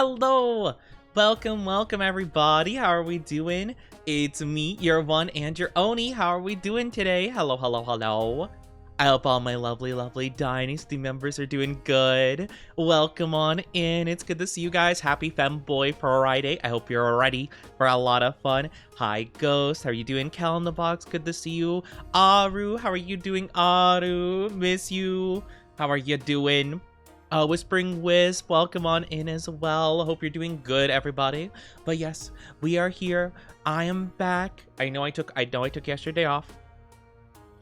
Hello! Welcome everybody. How are we doing? It's me, your one and your Oni. How are we doing today? Hello. I hope all my lovely Dynasty members are doing good. Welcome on in. It's good to see you guys. Happy Femboy Friday. I hope you're ready for a lot of fun. Hi, Ghost. How are you doing? Cal in the box. Good to see you. Aru, how are you doing? Aru, miss you. How are you doing? Whispering Wisp, welcome on in as well. Hope you're doing good, everybody. But yes, we are here. I am back. I know I took yesterday off.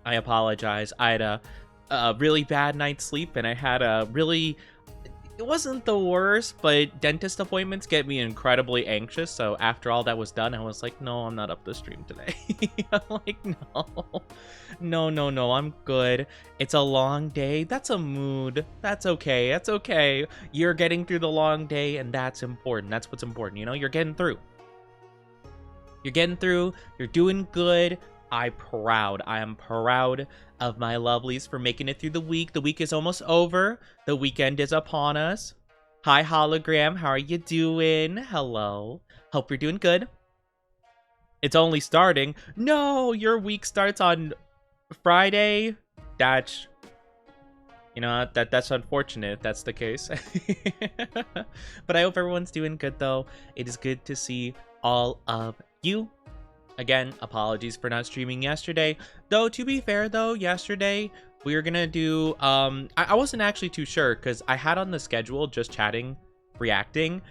I apologize. I had a really bad night's sleep, and I had it wasn't the worst, but dentist appointments get me incredibly anxious. So after all that was done, I was like, no, I'm not up to stream today. I'm like, no, I'm good. It's a long day. That's a mood. That's okay. You're getting through the long day, and that's important. That's what's important. You know, you're getting through. You're doing good. I am proud of my lovelies for making it through the week. The week is almost over. The weekend is upon us. Hi, Hologram. How are you doing? Hello. Hope you're doing good. It's only starting. No, your week starts on Friday. That's, you know, that's unfortunate if that's the case. But I hope everyone's doing good, though. It is good to see all of you. Again, apologies for not streaming yesterday. Though, to be fair, though, yesterday we were gonna do, I wasn't actually too sure because I had on the schedule just chatting, reacting,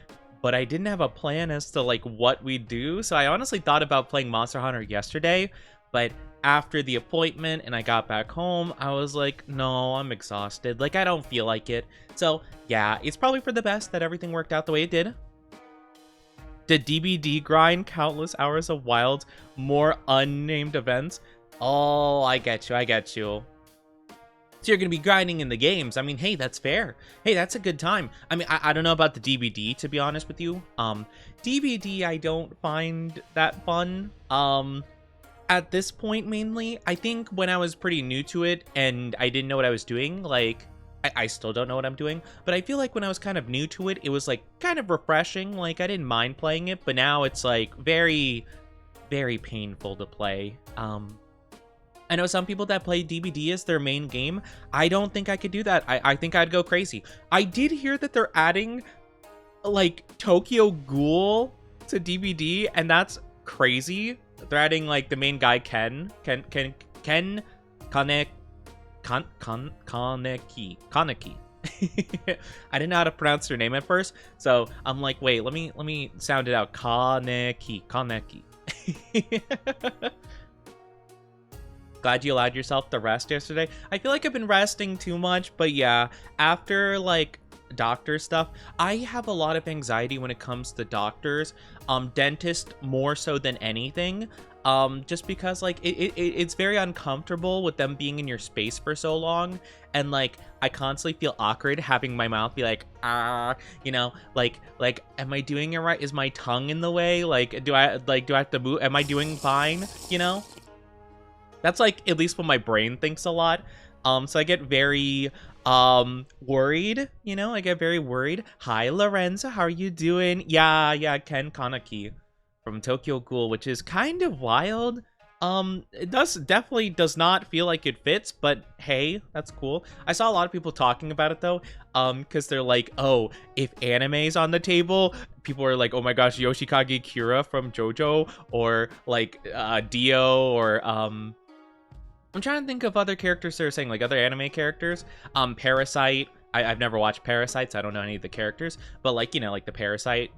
but I didn't have a plan as to, like, what we'd do. So I honestly thought about playing Monster Hunter yesterday, but after the appointment and I got back home, I was like, no, I'm exhausted. Like, I don't feel like it. So, yeah, it's probably for the best that everything worked out the way it did. Did DBD grind countless hours of Wilds, more unnamed events? Oh, I get you. So you're going to be grinding in the games. I mean, hey, that's fair. Hey, that's a good time. I mean, I don't know about the DBD, to be honest with you. DBD, I don't find that fun. At this point, mainly, I think when I was pretty new to it and I didn't know what I was doing, like, I still don't know what I'm doing, but I feel like when I was kind of new to it, it was like kind of refreshing. Like, I didn't mind playing it, but now it's like very painful to play. I know some people that play DBD as their main game. I don't think I could do that. I think I'd go crazy. I did hear that they're adding like Tokyo Ghoul to DBD, and that's crazy. They're adding like the main guy Ken Kaneki. I didn't know how to pronounce her name at first, so I'm like, wait, let me sound it out. Kaneki. Glad you allowed yourself to rest yesterday. I feel like I've been resting too much, but yeah, after like doctor stuff, I have a lot of anxiety when it comes to doctors, dentist more so than anything. Just because like it's very uncomfortable with them being in your space for so long, and like I constantly feel awkward having my mouth be like, you know, like am I doing it right? Is my tongue in the way? Like do I have to move? Am I doing fine? You know, that's like at least what my brain thinks a lot. So I get very worried, you know, I get very worried. Hi Lorenzo, how are you doing? Yeah, Ken Kaneki from Tokyo Ghoul, which is kind of wild. It definitely does not feel like it fits, but hey, that's cool. I saw a lot of people talking about it though, because they're like, oh, if anime's on the table, people are like, oh my gosh, Yoshikage Kira from JoJo, or like Dio, or I'm trying to think of other characters that are saying, like other anime characters. Parasite. I've never watched Parasite, so I don't know any of the characters, but like, you know, like the Parasite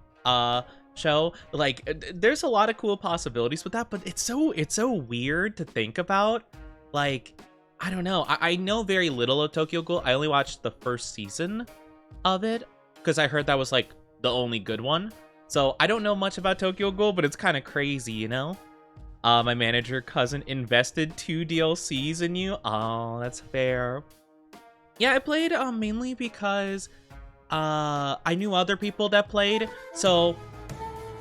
show, like there's a lot of cool possibilities with that, but it's so weird to think about. Like, I don't know. I know very little of Tokyo Ghoul. I only watched the first season of it because I heard that was like the only good one. So I don't know much about Tokyo Ghoul, but it's kind of crazy, you know? My manager cousin invested 2 DLCs in you. Oh, that's fair. Yeah, I played mainly because I knew other people that played. So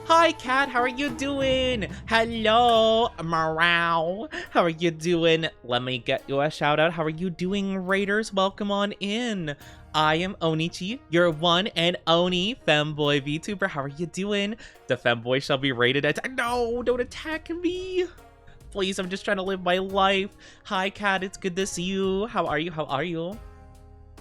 hi Kat, how are you doing? Hello Morale, how are you doing? Let me get you a shout out. How are you doing, Raiders? Welcome on in. I am Onichi, your one and only femboy VTuber. How are you doing? The femboy shall be rated at— No, don't attack me. Please, I'm just trying to live my life. Hi, Kat, it's good to see you. How are you? How are you?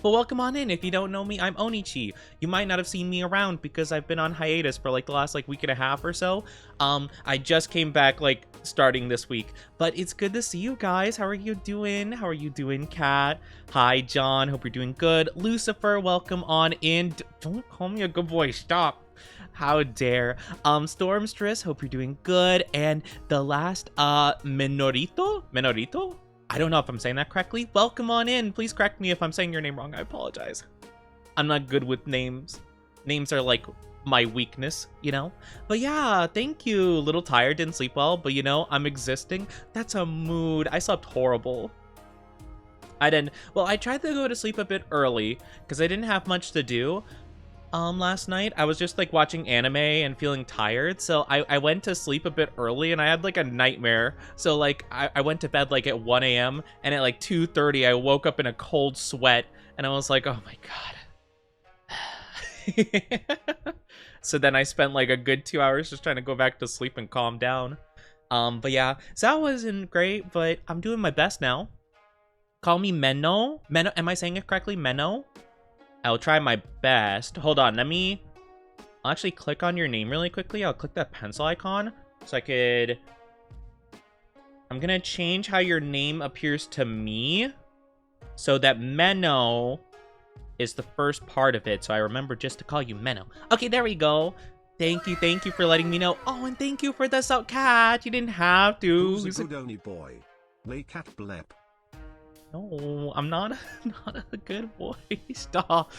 Well, welcome on in. If you don't know me, I'm Onichi. You might not have seen me around because I've been on hiatus for like the last week and a half or so. I just came back like starting this week, but it's good to see you guys. How are you doing? How are you doing, Kat? Hi, John. Hope you're doing good. Lucifer, welcome on in. Don't call me a good boy. Stop. How dare. Stormstress, hope you're doing good. And the last, Menorito? I don't know if I'm saying that correctly. Welcome on in. Please correct me if I'm saying your name wrong. I apologize. I'm not good with names. Names are like my weakness, you know? But yeah, thank you. A little tired, didn't sleep well, but you know, I'm existing. That's a mood. I slept horrible. I tried to go to sleep a bit early because I didn't have much to do. Last night I was just like watching anime and feeling tired, so I went to sleep a bit early and I had like a nightmare. So like I went to bed like at 1 a.m. and at like 2:30 I woke up in a cold sweat and I was like, oh my god. So then I spent like a good 2 hours just trying to go back to sleep and calm down. But yeah, so that wasn't great, but I'm doing my best now. Call me Menno. Am I saying it correctly? Menno? I'll try my best. Hold on, I'll actually click on your name really quickly. I'll click that pencil icon so I'm gonna change how your name appears to me so that Menno is the first part of it. So I remember just to call you Menno. Okay, there we go. Thank you for letting me know. Oh, and thank you for the sub, Cat. You didn't have to. Who's a good only boy? Lay cat blep. No, I'm not a good boy. Stop.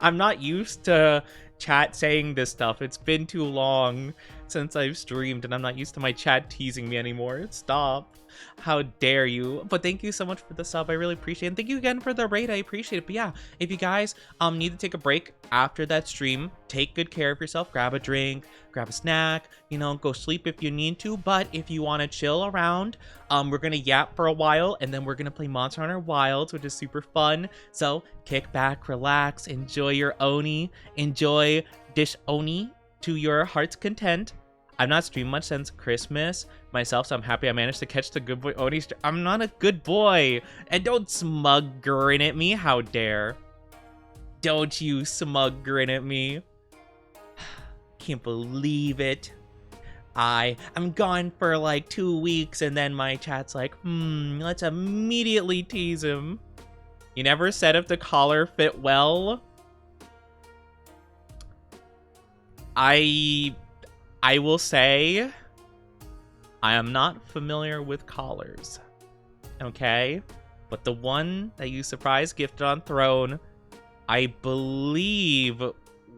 I'm not used to chat saying this stuff. It's been too long since I've streamed and I'm not used to my chat teasing me anymore. Stop. How dare you? But thank you so much for the sub. I really appreciate it. And thank you again for the raid. I appreciate it. But yeah, if you guys need to take a break after that stream, take good care of yourself. Grab a drink, grab a snack, you know, go sleep if you need to. But if you want to chill around, we're gonna yap for a while and then we're gonna play Monster Hunter Wilds, which is super fun. So kick back, relax, enjoy your Oni, enjoy Dish Oni to your heart's content. I've not streamed much since Christmas myself, so I'm happy I managed to catch the good boy Oni. I'm not a good boy. And don't smug grin at me. How dare. Don't you smug grin at me. Can't believe it. I'm gone for like 2 weeks and then my chat's like, let's immediately tease him. You never said if the collar fit well. I will say, I am not familiar with collars, okay? But the one that you surprise gifted on Throne, I believe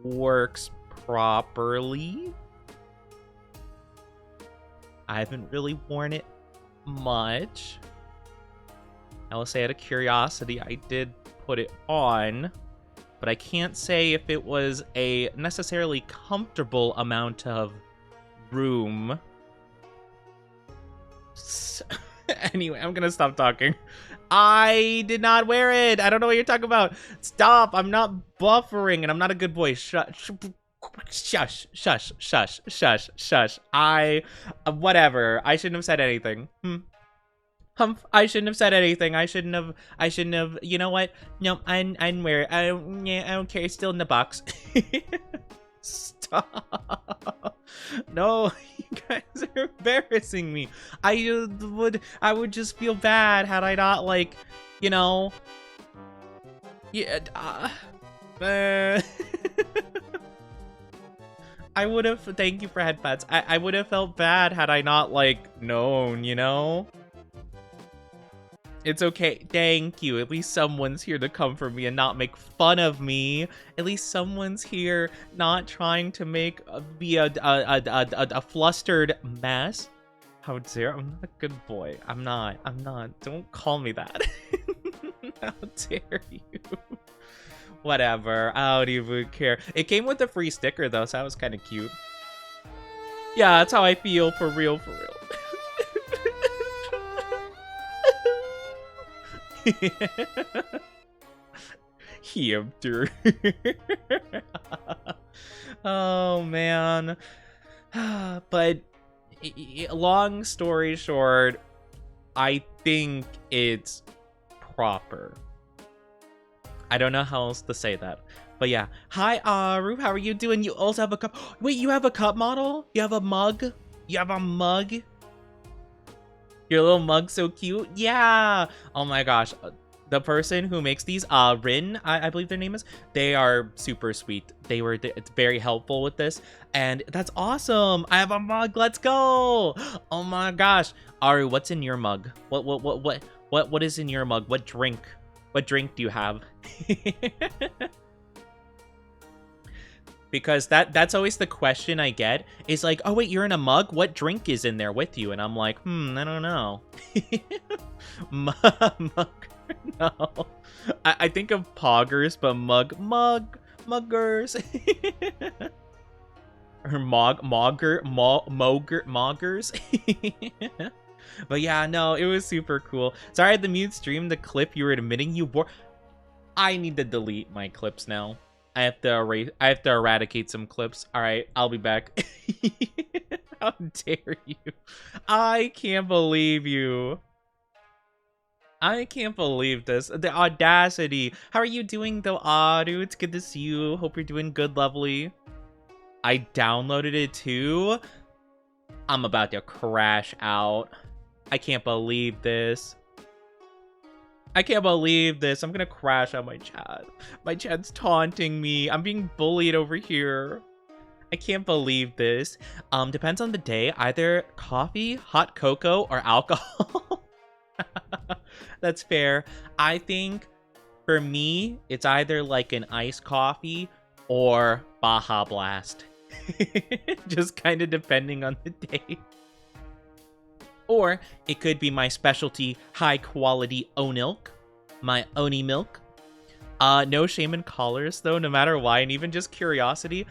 works properly. I haven't really worn it much. I will say out of curiosity, I did put it on, but I can't say if it was a necessarily comfortable amount of room. Anyway, I'm gonna stop talking. I did not wear it. I don't know what you're talking about. Stop. I'm not buffering and I'm not a good boy. Shush. Whatever. I shouldn't have said anything. I shouldn't have said anything. I shouldn't have, you know what? No, I didn't wear it. I don't care. It's still in the box. Stop. No, you guys are embarrassing me. I would just feel bad had I not, like, you know, yeah, I would have, thank you for headpats. I would have felt bad had I not, like, known, you know? It's okay. Thank you. At least someone's here to comfort me and not make fun of me. At least someone's here not trying to make be a flustered mess. How dare. I'm not a good boy. I'm not. Don't call me that. How dare you. Whatever. I don't even care. It came with a free sticker though, so that was kind of cute. Yeah, that's how I feel. For real. Heapter. Oh man. But long story short, I think it's proper. I don't know how else to say that. But yeah. Hi, Aru. How are you doing? You also have a cup. Wait, you have a cup model? You have a mug? You have a mug? Your little mug's so cute. Yeah. Oh my gosh. The person who makes these, Rin, I believe their name is, they are super sweet. It's very helpful with this, and that's awesome. I have a mug. Let's go. Oh my gosh, Aru, what's in your mug? What is in your mug? What drink do you have? Because that's always the question I get, is like, oh wait, you're in a mug? What drink is in there with you? And I'm like, I don't know. Mug. No. I think of poggers, but muggers. Or moggers. But yeah, no, it was super cool. Sorry I had to mute stream the clip you were admitting you wore. I need to delete my clips now. I have to eradicate some clips. All right, I'll be back. How dare you? I can't believe you. I can't believe this. The audacity. How are you doing though, Aru? It's good to see you. Hope you're doing good, lovely. I downloaded it too. I'm about to crash out. I can't believe this. I can't believe this. I'm gonna crash out my chat. My chat's taunting me. I'm being bullied over here. I can't believe this. Depends on the day. Either coffee, hot cocoa, or alcohol. That's fair. I think for me, it's either like an iced coffee or Baja Blast. Just kind of depending on the day. Or it could be my specialty high quality O-Milk, my Oni milk. No shame in collars though, no matter why, and even just curiosity.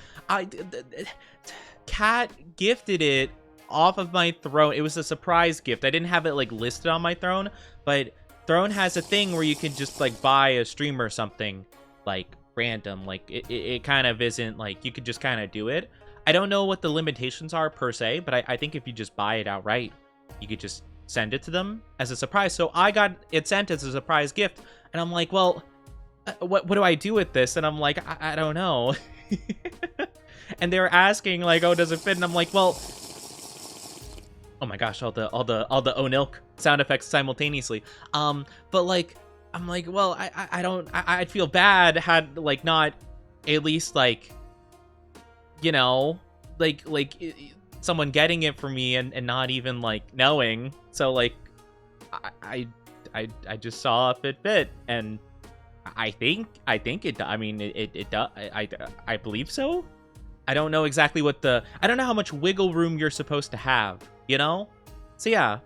Cat gifted it off of my throne. It was a surprise gift. I didn't have it like listed on my throne, but Throne has a thing where you can just like buy a stream or something like random. Like it kind of isn't like you could just kind of do it. I don't know what the limitations are per se, but I think if you just buy it outright, you could just send it to them as a surprise. So I got it sent as a surprise gift, and I'm like, well, what do I do with this? And I'm like, I don't know. And they were asking like, oh, does it fit? And I'm like, well, oh my gosh, all the Onilk sound effects simultaneously. But like, I'm like, well, I don't, I'd feel bad had like not at least like, you know, like someone getting it for me and not even like knowing. So like, I just saw if it fit, and I think it. I mean, it does. I believe so. I don't know exactly what I don't know how much wiggle room you're supposed to have, you know? So yeah.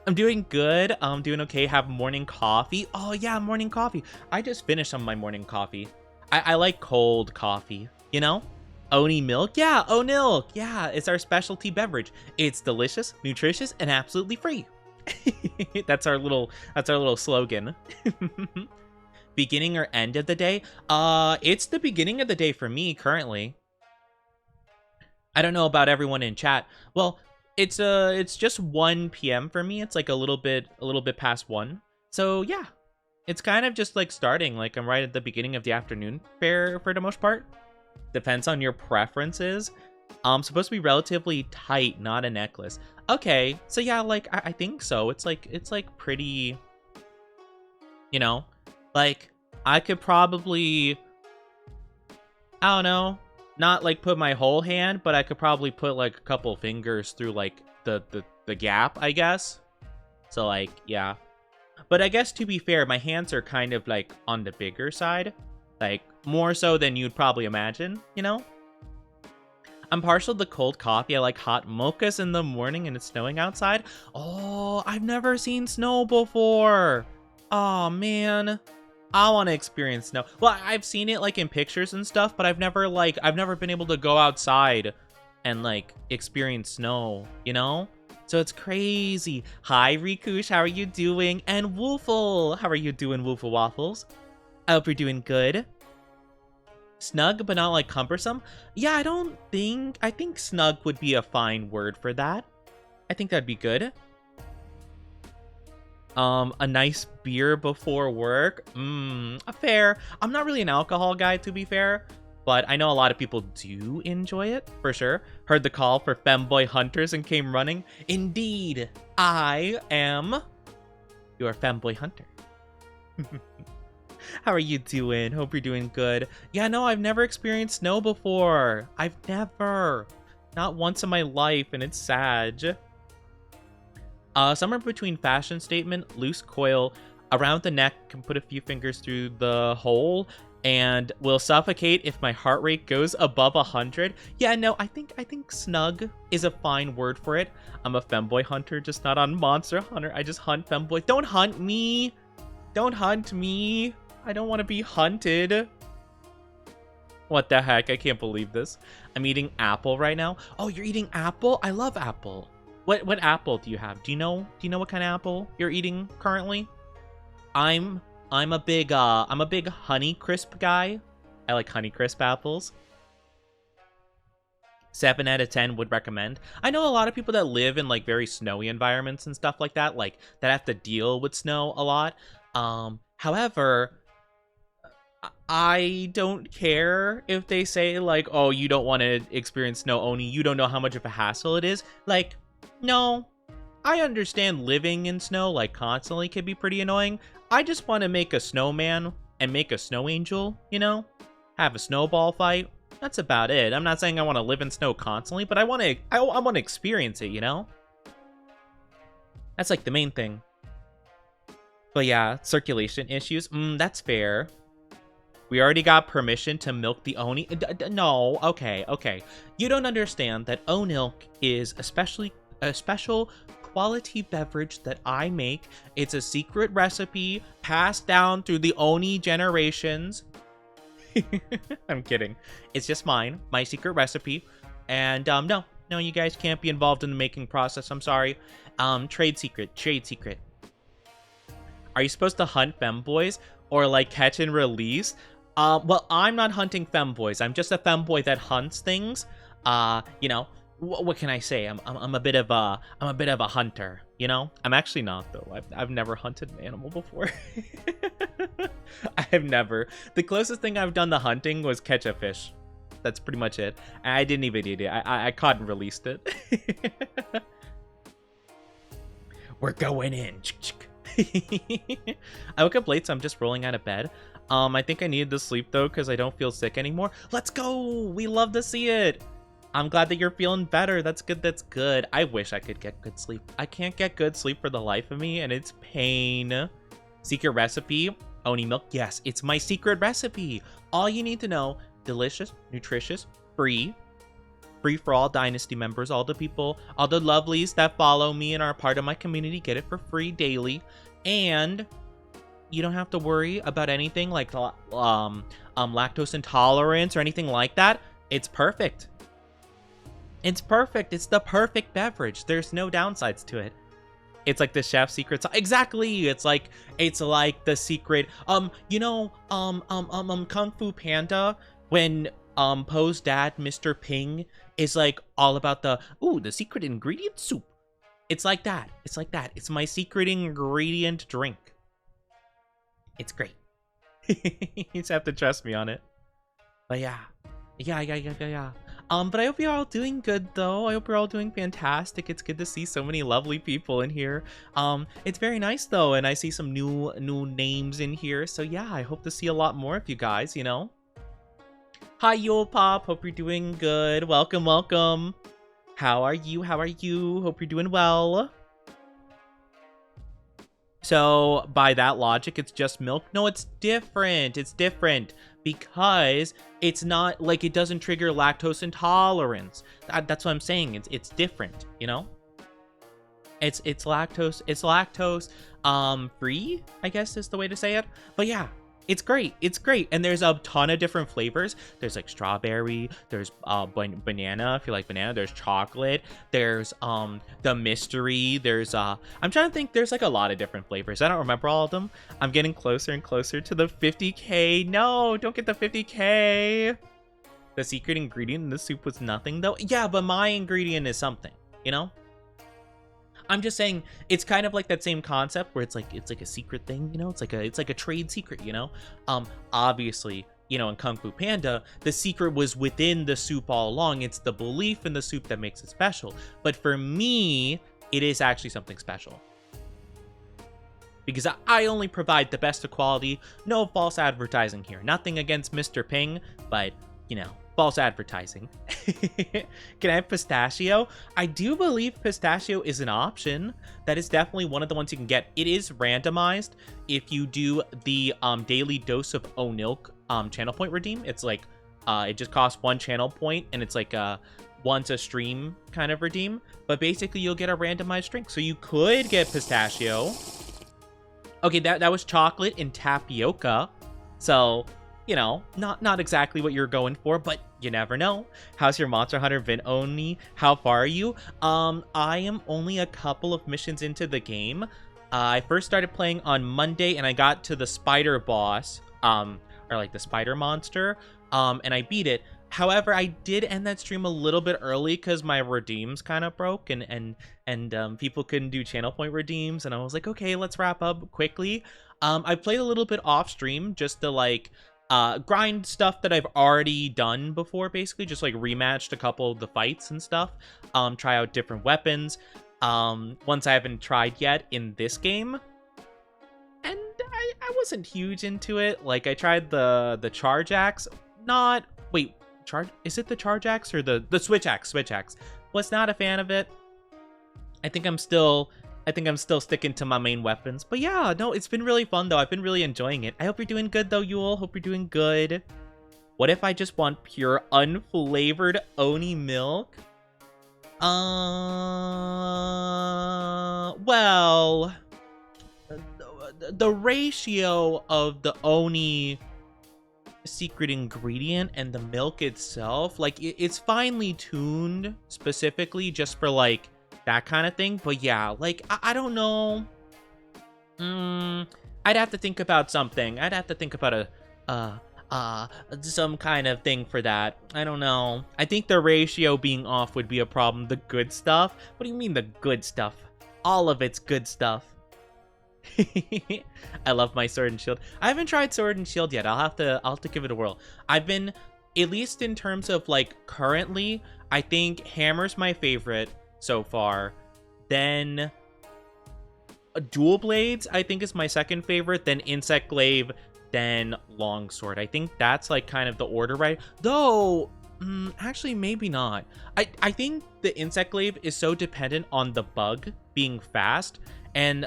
I'm doing good. I'm doing okay. Have morning coffee. Oh yeah, morning coffee. I just finished some of my morning coffee. I like cold coffee, you know? Oni milk? Yeah, Onilk. Yeah, it's our specialty beverage. It's delicious, nutritious, and absolutely free. That's our little slogan. Beginning or end of the day? It's the beginning of the day for me currently. I don't know about everyone in chat. Well, it's just 1 p.m. for me. It's like a little bit past 1. So yeah, it's kind of just like starting. Like I'm right at the beginning of the afternoon for the most part. Depends on your preferences. Supposed to be relatively tight, not a necklace. Okay, so yeah, like I think so. It's like pretty, you know, like I could probably, I don't know, not like put my whole hand, but I could probably put like a couple fingers through like the gap, I guess. So like, yeah. But I guess to be fair, my hands are kind of like on the bigger side, like more so than you'd probably imagine, you know? I'm partial to cold coffee. I like hot mochas in the morning and it's snowing outside. Oh, I've never seen snow before. Oh man, I want to experience snow. Well, I've seen it like in pictures and stuff, but I've never been able to go outside and like experience snow, you know? So it's crazy. Hi Rikush, how are you doing? And Woofle, how are you doing, Woofle Waffles? I hope you're doing good. Snug, but not like cumbersome? Yeah, I think snug would be a fine word for that. I think that'd be good. A nice beer before work? Fair. I'm not really an alcohol guy, to be fair, but I know a lot of people do enjoy it, for sure. Heard the call for femboy hunters and came running. Indeed, I am your femboy hunter. How are you doing? Hope you're doing good. Yeah, no, I've never experienced snow before. I've never. Not once in my life, and it's sad. Somewhere between fashion statement, loose coil, around the neck, can put a few fingers through the hole, and will suffocate if my heart rate goes above 100. Yeah, no, I think snug is a fine word for it. I'm a femboy hunter, just not on Monster Hunter. I just hunt femboy. Don't hunt me. Don't hunt me. I don't want to be hunted. What the heck? I can't believe this. I'm eating apple right now. Oh, you're eating apple? I love apple. What apple do you have? Do you know what kind of apple you're eating currently? I'm a big Honey Crisp guy. I like Honey Crisp apples. 7 out of 10 would recommend. I know a lot of people that live in like very snowy environments and stuff like that have to deal with snow a lot. However, I don't care if they say like, oh, you don't want to experience snow, Oni. You don't know how much of a hassle it is. Like, no, I understand living in snow like constantly can be pretty annoying. I just want to make a snowman and make a snow angel, you know? Have a snowball fight. That's about it. I'm not saying I want to live in snow constantly, but I want to experience it, you know? That's like the main thing. But yeah, circulation issues. That's fair. We already got permission to milk the Oni. No, okay. You don't understand that O-Milk is a special quality beverage that I make. It's a secret recipe passed down through the Oni generations. I'm kidding. It's just my secret recipe. And no, you guys can't be involved in the making process. I'm sorry. Trade secret. Are you supposed to hunt femboys or like catch and release? Well, I'm not hunting femboys. I'm just a femboy that hunts things. You know, what can I say? I'm a bit of a hunter. You know, I'm actually not though. I've never hunted an animal before. I have never. The closest thing I've done to hunting was catch a fish. That's pretty much it. I didn't even eat it. I caught and released it. We're going in. I woke up late, so I'm just rolling out of bed. I think I needed to sleep though, because I don't feel sick anymore. Let's go! We love to see it! I'm glad that you're feeling better. That's good. I wish I could get good sleep. I can't get good sleep for the life of me, and it's pain. Secret recipe, Oni milk. Yes, it's my secret recipe. All you need to know, delicious, nutritious, free for all Dynasty members, all the people, all the lovelies that follow me and are part of my community get it for free daily. And you don't have to worry about anything like lactose intolerance or anything like that. It's perfect. It's perfect. It's the perfect beverage. There's no downsides to it. It's like the chef's secret. Exactly. It's like the secret. You know, Kung Fu Panda, when Poe's dad, Mr. Ping, is like all about the secret ingredient soup. It's like that. It's my secret ingredient drink. It's great. You just have to trust me on it. But yeah. But I hope you're all doing good though. I hope you're all doing fantastic. It's good to see so many lovely people in here. It's very nice though, and I see some new names in here. So yeah, I hope to see a lot more of you guys, you know. Hi Yule Pop, hope you're doing good. Welcome. How are you? Hope you're doing well. So by that logic, it's just milk? No, it's different. It's different because it's not like it doesn't trigger lactose intolerance. That's what I'm saying. It's different, you know? It's lactose free, I guess is the way to say it. But yeah, It's great. It's great. And there's a ton of different flavors. There's like strawberry, there's banana, if you like banana, there's chocolate, there's the mystery, there's I'm trying to think, there's like a lot of different flavors. I don't remember all of them. I'm getting closer and closer to the 50K. No, don't get the 50K. The secret ingredient in the soup was nothing though. Yeah, but my ingredient is something, you know? I'm just saying it's kind of like that same concept where it's like a secret thing, you know? It's like a trade secret, you know? Obviously, you know, in Kung Fu Panda, the secret was within the soup all along. It's the belief in the soup that makes it special. But for me, it is actually something special. Because I only provide the best of quality, no false advertising here. Nothing against Mr. Ping, but, you know, false advertising. Can I have pistachio? I do believe pistachio is an option. That is definitely one of the ones you can get. It is randomized if you do the daily dose of Onilk channel point redeem. It's like it just costs 1 channel point, and it's like once a stream kind of redeem. But basically you'll get a randomized drink. So you could get pistachio. Okay, that was chocolate and tapioca. So, you know, not exactly what you're going for, but you never know. How's your Monster Hunter Vin Oni? How far are you? I am only a couple of missions into the game. I first started playing on Monday, and I got to the spider boss, or like the spider monster, and I beat it. However, I did end that stream a little bit early because my redeems kind of broke, and people couldn't do channel point redeems, and I was like, okay, let's wrap up quickly. I played a little bit off stream just to like grind stuff that I've already done before, basically just like rematched a couple of the fights and stuff, try out different weapons, ones I haven't tried yet in this game, and I wasn't huge into it. Like I tried the charge axe, is it the charge axe or the switch axe? Was not a fan of it. I think I'm still sticking to my main weapons. But yeah, no, it's been really fun though. I've been really enjoying it. I hope you're doing good though, Yule. Hope you're doing good. What if I just want pure unflavored Oni milk? Well, the ratio of the Oni secret ingredient and the milk itself, like it's finely tuned specifically just for like that kind of thing. But yeah, like I don't know. I'd have to think about something. I'd have to think about some kind of thing for that. I don't know. I think the ratio being off would be a problem. The good stuff? What do you mean the good stuff? All of it's good stuff. I love my Sword and Shield. I haven't tried Sword and Shield yet. I'll have to give it a whirl. I've been, at least in terms of like currently, I think Hammer's my favorite so far. Then Dual Blades I think is my second favorite, then Insect Glaive, then Longsword. I think that's like kind of the order, right? Though actually maybe not. I think the Insect Glaive is so dependent on the bug being fast, and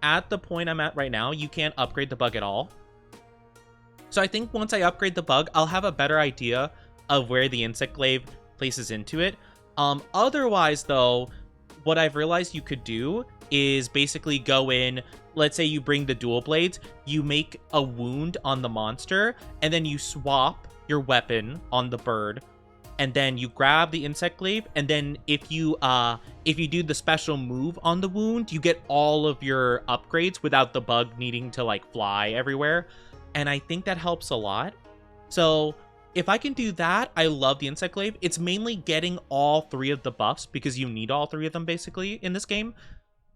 at the point I'm at right now, you can't upgrade the bug at all. So I think once I upgrade the bug, I'll have a better idea of where the Insect Glaive places into it. Otherwise though, what I've realized you could do is basically go in, let's say you bring the Dual Blades, you make a wound on the monster, and then you swap your weapon on the bird, and then you grab the Insect Glaive, and then if you do the special move on the wound, you get all of your upgrades without the bug needing to like fly everywhere. And I think that helps a lot. So if I can do that, I love the Insect Glaive. It's mainly getting all 3 of the buffs, because you need all 3 of them basically in this game.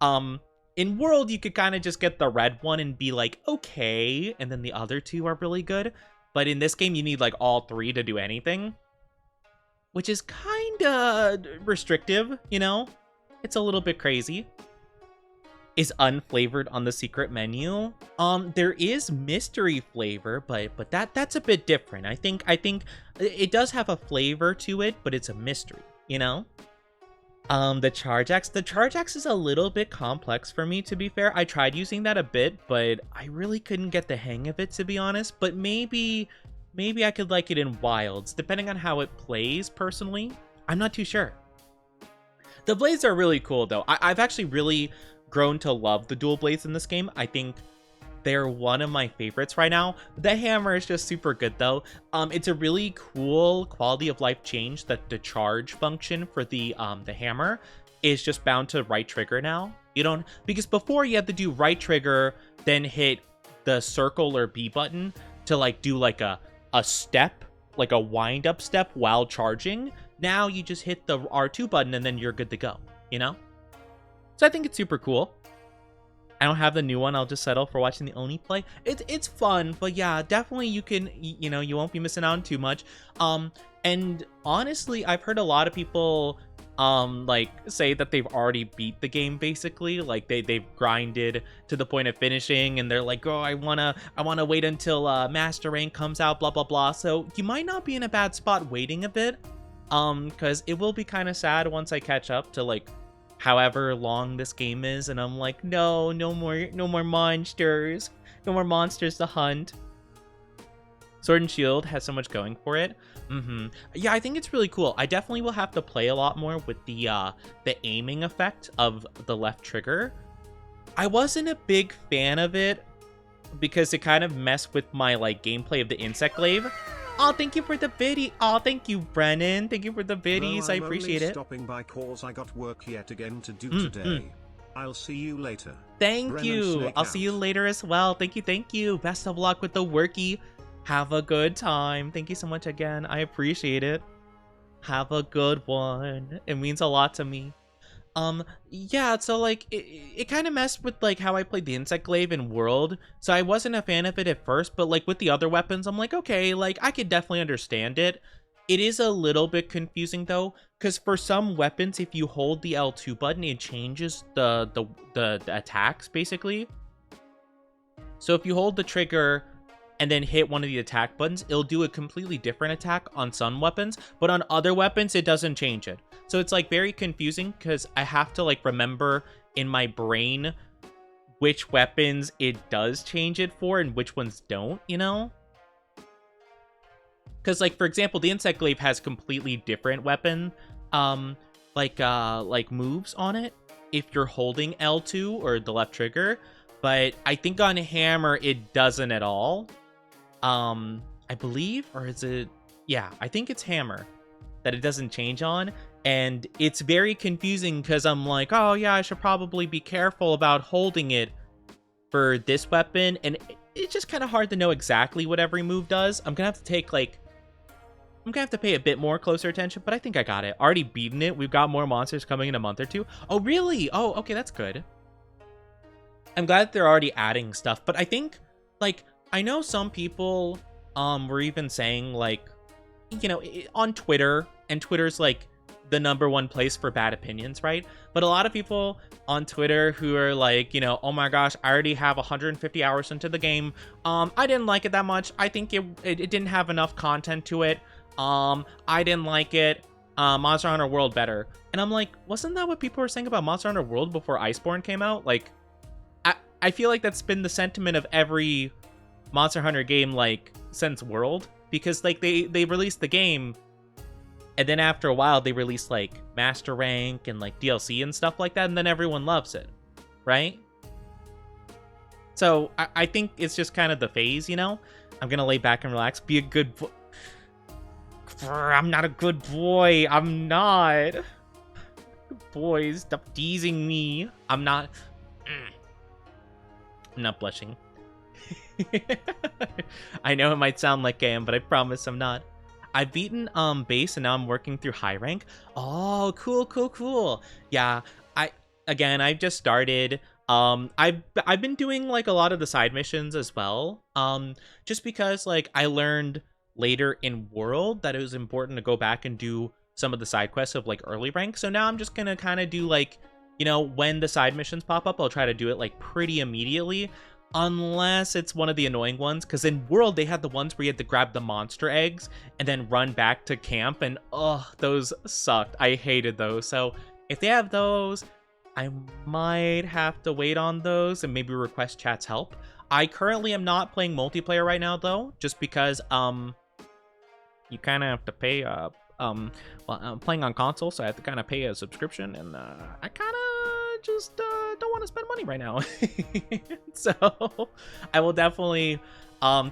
In World, you could kind of just get the red one and be like, okay, and then the other 2 are really good. But in this game, you need like all 3 to do anything, which is kind of restrictive, you know? It's a little bit crazy. Is unflavored on the secret menu? There is mystery flavor, but that's a bit different. I think it does have a flavor to it, but it's a mystery, you know? The Charge Axe is a little bit complex for me, to be fair. I tried using that a bit, but I really couldn't get the hang of it, to be honest. But maybe I could like it in Wilds, depending on how it plays, personally. I'm not too sure. The blades are really cool, though. I've actually really grown to love the dual blades in this game. I think They're one of my favorites right now. The hammer is just super good though. It's a really cool quality of life change that the charge function for the hammer is just bound to right trigger now. You don't, because before you had to do right trigger, then hit the circle or B button to like do like a step, like a wind up step while charging. Now you just hit the R2 button and then you're good to go, you know? So I think it's super cool. I don't have the new one. I'll just settle for watching the Oni play. It's fun, but yeah, definitely you can, you know, you won't be missing out on too much. And honestly, I've heard a lot of people like say that they've already beat the game basically. Like they've grinded to the point of finishing and they're like, "Oh, I want to wait until master rank comes out, blah blah blah." So, you might not be in a bad spot waiting a bit. Cuz it will be kind of sad once I catch up to like however long this game is and I'm like, no more monsters, no more monsters to hunt. Sword and Shield has so much going for it. Yeah, I think it's really cool. I definitely will have to play a lot more with the aiming effect of the left trigger. I wasn't a big fan of it because it kind of messed with my like gameplay of the insect glaive. Oh, thank you for the biddy. Oh, thank you, Brennan. Thank you for the biddies. I appreciate it. Stopping by cause I got work yet again to do today. I'll see you later. Thank you. I'll see you later as well. Thank you. Thank you. Best of luck with the worky. Have a good time. Thank you so much again. I appreciate it. Have a good one. It means a lot to me. Yeah, so like it kind of messed with like how I played the insect glaive in World. So I wasn't a fan of it at first, but like with the other weapons, I'm like, okay, like I could definitely understand it. It is a little bit confusing though, because for some weapons, if you hold the L2 button, it changes the attacks basically. So if you hold the trigger and then hit one of the attack buttons, it'll do a completely different attack on some weapons, but on other weapons, it doesn't change it. So it's like very confusing because I have to like remember in my brain which weapons it does change it for and which ones don't, you know? Because like, for example, the insect glaive has completely different weapon, like moves on it if you're holding L2 or the left trigger, but I think on hammer, it doesn't at all. I believe, or is it? Yeah, I think it's hammer that it doesn't change on. And it's very confusing because I'm like, oh yeah, I should probably be careful about holding it for this weapon. And it's just kind of hard to know exactly what every move does. I'm gonna have to take like, I'm gonna have to pay a bit more closer attention, but I think I got it. Already beaten it. We've got more monsters coming in a month or two. Oh, really? Oh, okay, that's good. I'm glad they're already adding stuff, but I think like, I know some people were even saying like, you know, on Twitter, and Twitter's like the #1 place for bad opinions, right? But a lot of people on Twitter who are like, you know, oh my gosh, I already have 150 hours into the game. I didn't like it that much. I think it didn't have enough content to it. I didn't like it. Monster Hunter World better. And I'm like, wasn't that what people were saying about Monster Hunter World before Iceborne came out? Like, I feel like that's been the sentiment of every Monster Hunter game like since World, because like they released the game and then after a while they released like Master Rank and like DLC and stuff like that, and then everyone loves it, right? So I think it's just kind of the phase, you know? I'm gonna lay back and relax, be a good boy. I'm not a good boy. I'm not. Boys, stop teasing me. I'm not blushing. I know it might sound like I am, but I promise I'm not. I've beaten base and now I'm working through high rank. Oh, cool. Yeah, I've just started. I've been doing like a lot of the side missions as well. Just because like I learned later in World that it was important to go back and do some of the side quests of like early rank. So now I'm just gonna kind of do like, you know, when the side missions pop up, I'll try to do it like pretty immediately. Unless it's one of the annoying ones, because in World they had the ones where you had to grab the monster eggs and then run back to camp, and those sucked. I hated those. So if they have those, I might have to wait on those and maybe request chat's help. I currently am not playing multiplayer right now though, just because you kind of have to pay well, I'm playing on console, so I have to kind of pay a subscription, and I kind of just don't want to spend money right now. So I will definitely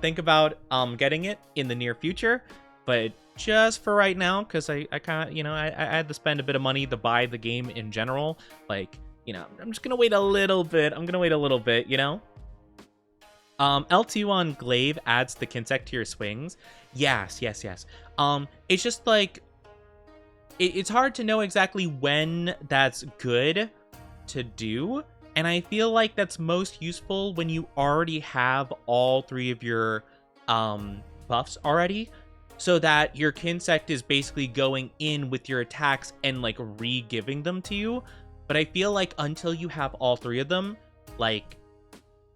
think about getting it in the near future, but just for right now, because I kind of, I had to spend a bit of money to buy the game in general. Like, I'm just gonna wait a little bit. L2 on Glaive adds the Kinsect to your swings. Yes. It's just like, it's hard to know exactly when that's good to do. And I feel like that's most useful when you already have all 3 of your buffs already. So that your Kinsect is basically going in with your attacks and like re-giving them to you. But I feel like until you have all 3 of them, like,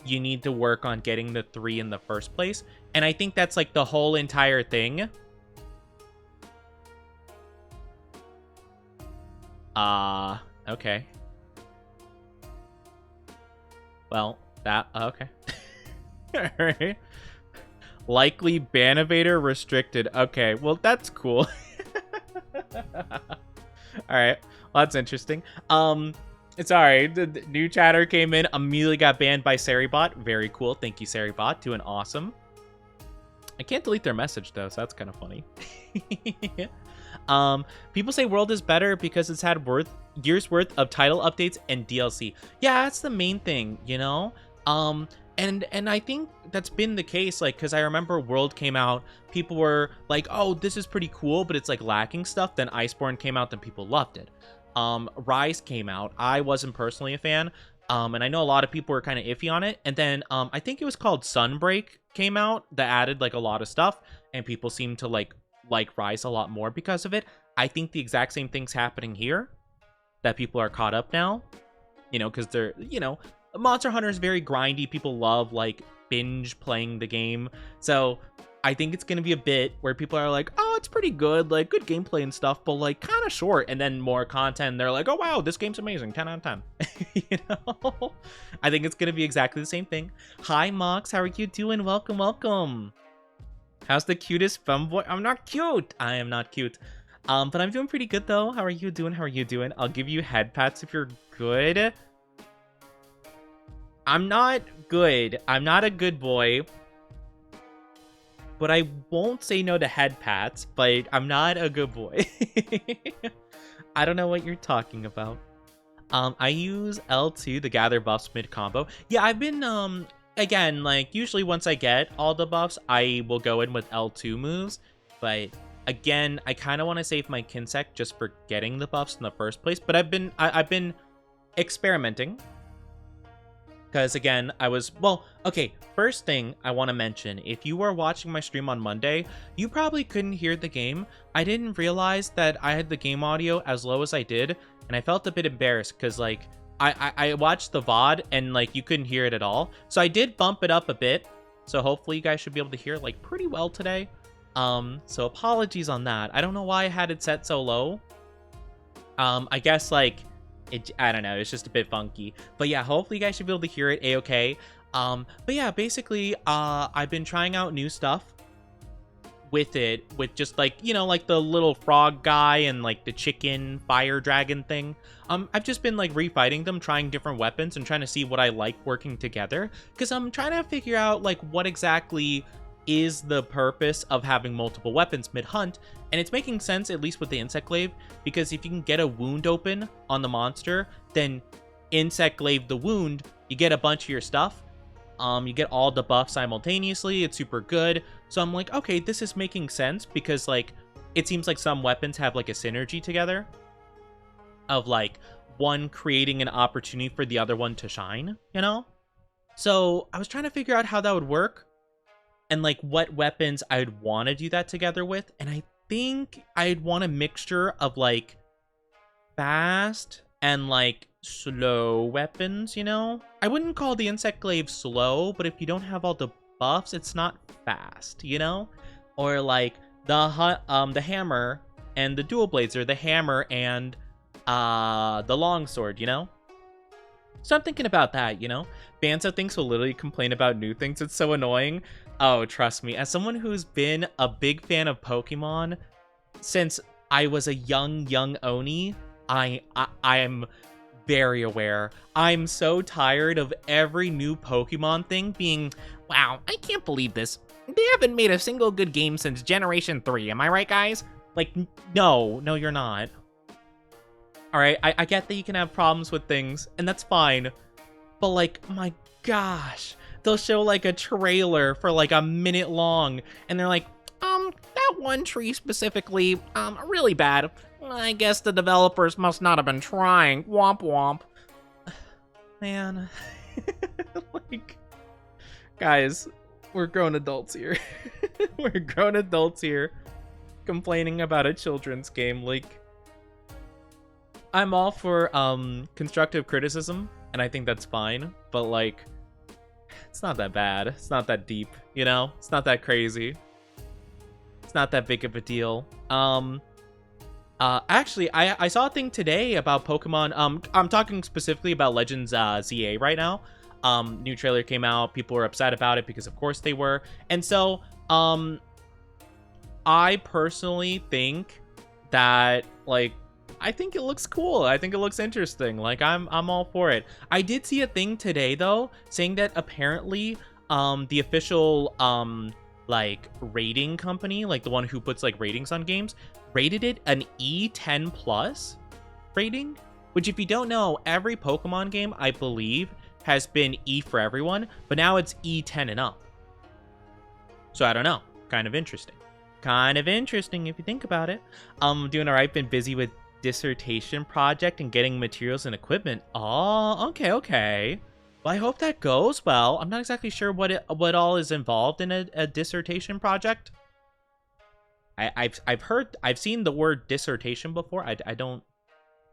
you need to work on getting the 3 in the first place. And I think that's like the whole entire thing. Okay. Well, okay. Alright. Likely ban evader restricted. Okay, well, that's cool. Alright, well, that's interesting. Sorry, the new chatter came in, immediately got banned by Saribot. Very cool. Thank you, Saribot. Doing awesome. I can't delete their message, though, so that's kind of funny. People say World is better because it's had years worth of title updates and DLC. Yeah, that's the main thing, And I think that's been the case, like, because I remember World came out, people were like, oh, this is pretty cool, but it's, like, lacking stuff. Then Iceborne came out, then people loved it. Rise came out. I wasn't personally a fan, and I know a lot of people were kind of iffy on it. And then I think it was called Sunbreak came out that added, like, a lot of stuff, and people seemed to, like Rise a lot more because of it. I think the exact same thing's happening here, that people are caught up now, because they're, Monster Hunter is very grindy. People love, like, binge playing the game. So I think it's going to be a bit where people are like, oh, it's pretty good, like, good gameplay and stuff, but, like, kind of short. And then more content, they're like, oh, wow, this game's amazing, 10 out of 10. I think it's going to be exactly the same thing. Hi, Mox, how are you doing? Welcome. How's the cutest femboy? I'm not cute. I am not cute. But I'm doing pretty good, though. How are you doing? I'll give you head pats if you're good. I'm not good. I'm not a good boy. But I won't say no to head pats, but I'm not a good boy. I don't know what you're talking about. I use L2 to gather buffs mid combo. Yeah, I've been, again, like, usually once I get all the buffs, I will go in with L2 moves. But again, I kind of want to save my Kinsect just for getting the buffs in the first place. But I've been experimenting. Because, again, okay, first thing I want to mention, if you were watching my stream on Monday, you probably couldn't hear the game. I didn't realize that I had the game audio as low as I did, and I felt a bit embarrassed, because, like, I watched the VOD, and, like, you couldn't hear it at all. So I did bump it up a bit, so hopefully you guys should be able to hear it, like, pretty well today. So apologies on that. I don't know why I had it set so low. I guess, like, I don't know, it's just a bit funky. But yeah, hopefully you guys should be able to hear it a-okay. But yeah, basically, I've been trying out new stuff with it, with just, like, like the little frog guy and, like, the chicken fire dragon thing. I've just been, like, refighting them, trying different weapons and trying to see what I like working together, because I'm trying to figure out, like, what exactly is the purpose of having multiple weapons mid-hunt. And it's making sense, at least with the Insect Glaive, because if you can get a wound open on the monster, then Insect Glaive the wound, you get a bunch of your stuff. You get all the buffs simultaneously. It's super good. So I'm like, okay, this is making sense, because, like, it seems like some weapons have, like, a synergy together of, like, one creating an opportunity for the other one to shine, So I was trying to figure out how that would work and, like, what weapons I'd want to do that together with. And I think I'd want a mixture of, like, fast and, like, slow weapons, I wouldn't call the Insect Glaive slow, but if you don't have all the buffs, it's not fast, Or, like, the hammer and the dual blades, or the hammer and the longsword, So I'm thinking about that, Banzo thinks will literally complain about new things. It's so annoying. Oh, trust me, as someone who's been a big fan of Pokemon since I was a young Oni, I am very aware. I'm so tired of every new Pokemon thing being, wow, I can't believe this. They haven't made a single good game since Generation 3. Am I right, guys? Like, no, you're not. All right, I get that you can have problems with things, and that's fine. But, like, my gosh, they'll show, like, a trailer for, like, a minute long, and they're like, that one tree specifically, really bad. I guess the developers must not have been trying. Womp womp. Man. Like, guys, we're grown adults here. We're grown adults here complaining about a children's game. Like, I'm all for constructive criticism, and I think that's fine, but like, it's not that bad. It's not that deep, you know? It's not that crazy. It's not that big of a deal. Actually, I saw a thing today about Pokemon. I'm talking specifically about Legends ZA right now. New trailer came out. People were upset about it because of course they were. And so, I personally think that, like, I think it looks cool. I think it looks interesting. Like, I'm all for it. I did see a thing today though saying that apparently the official like rating company, like the one who puts like ratings on games, rated it an E10 plus rating, which if you don't know, every Pokemon game I believe has been E for everyone, but now it's E10 and up. So I don't know, kind of interesting if you think about it. Doing all right, been busy with dissertation project and getting materials and equipment. Oh, okay. Well, I hope that goes well. I'm not exactly sure what all is involved in a dissertation project. I've seen the word dissertation before. I don't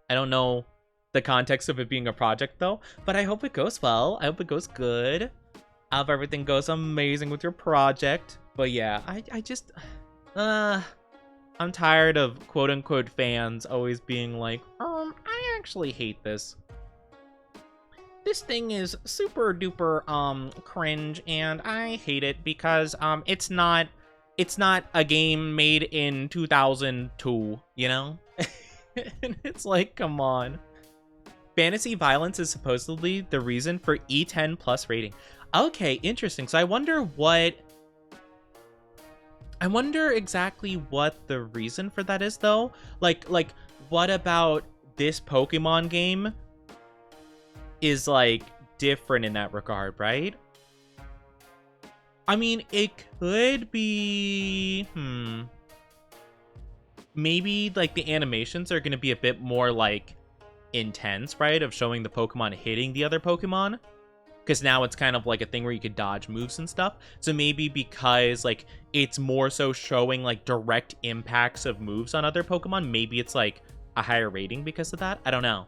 know the context of it being a project though, but I hope it goes well. I hope it goes good. I hope everything goes amazing with your project. But yeah, I just I'm tired of quote unquote fans always being like, I actually hate this. This thing is super duper cringe and I hate it because it's not a game made in 2002, you know? And it's like, come on. Fantasy violence is supposedly the reason for E10 plus rating. Okay, interesting. So I wonder exactly what the reason for that is though. Like what about this Pokemon game is like different in that regard, right? I mean, it could be maybe like the animations are going to be a bit more like intense, right, of showing the Pokemon hitting the other Pokemon, because now it's kind of like a thing where you could dodge moves and stuff. So maybe because like it's more so showing like direct impacts of moves on other Pokemon, maybe it's like a higher rating because of that. I don't know.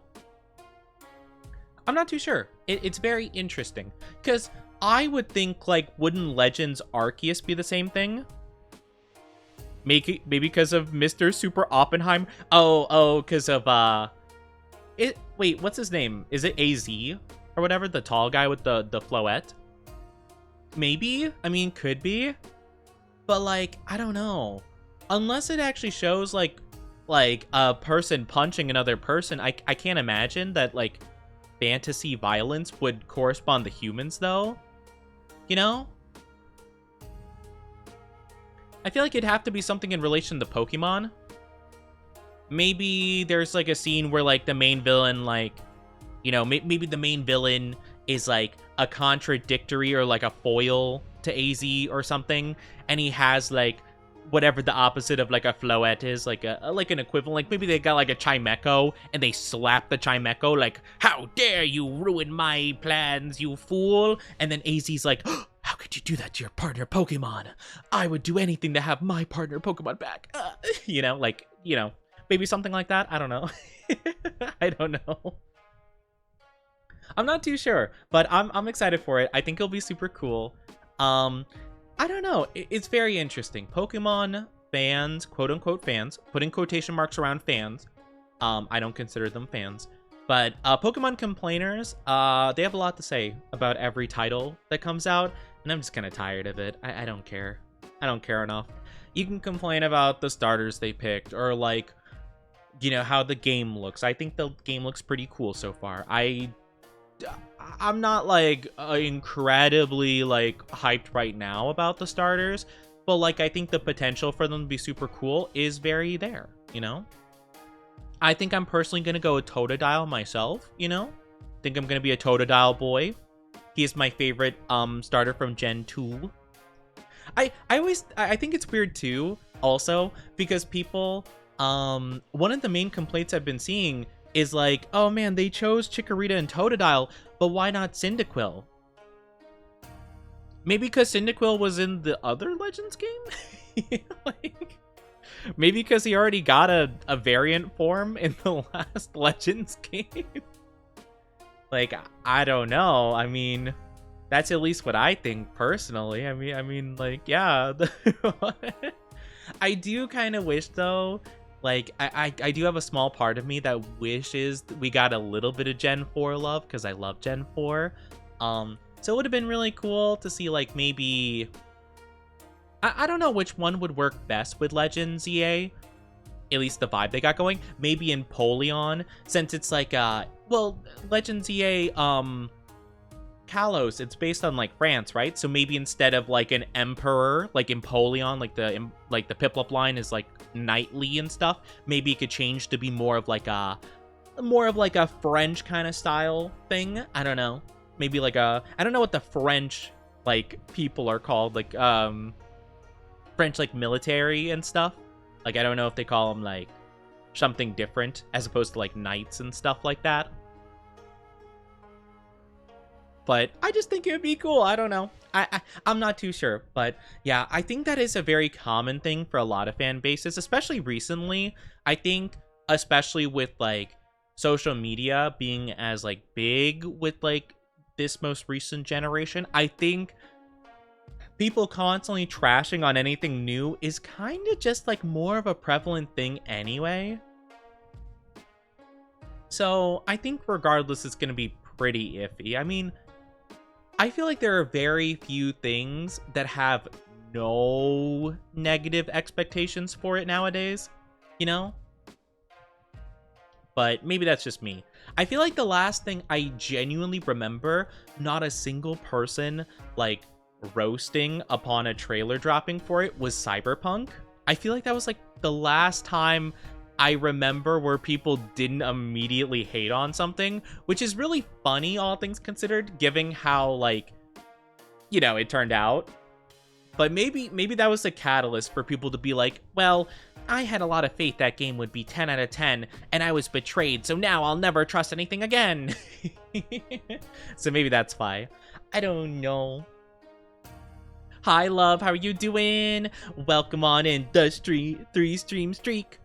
I'm not too sure. It's very interesting because I would think, like, wouldn't Legends Arceus be the same thing? Maybe because of Mr. Super Oppenheim. Oh, because of wait, what's his name? Is it AZ or whatever? The tall guy with the floette? Maybe. I mean, could be. But like, I don't know. Unless it actually shows like a person punching another person, I can't imagine that like fantasy violence would correspond to humans though. You know? I feel like it'd have to be something in relation to Pokemon. Maybe there's like a scene where like the main villain, like, you know, maybe the main villain is like a contradictory or like a foil to AZ or something, and he has like whatever the opposite of like a Floette is, like an equivalent. Like maybe they got like a Chimecho and they slap the Chimecho like, how dare you ruin my plans, you fool. And then AZ's like, oh, how could you do that to your partner Pokemon? I would do anything to have my partner Pokemon back. You know, like, you know, maybe something like that. I don't know. I don't know. I'm not too sure, but I'm excited for it. I think it'll be super cool. I don't know. It's very interesting. Pokemon fans, quote unquote fans, putting quotation marks around fans. I don't consider them fans, but Pokemon complainers, they have a lot to say about every title that comes out, and I'm just kind of tired of it. I don't care. I don't care enough. You can complain about the starters they picked, or like you know, how the game looks. I think the game looks pretty cool so far. I'm not like incredibly like hyped right now about the starters, but like I think the potential for them to be super cool is very there, you know? I think I'm personally gonna go with Totodile myself, you know? Think I'm gonna be a Totodile boy. He is my favorite starter from Gen 2. I think it's weird too, also, because people one of the main complaints I've been seeing is like, oh man, they chose Chikorita and Totodile, but why not Cyndaquil? Maybe because Cyndaquil was in the other Legends game? Like, maybe because he already got a variant form in the last Legends game? Like, I don't know. I mean, that's at least what I think personally. I mean, like, yeah. I do kind of wish though, like, I do have a small part of me that wishes we got a little bit of Gen 4 love, because I love Gen 4. So it would have been really cool to see, like, maybe I don't know which one would work best with Legends EA. At least the vibe they got going. Maybe in Polion, since it's like well, Legends EA Kalos, it's based on like France, right? So maybe instead of like an emperor, like in Polion, like the Piplup line is like knightly and stuff, maybe it could change to be more of like a French kind of style thing. I don't know. Maybe like I don't know what the French like people are called, like French like military and stuff. Like, I don't know if they call them, like, something different as opposed to, like, knights and stuff like that. But I just think it would be cool. I don't know. I'm not too sure. But, yeah, I think that is a very common thing for a lot of fan bases, especially recently. I think, especially with, like, social media being as, like, big with, like, this most recent generation, I think people constantly trashing on anything new is kind of just like more of a prevalent thing anyway. So I think regardless, it's going to be pretty iffy. I mean, I feel like there are very few things that have no negative expectations for it nowadays, you know? But maybe that's just me. I feel like the last thing I genuinely remember, not a single person, like, roasting upon a trailer dropping for it was Cyberpunk. I feel like that was like the last time I remember where people didn't immediately hate on something, which is really funny, all things considered, given how, like, you know, it turned out. But maybe that was the catalyst for people to be like, well, I had a lot of faith that game would be 10 out of 10, and I was betrayed, so now I'll never trust anything again. So maybe that's why. I don't know. Hi, love. How are you doing? Welcome on in the 3-stream streak.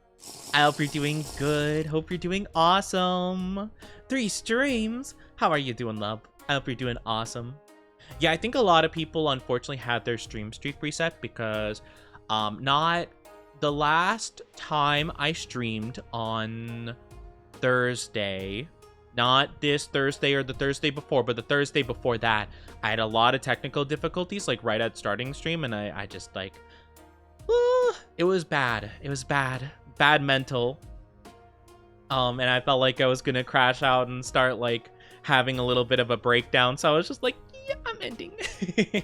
I hope you're doing good. Hope you're doing awesome. 3 streams. How are you doing, love? I hope you're doing awesome. Yeah, I think a lot of people unfortunately had their stream streak reset because not the last time I streamed on Thursday, not this Thursday or the Thursday before, but the Thursday before that, I had a lot of technical difficulties, like right at starting stream, and I just like, it was bad. It was bad. Bad mental. And I felt like I was gonna crash out and start like having a little bit of a breakdown. So I was just like, yeah, I'm ending.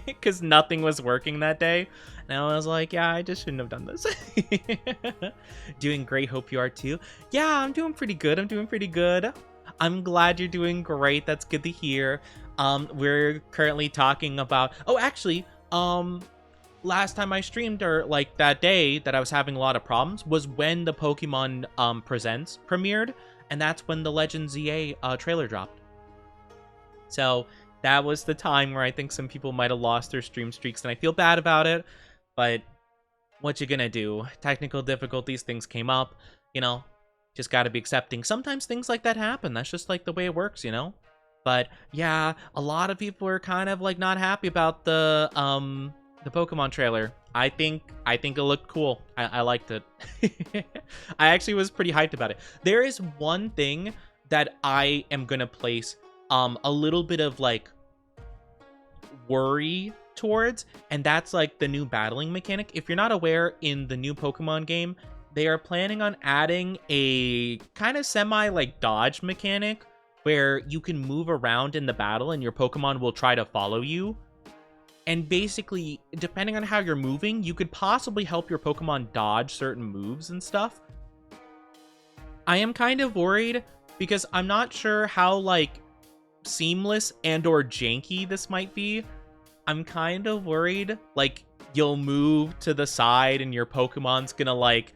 Because nothing was working that day. And I was like, yeah, I just shouldn't have done this. Doing great. Hope you are too. Yeah, I'm doing pretty good. I'm glad you're doing great. That's good to hear. We're currently talking about, oh, actually, last time I streamed, or like that day that I was having a lot of problems, was when the Pokemon Presents premiered, and that's when the Legends EA trailer dropped. So that was the time where I think some people might have lost their stream streaks, and I feel bad about it, but what you gonna do? Technical difficulties, things came up, you know, just gotta be accepting. Sometimes things like that happen. That's just like the way it works, you know? But yeah, a lot of people are kind of like not happy about the Pokemon trailer. I think it looked cool. I liked it. I actually was pretty hyped about it. There is one thing that I am gonna place a little bit of like worry towards, and that's like the new battling mechanic. If you're not aware, in the new Pokemon game, they are planning on adding a kind of semi like dodge mechanic where you can move around in the battle and your Pokemon will try to follow you. And basically, depending on how you're moving, you could possibly help your Pokemon dodge certain moves and stuff. I am kind of worried because I'm not sure how like seamless and or janky this might be. I'm kind of worried like you'll move to the side and your Pokemon's gonna like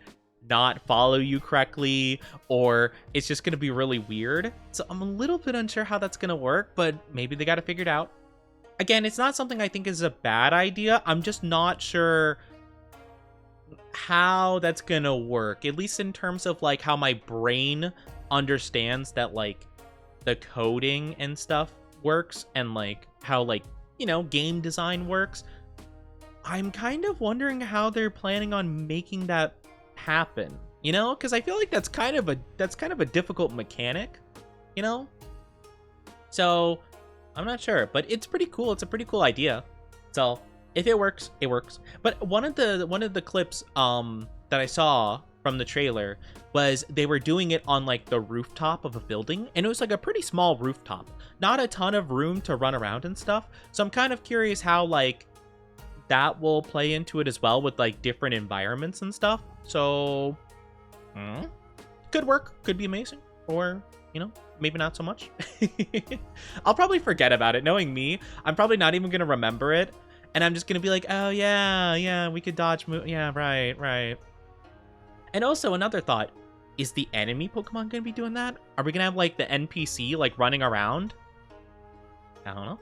not follow you correctly, or it's just gonna be really weird. So I'm a little bit unsure how that's gonna work, but maybe they got it figured out. Again, it's not something I think is a bad idea. I'm just not sure how that's gonna work, at least in terms of like how my brain understands that like the coding and stuff works, and like how like, you know, game design works. I'm kind of wondering how they're planning on making that happen, you know, because I feel like that's kind of a difficult mechanic, you know. So I'm not sure, but it's pretty cool. It's a pretty cool idea. So if it works, it works. But one of the clips that I saw from the trailer was they were doing it on like the rooftop of a building, and it was like a pretty small rooftop, not a ton of room to run around and stuff. So I'm kind of curious how like that will play into it as well with like different environments and stuff. So could work, could be amazing, or you know, maybe not so much. I'll probably forget about it. Knowing me, I'm probably not even gonna remember it, and I'm just gonna be like, oh yeah, we could dodge move. Yeah, right. And also another thought, is the enemy Pokemon gonna be doing that? Are we gonna have like the NPC like running around? I don't know.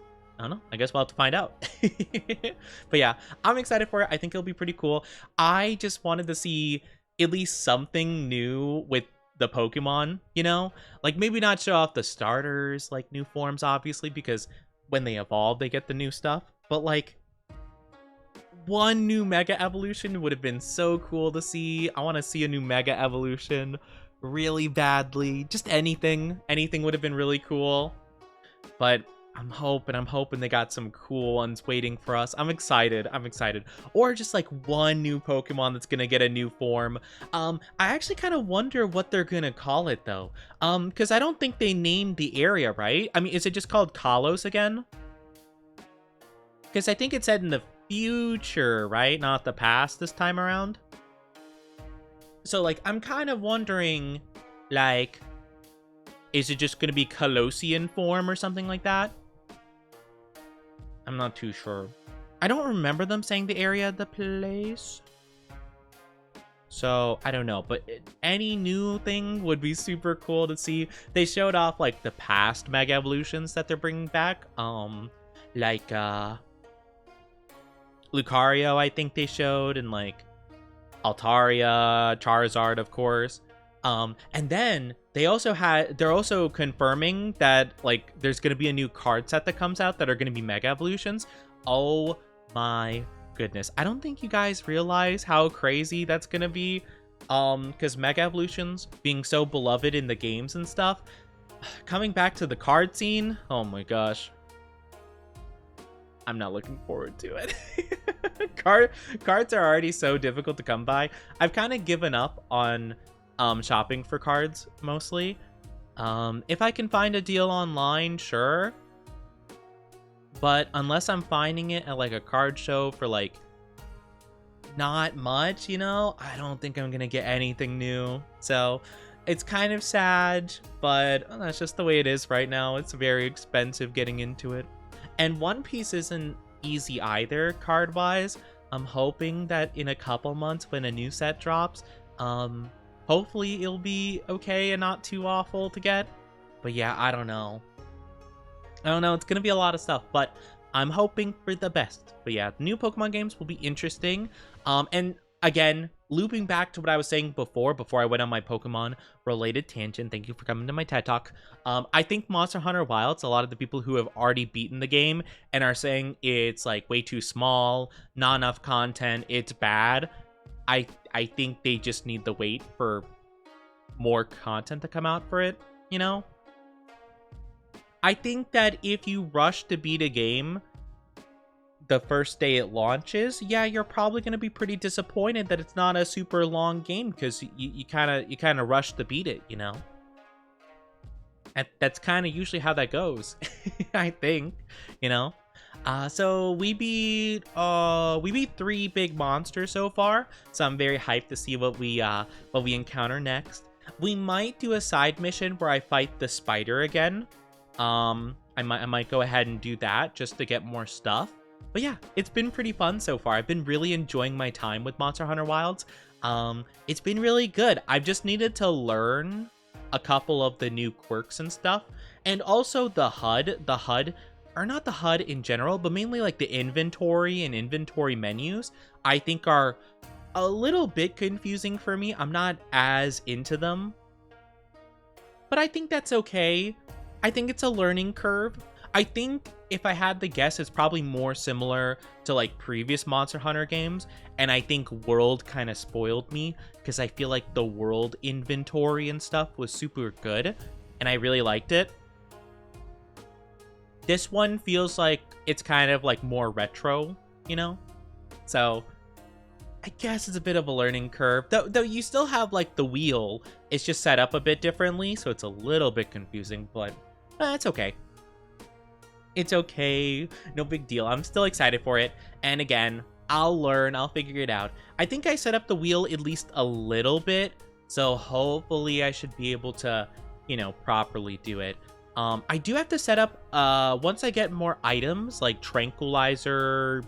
I guess we'll have to find out. But yeah, I'm excited for it. I think it'll be pretty cool. I just wanted to see at least something new with the Pokemon, you know? Like maybe not show off the starters, like new forms, obviously, because when they evolve, they get the new stuff. But like one new Mega Evolution would have been so cool to see. I want to see a new Mega Evolution really badly. Just anything would have been really cool. But I'm hoping they got some cool ones waiting for us. I'm excited. Or just like one new Pokemon that's gonna get a new form. I actually kind of wonder what they're gonna call it though. Because I don't think they named the area, right? I mean, is it just called Kalos again? Because I think it said in the future, right? Not the past this time around. So like, I'm kind of wondering, like, is it just gonna be Kalosian form or something like that? I'm not too sure. I don't remember them saying the area of the place. So, I don't know. But any new thing would be super cool to see. They showed off, like, the past Mega Evolutions that they're bringing back. Like, Lucario, I think they showed. And, like, Altaria, Charizard, of course. And then they're also confirming that like there's gonna be a new card set that comes out that are gonna be Mega Evolutions. Oh my goodness. I don't think you guys realize how crazy that's gonna be. Because Mega Evolutions being so beloved in the games and stuff, coming back to the card scene, oh my gosh. I'm not looking forward to it. Cards are already so difficult to come by. I've kind of given up on shopping for cards mostly. If I can find a deal online, sure. But unless I'm finding it at like a card show for like not much, you know, I don't think I'm gonna get anything new. So it's kind of sad, but that's just the way it is right now. It's very expensive getting into it. And One Piece isn't easy either, card-wise. I'm hoping that in a couple months when a new set drops, hopefully it'll be okay and not too awful to get. But yeah, I don't know. It's gonna be a lot of stuff, but I'm hoping for the best. But yeah, new Pokemon games will be interesting. And again, looping back to what I was saying before I went on my Pokemon related tangent. Thank you for coming to my TED Talk. I think Monster Hunter Wilds, a lot of the people who have already beaten the game and are saying it's like way too small, not enough content, it's bad. I think they just need to wait for more content to come out for it, you know? I think that if you rush to beat a game, the first day it launches, yeah, you're probably going to be pretty disappointed that it's not a super long game, because you kind of rush to beat it, you know. And that's kind of usually how that goes. I think, you know. So we beat 3 big monsters so far, so I'm very hyped to see what we encounter next. We might do a side mission where I fight the spider again. I might go ahead and do that just to get more stuff. But yeah, it's been pretty fun so far. I've been really enjoying my time with Monster Hunter Wilds. It's been really good. I've just needed to learn a couple of the new quirks and stuff. And also the HUD, or not the HUD in general, but mainly like the inventory and inventory menus, I think are a little bit confusing for me. I'm not as into them, but I think that's okay. I think it's a learning curve. I think if I had to guess, it's probably more similar to like previous Monster Hunter games. And I think World kind of spoiled me, because I feel like the World inventory and stuff was super good and I really liked it. This one feels like it's kind of like more retro, you know? So I guess it's a bit of a learning curve. Though you still have like the wheel. It's just set up a bit differently, so it's a little bit confusing, but it's okay. It's okay. No big deal. I'm still excited for it. And again, I'll learn. I'll figure it out. I think I set up the wheel at least a little bit, so hopefully I should be able to, you know, properly do it. I do have to set up, once I get more items, like tranquilizer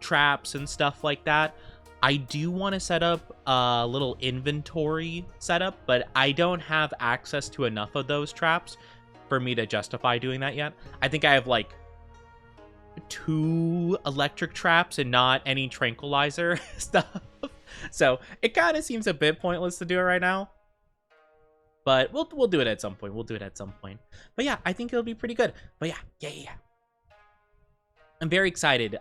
traps and stuff like that, I do want to set up a little inventory setup, but I don't have access to enough of those traps for me to justify doing that yet. I think I have like 2 electric traps and not any tranquilizer stuff. So it kind of seems a bit pointless to do it right now. But we'll do it at some point. We'll do it at some point. But yeah, I think it'll be pretty good. But yeah. I'm very excited.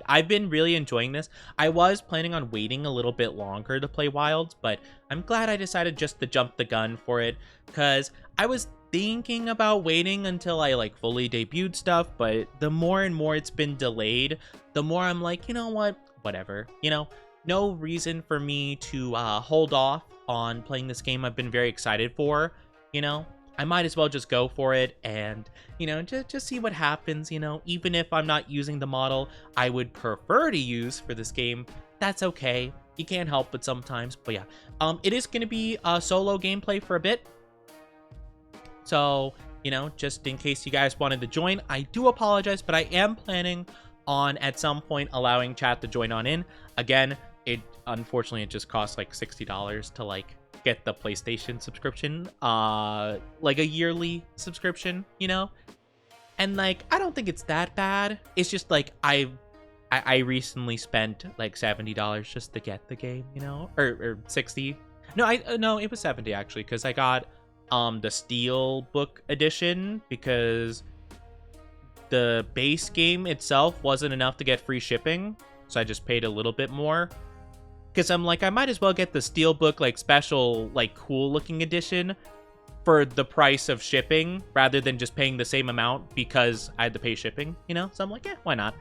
I've been really enjoying this. I was planning on waiting a little bit longer to play Wilds, but I'm glad I decided just to jump the gun for it, because I was thinking about waiting until I like fully debuted stuff, but the more and more it's been delayed, the more I'm like, you know what, whatever, you know, no reason for me to hold off on playing this game I've been very excited for, you know. I might as well just go for it and, you know, just see what happens, you know. Even if I'm not using the model I would prefer to use for this game, that's okay. You can't help it sometimes. But yeah, it is going to be a solo gameplay for a bit. So, you know, just in case you guys wanted to join, I do apologize, but I am planning on at some point allowing chat to join on in. Again, unfortunately it just costs like $60 to like get the PlayStation subscription, like a yearly subscription, you know. And like, I don't think it's that bad. It's just like I recently spent like $70 just to get the game, you know, or 60. No, it was 70 actually, because I got the Steel Book edition, because the base game itself wasn't enough to get free shipping, so I just paid a little bit more. Because I'm like, I might as well get the Steelbook, like, special, like, cool-looking edition for the price of shipping, rather than just paying the same amount because I had to pay shipping, you know? So I'm like, yeah, why not?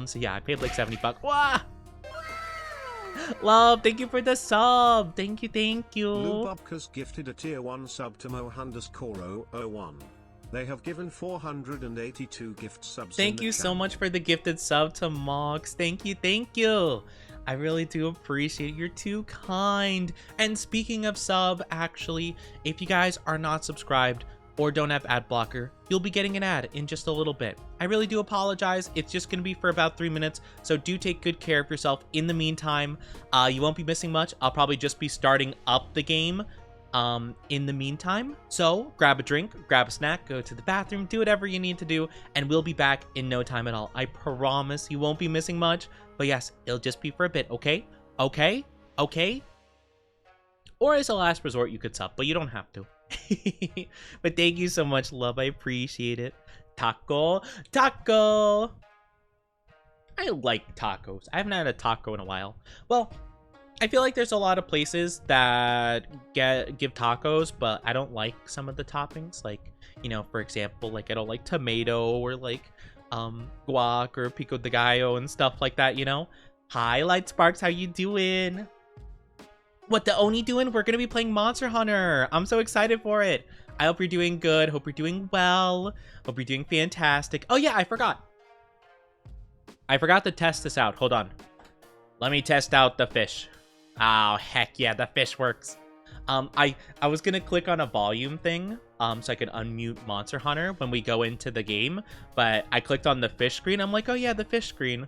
So yeah, I paid, like, $70. Wow! Love, thank you for the sub! Thank you. Lubobka's gifted a tier 1 sub to Moh_001. They have given 482 gift subs. Thank you so much for the gifted sub to Mox. Thank you. I really do appreciate it. You're too kind. And speaking of sub, actually, if you guys are not subscribed or don't have ad blocker, you'll be getting an ad in just a little bit. I really do apologize. It's just going to be for about 3 minutes, so do take good care of yourself in the meantime. You won't be missing much. I'll probably just be starting up the game in the meantime. So grab a drink, grab a snack, go to the bathroom, do whatever you need to do, and we'll be back in no time at all. I promise you won't be missing much. But yes, it'll just be for a bit, okay? Okay? Or as a last resort, you could sub, but you don't have to. But thank you so much, love. I appreciate it. Taco. I like tacos. I haven't had a taco in a while. Well, I feel like there's a lot of places that give tacos, but I don't like some of the toppings. Like, you know, for example, like I don't like tomato or like Guac or Pico de Gallo and stuff like that, you know? Hi, Light Sparks, how you doing? What the Oni doing? We're gonna be playing Monster Hunter. I'm so excited for it. I hope you're doing good. Hope you're doing well. Hope you're doing fantastic. Oh yeah, I forgot. I forgot to test this out. Hold on. Let me test out the fish. Oh, heck yeah, the fish works. I was gonna click on a volume thing, so I could unmute Monster Hunter when we go into the game, but I clicked on the fish screen. I'm like, oh yeah, the fish screen.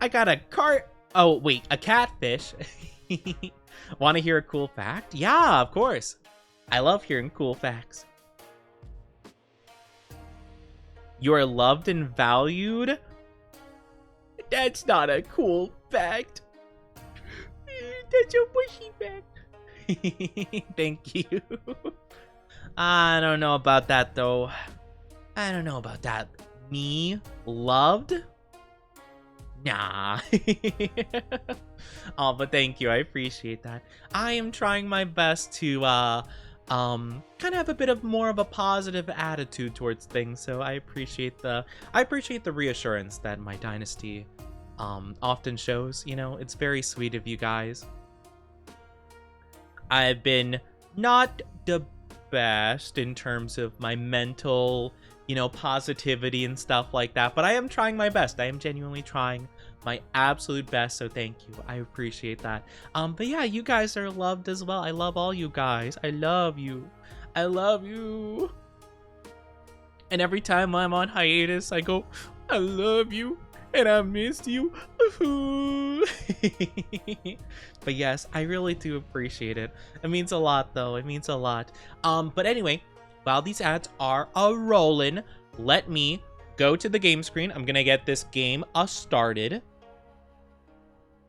I got a cart. Oh wait, a catfish. Want to hear a cool fact? Yeah, of course. I love hearing cool facts. You are loved and valued. That's not a cool fact. That's a bushy fact. Thank you. I don't know about that, though. I don't know about that. Me? Loved? Nah. Oh, but thank you. I appreciate that. I am trying my best to, kind of have a bit of more of a positive attitude towards things, so I appreciate the reassurance that my dynasty often shows. You know, it's very sweet of you guys. I've been not the best in terms of my mental, you know, positivity and stuff like that, but I am trying my best. I am genuinely trying my absolute best, so thank you. I appreciate that. But yeah, you guys are loved as well. I love all you guys. I love you. I love you. And every time I'm on hiatus, I go, I love you and I missed you. But yes, I really do appreciate it. It means a lot, though. It means a lot. But anyway, while these ads are a-rolling, let me go to the game screen. I'm gonna get this game started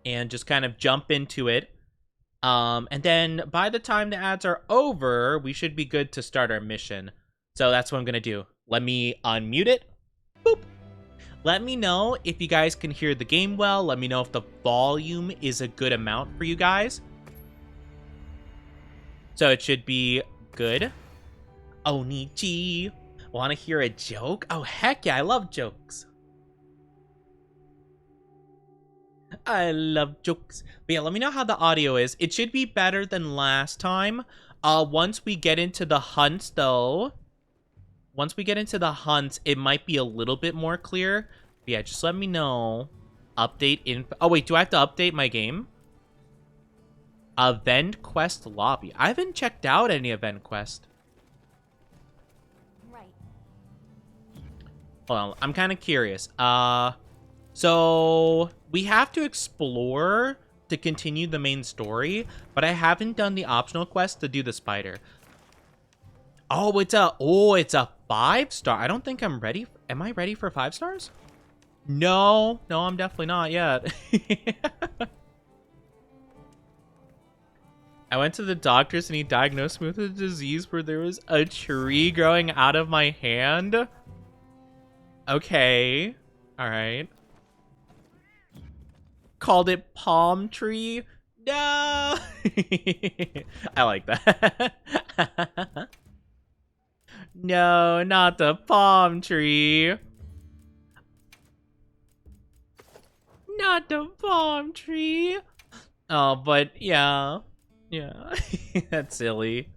and just kind of jump into it. And then by the time the ads are over, we should be good to start our mission. So that's what I'm gonna do. Let me unmute it. Boop. Let me know if you guys can hear the game well. Let me know if the volume is a good amount for you guys. So it should be good. Onichi. Want to hear a joke? Oh, heck yeah, I love jokes. I love jokes. But yeah, let me know how the audio is. It should be better than last time. Once we get into the hunts, though, it might be a little bit more clear. But yeah, just let me know. Update info. Oh, wait, do I have to update my game? Event quest lobby. I haven't checked out any event quest. Hold on, I'm kind of curious. So we have to explore to continue the main story, but I haven't done the optional quest to do the spider. Oh, it's a 5-star. I don't think I'm ready. Am I ready for 5 stars? No, I'm definitely not yet. I went to the doctors and he diagnosed me with a disease where there was a tree growing out of my hand. Okay. All right. Called it palm tree. No. I like that. No, not the palm tree. Not the palm tree. Oh, but yeah. Yeah. That's silly.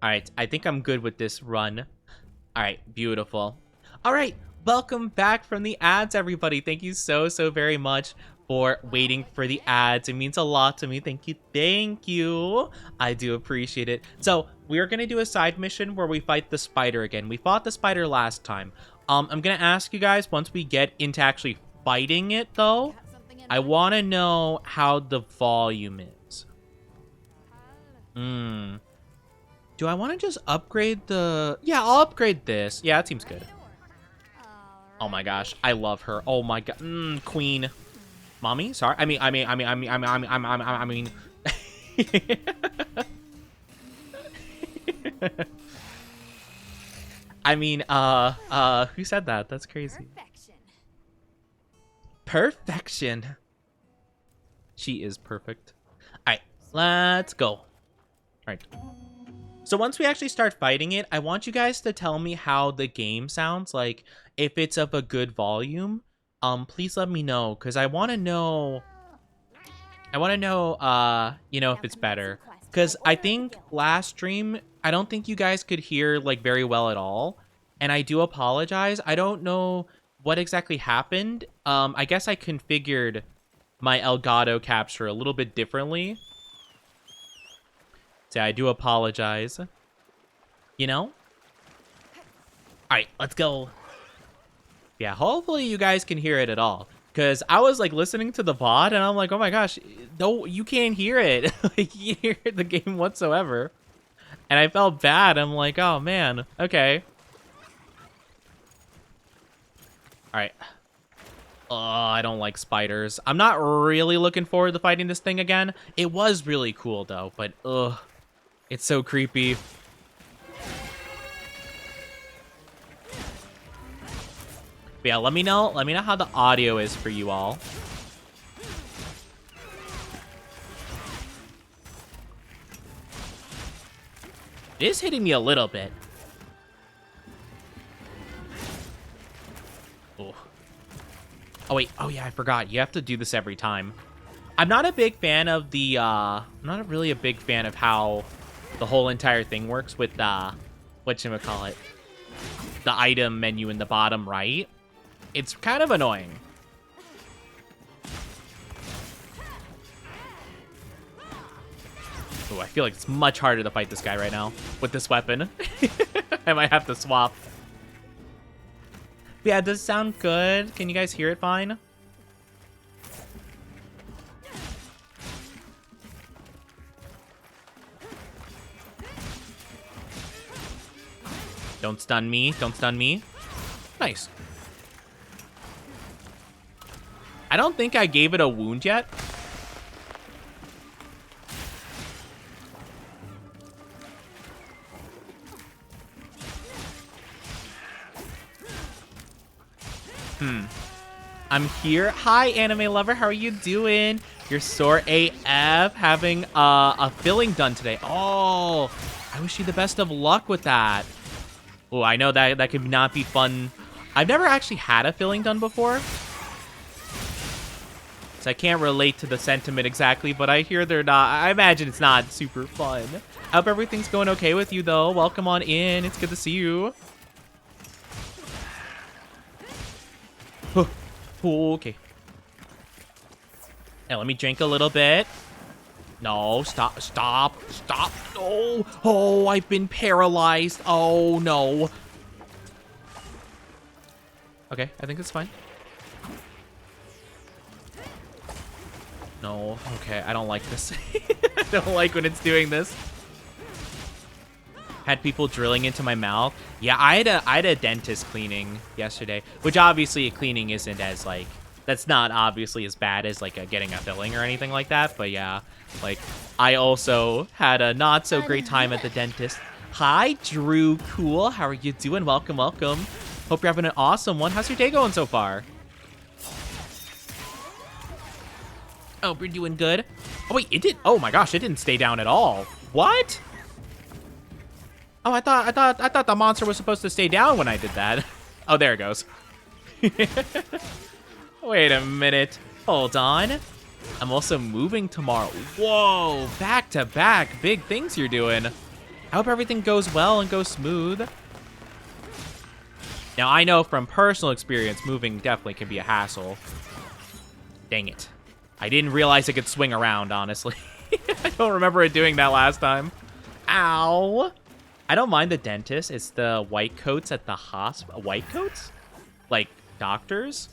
All right. I think I'm good with this run. All right, beautiful. All right, welcome back from the ads, everybody. Thank you so very much for waiting for the ads. It means a lot to me. Thank you. I do appreciate it. So we're gonna do a side mission where we fight the spider again. We fought the spider last time. I'm gonna ask you guys, once we get into actually fighting it, though, I want to know how the volume is. Do I want to just upgrade the... Yeah, I'll upgrade this. Yeah, that seems good. Oh my gosh, I love her. Oh my god, queen. Mommy? Sorry. I mean. I mean, who said that? That's crazy. Perfection. She is perfect. All right, let's go. All right. So once we actually start fighting it, I want you guys to tell me how the game sounds, like if it's of a good volume. Please let me know, because I want to know, you know, if it's better. Because I think last stream, I don't think you guys could hear, like, very well at all. And I do apologize. I don't know what exactly happened. I guess I configured my Elgato capture a little bit differently. So I do apologize. You know? Alright, let's go. Yeah, hopefully you guys can hear it at all. Because I was, like, listening to the VOD, and I'm like, oh my gosh, no, you can't hear it. Like, you can't hear the game whatsoever. And I felt bad. I'm like, oh, man. Okay. Alright. Oh, I don't like spiders. I'm not really looking forward to fighting this thing again. It was really cool, though, but, ugh. It's so creepy. But yeah, let me know how the audio is for you all. It is hitting me a little bit. Oh. Oh wait, oh yeah, I forgot. You have to do this every time. I'm not a big fan of the I'm not really a big fan of how the whole entire thing works with whatchamacallit, the item menu in the bottom right. It's kind of annoying. Oh, I feel like it's much harder to fight this guy right now with this weapon. I might have to swap. But yeah, does it sound good? Can you guys hear it fine? Don't stun me. Don't stun me. Nice. I don't think I gave it a wound yet. I'm here. Hi, anime lover. How are you doing? You're sore AF. Having a filling done today. Oh, I wish you the best of luck with that. Oh, I know that could not be fun. I've never actually had a filling done before, so I can't relate to the sentiment exactly, but I hear they're not. I imagine it's not super fun. I hope everything's going okay with you, though. Welcome on in. It's good to see you. Okay. Now, let me drink a little bit. No, stop. No. Oh, I've been paralyzed. Oh, no. Okay, I think it's fine. No, okay, I don't like this. I don't like when it's doing this. Had people drilling into my mouth. Yeah, I had a dentist cleaning yesterday, which obviously a cleaning isn't as, like, that's not obviously as bad as, like, getting a filling or anything like that. But yeah, like, I also had a not so great time at the dentist. Hi, Drew Cool. How are you doing? Welcome, welcome. Hope you're having an awesome one. How's your day going so far? Oh, we're doing good. Oh, wait, it did. Oh my gosh, it didn't stay down at all. What? Oh, I thought the monster was supposed to stay down when I did that. Oh, there it goes. Wait a minute. Hold on. I'm also moving tomorrow. Whoa, back to back. Big things you're doing. I hope everything goes well and goes smooth. Now, I know from personal experience, moving definitely can be a hassle. Dang it. I didn't realize it could swing around, honestly. I don't remember it doing that last time. Ow. I don't mind the dentist. It's the white coats at the hospital. White coats? Like, doctors?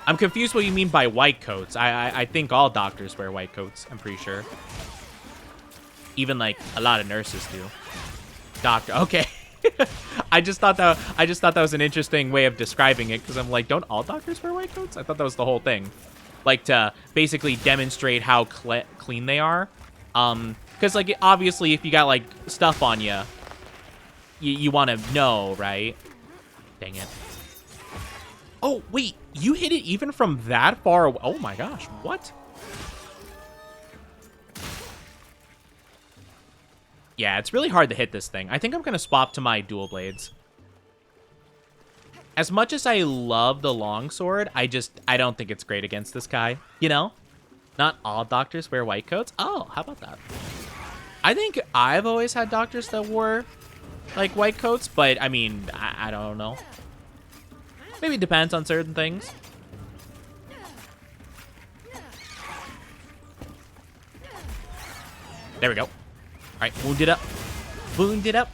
I'm confused what you mean by white coats. I think all doctors wear white coats, I'm pretty sure. Even, like, a lot of nurses do. Doctor, okay. I just thought that was an interesting way of describing it, because I'm like, don't all doctors wear white coats? I thought that was the whole thing. Like, to basically demonstrate how clean they are. Because, like, obviously, if you got, like, stuff on you, you want to know, right? Dang it. Oh, wait, you hit it even from that far away? Oh, my gosh, what? Yeah, it's really hard to hit this thing. I think I'm going to swap to my dual blades. As much as I love the longsword, I don't think it's great against this guy. You know? Not all doctors wear white coats. Oh, how about that? I think I've always had doctors that wore, like, white coats, but, I mean, I don't know. Maybe it depends on certain things. There we go. All right, wounded up. Wounded up.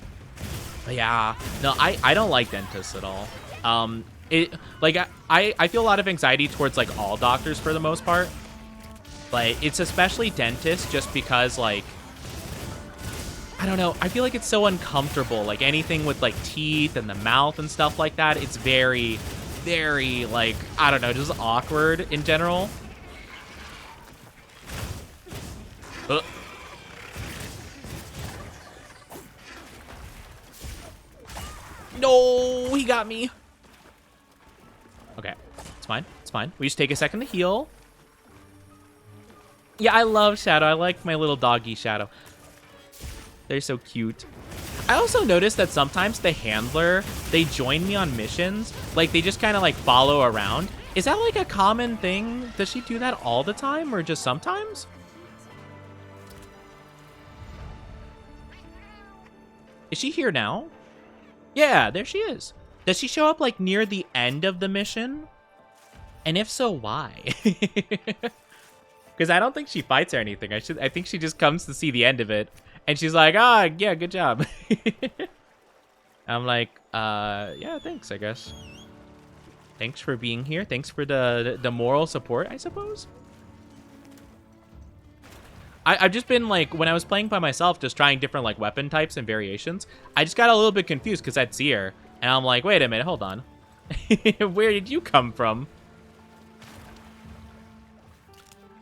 Yeah. No, I don't like dentists at all. I feel a lot of anxiety towards, like, all doctors for the most part. But it's especially dentists just because, like, I don't know. I feel like it's so uncomfortable. Like, anything with, like, teeth and the mouth and stuff like that, it's very, very, like, I don't know, just awkward in general. No, he got me. Okay, it's fine. It's fine. We just take a second to heal. Yeah, I love Shadow. I like my little doggy Shadow. They're so cute. I also noticed that sometimes the handler, they join me on missions. Like, they just kind of, like, follow around. Is that, like, a common thing? Does she do that all the time or just sometimes? Is she here now? Yeah, there she is. Does she show up, like, near the end of the mission? And if so, why? Because I don't think she fights or anything. I think she just comes to see the end of it. And she's like, ah, yeah, good job. I'm like, yeah, thanks, I guess. Thanks for being here. Thanks for the moral support, I suppose. I've just been, like, when I was playing by myself, just trying different, like, weapon types and variations, I just got a little bit confused because I'd see her. And I'm like, wait a minute, hold on. Where did you come from?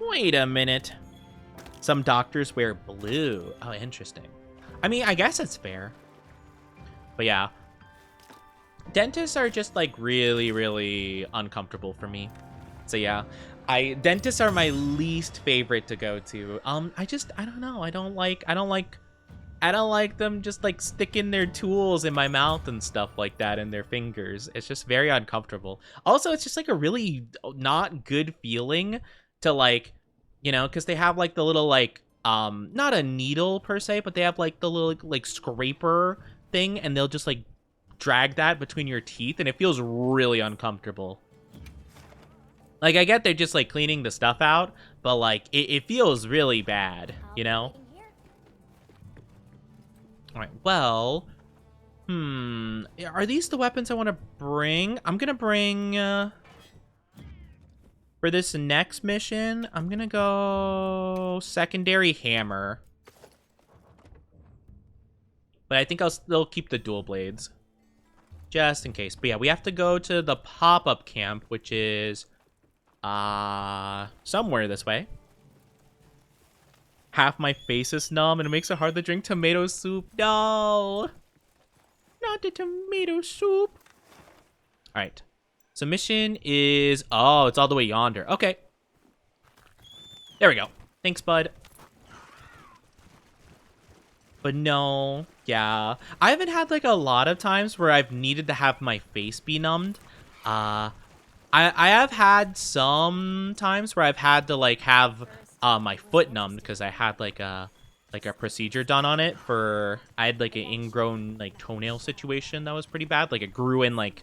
Wait a minute. Some doctors wear blue. Oh, interesting. I mean, I guess it's fair. But yeah. Dentists are just, like, really, really uncomfortable for me. So yeah. Dentists are my least favorite to go to. I don't know. I don't like them just, like, sticking their tools in my mouth and stuff like that in their fingers. It's just very uncomfortable. Also, it's just, like, a really not good feeling to, like, you know, because they have, like, the little, like, not a needle per se, but they have, like, the little, like, scraper thing, and they'll just, like, drag that between your teeth, and it feels really uncomfortable. Like, I get they're just, like, cleaning the stuff out, but, like, it feels really bad, you know? Alright, well, are these the weapons I want to bring? I'm gonna bring, for this next mission, I'm gonna go secondary hammer. But I think I'll still keep the dual blades. Just in case. But yeah, we have to go to the pop-up camp, which is somewhere this way. Half my face is numb and it makes it hard to drink tomato soup. No! Not the tomato soup. Alright. So mission is... Oh, it's all the way yonder. Okay. There we go. Thanks, bud. But no. Yeah. I haven't had, like, a lot of times where I've needed to have my face be numbed. I have had some times where I've had to, like, have my foot numbed because I had, like a procedure done on it for... I had, like, an ingrown, like, toenail situation that was pretty bad. Like, it grew in, like,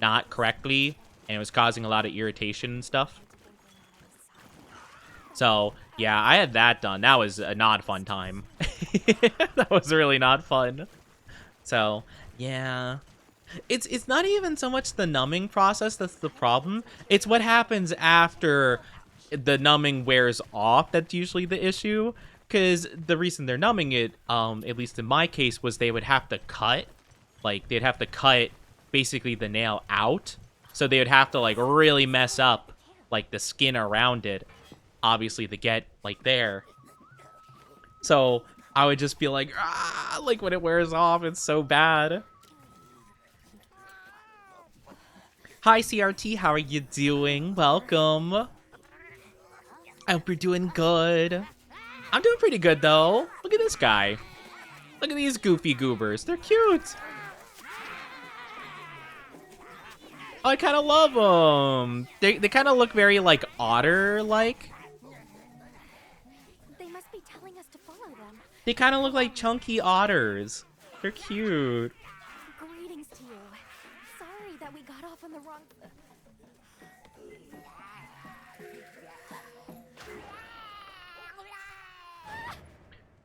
not correctly, and it was causing a lot of irritation and stuff. So, yeah, I had that done. That was a not fun time. That was really not fun. So, yeah. It's not even so much the numbing process that's the problem. It's what happens after the numbing wears off that's usually the issue. Because the reason they're numbing it, at least in my case, was they would have to cut. Like, they'd have to cut basically the nail out. So they would have to, like, really mess up, like, the skin around it. Obviously, to get, like, there. So I would just be like, ah, like, when it wears off, it's so bad. Hi, CRT. How are you doing? Welcome. I hope you're doing good. I'm doing pretty good, though. Look at this guy. Look at these goofy goobers. They're cute. Oh, I kind of love them. They kind of look very, like, otter-like. They must be telling us to follow them. They kind of look like chunky otters. They're cute. Greetings to you. Sorry that we got off on the wrong...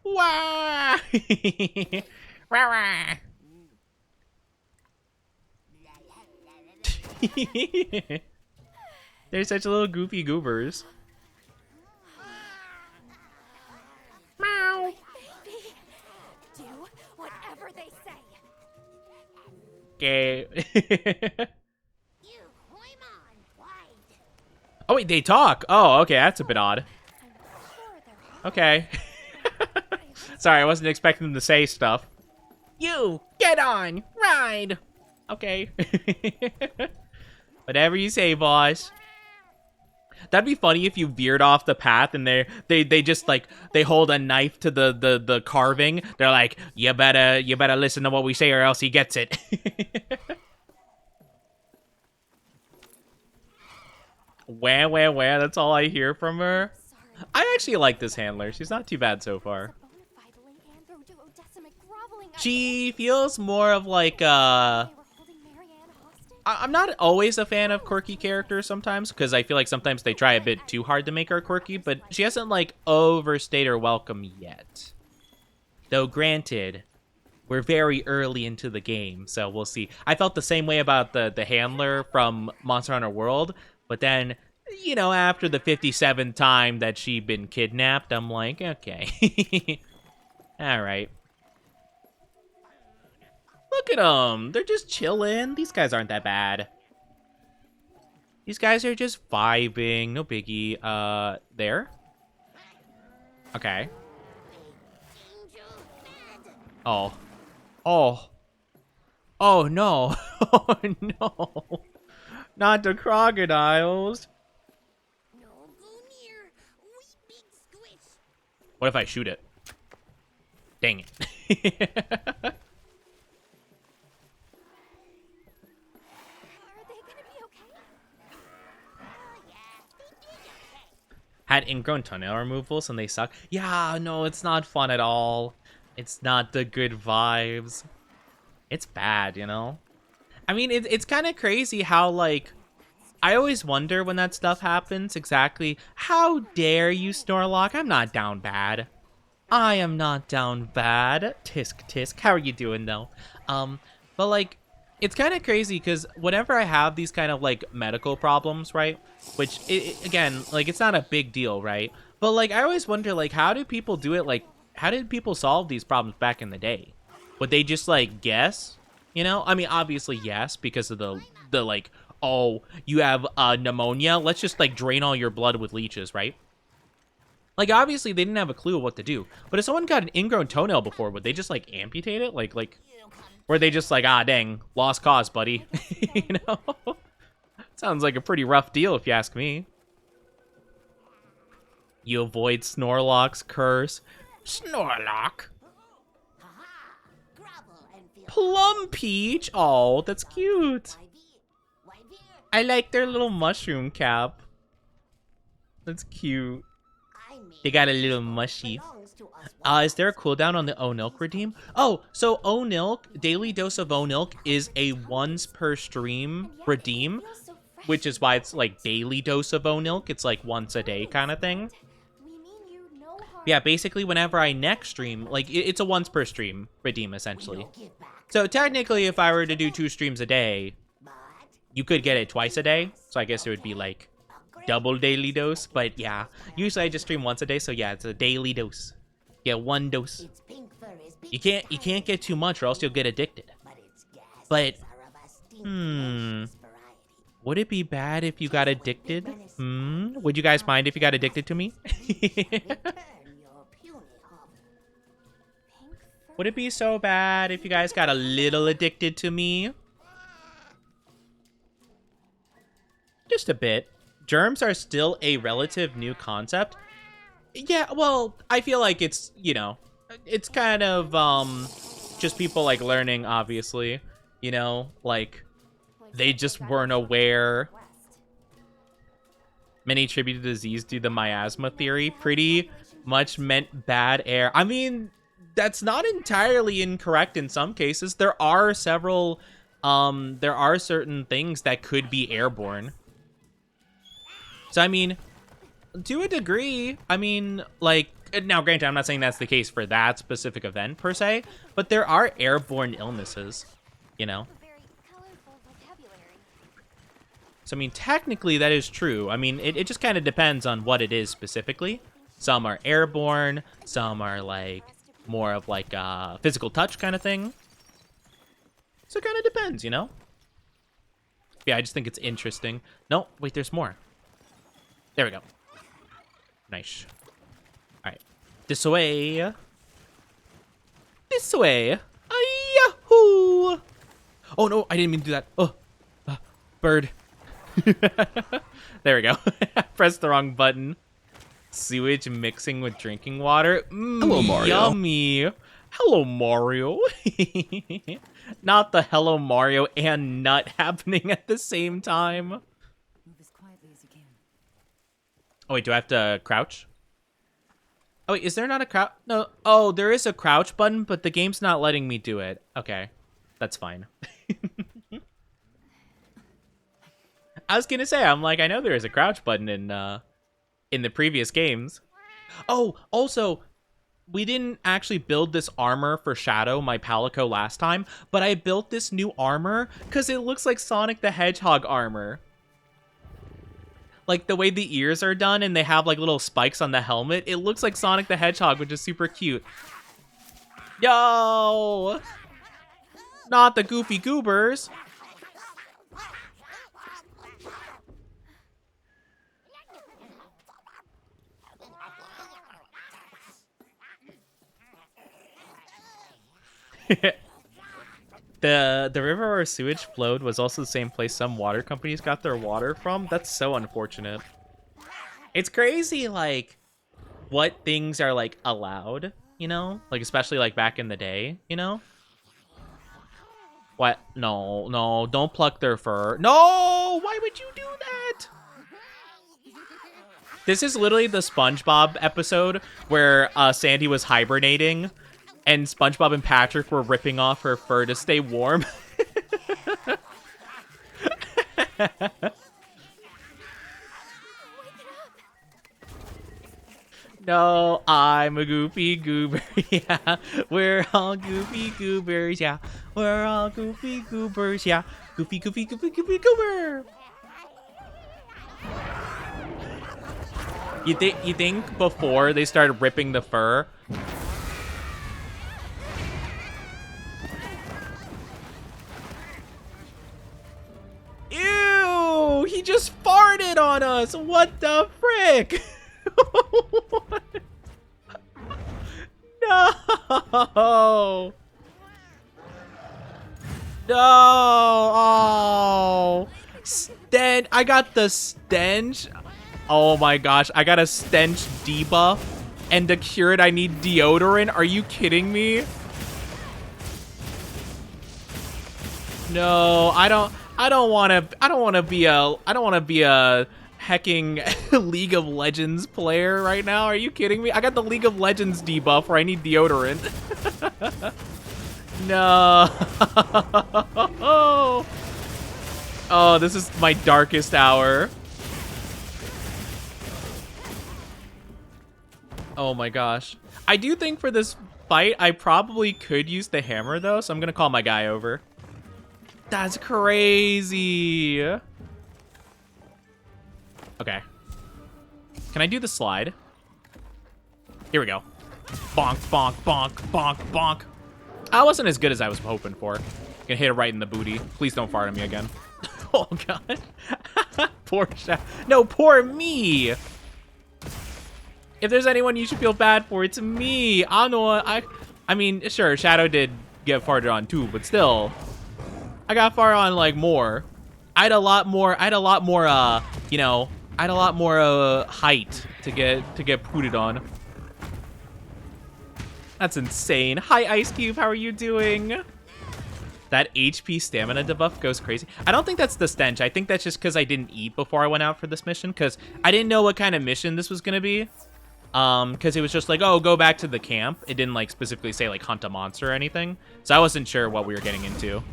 Wah! Rah, rah. They're such little goofy goobers. Meow. Baby, do whatever they say. Okay. Oh wait, they talk. Oh, okay, that's a bit odd. I'm sure they're... Okay. Sorry, I wasn't expecting them to say stuff. You, get on, ride. Okay. Whatever you say, boss. That'd be funny if you veered off the path and they just like they hold a knife to the carving. They're like, you better listen to what we say or else he gets it. Where? That's all I hear from her. Sorry. I actually like this handler. She's not too bad so far. She feels more of like I'm not always a fan of quirky characters sometimes, because I feel like sometimes they try a bit too hard to make her quirky, but she hasn't, like, overstayed her welcome yet. Though, granted, we're very early into the game, so we'll see. I felt the same way about the handler from Monster Hunter World, but then, you know, after the 57th time that she'd been kidnapped, I'm like, okay. Alright. Look at them. They're just chilling. These guys aren't that bad. These guys are just vibing. No biggie. There? Okay. Oh. Oh. Oh, no. Oh, no. Not the crocodiles. What if I shoot it? Dang it. Had ingrown toenail removals and they suck. Yeah, no, it's not fun at all. It's not the good vibes. It's bad, you know? I mean, it's kind of crazy how, like, I always wonder when that stuff happens exactly. How dare you, Snorlock? I'm not down bad. I am not down bad. Tisk, tisk. How are you doing, though? But, like, it's kind of crazy because whenever I have these kind of, like, medical problems, right? Which, again, like, it's not a big deal, right? But, like, I always wonder, like, how do people do it? Like, how did people solve these problems back in the day? Would they just, like, guess? You know? I mean, obviously, yes, because of the like, oh, you have pneumonia? Let's just, like, drain all your blood with leeches, right? Like, obviously, they didn't have a clue what to do. But if someone got an ingrown toenail before, would they just, like, amputate it? Like... Or are they just like, ah, dang, lost cause, buddy? You know? Sounds like a pretty rough deal, if you ask me. You avoid Snorlock's curse. Snorlock? Plum Peach? Oh, that's cute. I like their little mushroom cap. That's cute. They got a little mushy. Is there a cooldown on the Onilk redeem? Oh, so Onilk, daily dose of Onilk is a once per stream redeem, which is why it's like daily dose of Onilk. It's like once a day kind of thing. Yeah, basically whenever I next stream, like it's a once per stream redeem essentially. So technically if I were to do 2 streams a day, you could get it twice a day. So I guess it would be like double daily dose, but yeah, usually I just stream once a day, so yeah, it's a daily dose. Yeah, 1 dose. You can't get too much or else you'll get addicted. But would it be bad if you got addicted? Would you guys mind if you got addicted to me? Would it be so bad if you guys got a little addicted to me? Just a bit. Germs are still a relative new concept. Yeah, well, I feel like it's, you know, it's kind of just people like learning, obviously, you know, like they just weren't aware. Many attributed the disease due to the miasma theory. Pretty much meant bad air. I mean, that's not entirely incorrect in some cases. There are several, there are certain things that could be airborne. So, I mean, to a degree, I mean, like, now granted, I'm not saying that's the case for that specific event per se, but there are airborne illnesses, you know? So, I mean, technically that is true. I mean, it just kind of depends on what it is specifically. Some are airborne, some are, like, more of, like, a physical touch kind of thing. So it kind of depends, you know? Yeah, I just think it's interesting. No, wait, there's more. There we go. Nice. All right. This way. This way. Yahoo! Oh, no, I didn't mean to do that. Oh, bird. There we go. Pressed the wrong button. Sewage mixing with drinking water. Hello, Mario. Yummy. Hello, Mario. Not the hello, Mario and nut happening at the same time. Move as quietly as you can. Oh, wait, do I have to crouch? Oh, wait, is there not a crouch? No. Oh, there is a crouch button, but the game's not letting me do it. Okay, that's fine. I was gonna say, I'm like, I know there is a crouch button in the previous games. Oh, also, we didn't actually build this armor for Shadow, my Palico, last time, but I built this new armor because it looks like Sonic the Hedgehog armor. Like, the way the ears are done and they have, like, little spikes on the helmet, it looks like Sonic the Hedgehog, which is super cute. Yo! Not the Goofy Goobers. The river where sewage flowed was also the same place some water companies got their water from. That's so unfortunate. It's crazy, like, what things are, like, allowed, you know? Like, especially, like, back in the day, you know? What? No, no, don't pluck their fur. No! Why would you do that? This is literally the SpongeBob episode where Sandy was hibernating and SpongeBob and Patrick were ripping off her fur to stay warm. No, I'm a goofy goober, yeah. We're all goofy goobers, yeah. We're all goofy goobers, yeah. Goofy, goofy, goofy, goofy goober. You think before they started ripping the fur, ew, he just farted on us. What the frick? No. No. Oh. Stench. I got the stench. Oh my gosh. I got a stench debuff. And to cure it, I need deodorant. Are you kidding me? No, I don't want to be a hecking League of Legends player right now. Are you kidding me? I got the League of Legends debuff where I need deodorant. No. Oh, this is my darkest hour. Oh my gosh. I do think for this fight, I probably could use the hammer though, so I'm gonna call my guy over. That's crazy. Okay. Can I do the slide? Here we go. Bonk, bonk, bonk, bonk, bonk. I wasn't as good as I was hoping for. Gonna hit it right in the booty. Please don't fart at me again. Oh, God. Poor Shadow. No, poor me. If there's anyone you should feel bad for, it's me. I know. I mean, sure, Shadow did get farted on too, but still. I got farted on, like, more. I had a lot more, you know, I had a lot more height to get pooted on. That's insane. Hi, Ice Cube. How are you doing? That HP stamina debuff goes crazy. I don't think that's the stench. I think that's just because I didn't eat before I went out for this mission, because I didn't know what kind of mission this was going to be. Because it was just like, oh, go back to the camp. It didn't, like, specifically say, like, hunt a monster or anything. So I wasn't sure what we were getting into.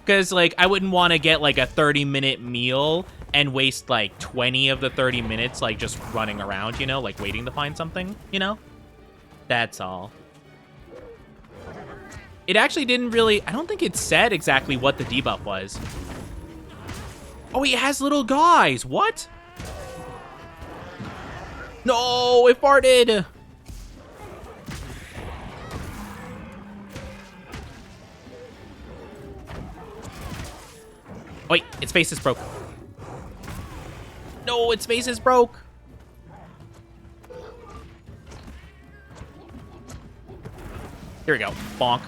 Because, like, I wouldn't want to get, like, a 30-minute meal and waste, like, 20 of the 30 minutes, like, just running around, you know? Like, waiting to find something, you know? That's all. It actually didn't really... I don't think it said exactly what the debuff was. Oh, it has little guys. What? No, it farted. Wait, its face is broke. No, its face is broke. Here we go. Bonk.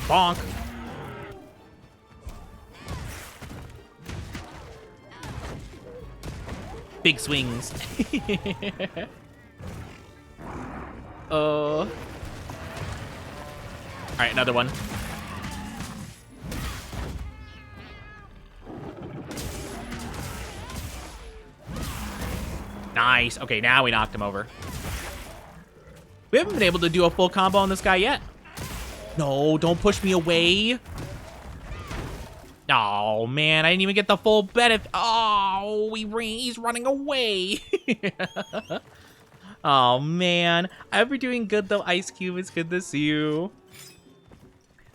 Bonk. Big swings. All right, another one. Nice. Okay, now we knocked him over. We haven't been able to do a full combo on this guy yet. No, don't push me away. Oh, man, I didn't even get the full benefit. Oh, he's running away. Oh, man. I hope you're doing good, though, Ice Cube. It's good to see you.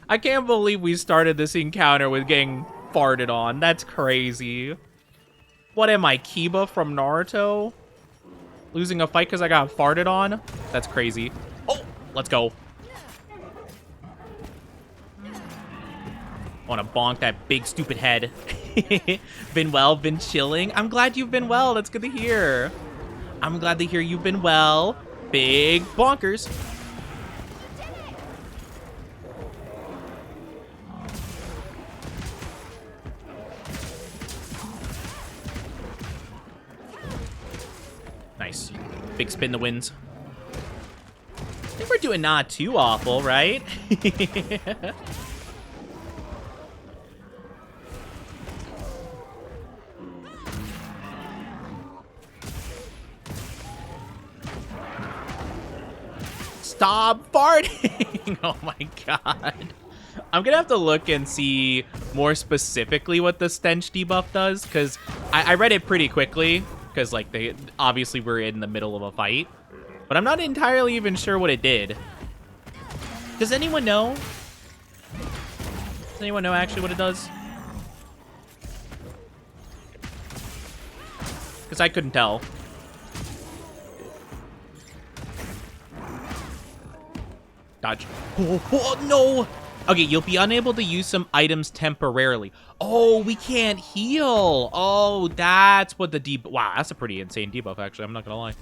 I can't believe we started this encounter with getting farted on. That's crazy. What am I, Kiba from Naruto? Losing a fight because I got farted on? That's crazy. Oh, let's go. Want to bonk that big stupid head. Been well, been chilling. I'm glad you've been well. That's good to hear. I'm glad to hear you've been well. Big bonkers. Nice. Big spin the wins. I think we're doing not too awful, right? Stop farting! Oh my god. I'm gonna have to look and see more specifically what the stench debuff does, because I read it pretty quickly, because like they obviously were in the middle of a fight, but I'm not entirely even sure what it did. Does anyone know? Does anyone know actually what it does? Because I couldn't tell. Dodge. Oh, no! Okay, you'll be unable to use some items temporarily. Oh, we can't heal. Oh, that's what the debuff... Wow, that's a pretty insane debuff, actually. I'm not gonna lie.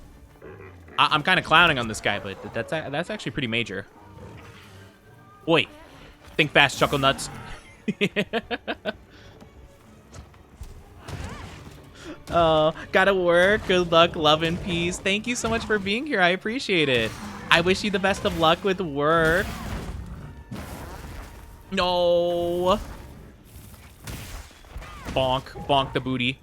I'm kind of clowning on this guy, but that's actually pretty major. Wait. Think fast, Chuckle Nuts. Oh, gotta work. Good luck, love, and peace. Thank you so much for being here. I appreciate it. I wish you the best of luck with work. No. Bonk. Bonk the booty.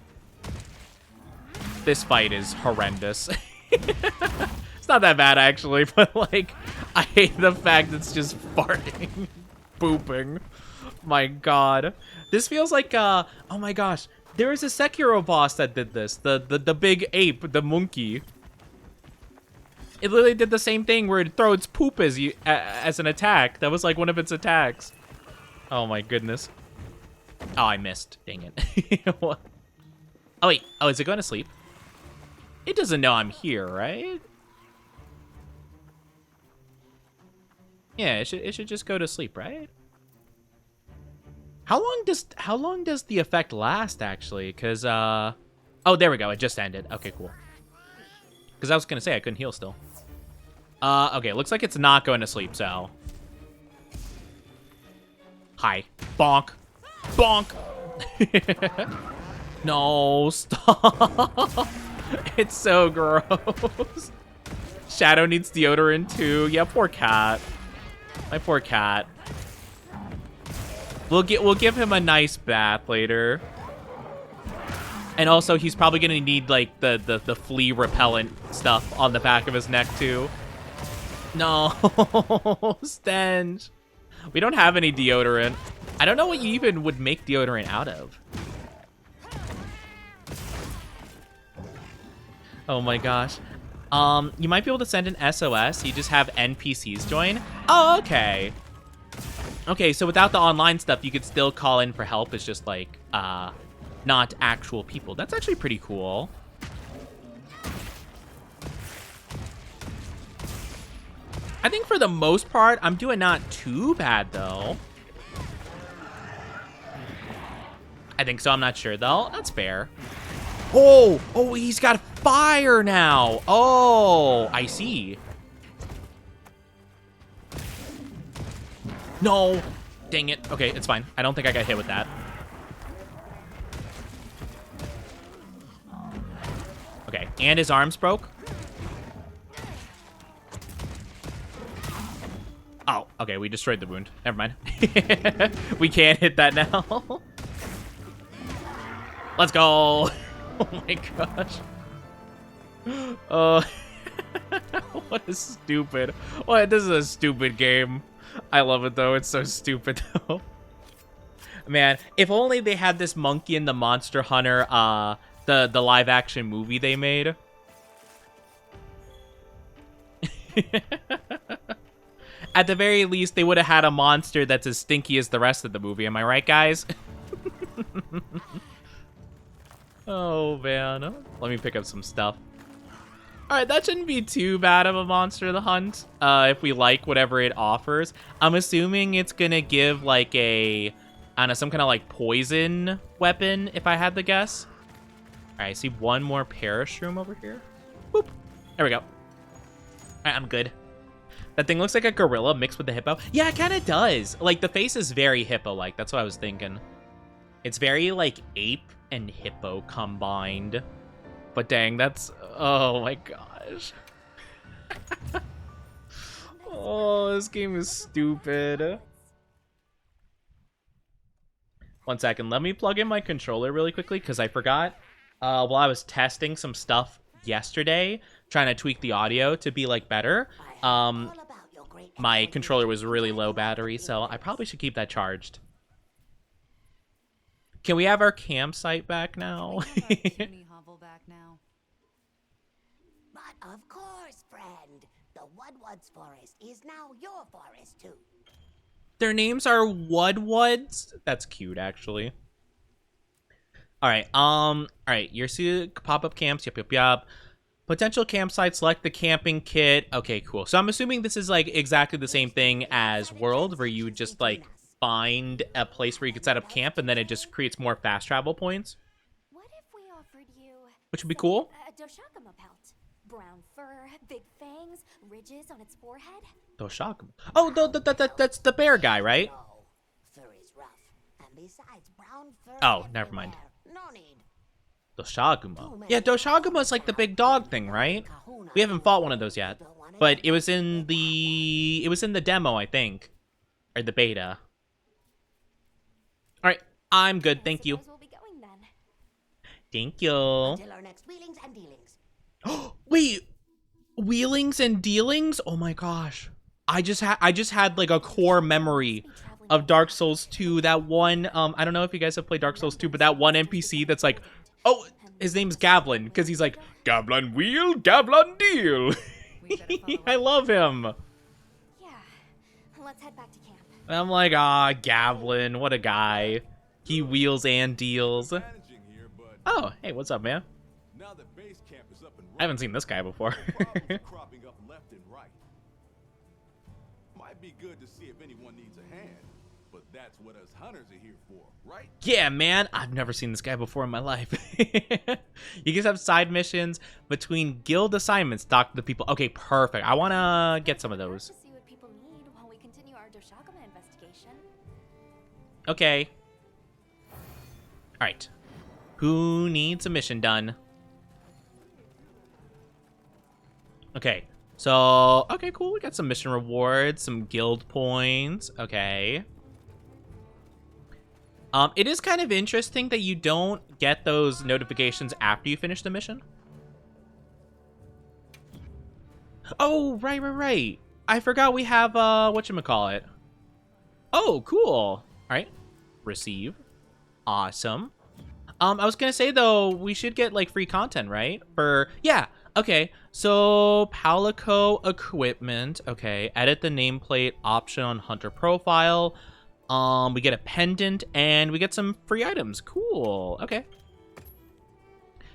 This fight is horrendous. It's not that bad, actually, but, like, I hate the fact it's just farting. Pooping. My god. This feels like, oh my gosh. There is a Sekiro boss that did this. The big ape, the monkey. It literally did the same thing where it throws poop as an attack. That was like one of its attacks. Oh my goodness. Oh, I missed. Dang it. What? Oh wait. Oh, is it going to sleep? It doesn't know I'm here, right? Yeah, it should just go to sleep, right? How long does the effect last actually? Cause oh, there we go. It just ended. Okay, cool. Because I was gonna say I couldn't heal still. Okay, looks like it's not going to sleep, so. Hi. Bonk. Bonk! No, stop. It's so gross. Shadow needs deodorant too. Yeah, poor cat. My poor cat. We'll give him a nice bath later. And also, he's probably gonna need like the flea repellent stuff on the back of his neck too. No, stench. We don't have any deodorant. I don't know what you even would make deodorant out of. Oh my gosh. You might be able to send an SOS. You just have NPCs join. Oh, okay. Okay, so without the online stuff, you could still call in for help. It's just like, not actual people. That's actually pretty cool. I think for the most part, I'm doing not too bad, though. I think so. I'm not sure, though. That's fair. Oh, he's got fire now. Oh, I see. No. Dang it. Okay, it's fine. I don't think I got hit with that. Okay, and his arms broke. Oh, okay, we destroyed the wound. Never mind. We can't hit that now. Let's go. Oh my gosh. What is stupid. What? This is a stupid game. I love it though. It's so stupid though. Man, if only they had this monkey in the Monster Hunter, the live action movie they made. At the very least, they would have had a monster that's as stinky as the rest of the movie. Am I right, guys? Oh, man. Let me pick up some stuff. All right, that shouldn't be too bad of a monster to hunt if we like whatever it offers. I'm assuming it's going to give, like, I don't know, some kind of, like, poison weapon, if I had to guess. All right, I see one more parashroom over here. Boop. There we go. All right, I'm good. That thing looks like a gorilla mixed with the hippo. Yeah, it kind of does. Like, the face is very hippo-like. That's what I was thinking. It's very, like, ape and hippo combined. But dang, that's... Oh, my gosh. Oh, this game is stupid. One second. Let me plug in my controller really quickly, because I forgot. While I was testing some stuff yesterday, trying to tweak the audio to be, like, better. My controller was really low battery, so I probably should keep that charged. Can we have our campsite back now? But of course, friend. The Woodwoods forest is now your forest too. Their names are Woodwoods? That's cute, actually. Alright, alright, your pop-up camps, yup. Potential campsite, select the camping kit. Okay, cool. So I'm assuming this is, like, exactly the same thing as World, where you would just, like, find a place where you could set up camp, and then it just creates more fast travel points. What if we offered you... Which would be cool. A Doshakama pelt. Brown fur, big fangs, ridges on its forehead. Doshakama. Oh, that's the bear guy, right? No, fur is rough, and besides brown fur. Oh, never mind. No need. Doshaguma. Yeah, Doshaguma is like the big dog thing, right? We haven't fought one of those yet, but it was in the demo, I think, or the beta. All right, I'm good. Thank you. We'll be going then. Thank you. Until our next wheelings and dealings. Wait, wheelings and dealings? Oh my gosh, I just had like a core memory of Dark Souls 2. That one, I don't know if you guys have played Dark Souls 2, but that one NPC that's like, oh, his name's Gavlin, because he's like, Gavlin wheel, Gavlin deal. I love him. Yeah, let's head back to camp. And I'm like, ah, Gavlin, what a guy. He wheels and deals. Oh, hey, what's up, man? Now that base camp is up and I haven't seen this guy before. problems are cropping up left and right. Might be good to see if anyone needs a hand, but that's what us hunters are here for, right? Yeah, man, I've never seen this guy before in my life. You guys have side missions between guild assignments. Talk to the people. Okay, perfect. I want to get some of those. To see what people need while we continue our Doshakama investigation. Okay. All right. Who needs a mission done? Okay. So, okay, cool. We got some mission rewards, some guild points. Okay. It is kind of interesting that you don't get those notifications after you finish the mission. Oh, right. I forgot we have, whatchamacallit. Oh, cool. All right. Receive. Awesome. I was gonna say, though, we should get, like, free content, right? Yeah, okay. So, Palico equipment. Okay, edit the nameplate option on Hunter profile. We get a pendant, and we get some free items. Cool. Okay.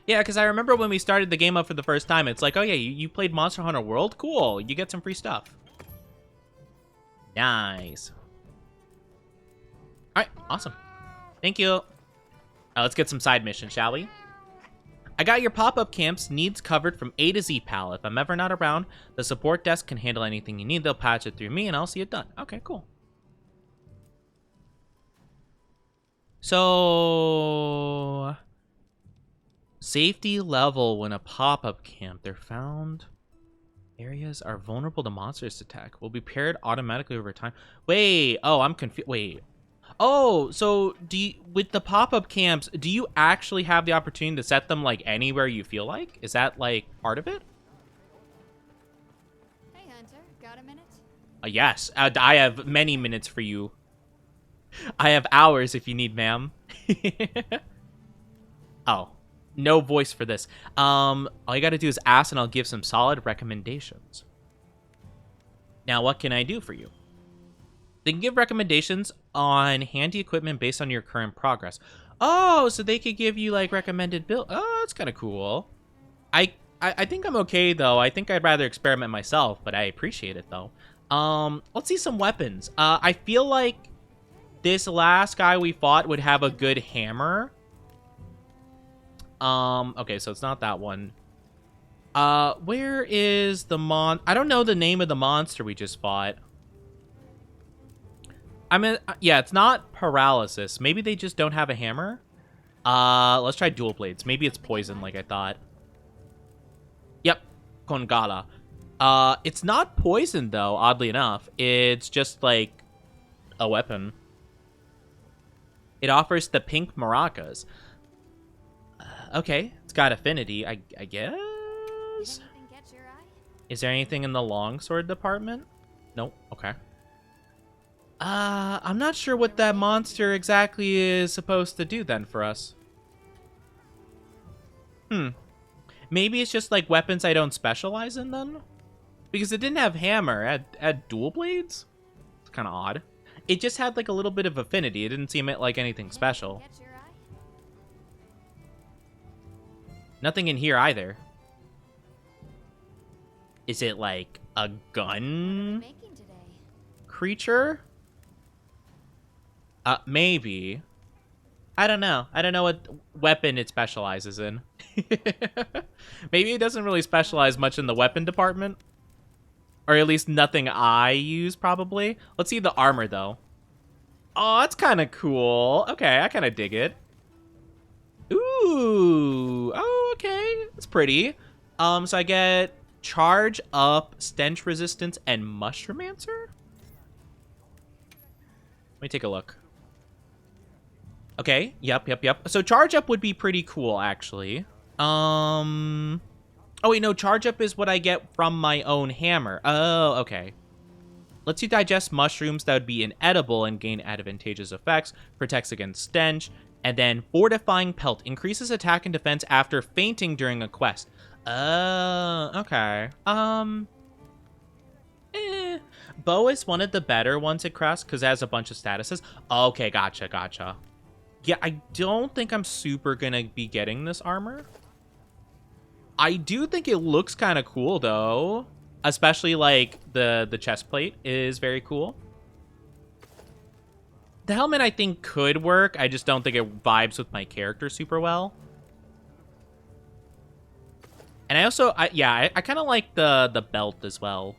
Yeah, because I remember when we started the game up for the first time, it's like, oh yeah, you played Monster Hunter World? Cool, you get some free stuff. Nice. All right, awesome. Thank you. Let's get some side missions, shall we? I got your pop-up camps needs covered from A to Z, pal. If I'm ever not around, the support desk can handle anything you need. They'll patch it through me, and I'll see it done. Okay, cool. So... safety level when a pop-up camp. They're found. Areas are vulnerable to monsters attack. Will be paired automatically over time. Wait. Oh, I'm confused. Wait. Oh, so with the pop-up camps, do you actually have the opportunity to set them like anywhere you feel like? Is that like part of it? Hey, Hunter, got a minute? Yes. I have many minutes for you. I have hours if you need, ma'am. Oh. No voice for this. All you gotta do is ask and I'll give some solid recommendations. Now, what can I do for you? They can give recommendations on handy equipment based on your current progress. Oh, so they could give you, like, recommended build. Oh, that's kind of cool. I think I'm okay, though. I think I'd rather experiment myself, but I appreciate it, though. Let's see some weapons. I feel like this last guy we fought would have a good hammer. Okay, so it's not that one. Where is the I don't know the name of the monster we just fought. I mean, yeah, it's not paralysis. Maybe they just don't have a hammer. Let's try dual blades. Maybe it's poison like I thought. Yep, Kongala. It's not poison though, oddly enough. It's just like a weapon. It offers the pink maracas. Okay, it's got affinity, I guess? Anything catch your eye? Is there anything in the longsword department? Nope, okay. I'm not sure what that monster exactly is supposed to do then for us. Maybe it's just like weapons I don't specialize in then? Because it didn't have hammer, it had dual blades? It's kind of odd. It just had like a little bit of affinity, it didn't seem like anything special. Catch your eye? Nothing in here either. Is it like a gun Making today. creature? Maybe. I don't know. I don't know what weapon it specializes in. Maybe it doesn't really specialize much in the weapon department. Or at least nothing I use, probably. Let's see the armor, though. Oh, that's kind of cool. Okay, I kind of dig it. Ooh. Oh, okay. That's pretty. So I get charge up, stench resistance, and mushroomancer? Let me take a look. Okay, yep. So charge up would be pretty cool, actually. Oh, wait, no, charge up is what I get from my own hammer. Oh, okay. Lets you digest mushrooms that would be inedible and gain advantageous effects. Protects against stench. And then fortifying pelt. Increases attack and defense after fainting during a quest. Oh, okay. Bow is one of the better ones at crafts because it has a bunch of statuses. Okay, gotcha. Yeah, I don't think I'm super gonna be getting this armor. I do think it looks kind of cool, though. Especially, like, the chest plate is very cool. The helmet, I think, could work. I just don't think it vibes with my character super well. And I also, I kind of like the belt as well.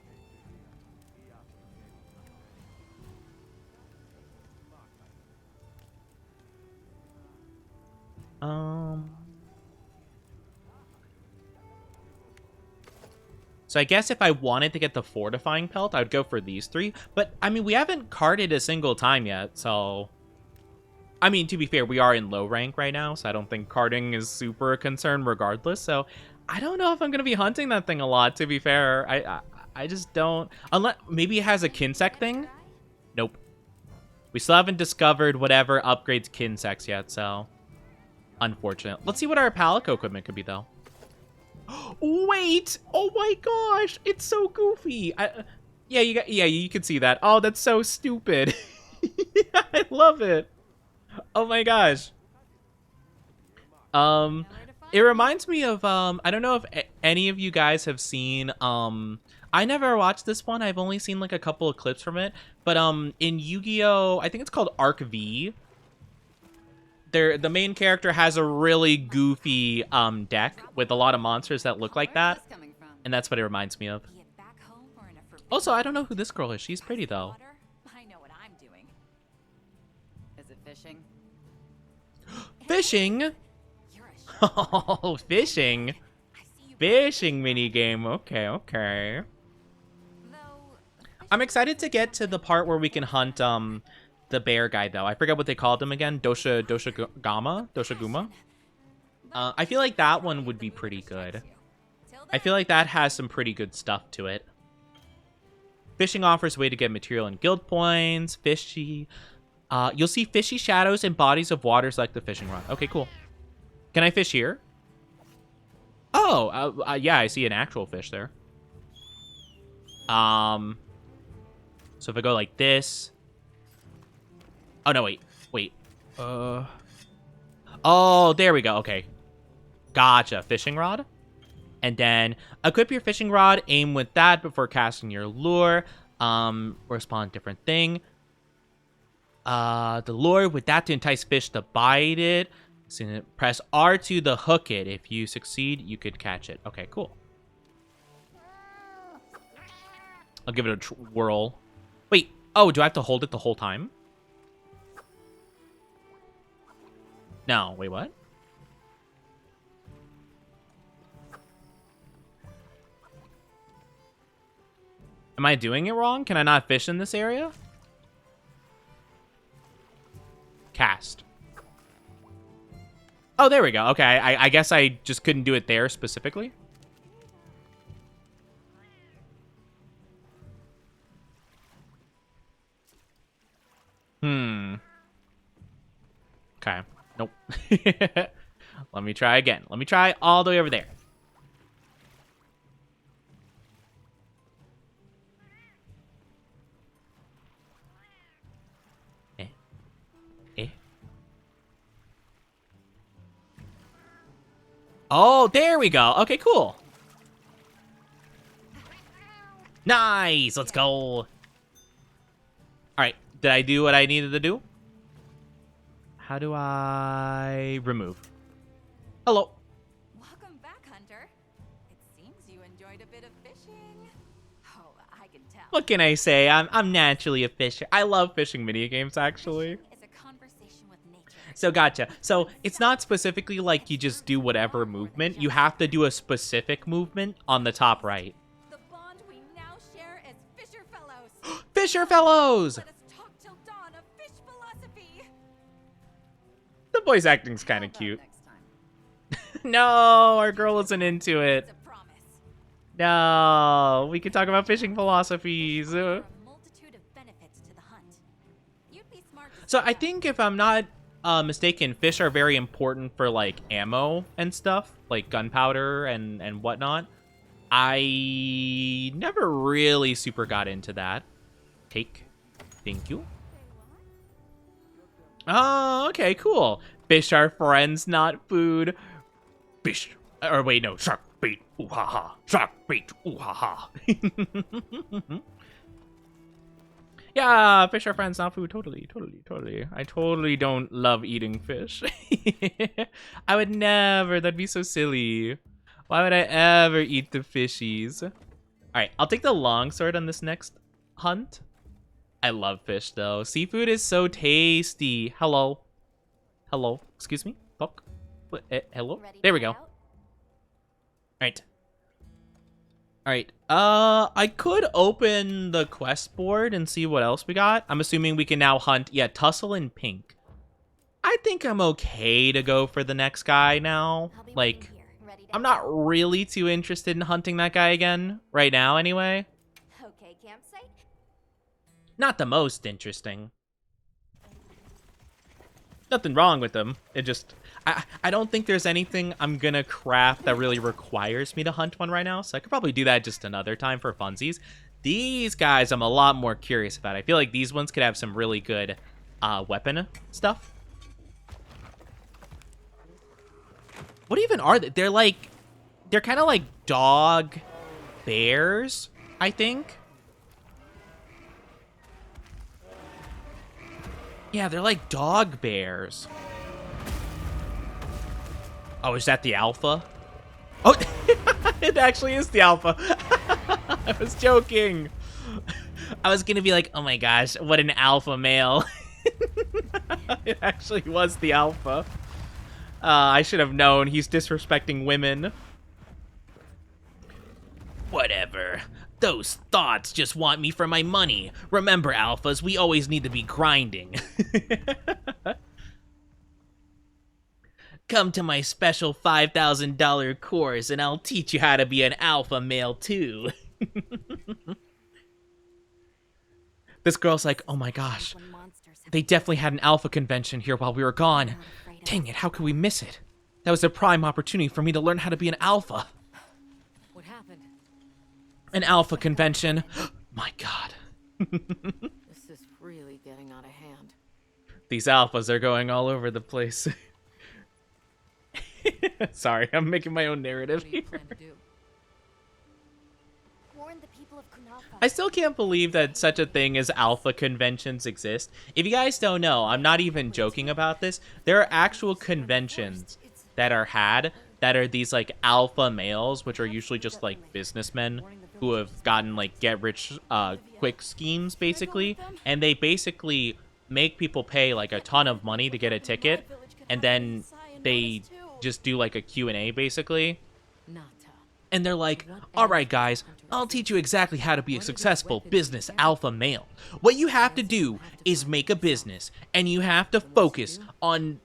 So I guess if I wanted to get the fortifying pelt, I would go for these 3. But, I mean, we haven't carded a single time yet, so... I mean, to be fair, we are in low rank right now, so I don't think carding is super a concern regardless. So I don't know if I'm going to be hunting that thing a lot, to be fair. I just don't... Unless... Maybe it has a Kinsec thing? Nope. We still haven't discovered whatever upgrades Kinsex yet, so... Unfortunate. Let's see what our Palico equipment could be, though. Wait! Oh my gosh! It's so goofy! Yeah, you can see that. Oh, that's so stupid. I love it. Oh my gosh. It reminds me of, I don't know if any of you guys have seen, I never watched this one. I've only seen like a couple of clips from it. But, in Yu-Gi-Oh! I think it's called Arc V. The main character has a really goofy, deck with a lot of monsters that look like that. And that's what it reminds me of. Also, I don't know who this girl is. She's pretty, though. I know what I'm doing. Is it fishing? Fishing? Oh, fishing. Fishing minigame. Okay, okay. I'm excited to get to the part where we can hunt the bear guy, though. I forget what they called him again. Doshaguma? I feel like that one would be pretty good. I feel like that has some pretty good stuff to it. Fishing offers a way to get material and guild points. Fishy. You'll see fishy shadows in bodies of waters like the fishing rod. Okay, cool. Can I fish here? Oh, yeah, I see an actual fish there. So if I go like this. Oh, no, wait. Oh, there we go. Okay. Gotcha. Fishing rod. And then equip your fishing rod. Aim with that before casting your lure. Respond different thing. The lure with that to entice fish to bite it. So press R2 to hook it. If you succeed, you could catch it. Okay, cool. I'll give it a whirl. Wait. Oh, do I have to hold it the whole time? No. Wait, what? Am I doing it wrong? Can I not fish in this area? Cast. Oh, there we go. Okay, I guess I just couldn't do it there specifically. Okay. Nope. Let me try again. Let me try all the way over there. Oh, there we go. Okay, cool. Nice. Let's go. All right. Did I do what I needed to do? How do I remove? Hello. Welcome back, Hunter. It seems you enjoyed a bit of fishing. Oh, I can tell. What can I say? I'm naturally a fisher. I love fishing mini games, actually. It's a conversation with nature. So gotcha. So it's not specifically like you just do whatever movement. You have to do a specific movement on the top right. The bond we now share as Fisher Fellows. Fisher Fellows! Let us talk till dawn of fish philosophy. The voice acting's kind of cute. Next time. No, our girl isn't into it. It's a promise. No, we can talk about fishing philosophies. There are a multitude of benefits to the hunt. You'd be smart to So say I that. think if I'm not mistaken, fish are very important for like ammo and stuff, like gunpowder and whatnot. I never really super got into that. Take. Thank you. Oh, okay, cool. Fish are friends, not food. Fish. Or wait, no. Shark bait. Ooh ha ha. Shark bait. Ooh ha ha. Yeah, fish are friends, not food. Totally. I totally don't love eating fish. I would never. That'd be so silly. Why would I ever eat the fishies? All right, I'll take the longsword on this next hunt. I love fish, though. Seafood is so tasty. Hello. Excuse me. Fuck. Hello. Ready There to we go. head All out? right. All right. I could open the quest board and see what else we got. I'm assuming we can now hunt. Yeah, Tussle and Pink. I think I'm okay to go for the next guy now. I'll be Like, waiting here, ready to I'm not really too interested in hunting that guy again right now anyway. Okay, campsite. Not the most interesting. Nothing wrong with them. It just... I don't think there's anything I'm gonna craft that really requires me to hunt one right now, so I could probably do that just another time for funsies. These guys I'm a lot more curious about. I feel like these ones could have some really good weapon stuff. What even are they? They're kind of like dog bears, I think. Yeah, they're like dog bears. Oh, is that the alpha? Oh, it actually is the alpha. I was joking. I was gonna be like, oh my gosh, what an alpha male. It actually was the alpha. I should have known. He's disrespecting women. Whatever. Those thoughts just want me for my money. Remember, alphas, we always need to be grinding. Come to my special $5,000 course and I'll teach you how to be an alpha male too. This girl's like, oh my gosh, When monsters have they definitely had an alpha convention here while we were gone. Dang it, how could we miss it? That was a prime opportunity for me to learn how to be an alpha. What happened? An alpha convention. My god. This is really getting out of hand. These alphas are going all over the place. Sorry, I'm making my own narrative What do you here. plan to do? warn the people of Kunafa. I still can't believe that such a thing as alpha conventions exist. If you guys don't know, I'm not even joking about this. There are actual conventions that are had that are these like alpha males, which are usually just like businessmen who have gotten like get rich quick schemes basically, and they basically make people pay like a ton of money to get a ticket, and then they just do like a Q&A basically. Nata. And they're like, all right, guys, I'll teach you exactly how to be a successful business alpha male. What you have to do is make a business, and you have to focus on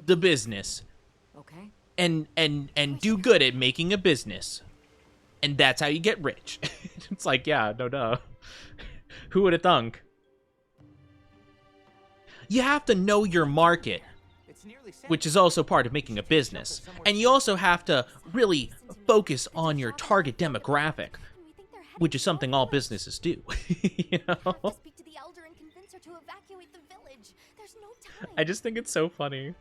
the business Okay. and do good at making a business. And that's how you get rich. It's like, yeah, no duh. Who would have thunk? You have to know your market, which is also part of making a business. And you also have to really focus on your target demographic, which is something all businesses do. You know? To speak to the elder and convince her to evacuate the village. There's no time. I just think it's so funny.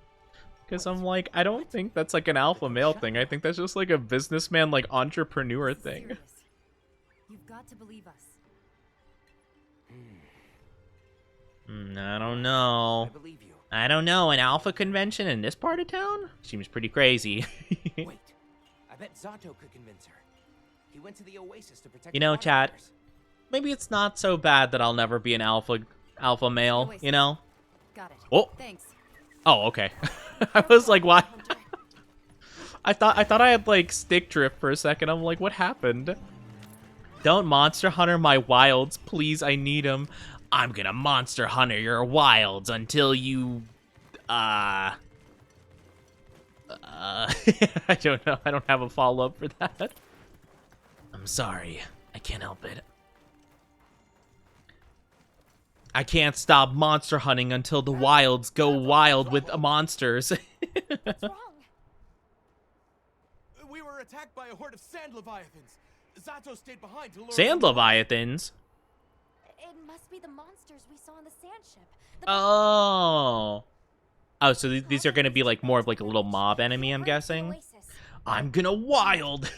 Because I'm like, I don't think that's like an alpha male thing. I think that's just like a businessman, like entrepreneur thing. Serious. You've got to believe us. I don't know. I don't know. An alpha convention in this part of town? Seems pretty crazy. Wait, I bet Zato could convince her. He went to the oasis to protect. You know, the chat, wanderers. maybe it's not so bad that I'll never be an alpha male, you know? Got it. Oh. Thanks. Oh, okay. I was like, why? I thought I had like stick drift for a second. I'm like, what happened? Don't monster hunter my wilds, please. I need them. I'm gonna monster hunter your wilds until you, I don't know. I don't have a follow-up for that. I'm sorry. I can't help it. I can't stop monster hunting until the wilds go wild with monsters. What's wrong? We were attacked by a horde of sand leviathans. Zato stayed behind to lure Sand them. leviathans? It must be the monsters we saw on the sand ship. Oh. Oh, so these are going to be like more of like a little mob enemy, I'm guessing? Oasis. I'm gonna wild.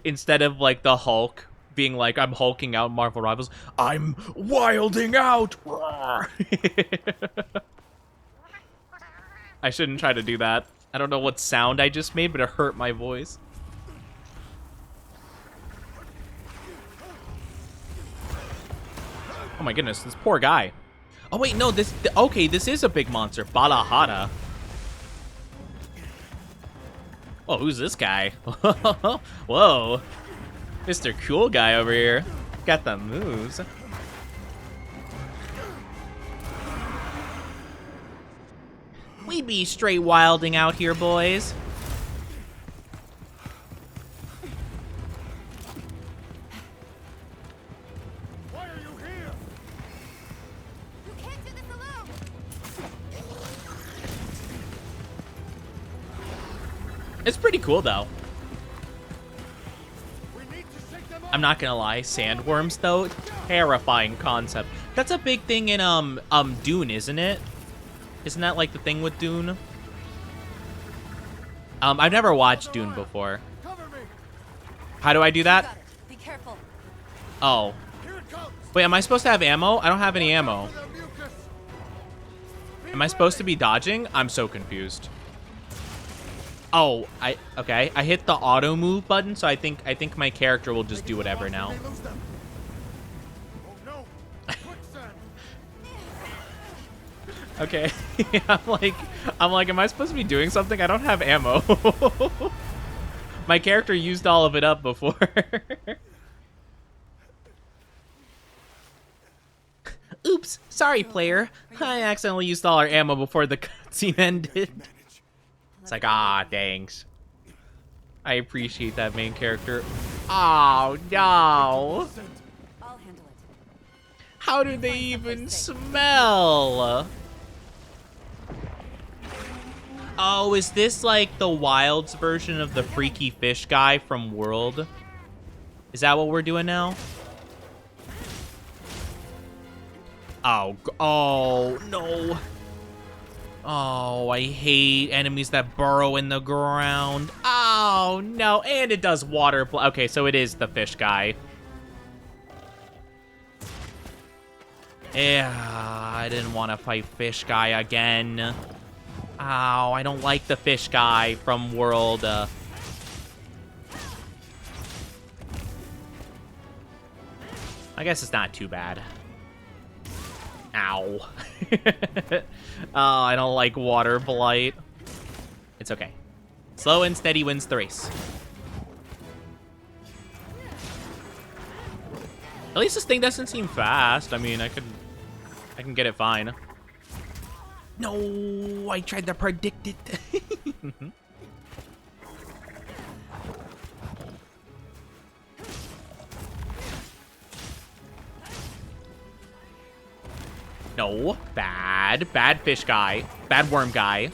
Instead of like the Hulk being like, I'm hulking out Marvel Rivals, I'm wilding out. I shouldn't try to do that. I don't know what sound I just made, but it hurt my voice. Oh my goodness, this poor guy. Oh wait, no, okay, this is a big monster. Balahara. Oh, who's this guy? Whoa. Mr. Cool Guy over here. Got the moves. We be straight wilding out here, boys. Why are you here? You can't do this alone. It's pretty cool, though. We need to shake them I'm not gonna lie, sandworms, though, terrifying concept. That's a big thing in, Dune, isn't it? Isn't that, like, the thing with Dune? I've never watched Dune before. Cover me. How do I do Got that? it. Be careful. Oh. Here it comes. Wait, am I supposed to have ammo? I don't have any ammo. For the mucus. Am I supposed to be dodging? I'm so confused. Oh, okay. I hit the auto move button, so I think my character will just do whatever now. They lose them. Oh no. Quicksand. Okay. I'm like, am I supposed to be doing something? I don't have ammo. My character used all of it up before. Oops, sorry, player. I accidentally used all our ammo before the cutscene ended. It's like, ah, thanks. I appreciate that, main character. Oh, no. I'll handle it. How do they even smell? Oh, is this like the Wilds version of the freaky fish guy from World? Is that what we're doing now? Oh, oh, no. Oh, I hate enemies that burrow in the ground. Oh, no. And it does water. Okay, so it is the fish guy. Yeah, I didn't want to fight fish guy again. Ow, I don't like the fish guy from World. I guess it's not too bad. Ow. Oh, I don't like water blight. It's okay. Slow and steady wins the race. At least this thing doesn't seem fast. I mean, I can get it fine. No, I tried to predict it. No, bad fish guy, bad worm guy.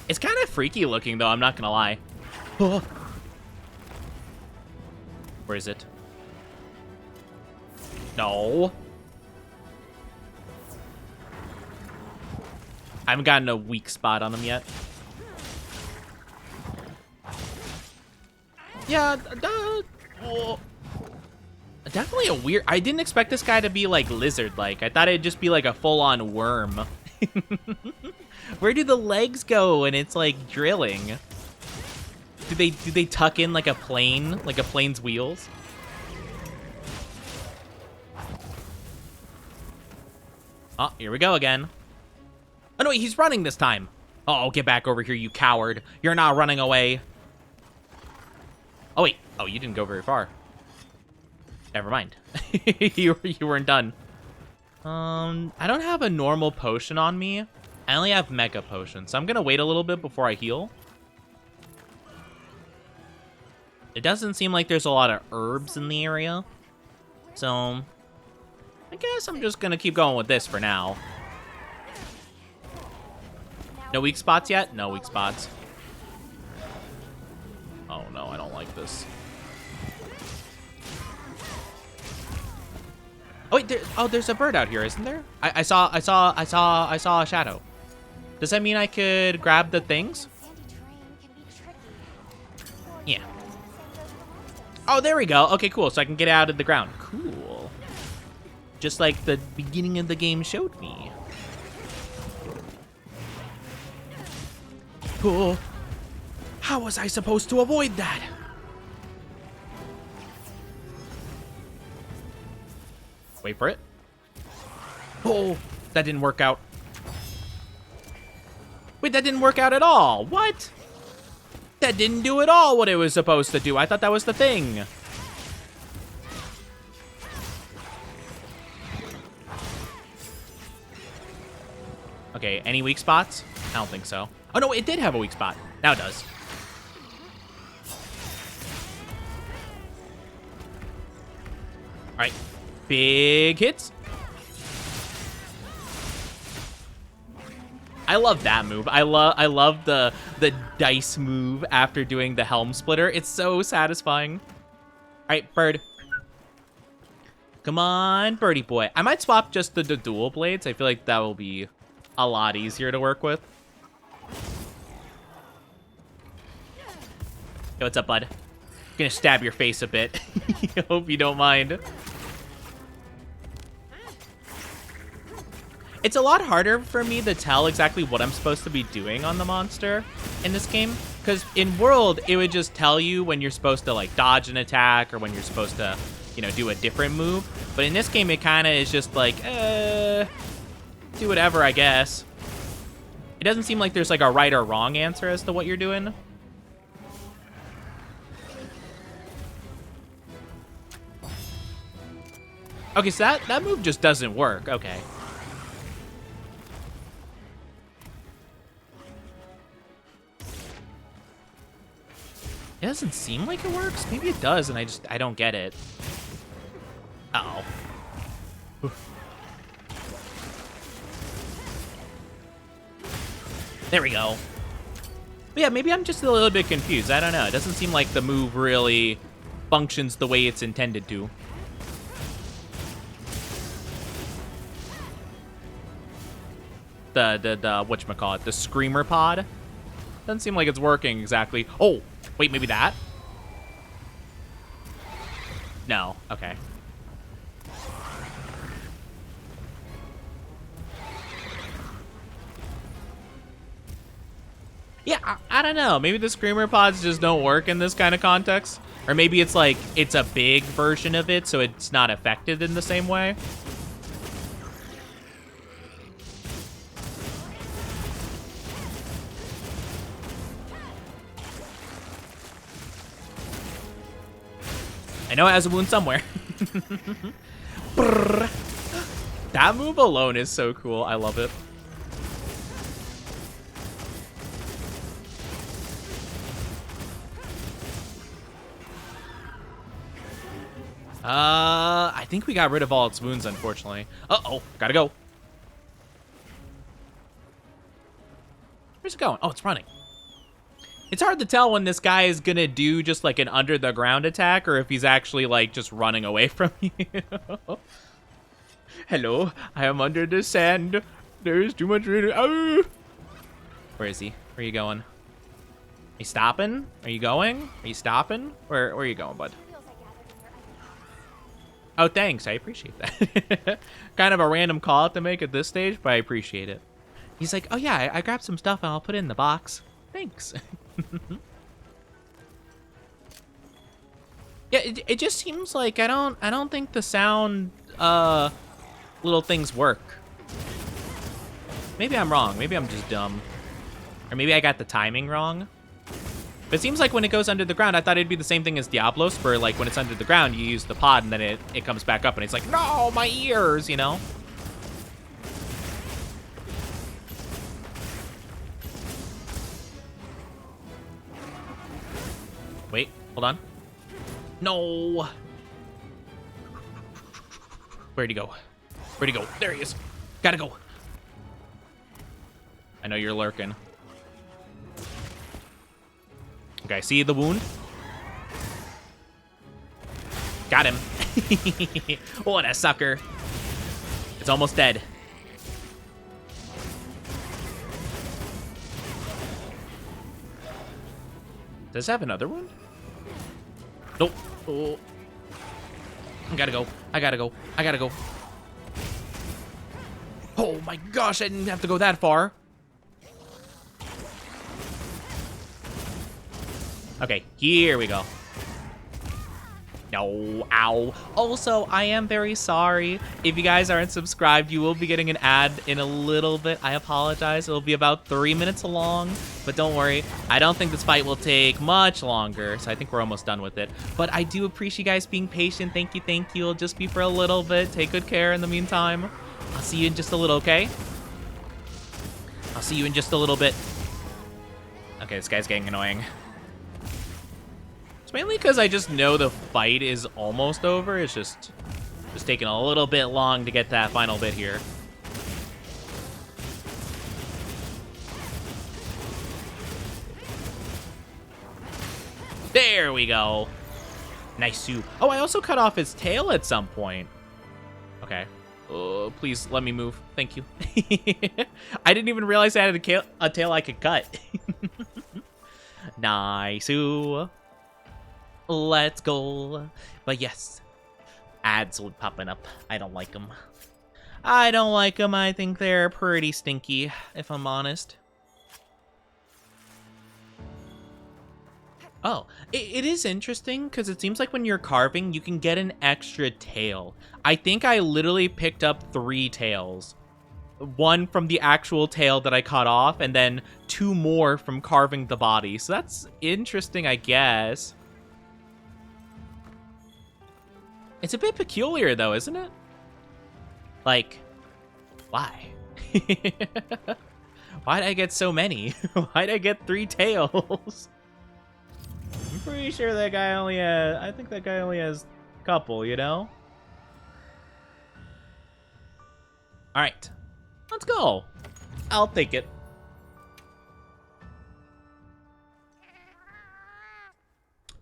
It's kind of freaky looking though, I'm not gonna lie. Oh. Where is it? No. I haven't gotten a weak spot on him yet. Yeah, oh. Definitely a weird... I didn't expect this guy to be, like, lizard-like. I thought it'd just be, like, a full-on worm. Where do the legs go when it's, like, drilling? Do they tuck in like a plane? Like a plane's wheels? Oh, here we go again. Oh, no, he's running this time. Oh, get back over here, you coward. You're not running away. Oh, wait. Oh, you didn't go very far. Never mind. you weren't done. I don't have a normal potion on me. I only have mega potions, so I'm gonna wait a little bit before I heal. It doesn't seem like there's a lot of herbs in the area, so I guess I'm just gonna keep going with this for now. No weak spots yet? No weak spots. Oh no, I don't like this. Oh wait, there's a bird out here, isn't there? I saw a shadow. Does that mean I could grab the things? Yeah. Oh, there we go. Okay, cool. So I can get out of the ground. Cool. Just like the beginning of the game showed me. Oh, how was I supposed to avoid that? Wait for it. Oh, that didn't work out. Wait, that didn't work out at all. What? That didn't do at all what it was supposed to do. I thought that was the thing. Okay, any weak spots? I don't think so. Oh, no, it did have a weak spot. Now it does. All right, big hits. I love that move. I love the dice move after doing the helm splitter. It's so satisfying. All right, bird. Come on, birdie boy. I might swap just the dual blades. I feel like that will be a lot easier to work with. Yo, what's up, bud? I'm gonna stab your face a bit. Hope you don't mind. It's a lot harder for me to tell exactly what I'm supposed to be doing on the monster in this game. Because in World, it would just tell you when you're supposed to, like, dodge an attack or when you're supposed to, you know, do a different move. But in this game, it kind of is just like, do whatever, I guess. It doesn't seem like there's, like, a right or wrong answer as to what you're doing. Okay, so that move just doesn't work. Okay. It doesn't seem like it works. Maybe it does, and I don't get it. Uh-oh. There we go. But yeah, maybe I'm just a little bit confused. I don't know. It doesn't seem like the move really functions the way it's intended to. The whatchamacallit, the screamer pod. Doesn't seem like it's working exactly. Oh, wait, maybe that? No, okay. Yeah, I don't know. Maybe the screamer pods just don't work in this kind of context. Or maybe it's like, it's a big version of it, so it's not affected in the same way. I know it has a wound somewhere. That move alone is so cool. I love it. I think we got rid of all its wounds, unfortunately. Uh-oh, gotta go. Where's it going? Oh, it's running. It's hard to tell when this guy is gonna do just like an under the ground attack or if he's actually like just running away from you. Hello, I am under the sand. There is too much. Oh. Where is he? Where are you going? Are you stopping? Are you going? Are you stopping? Where are you going, bud? Oh, thanks. I appreciate that. Kind of a random call out to make at this stage, but I appreciate it. He's like, oh yeah, I grabbed some stuff and I'll put it in the box. Thanks. Yeah, it just seems like I don't think the sound little things work. Maybe I'm wrong. Maybe I'm just dumb. Or maybe I got the timing wrong. But it seems like when it goes under the ground, I thought it'd be the same thing as Diablos, where like when it's under the ground, you use the pod and then it comes back up and it's like, no, my ears, you know? Wait, hold on. No. Where'd he go? Where'd he go? There he is. Gotta go. I know you're lurking. Okay, see the wound? Got him. What a sucker. It's almost dead. Does it have another wound? Nope. Oh. I gotta go. I gotta go. I gotta go. Oh my gosh, I didn't have to go that far. Okay, here we go. No, ow. Also, I am very sorry. If you guys aren't subscribed, you will be getting an ad in a little bit. I apologize. It'll be about 3 minutes long, but don't worry. I don't think this fight will take much longer, so I think we're almost done with it. But I do appreciate you guys being patient. Thank you, thank you. It'll just be for a little bit. Take good care in the meantime. I'll see you in just a little, okay? I'll see you in just a little bit. Okay, this guy's getting annoying. It's mainly because I just know the fight is almost over. It's just taking a little bit long to get that final bit here. There we go. Nice soup. Oh, I also cut off his tail at some point. Okay. Oh, please let me move. Thank you. I didn't even realize I had a tail I could cut. Nice. Let's go. But yes, ads will popping up. I don't like them. I don't like them. I think they're pretty stinky, if I'm honest. Oh, it is interesting because it seems like when you're carving, you can get an extra tail. I think I literally picked up 3 tails. 1 from the actual tail that I cut off, and then 2 more from carving the body. So that's interesting, I guess. It's a bit peculiar, though, isn't it? Like, why? Why'd I get so many? Why'd I get 3 tails? I'm pretty sure that guy only has... I think that guy only has a couple, you know? Alright. Let's go. I'll take it.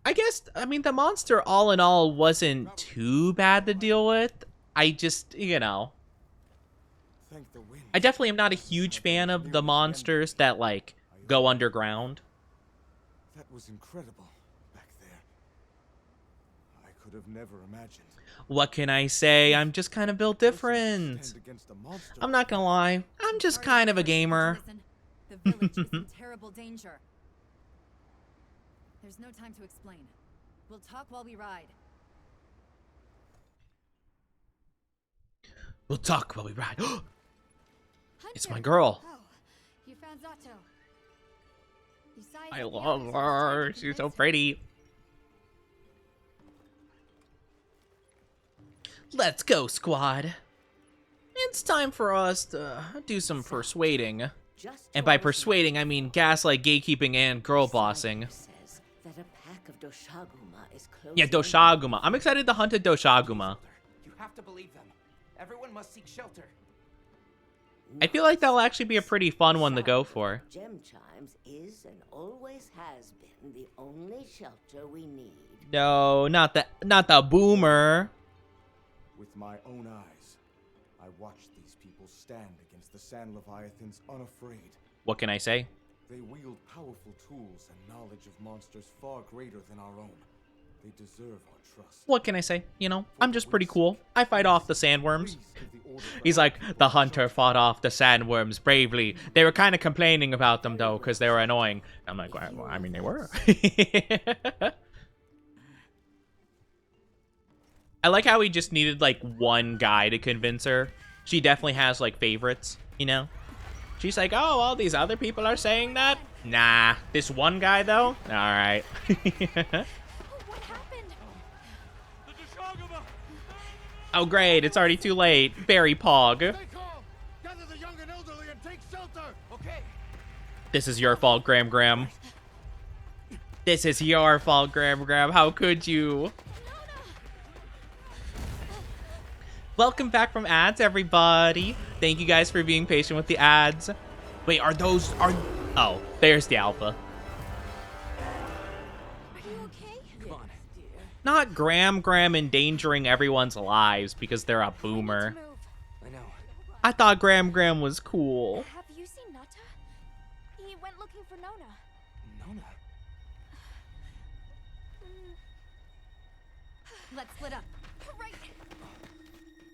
I guess, I mean, the monster all in all wasn't too bad to deal with. I just, you know. I definitely am not a huge fan of the monsters that, like, go underground. That was incredible back there. I could have never imagined. What can I say? I'm just kind of built different. I'm not gonna lie. I'm just kind of a gamer. The village is in terrible danger. There's no time to explain. We'll talk while we ride. We'll talk while we ride. It's my girl. Oh, you found Zato. I love her. She's so pretty. Let's go, squad. It's time for us to do some persuading. And by persuading, I mean gaslight, gatekeeping, and girl bossing. Yeah, Doshaguma. I'm excited to hunt a Doshaguma. You have to believe them. Everyone must seek shelter. I feel like that'll actually be a pretty fun one to go for. Gem Chimes is and always has been the only shelter we need. No, not the boomer. With my own eyes, I watched these people stand against the Sand Leviathans unafraid. What can I say? They wield powerful tools and knowledge of monsters far greater than our own. They deserve our trust. What can I say? You know, I'm just pretty cool. I fight off the sandworms. He's like, the hunter fought off the sandworms bravely. They were kind of complaining about them, though, because they were annoying. I'm like, well, I mean, they were. I like how he just needed, like, one guy to convince her. She definitely has, like, favorites, you know? She's like, oh, all these other people are saying that? Nah. This one guy, though? All right. What happened? Oh, great. It's already too late. Berry Pog. Gather the young and elderly and take shelter. Okay. This is your fault, Graham Graham. This is your fault, Graham Graham. How could you? Welcome back from ads, everybody. Thank you guys for being patient with the ads. Wait, oh, there's the alpha. Are you okay? Come on. Not Graham Graham endangering everyone's lives because they're a boomer. Move. I know. I thought Graham Graham was cool. Have you seen Nata? He went looking for Nona. Nona. Let's split up. Right.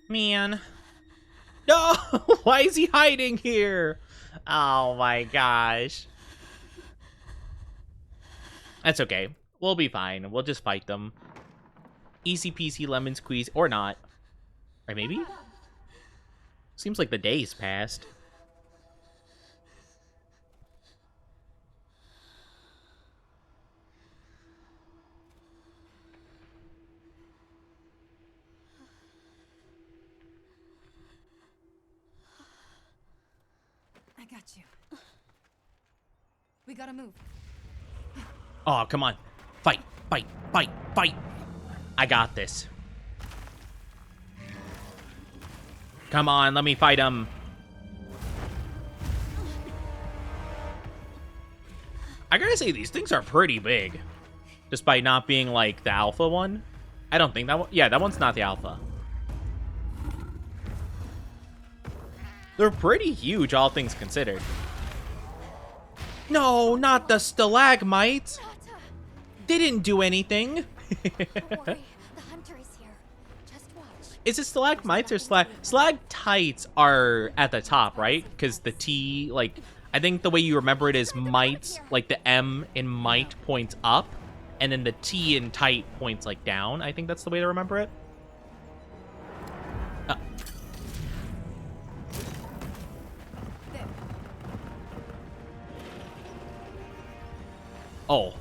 Man. No! Why is he hiding here? Oh my gosh. That's okay. We'll be fine. We'll just fight them. Easy peasy lemon squeeze, or not. Or maybe? Seems like the day's passed. I got you. We gotta move. Oh, come on. Fight, fight, fight, fight. I got this. Come on, let me fight him. I gotta say, these things are pretty big. Despite not being, like, the alpha one. I don't think that one... Yeah, that one's not the alpha. They're pretty huge, all things considered. No, not the stalagmites. They didn't do anything. Don't worry, the hunter is here. Just watch. Is it stalagmites or stalactites are at the top, right? Because the T, like, I think the way you remember it is mites, like the M in mite points up, and then the T in tight points, like, down. I think that's the way to remember it. Oh.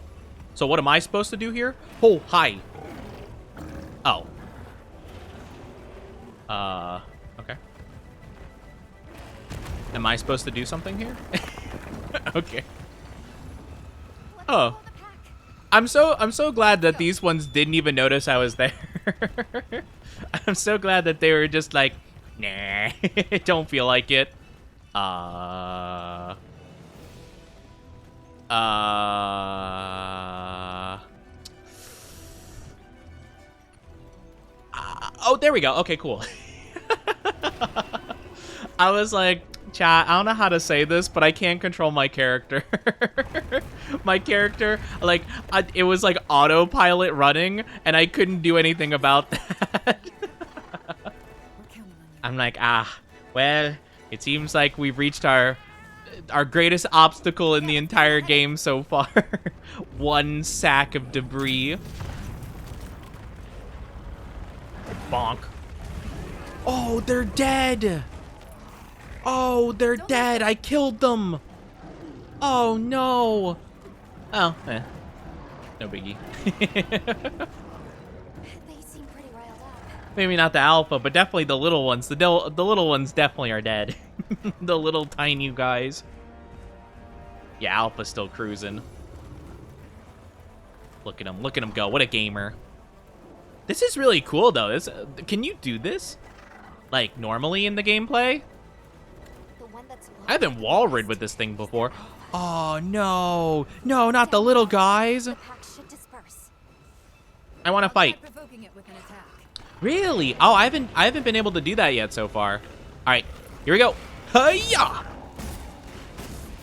So what am I supposed to do here? Oh, hi. Oh. Okay. Am I supposed to do something here? Okay. Oh. I'm so glad that these ones didn't even notice I was there. I'm so glad that they were just like, nah, don't feel like it. Oh, there we go. Okay, cool. I was like, chat, I don't know how to say this, but I can't control my character. My character, like, it was like autopilot running, and I couldn't do anything about that. I'm like, well, it seems like we've reached our greatest obstacle in the entire game so far. One sack of debris. Bonk. Oh, they're dead. Oh, they're dead. I killed them. Oh, no. Oh, no biggie. They seem pretty riled up. Maybe not the alpha, but definitely the little ones. The little ones definitely are dead. The little tiny guys. Yeah, alpha's still cruising. Look at him go. What a gamer. This is really cool, though. Can you do this? Like, normally in the gameplay? The one that's I've been wall rid with this thing before. Oh, no. No, not the little guys. the pack should disperse. I want to fight. Provoking it with an attack. Really? Oh, I haven't been able to do that yet so far. All right, here we go. Hi-ya!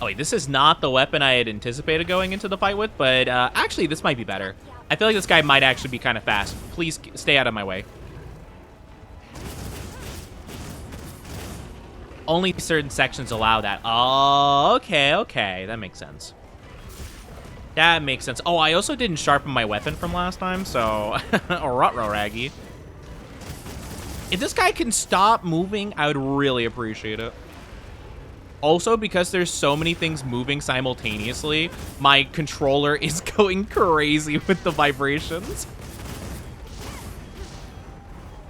Oh, wait, this is not the weapon I had anticipated going into the fight with, but actually, this might be better. I feel like this guy might actually be kind of fast. Please stay out of my way. Only certain sections allow that. Oh, okay. That makes sense. That makes sense. Oh, I also didn't sharpen my weapon from last time, so... Ruggy. If this guy can stop moving, I would really appreciate it. Also, because there's so many things moving simultaneously, my controller is going crazy with the vibrations.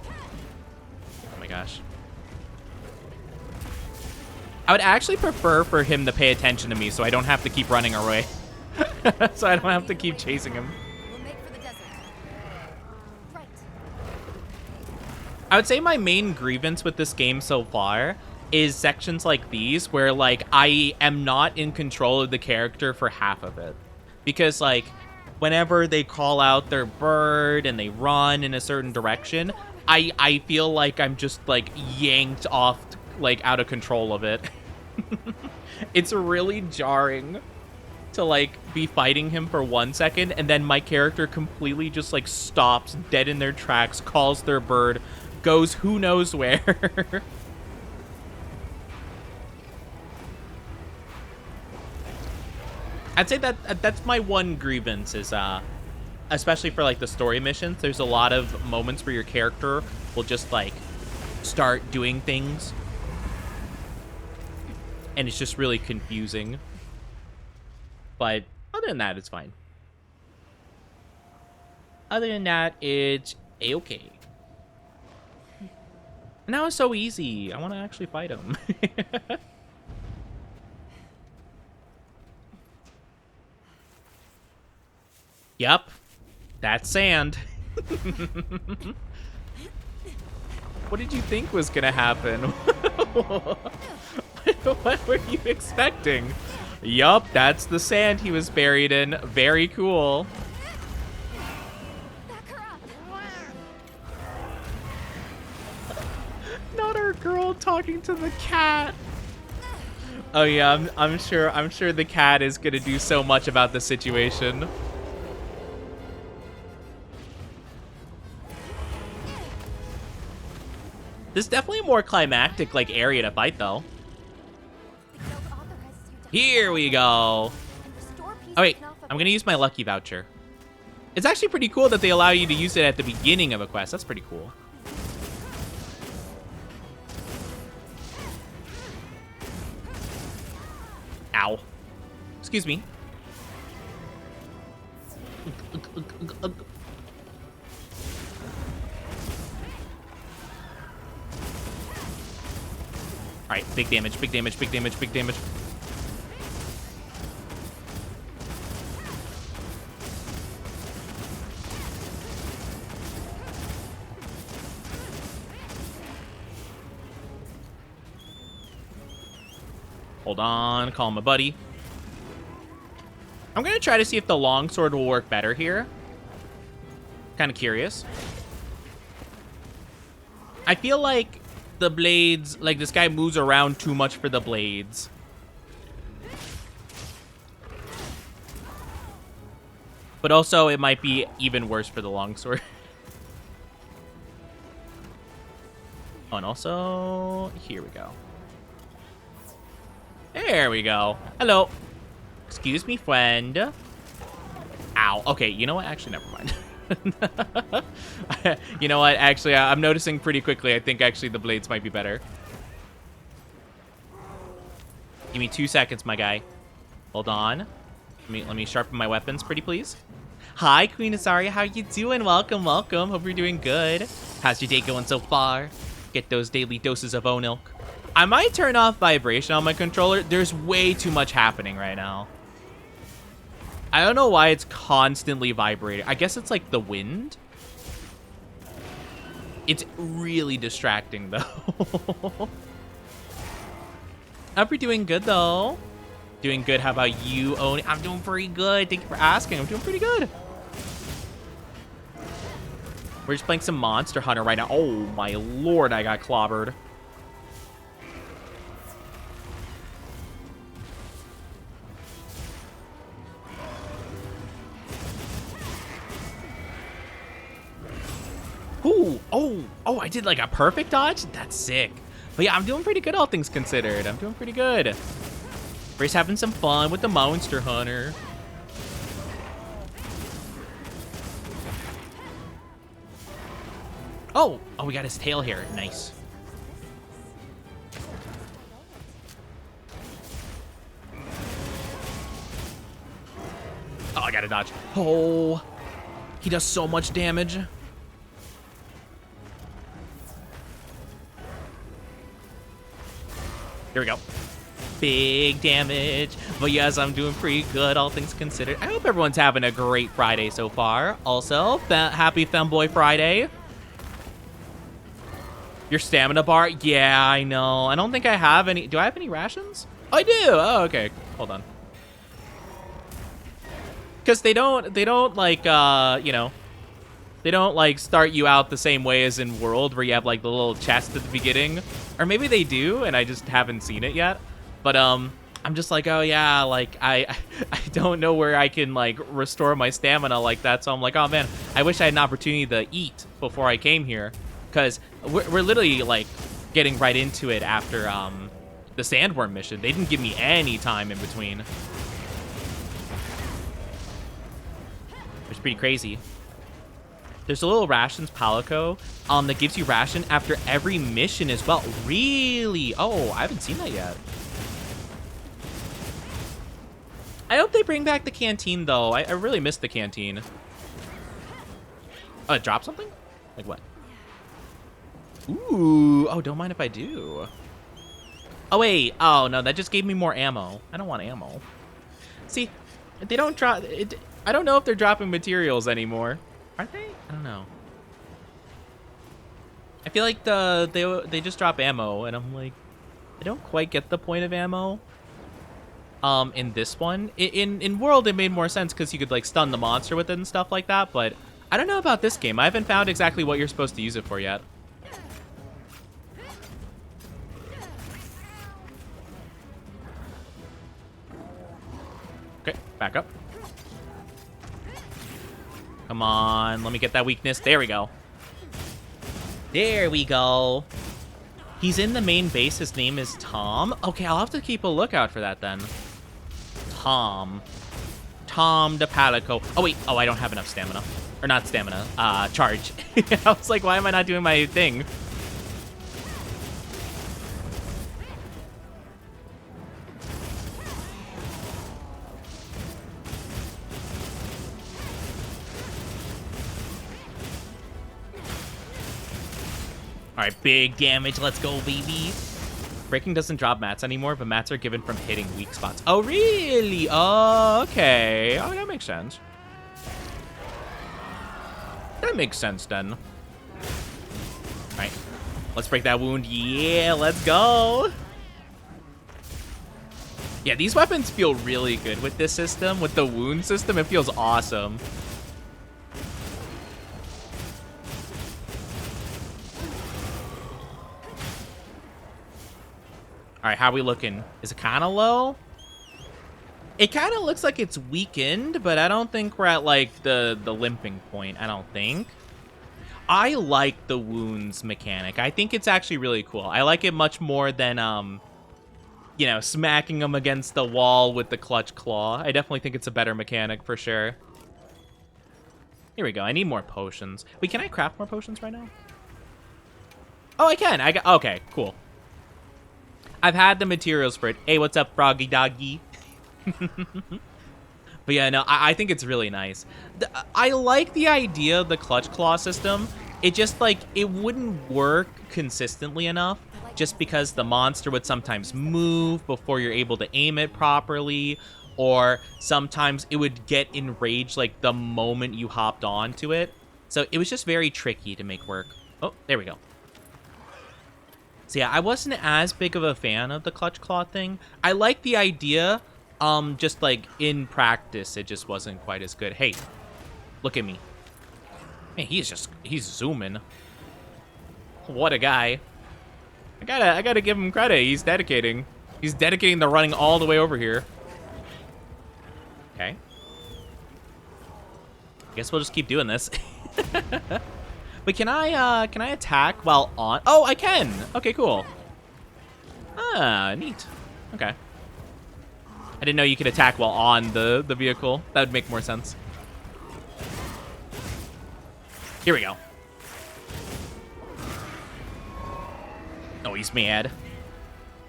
Oh my gosh. I would actually prefer for him to pay attention to me so I don't have to keep running away. So I don't have to keep chasing him. We'll make for the desert. Right. I would say my main grievance with this game so far is sections like these where, like, I am not in control of the character for half of it. Because, like, whenever they call out their bird and they run in a certain direction, I feel like I'm just, like, yanked off, like, out of control of it. It's really jarring to, like, be fighting him for 1 second and then my character completely just, like, stops dead in their tracks, calls their bird, goes who knows where. I'd say that that's my one grievance is especially for like the story missions, there's a lot of moments where your character will just like start doing things, and it's just really confusing. But other than that, it's fine. Other than that, it's a-okay. And that was so easy. I want to actually fight him. Yep. That's sand. What did you think was gonna happen? What were you expecting? Yup, that's the sand he was buried in. Very cool. Back her up. Not our girl talking to the cat. Oh yeah, I'm sure the cat is gonna do so much about the situation. This is definitely a more climactic like area to fight though. The guild authorizes you to Here we go. and restore peace Oh wait, in Alpha I'm gonna use my lucky voucher. It's actually pretty cool that they allow you to use it at the beginning of a quest. That's pretty cool. Ow. Excuse me. Alright, big damage, big damage, big damage, big damage. Hold on, call my buddy. I'm gonna try to see if the longsword will work better here. Kind of curious. I feel like the blades, like this guy moves around too much for the blades. But also it might be even worse for the longsword. Oh, and also, here we go. There we go. Hello. Excuse me, friend. Ow. Okay, you know what? Actually, never mind. You know what? Actually, I'm noticing pretty quickly. I think actually the blades might be better. Give me 2 seconds, my guy. Hold on. Let me sharpen my weapons, pretty please. Hi, Queen Azaria. How you doing? Welcome, welcome. Hope you're doing good. How's your day going so far? Get those daily doses of oat milk. I might turn off vibration on my controller. There's way too much happening right now. I don't know why it's constantly vibrating. I guess it's like the wind. It's really distracting, though. Hope you're doing good, though. Doing good. How about you, Oni? I'm doing pretty good. Thank you for asking. I'm doing pretty good. We're just playing some Monster Hunter right now. Oh, my lord, I got clobbered. Ooh, oh, I did like a perfect dodge? That's sick. But yeah, I'm doing pretty good, all things considered. I'm doing pretty good. We're just having some fun with the Monster Hunter. Oh, we got his tail here. Nice. Oh, I gotta dodge. Oh, he does so much damage. Here we go. Big damage. But yes, I'm doing pretty good, all things considered. I hope everyone's having a great Friday so far. Also, happy Femboy Friday. Your stamina bar? Yeah, I know. I don't think I have any. Do I have any rations? Oh, I do. Oh, okay. Hold on. Because they don't like, you know, they don't like start you out the same way as in World where you have like the little chest at the beginning. Or maybe they do and I just haven't seen it yet. But I'm just like, oh yeah, like I don't know where I can like restore my stamina like that. So I'm like, oh man, I wish I had an opportunity to eat before I came here. Because we're literally like getting right into it after the sandworm mission. They didn't give me any time in between. It's pretty crazy. There's a little rations palico that gives you ration after every mission as well. Really? Oh, I haven't seen that yet. I hope they bring back the canteen, though. I really missed the canteen. Oh, it dropped something? Like what? Ooh. Oh, don't mind if I do. Oh, wait. Oh, no, that just gave me more ammo. I don't want ammo. See, they don't drop... I don't know if they're dropping materials anymore. Aren't they? I don't know. I feel like they just drop ammo, and I'm like, I don't quite get the point of ammo. In this one, in World, it made more sense because you could like stun the monster with it and stuff like that. But I don't know about this game. I haven't found exactly what you're supposed to use it for yet. Okay, back up. Come on, let me get that weakness. There we go. There we go. He's in the main base. His name is Tom. Okay, I'll have to keep a lookout for that then. Tom DePalico. Oh, wait. Oh, I don't have enough stamina. Or not stamina. Charge. I was like, why am I not doing my thing? All right, big damage. Let's go, baby. Breaking doesn't drop mats anymore, but mats are given from hitting weak spots. Oh, really? Oh, okay. Oh, that makes sense. That makes sense, then. All right. Let's break that wound. Yeah, let's go. Yeah, these weapons feel really good with this system. With the wound system, it feels awesome. All right, how are we looking? Is it kind of low? It kind of looks like it's weakened, but I don't think we're at, like, the limping point. I don't think. I like the wounds mechanic. I think it's actually really cool. I like it much more than, you know, smacking them against the wall with the clutch claw. I definitely think it's a better mechanic for sure. Here we go. I need more potions. Wait, can I craft more potions right now? Oh, I can. I got. Okay, cool. I've had the materials for it. Hey, what's up, Froggy Doggy? But yeah, no, I think it's really nice. I like the idea of the clutch claw system. It just, like, it wouldn't work consistently enough just because the monster would sometimes move before you're able to aim it properly, or sometimes it would get enraged, like, the moment you hopped onto it. So it was just very tricky to make work. Oh, there we go. So yeah, I wasn't as big of a fan of the clutch claw thing. I like the idea, just like in practice, it just wasn't quite as good. Hey, look at me. Man, he's zooming. What a guy. I gotta give him credit. He's dedicating to running all the way over here. Okay. Guess we'll just keep doing this. But can I attack while on? Oh, I can. Okay, cool. Ah, neat. Okay. I didn't know you could attack while on the vehicle. That would make more sense. Here we go. Oh, he's mad.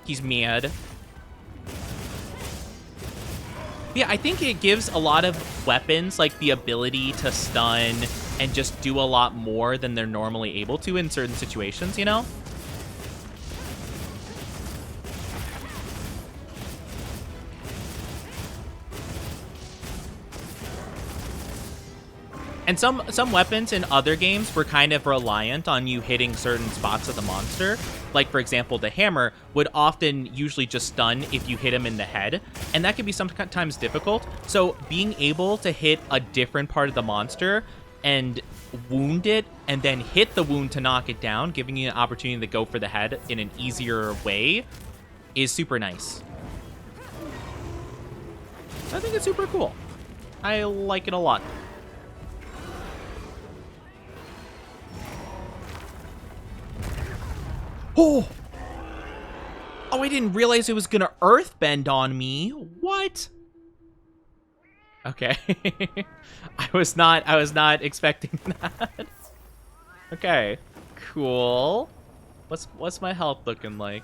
He's mad. Yeah, I think it gives a lot of weapons, like, the ability to stun and just do a lot more than they're normally able to in certain situations, you know? And some weapons in other games were kind of reliant on you hitting certain spots of the monster. Like, for example, the hammer would often usually just stun if you hit him in the head, and that can be sometimes difficult. So being able to hit a different part of the monster and wound it, and then hit the wound to knock it down, giving you an opportunity to go for the head in an easier way, is super nice. I think it's super cool. I like it a lot. Oh! Oh, I didn't realize it was gonna earthbend on me. What? Okay. I was not expecting that. Okay. Cool. What's my health looking like?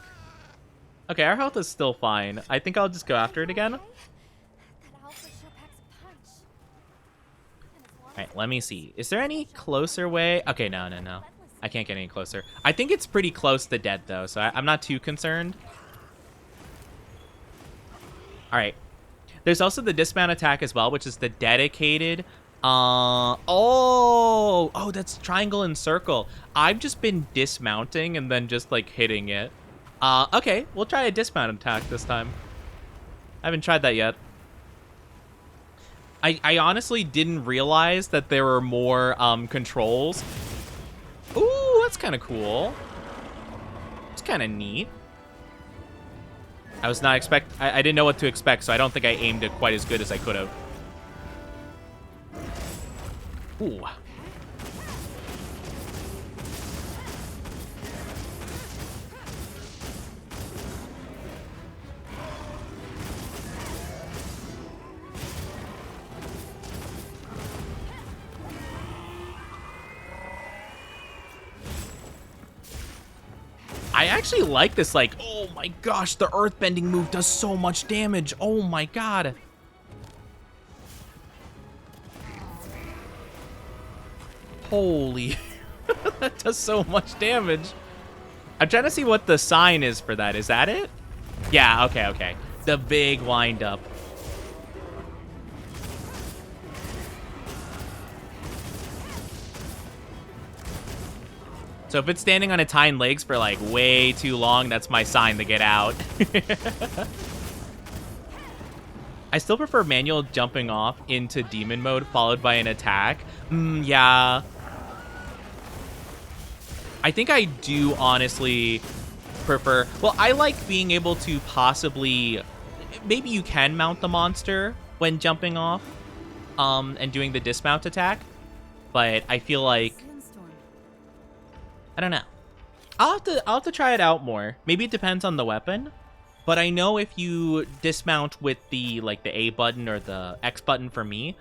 Okay, our health is still fine. I think I'll just go after it again. That alpha sure packs a punch. And as long Alright, let me see. Is there any closer way? Okay, no. I can't get any closer. I think it's pretty close to dead, though, so I'm not too concerned. Alright. There's also the dismount attack as well, which is the dedicated... Oh, that's triangle and circle. I've just been dismounting and then just, like, hitting it. Okay, we'll try a dismount attack this time. I haven't tried that yet. I honestly didn't realize that there were more controls. Ooh, that's kind of cool. It's kind of neat. I was not I didn't know what to expect, so I don't think I aimed it quite as good as I could have. Ooh. I actually like this, like, oh my gosh, the earthbending move does so much damage. Oh my god. Holy, that does so much damage. I'm trying to see what the sign is for that. Is that it? Yeah, okay. The big wind-up. So if it's standing on its hind legs for like way too long, that's my sign to get out. I still prefer manual jumping off into demon mode followed by an attack. Yeah. I think I do honestly prefer... Well, I like being able to possibly... Maybe you can mount the monster when jumping off and doing the dismount attack. But I feel like... I don't know. I'll have to try it out more. Maybe it depends on the weapon. But I know if you dismount with the A button or the X button for me,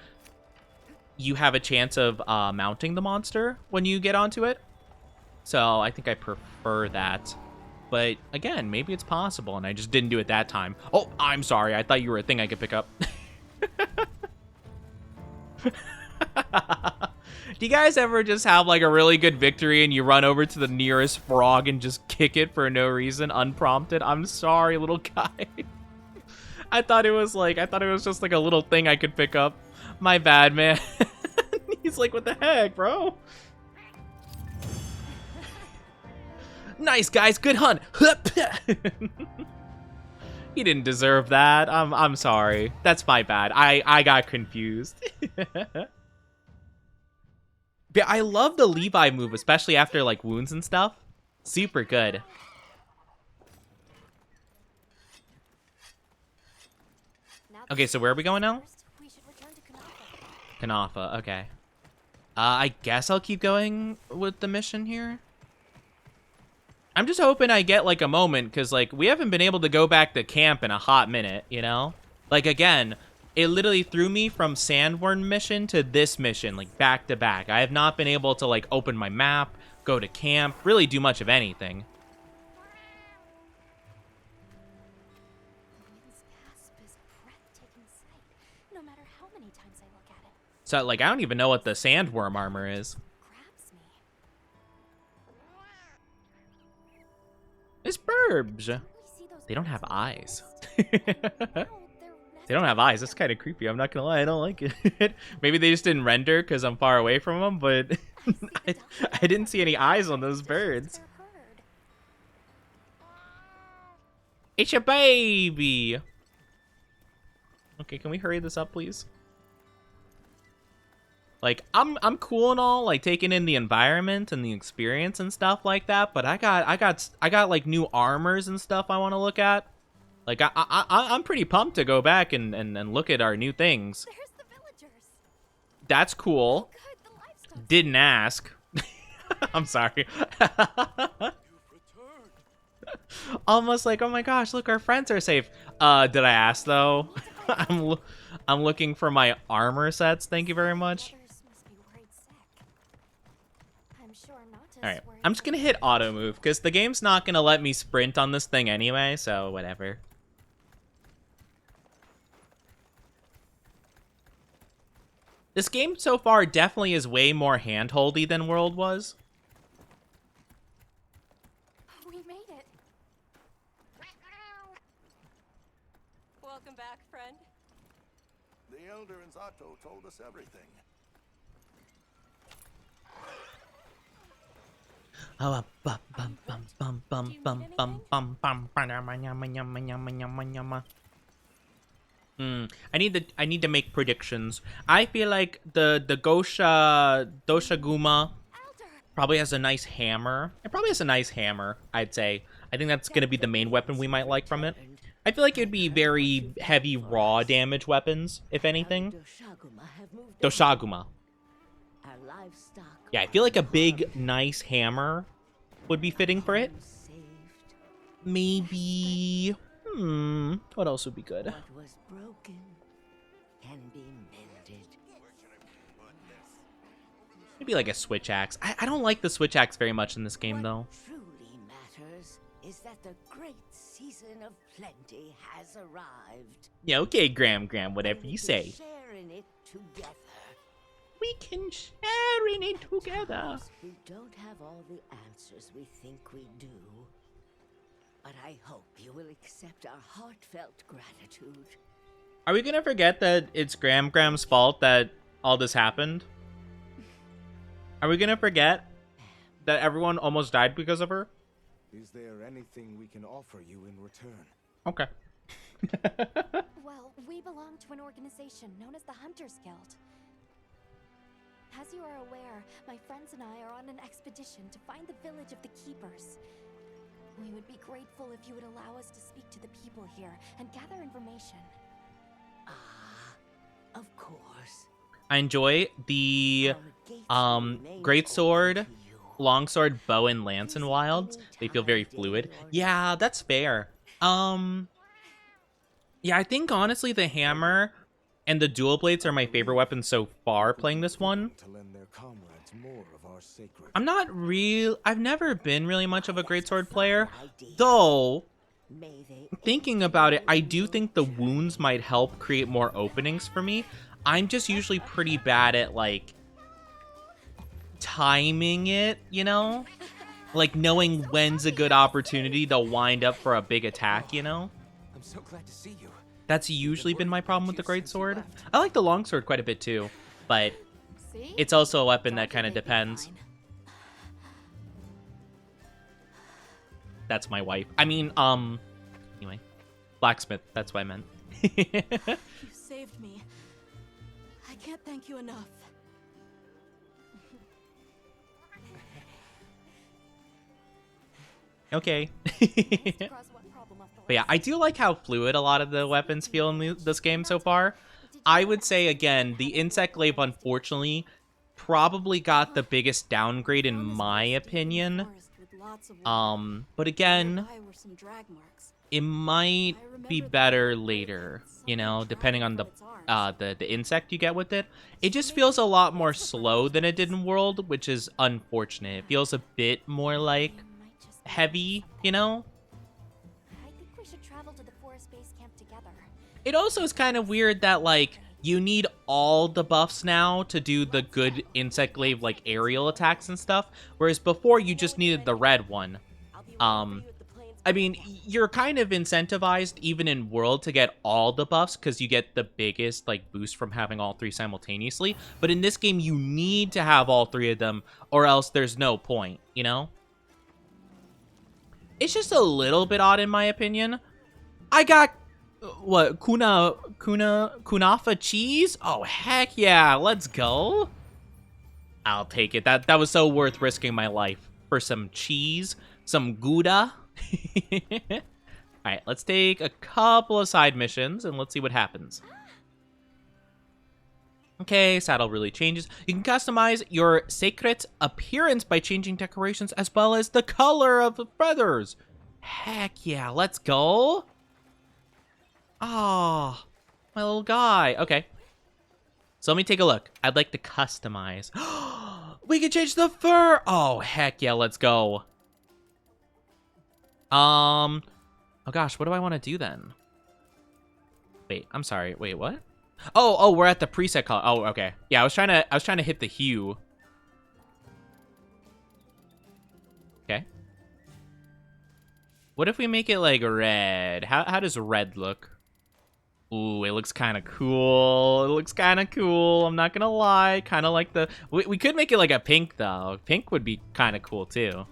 you have a chance of mounting the monster when you get onto it. So I think I prefer that. But again, maybe it's possible and I just didn't do it that time. Oh, I'm sorry. I thought you were a thing I could pick up. Do you guys ever just have like a really good victory and you run over to the nearest frog and just kick it for no reason, unprompted? I'm sorry, little guy. I thought it was just like a little thing I could pick up. My bad, man. He's like, what the heck, bro? Nice, guys. Good hunt. He didn't deserve that. I'm sorry. That's my bad. I got confused. But I love the Levi move, especially after like wounds and stuff. Super good. Okay, so where are we going now? we should return to Kanafa. Kanafa, okay. I guess I'll keep going with the mission here. I'm just hoping I get like a moment, because like we haven't been able to go back to camp in a hot minute, you know? Like again, it literally threw me from Sandworm mission to this mission, like back to back. I have not been able to like open my map, go to camp, really do much of anything. Wind's Gasp is a breathtaking sight, no matter how many times I look at it. So like I don't even know what the Sandworm armor is. Grabs me. It's burbs. We see those They don't have birds eyes. in the forest. No, They don't have eyes. That's kind of creepy. I'm not gonna lie. I don't like it. Maybe they just didn't render because I'm far away from them, but I didn't see any eyes on those birds. It's a baby. Okay, can we hurry this up, please? Like, I'm cool and all, like taking in the environment and the experience and stuff like that, but I got like new armors and stuff I want to look at. Like I'm pretty pumped to go back and look at our new things. There's the villagers. That's cool. Good, the livestock. Didn't ask. I'm sorry. Almost like, oh my gosh, look, our friends are safe. Did I ask though? I'm looking for my armor sets. Thank you very much. Others must be worried sick. I'm sure Nata's All right, worried I'm just gonna hit auto move because the game's not gonna let me sprint on this thing anyway, so whatever. This game so far definitely is way more handholdy than World was. We made it. Welcome back, friend. The Elder and Zato told us everything. Oh, bum bum bum bum bum bum bum bum bum bum. I need to make predictions. I feel like the Doshaguma probably has a nice hammer. It probably has a nice hammer, I'd say. I think that's gonna be the main weapon we might like from it. I feel like it'd be very heavy raw damage weapons, if anything. Doshaguma. Yeah, I feel like a big, nice hammer would be fitting for it. Maybe... what else would be good? What was broken can be mended. Maybe like a switch axe. I don't like the switch axe very much in this game, though. What truly matters is that the great season of plenty has arrived. Yeah, okay, Graham, whatever you say. Share in it together. We can share in it together. We don't have all the answers we think we do, but I hope you will accept our heartfelt gratitude. Are we gonna forget that it's Graham's fault that all this happened? Are we gonna forget that everyone almost died because of her? Is there anything we can offer you in return? Okay. Well, we belong to an organization known as the Hunters Guild. As you are aware, my friends and I are on an expedition to find the village of the Keepers. We would be grateful if you would allow us to speak to the people here and gather information. Of course. I enjoy the greatsword, longsword, bow, and lance in Wilds. They feel very fluid. Yeah, that's fair. Yeah, I think honestly the hammer and the dual blades are my favorite weapons so far playing this one. To lend their comrades more of our sacred. I've never been really much of a greatsword player, though thinking about it, I do think the wounds might help create more openings for me. I'm just usually pretty bad at like timing it, you know? Like knowing when's a good opportunity to wind up for a big attack, you know? I'm so glad to see you. That's usually been my problem with the greatsword. I like the longsword quite a bit too, but it's also a weapon that kind of depends. That's my wife. I mean, anyway, blacksmith, that's what I meant. You saved me. I can't thank you enough. Okay. But yeah, I do like how fluid a lot of the weapons feel in this game so far. I would say, again, the Insect Glaive, unfortunately, probably got the biggest downgrade in my opinion. But again, it might be better later, you know, depending on the insect you get with it. It just feels a lot more slow than it did in World, which is unfortunate. It feels a bit more like heavy, you know? I think we should travel to the forest base camp together. It also is kind of weird that, like, you need all the buffs now to do the good Insect Glaive, like, aerial attacks and stuff, whereas before you just needed the red one. I mean, you're kind of incentivized, even in World, to get all the buffs, because you get the biggest, like, boost from having all three simultaneously, but in this game, you need to have all three of them, or else there's no point, you know? It's just a little bit odd in my opinion. I got, what, kunafa cheese? Oh, heck yeah, let's go. I'll take it. That was so worth risking my life for some cheese, some Gouda. Alright, let's take a couple of side missions and let's see what happens. Okay, saddle really changes. You can customize your sacred appearance by changing decorations as well as the color of the feathers. Heck yeah, let's go. Ah, My little guy. Okay. So let me take a look. I'd like to customize. We can change the fur. Oh, heck yeah. Let's go. Oh gosh, what do I want to do then? Wait, I'm sorry. Wait, what? Oh, we're at the preset color. Oh, okay. Yeah, I was trying to hit the hue. Okay. What if we make it like red? How does red look? Ooh, it looks kind of cool. It looks kind of cool. I'm not gonna lie. Kind of like the... We could make it like a pink, though. Pink would be kind of cool, too.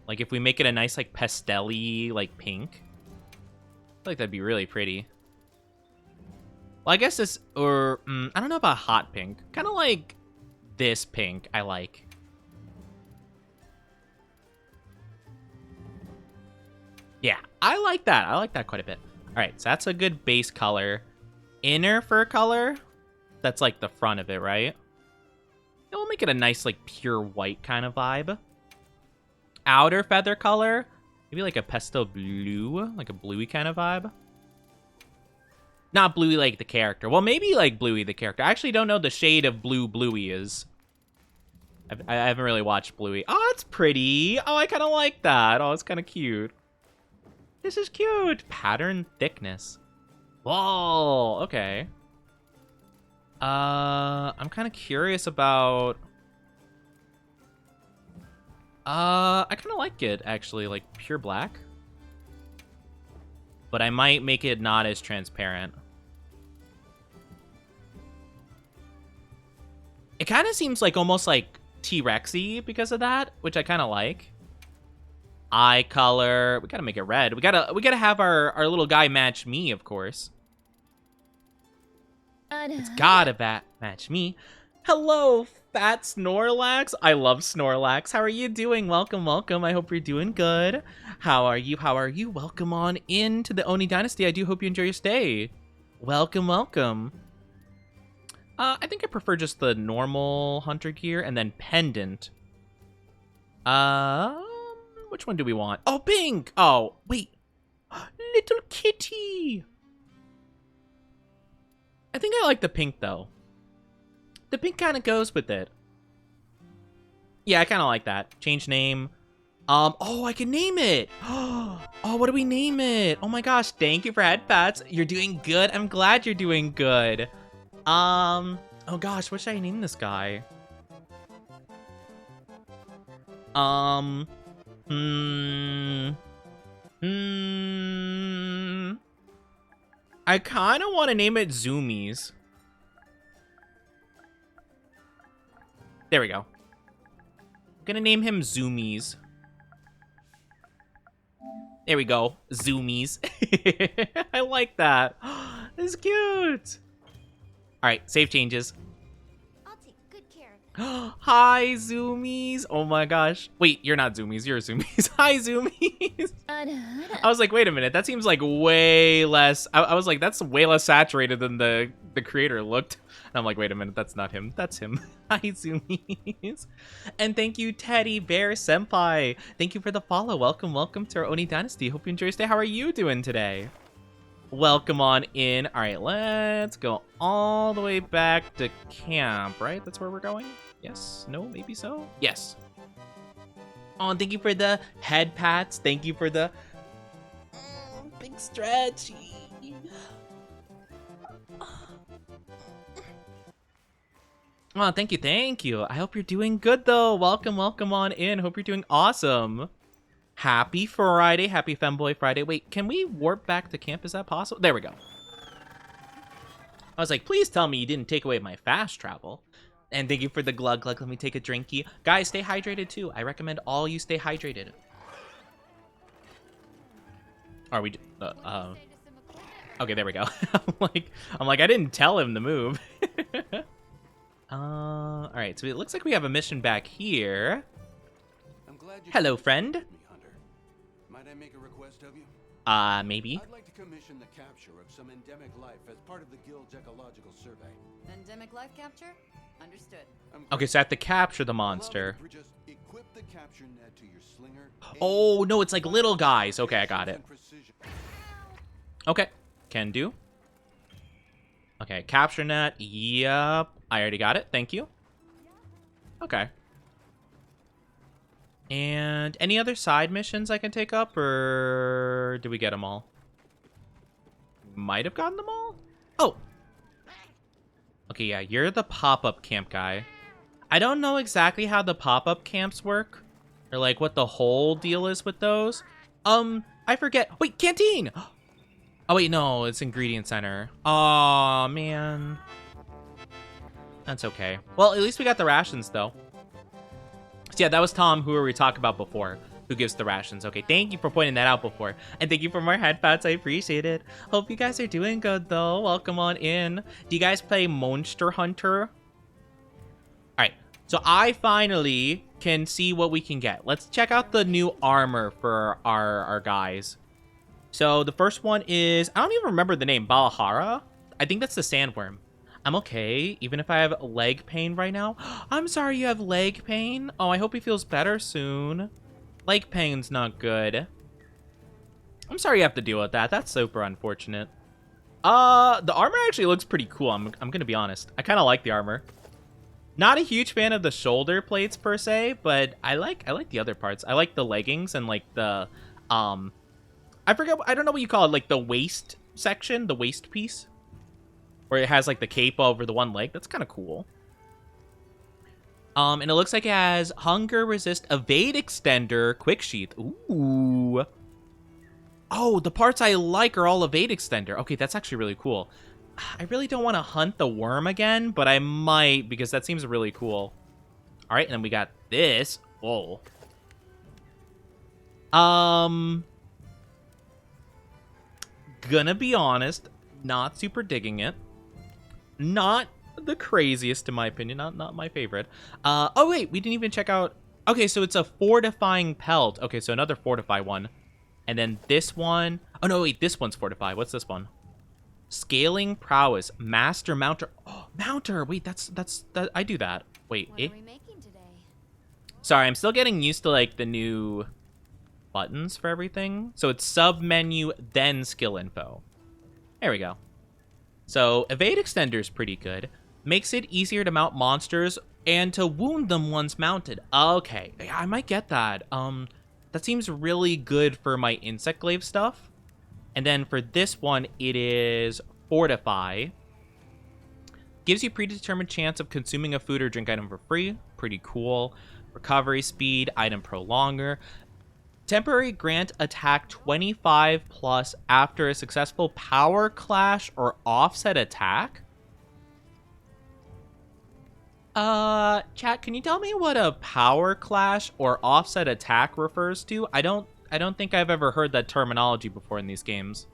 Like, if we make it a nice, like, pastel-y, like, pink. I feel like that'd be really pretty. Well, I guess this... Or... I don't know about hot pink. Kind of like this pink I like. Yeah, I like that. I like that quite a bit. All right, so that's a good base color. Inner fur color, that's like the front of it, right? Yeah, we'll make it a nice, like, pure white kind of vibe. Outer feather color, maybe like a pastel blue, like a bluey kind of vibe. Not bluey like the character. Well, maybe like bluey the character. I actually don't know the shade of blue bluey is. I haven't really watched bluey. Oh, it's pretty. Oh, I kind of like that. Oh, it's kind of cute. This is cute. Pattern thickness. Whoa, okay. I'm kind of curious about... I kind of like it, actually, like pure black. But I might make it not as transparent. It kind of seems like almost like T-Rexy because of that, which I kind of like. Eye color. We gotta make it red. We gotta have our little guy match me, of course. It's gotta match me. Hello, Fat Snorlax. I love Snorlax. How are you doing? Welcome, welcome. I hope you're doing good. How are you? How are you? Welcome on into the Oni Dynasty. I do hope you enjoy your stay. Welcome, welcome. I think I prefer just the normal hunter gear and then pendant. Which one do we want? Oh, pink! Oh, wait. Little kitty! I think I like the pink, though. The pink kind of goes with it. Yeah, I kind of like that. Change name. Oh, I can name it! Oh, what do we name it? Oh my gosh, thank you for head pats. You're doing good. I'm glad you're doing good. Oh gosh, what should I name this guy? I kind of want to name it Zoomies. There we go. I'm gonna name him Zoomies. There we go. Zoomies. I like that. It's cute. All right, save changes. I'll take good care of it. Hi, Zoomies. Oh my gosh. Wait, you're not Zoomies. You're Zoomies. Hi, Zoomies. I was like, wait a minute. That seems like way less. I was like, that's way less saturated than the creator looked. And I'm like, wait a minute. That's not him. That's him. Hi, Zoomies. And thank you, Teddy Bear Senpai. Thank you for the follow. Welcome, welcome to our Oni Dynasty. Hope you enjoy your stay. How are you doing today? Welcome on in. All right, let's go all the way back to camp, right? That's where we're going? Yes? No? Maybe so? Yes. Oh, and thank you for the head pats. Thank you for the big stretchy. Oh, thank you, thank you. I hope you're doing good, though. Welcome, welcome on in. Hope you're doing awesome. Happy Friday. Happy Femboy Friday. Wait, can we warp back to camp? Is that possible? There we go. I was like, please tell me you didn't take away my fast travel. And thank you for the glug glug. Let me take a drinky. Guys, stay hydrated too. I recommend all you stay hydrated. Are we... Okay, there we go. I'm like, I didn't tell him to move. All right, so it looks like we have a mission back here. Hello, friend. Might I make a request of you? Maybe. I'd like to commission the capture of some endemic life as part of the Guild's ecological survey. Endemic life capture? Understood. Okay, so I have to capture the monster. Just equip the capture net to your slinger. Oh, no, it's like little guys. Okay, I got it. Okay. Can do. Okay, capture net. Yep. I already got it. Thank you. Okay. And any other side missions I can take up, or did we get them all? Might have gotten them all? Oh! Okay, yeah, you're the pop-up camp guy. I don't know exactly how the pop-up camps work, or like what the whole deal is with those. I forget. Wait, canteen! Oh wait, no, it's ingredient center. Aw, man. That's okay. Well, at least we got the rations, though. So yeah, that was Tom, who we were talking about before, who gives the rations. Okay, thank you for pointing that out before. And thank you for more headphones. I appreciate it. Hope you guys are doing good, though. Welcome on in. Do you guys play Monster Hunter? All right, so I finally can see what we can get. Let's check out the new armor for our guys. So the first one is, I don't even remember the name, Balahara? I think that's the sandworm. I'm okay, even if I have leg pain right now. I'm sorry you have leg pain. Oh, I hope he feels better soon. Leg pain's not good. I'm sorry you have to deal with that. That's super unfortunate. The armor actually looks pretty cool. I'm gonna be honest. I kind of like the armor. Not a huge fan of the shoulder plates per se, but I like the other parts. I like the leggings and like the I don't know what you call it, like the waist section, the waist piece, where it has like the cape over the one leg. That's kind of cool. And it looks like it has hunger resist, evade extender, quick sheath. Ooh. Oh, the parts I like are all evade extender. Okay, that's actually really cool. I really don't want to hunt the worm again, but I might because that seems really cool. All right, and then we got this. Whoa. Gonna be honest, not super digging it. Not the craziest in my opinion, not my favorite. Oh wait, we didn't even check out. Okay, so it's a fortifying pelt. Okay, so another fortify one. And then this one. Oh no, wait, this one's fortify. What's this one? Scaling prowess, master mounter. Oh, mounter. Wait, that's I do that. Wait, What are we making today? Sorry, I'm still getting used to like the new buttons for everything. So it's sub menu, then skill info. There we go. So evade extender is pretty good. Makes it easier to mount monsters and to wound them once mounted. Okay, I might get that. That seems really good for my insect glaive stuff. And then for this one, it is fortify. Gives you predetermined chance of consuming a food or drink item for free. Pretty cool. Recovery speed, item prolonger. Temporary grant attack 25 plus after a successful power clash or offset attack. Chat, can you tell me what a power clash or offset attack refers to? I don't think I've ever heard that terminology before in these games.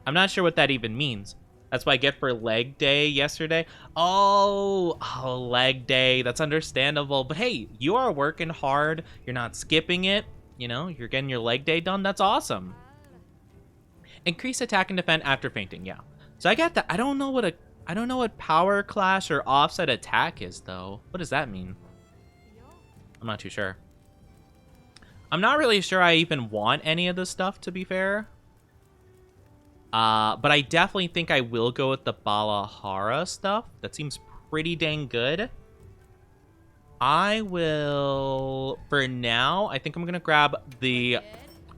I'm not sure what that even means. That's what I get for leg day yesterday. Oh, leg day. That's understandable. But hey, you are working hard. You're not skipping it. You know, you're getting your leg day done. That's awesome. Increase attack and defend after fainting. Yeah. So I got that. I don't know what power clash or offset attack is though. What does that mean? I'm not too sure. I'm not really sure I even want any of this stuff, to be fair. But I definitely think I will go with the Balahara stuff. That seems pretty dang good. I will, for now, I think I'm going to grab the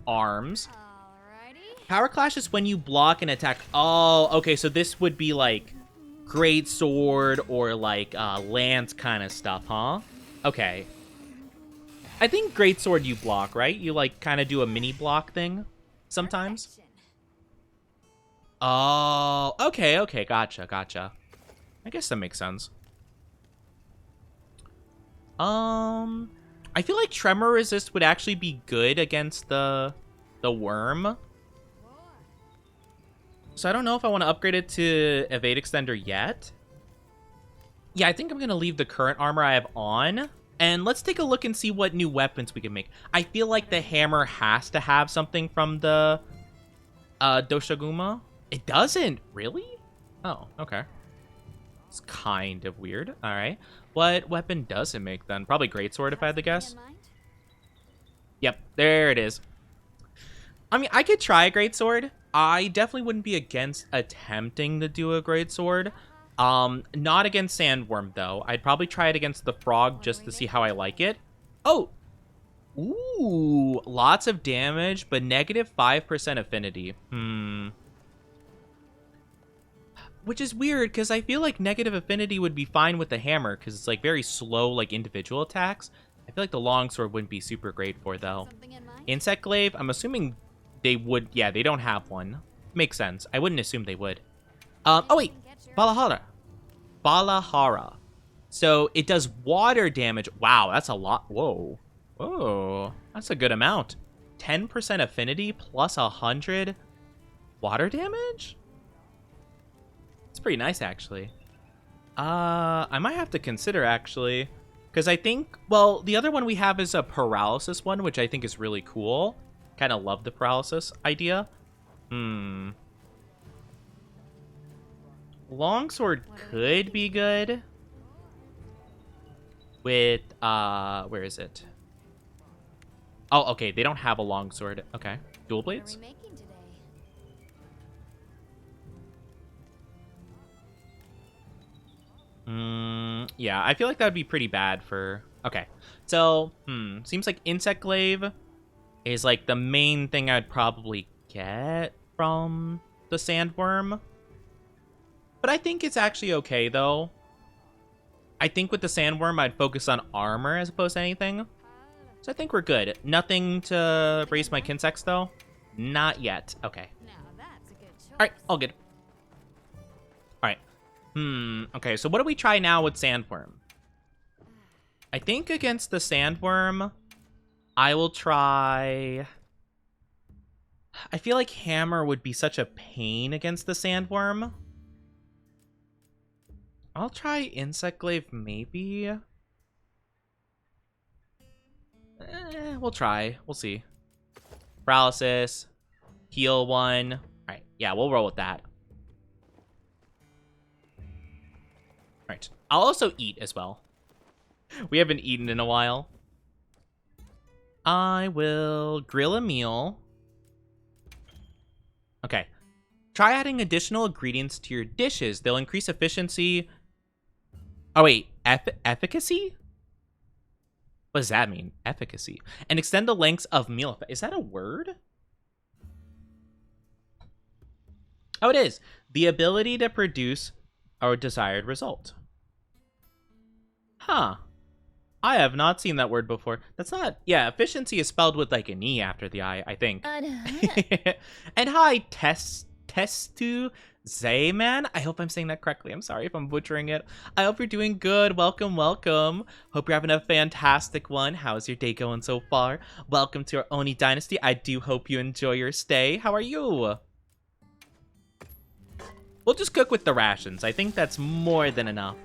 arms. Alrighty. Power Clash is when you block an attack. Oh, okay, so this would be like Great Sword or like Lance kind of stuff, huh? Okay. I think Great Sword you block, right? You like kind of do a mini block thing sometimes. Perfection. Oh, okay, gotcha. I guess that makes sense. I feel like Tremor Resist would actually be good against the worm. So I don't know if I want to upgrade it to Evade Extender yet. Yeah, I think I'm going to leave the current armor I have on. And let's take a look and see what new weapons we can make. I feel like the hammer has to have something from the Doshaguma. It doesn't, really? Oh, okay. It's kind of weird. All right. What weapon does it make then? Probably Greatsword if I had to guess. Yep, there it is. I mean, I could try a Greatsword. I definitely wouldn't be against attempting to do a greatsword. Not against Sandworm, though. I'd probably try it against the frog just to see how I like it. Oh! Ooh, lots of damage, but negative 5% affinity. Which is weird, because I feel like negative affinity would be fine with the hammer, because it's, like, very slow, like, individual attacks. I feel like the longsword wouldn't be super great for, though. Insect Glaive, I'm assuming they would... Yeah, they don't have one. Makes sense. I wouldn't assume they would. Oh, wait. Balahara. Balahara. So, it does water damage. Wow, that's a lot. Whoa. Whoa. That's a good amount. 10% affinity plus 100 water damage? It's pretty nice, actually. I might have to consider, actually. Because I think, well, the other one we have is a paralysis one, which I think is really cool. Kind of love the paralysis idea. Longsword could be good. With, where is it? Oh, okay, they don't have a longsword. Okay, dual blades? Yeah, I feel like that would be pretty bad for... Okay, so, seems like Insect Glaive is, like, the main thing I'd probably get from the Sandworm. But I think it's actually okay, though. I think with the Sandworm, I'd focus on armor as opposed to anything. So I think we're good. Nothing to raise my Kinsex, though? Not yet. Okay. Alright, all good. Alright. Okay, so what do we try now with Sandworm? I think against the Sandworm, I will try... I feel like Hammer would be such a pain against the Sandworm. I'll try Insect Glaive, maybe. We'll try. We'll see. Paralysis. Heal 1. Alright, yeah, we'll roll with that. Alright. I'll also eat as well. We haven't eaten in a while. I will grill a meal. Okay. Try adding additional ingredients to your dishes. They'll increase efficiency. Oh, wait. Efficacy? What does that mean? Efficacy. And extend the lengths of meal. Is that a word? Oh, it is. The ability to produce our desired result. Huh. I have not seen that word before. That's not... Yeah, efficiency is spelled with, like, an E after the I think. And hi, Testu Zayman. I hope I'm saying that correctly. I'm sorry if I'm butchering it. I hope you're doing good. Welcome, welcome. Hope you're having a fantastic one. How's your day going so far? Welcome to our Oni Dynasty. I do hope you enjoy your stay. How are you? We'll just cook with the rations. I think that's more than enough.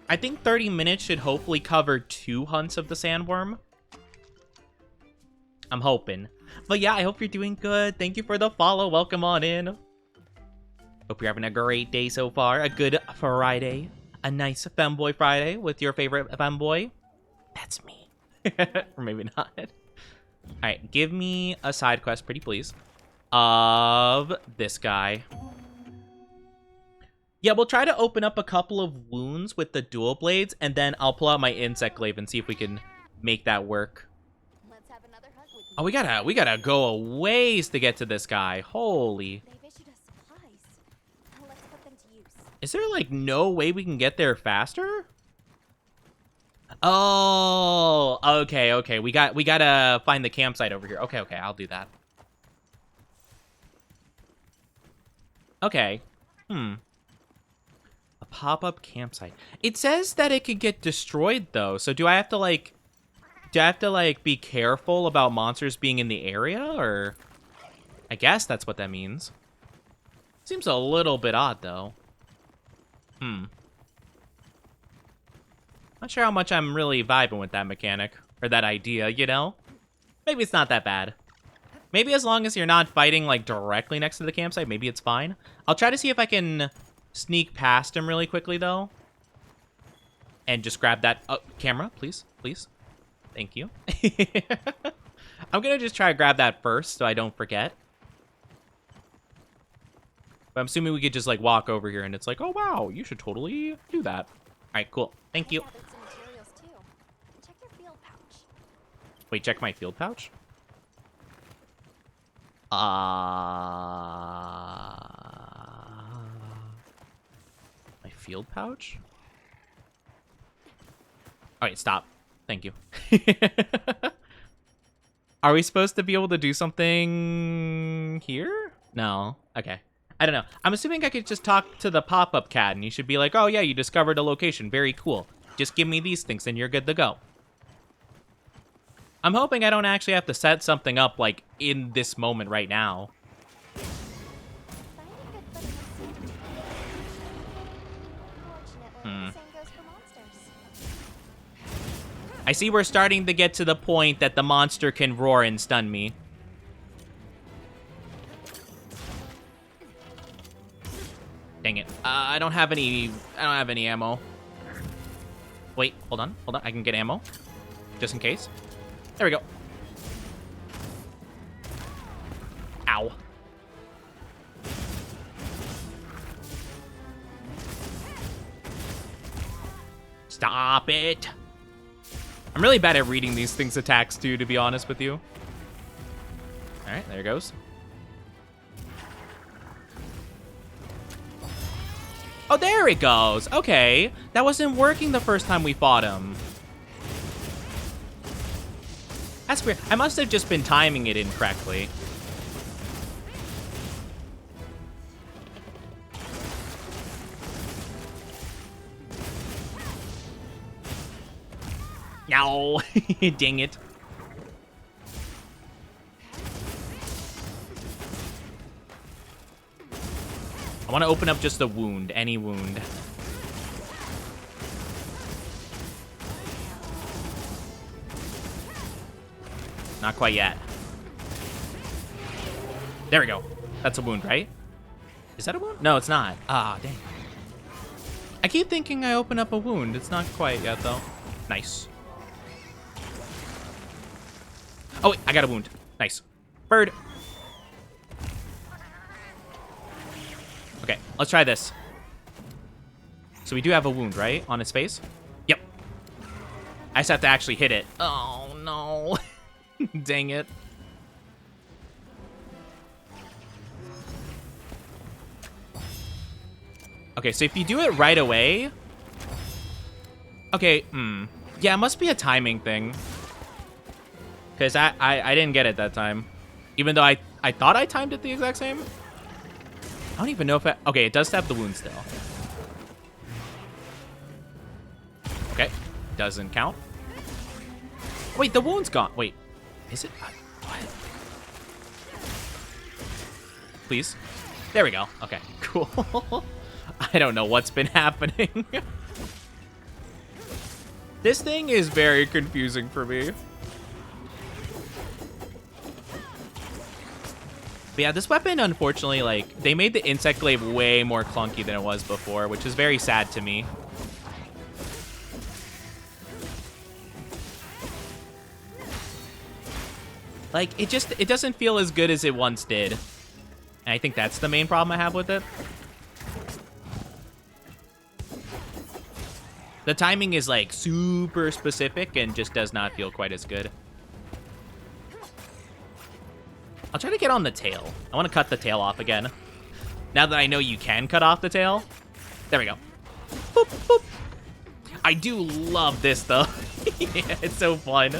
I think 30 minutes should hopefully cover 2 hunts of the Sandworm. I'm hoping. But yeah, I hope you're doing good. Thank you for the follow. Welcome on in. Hope you're having a great day so far. A good Friday. A nice Femboy Friday with your favorite Femboy. That's me. Or maybe not. Alright, give me a side quest, pretty please. Of this guy. Yeah, we'll try to open up a couple of wounds with the dual blades, and then I'll pull out my Insect Glaive and see if we can make that work. Let's have another hug with Oh, we gotta go a ways to get to this guy. Holy. They've issued us supplies. Let's put them to use. Is there, like, no way we can get there faster? Oh, okay. We gotta find the campsite over here. Okay, I'll do that. Okay. A pop-up campsite. It says that it could get destroyed, though. So do I have to, like... be careful about monsters being in the area, or... I guess that's what that means. Seems a little bit odd, though. Not sure how much I'm really vibing with that mechanic, or that idea, you know? Maybe it's not that bad. Maybe as long as you're not fighting, like, directly next to the campsite, maybe it's fine. I'll try to see if I can sneak past him really quickly, though. And just grab that... Oh, camera, please. Thank you. I'm gonna just try to grab that first, so I don't forget. But I'm assuming we could just like walk over here and it's like, oh wow, you should totally do that. All right, cool. Thank you. I gathered some materials too. Check your field pouch. Wait, check my field pouch. My field pouch? All right, stop. Thank you. Are we supposed to be able to do something here? No. Okay. I don't know. I'm assuming I could just talk to the pop-up cat and you should be like, oh yeah, you discovered a location. Very cool. Just give me these things and you're good to go. I'm hoping I don't actually have to set something up like in this moment right now. I see we're starting to get to the point that the monster can roar and stun me. Dang it. I don't have any ammo. Wait, hold on. I can get ammo. Just in case. There we go. Ow. Stop it. I'm really bad at reading these things' attacks too, to be honest with you. All right, there it goes. Oh, there it goes. Okay. That wasn't working the first time we fought him. That's weird. I must have just been timing it incorrectly. No. Dang it. I want to open up just a wound, any wound. Not quite yet. There we go. That's a wound, right? Is that a wound? No, it's not. Ah, dang. I keep thinking I open up a wound. It's not quite yet, though. Nice. Oh, wait, I got a wound. Nice. Bird. Okay, let's try this. So we do have a wound, right? On his face? Yep. I just have to actually hit it. Oh, no. Dang it. Okay, so if you do it right away... Okay, yeah, it must be a timing thing. Because I didn't get it that time. Even though I thought I timed it the exact same. I don't even know if okay, it does have the wound still. Okay, doesn't count. Wait, the wound's gone. Wait, is it? What? Please. There we go. Okay, cool. I don't know what's been happening. This thing is very confusing for me. But yeah, this weapon, unfortunately, like, they made the insect glaive way more clunky than it was before, which is very sad to me. Like, it doesn't feel as good as it once did. And I think that's the main problem I have with it. The timing is, like, super specific and just does not feel quite as good. I'll try to get on the tail. I want to cut the tail off again. Now that I know you can cut off the tail. There we go. Boop, boop. I do love this, though. Yeah, it's so fun.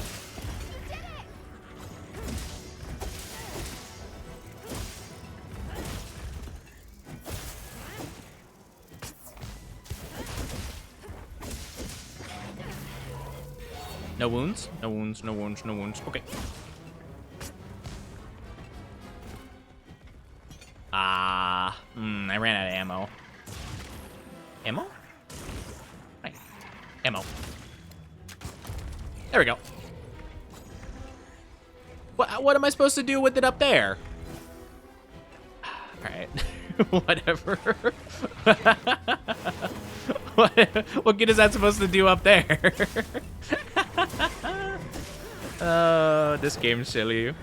No wounds? No wounds, no wounds, no wounds. Okay. I ran out of ammo. Ammo? Right. Ammo. There we go. What am I supposed to do with it up there? Alright. Whatever. What good is that supposed to do up there? This game's silly.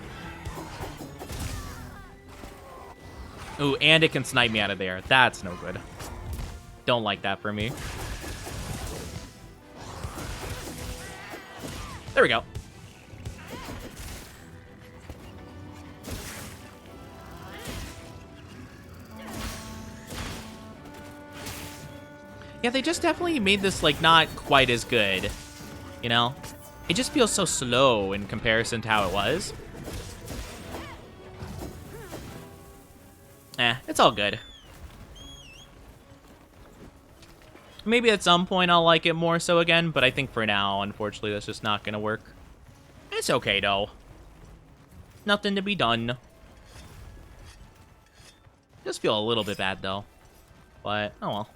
Ooh, and it can snipe me out of there. That's no good. Don't like that for me. There we go. Yeah, they just definitely made this, like, not quite as good, you know? It just feels so slow in comparison to how it was. It's all good. Maybe at some point I'll like it more so again, but I think for now, unfortunately, that's just not gonna work. It's okay, though. Nothing to be done. Just feel a little bit bad, though. But, oh well.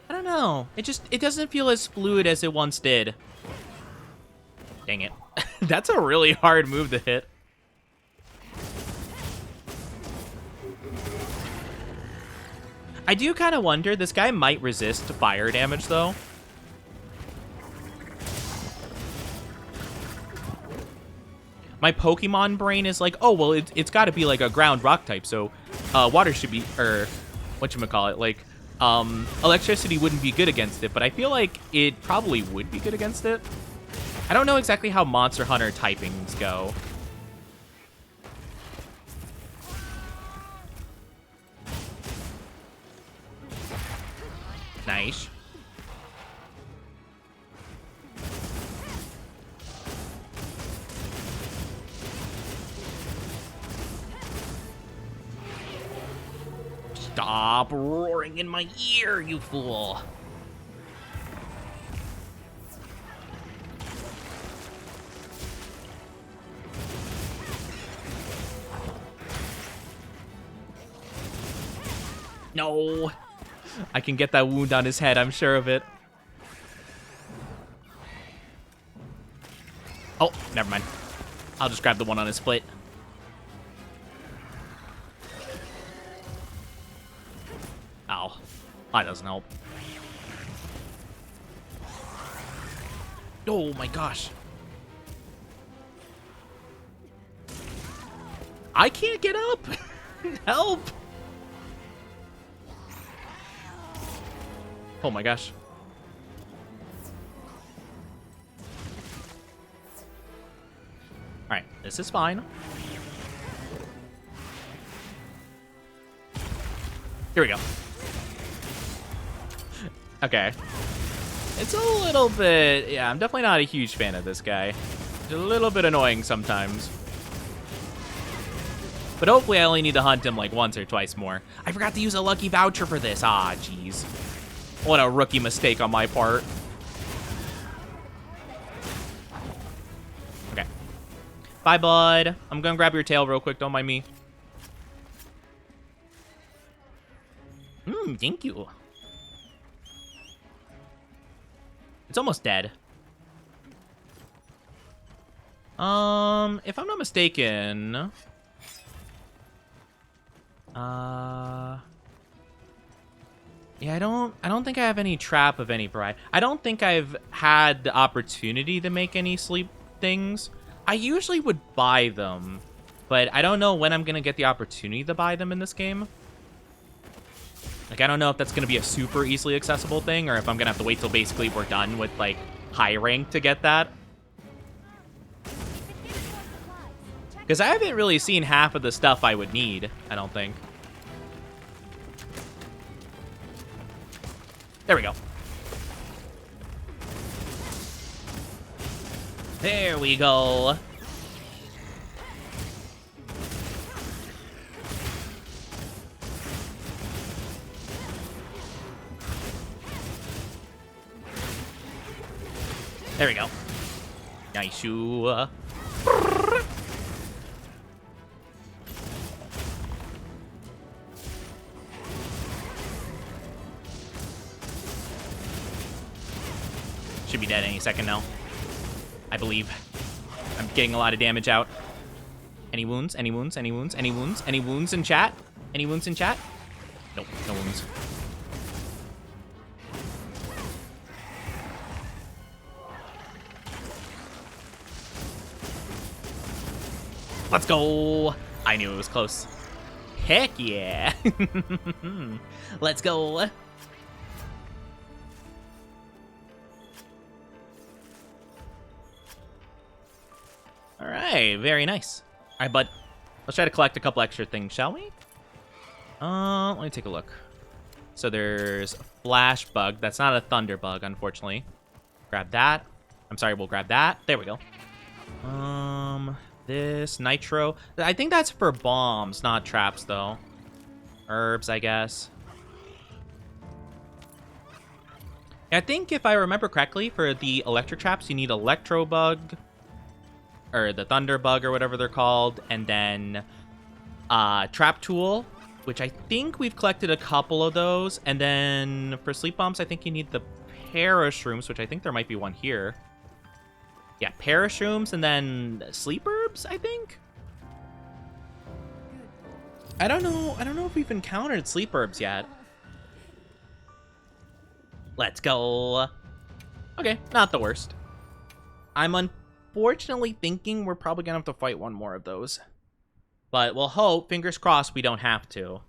I don't know. It doesn't feel as fluid as it once did. Dang it. That's a really hard move to hit. I do kind of wonder, this guy might resist fire damage, though. My Pokemon brain is like, oh, well, it's got to be like a ground rock type, so water should be, or whatchamacallit, like, electricity wouldn't be good against it, but I feel like it probably would be good against it. I don't know exactly how Monster Hunter typings go. Nice. Stop roaring in my ear, you fool. No. I can get that wound on his head, I'm sure of it. Oh, never mind. I'll just grab the one on his foot. Ow. That doesn't help. Oh my gosh. I can't get up. Help. Oh my gosh. Alright, this is fine. Here we go. Okay. It's a little bit... Yeah, I'm definitely not a huge fan of this guy. It's a little bit annoying sometimes. But hopefully I only need to hunt him like once or twice more. I forgot to use a lucky voucher for this. Ah, jeez. What a rookie mistake on my part. Okay. Bye, bud. I'm gonna grab your tail real quick. Don't mind me. Thank you. It's almost dead. If I'm not mistaken... Yeah, I don't think I have any trap of any variety. I don't think I've had the opportunity to make any sleep things. I usually would buy them, but I don't know when I'm gonna get the opportunity to buy them in this game. Like, I don't know if that's gonna be a super easily accessible thing, or if I'm gonna have to wait till basically we're done with, like, high rank to get that. Because I haven't really seen half of the stuff I would need, I don't think. There we go. There we go. There we go. Nice. Should be dead any second now. I believe. I'm getting a lot of damage out. Any wounds? Any wounds? Any wounds? Any wounds? Any wounds in chat? Any wounds in chat? Nope, no wounds. Let's go. I knew it was close. Heck yeah. Let's go. All right, very nice. All right, bud. Let's try to collect a couple extra things, shall we? Let me take a look. So there's a flash bug. That's not a thunder bug, unfortunately. Grab that. I'm sorry, we'll grab that. There we go. This nitro. I think that's for bombs, not traps, though. Herbs, I guess. I think if I remember correctly, for the electric traps, you need electro bug, or the thunder bug, or whatever they're called, and then trap tool, which I think we've collected a couple of those, and then for sleep bombs, I think you need the parashrooms, which I think there might be one here. Yeah, parashrooms, and then sleep herbs, I think. I don't know if we've encountered sleep herbs yet. Let's go. Okay, not the worst. I'm unfortunately thinking we're probably gonna have to fight one more of those. But we'll hope, fingers crossed, we don't have to.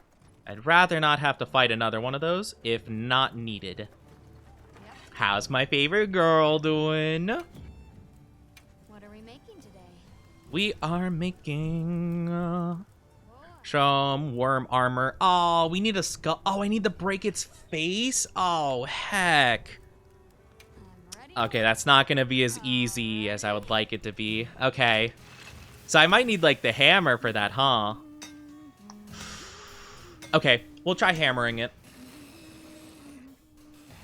I'd rather not have to fight another one of those if not needed. How's my favorite girl doing? What are we making today? We are making some worm armor. Oh, we need a skull. Oh, I need to break its face. Oh, heck. Okay, that's not going to be as easy as I would like it to be. Okay. So I might need, like, the hammer for that, huh? Okay, we'll try hammering it.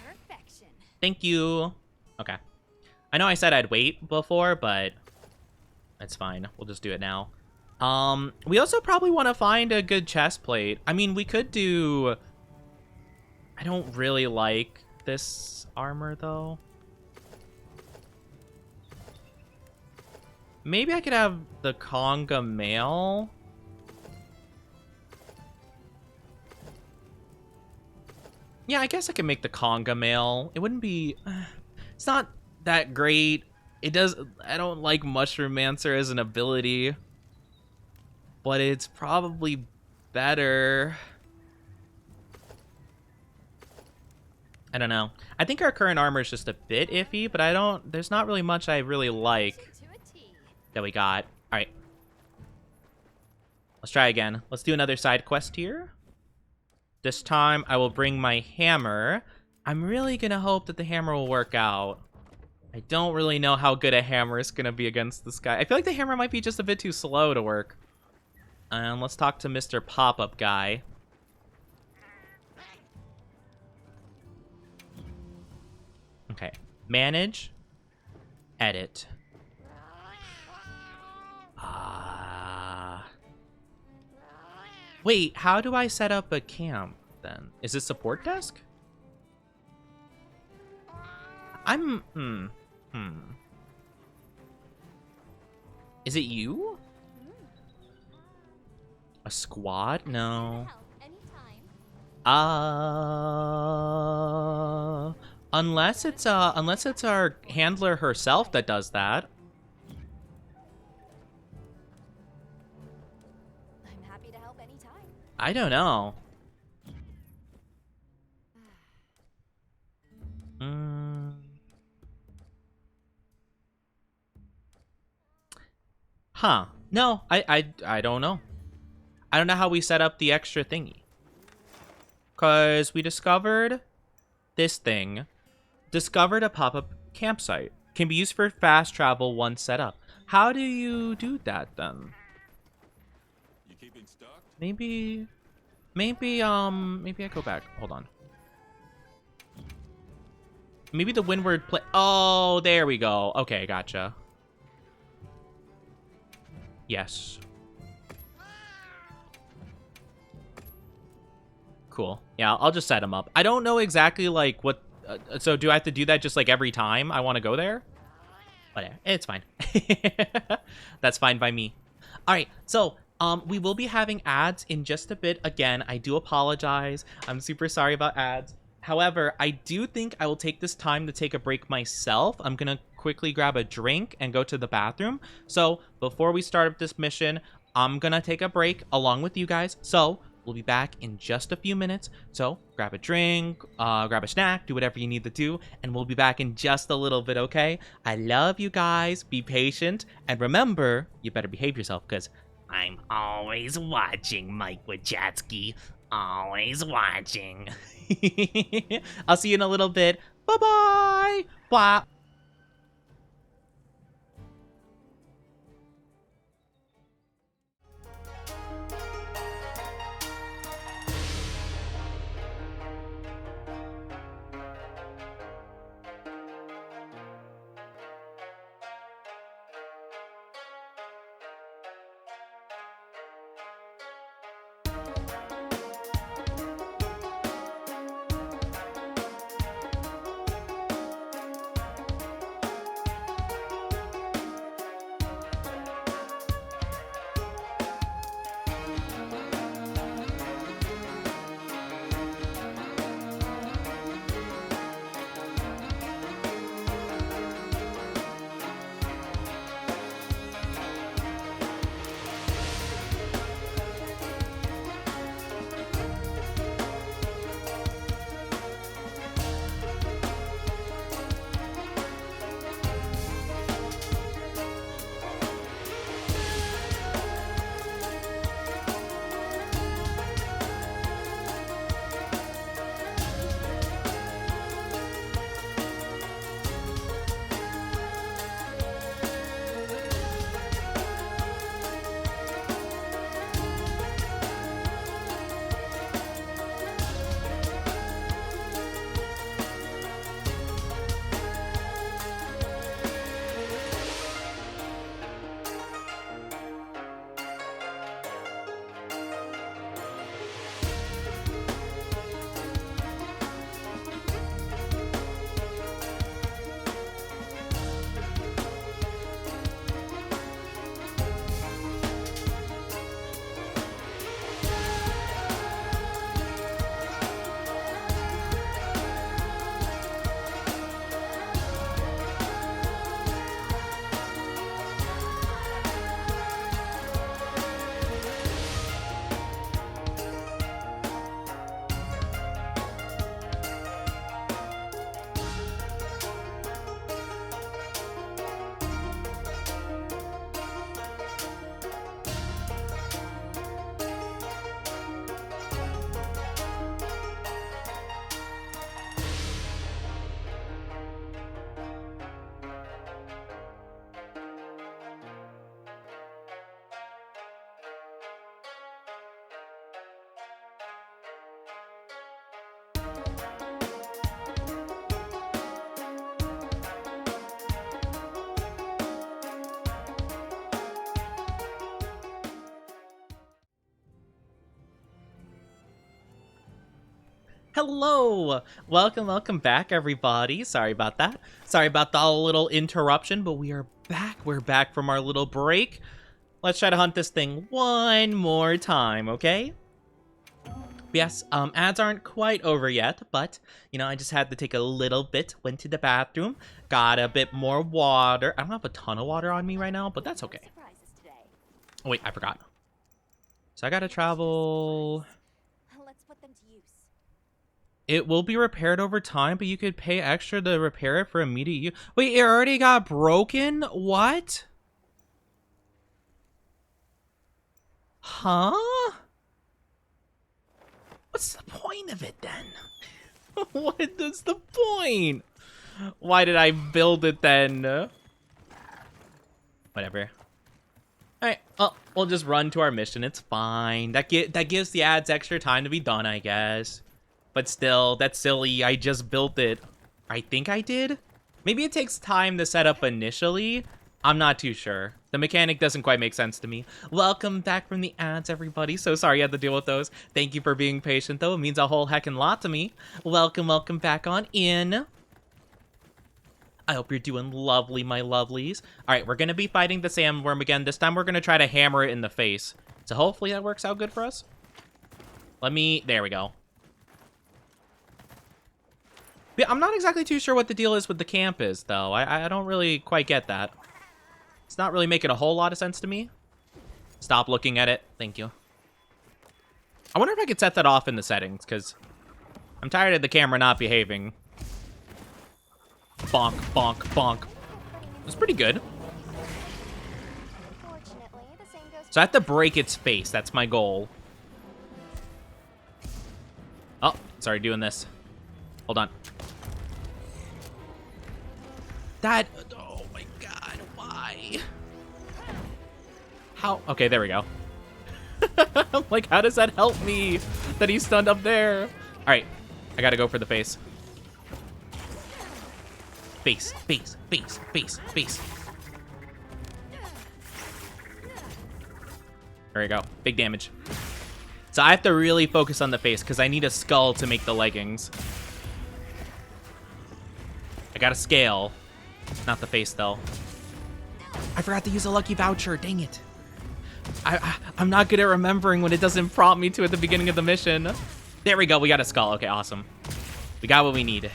Perfection. Thank you. Okay. I know I said I'd wait before, but it's fine. We'll just do it now. We also probably want to find a good chest plate. I mean, we could do... I don't really like this armor, though. Maybe I could have the conga mail. Yeah, I guess I can make the conga mail. It wouldn't be... It's not that great. It does... I don't like Mushroommancer as an ability. But it's probably better. I don't know. I think our current armor is just a bit iffy, but I don't... There's not really much I really like that we got. All right. Let's try again. Let's do another side quest here. This time, I will bring my hammer. I'm really gonna hope that the hammer will work out. I don't really know how good a hammer is gonna be against this guy. I feel like the hammer might be just a bit too slow to work. And let's talk to Mr. Pop-Up Guy. Okay. Manage. Edit. Wait, how do I set up a camp then? Is it support desk? Is it you? A squad? No. Unless it's our handler herself that does that. I don't know. Huh. No, I don't know. I don't know how we set up the extra thingy. Because we discovered this thing. Discovered a pop-up campsite. Can be used for fast travel once set up. How do you do that then? Maybe I go back. Hold on. Maybe the windward play. Oh, there we go. Okay, gotcha. Yes. Cool. Yeah, I'll just set him up. I don't know exactly like what. So do I have to do that just like every time I want to go there? But yeah, it's fine. That's fine by me. All right, so. We will be having ads in just a bit. Again, I do apologize. I'm super sorry about ads. However, I do think I will take this time to take a break myself. I'm gonna quickly grab a drink and go to the bathroom. So before we start up this mission, I'm gonna take a break along with you guys. So we'll be back in just a few minutes. So grab a drink, grab a snack, do whatever you need to do, and we'll be back in just a little bit, okay? I love you guys. Be patient. And remember, you better behave yourself, because I'm always watching, Mike Wachowski. Always watching. I'll see you in a little bit. Bye-bye. Bye. Hello! Welcome back, everybody. Sorry about that. Sorry about the little interruption, but we are back. We're back from our little break. Let's try to hunt this thing one more time, okay? Yes, ads aren't quite over yet, but, you know, I just had to take a little bit, went to the bathroom, got a bit more water. I don't have a ton of water on me right now, but that's okay. Oh, wait, I forgot. So I gotta travel... Let's put them to use. It will be repaired over time, but you could pay extra to repair it for immediate use. Wait, it already got broken? What? Huh? What's the point of it then? What is the point? Why did I build it then? Whatever. Alright, well, we'll just run to our mission. It's fine. That gives the ads extra time to be done, I guess. But still, that's silly. I just built it. I think I did? Maybe it takes time to set up initially. I'm not too sure. The mechanic doesn't quite make sense to me. Welcome back from the ads, everybody. So sorry you had to deal with those. Thank you for being patient, though. It means a whole heckin' lot to me. Welcome back on in. I hope you're doing lovely, my lovelies. All right, we're going to be fighting the sandworm again. This time we're going to try to hammer it in the face. So hopefully that works out good for us. There we go. Yeah, I'm not exactly too sure what the deal is with the camp is, though. I don't really quite get that. It's not really making a whole lot of sense to me. Stop looking at it. Thank you. I wonder if I could set that off in the settings, because I'm tired of the camera not behaving. Bonk, bonk, bonk. It's pretty good. So I have to break its face. That's my goal. Oh, sorry, doing this. Hold on. That... Oh, my God. Why? How? Okay, there we go. Like, how does that help me that he's stunned up there? All right, I gotta go for the face. Face, face, face, face, face. There we go. Big damage. So I have to really focus on the face because I need a skull to make the leggings. I got a scale. Not the face, though. I forgot to use a lucky voucher. Dang it. I'm not good at remembering when it doesn't prompt me to at the beginning of the mission. There we go. We got a skull. Okay, awesome. We got what we need.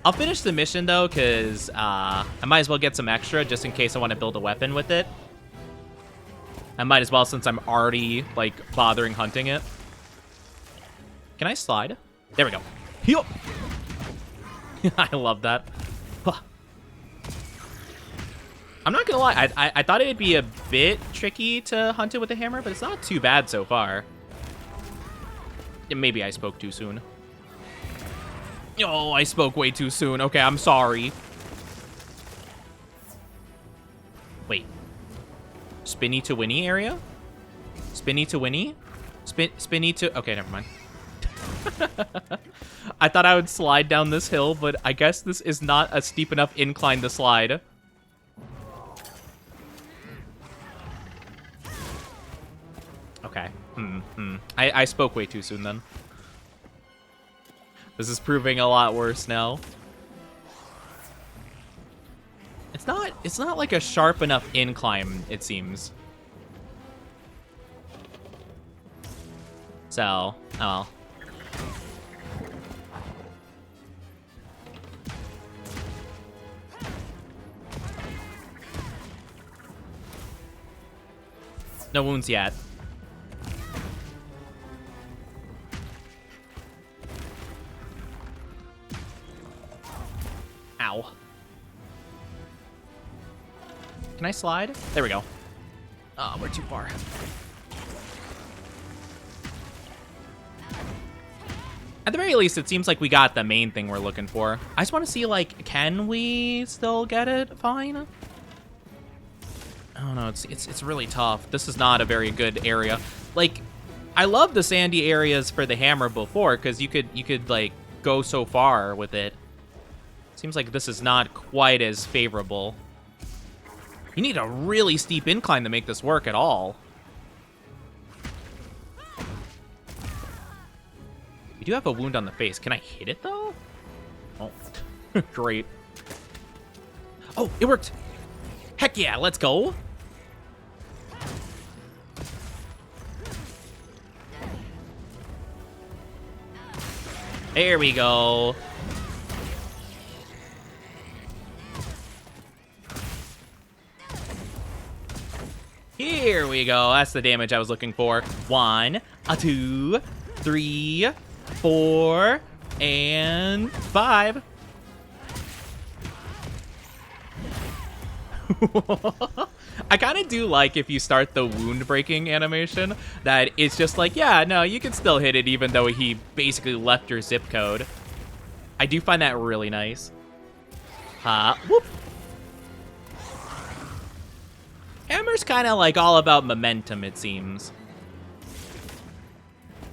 I'll finish the mission, though, because I might as well get some extra just in case I want to build a weapon with it. I might as well since I'm already, like, bothering hunting it. Can I slide? There we go. Yup. I love that. I'm not gonna lie, I thought it'd be a bit tricky to hunt it with a hammer, but it's not too bad so far. Maybe I spoke too soon. Oh, I spoke way too soon. Okay, I'm sorry. Wait. Spinny to Winnie area? Spinny to Winnie? Spinny to... Okay, never mind. I thought I would slide down this hill, but I guess this is not a steep enough incline to slide. Okay. I spoke way too soon then. This is proving a lot worse now. It's not like a sharp enough incline, it seems. So, oh. No wounds yet. Ow. Can I slide? There we go. Oh, we're too far. At the very least, it seems like we got the main thing we're looking for. I just want to see, like, can we still get it fine? I don't know. It's really tough. This is not a very good area. Like, I love the sandy areas for the hammer before because you could like go so far with it. Seems like this is not quite as favorable. You need a really steep incline to make this work at all. We do have a wound on the face. Can I hit it, though? Oh, great. Oh, it worked. Heck yeah, let's go. There we go. Here we go. That's the damage I was looking for. 1, 2, 3, 4, and 5. I kind of do like if you start the wound breaking animation that it's just like, yeah, no, you can still hit it even though he basically left your zip code. I do find that really nice. Whoop. Hammer's kind of like all about momentum, it seems.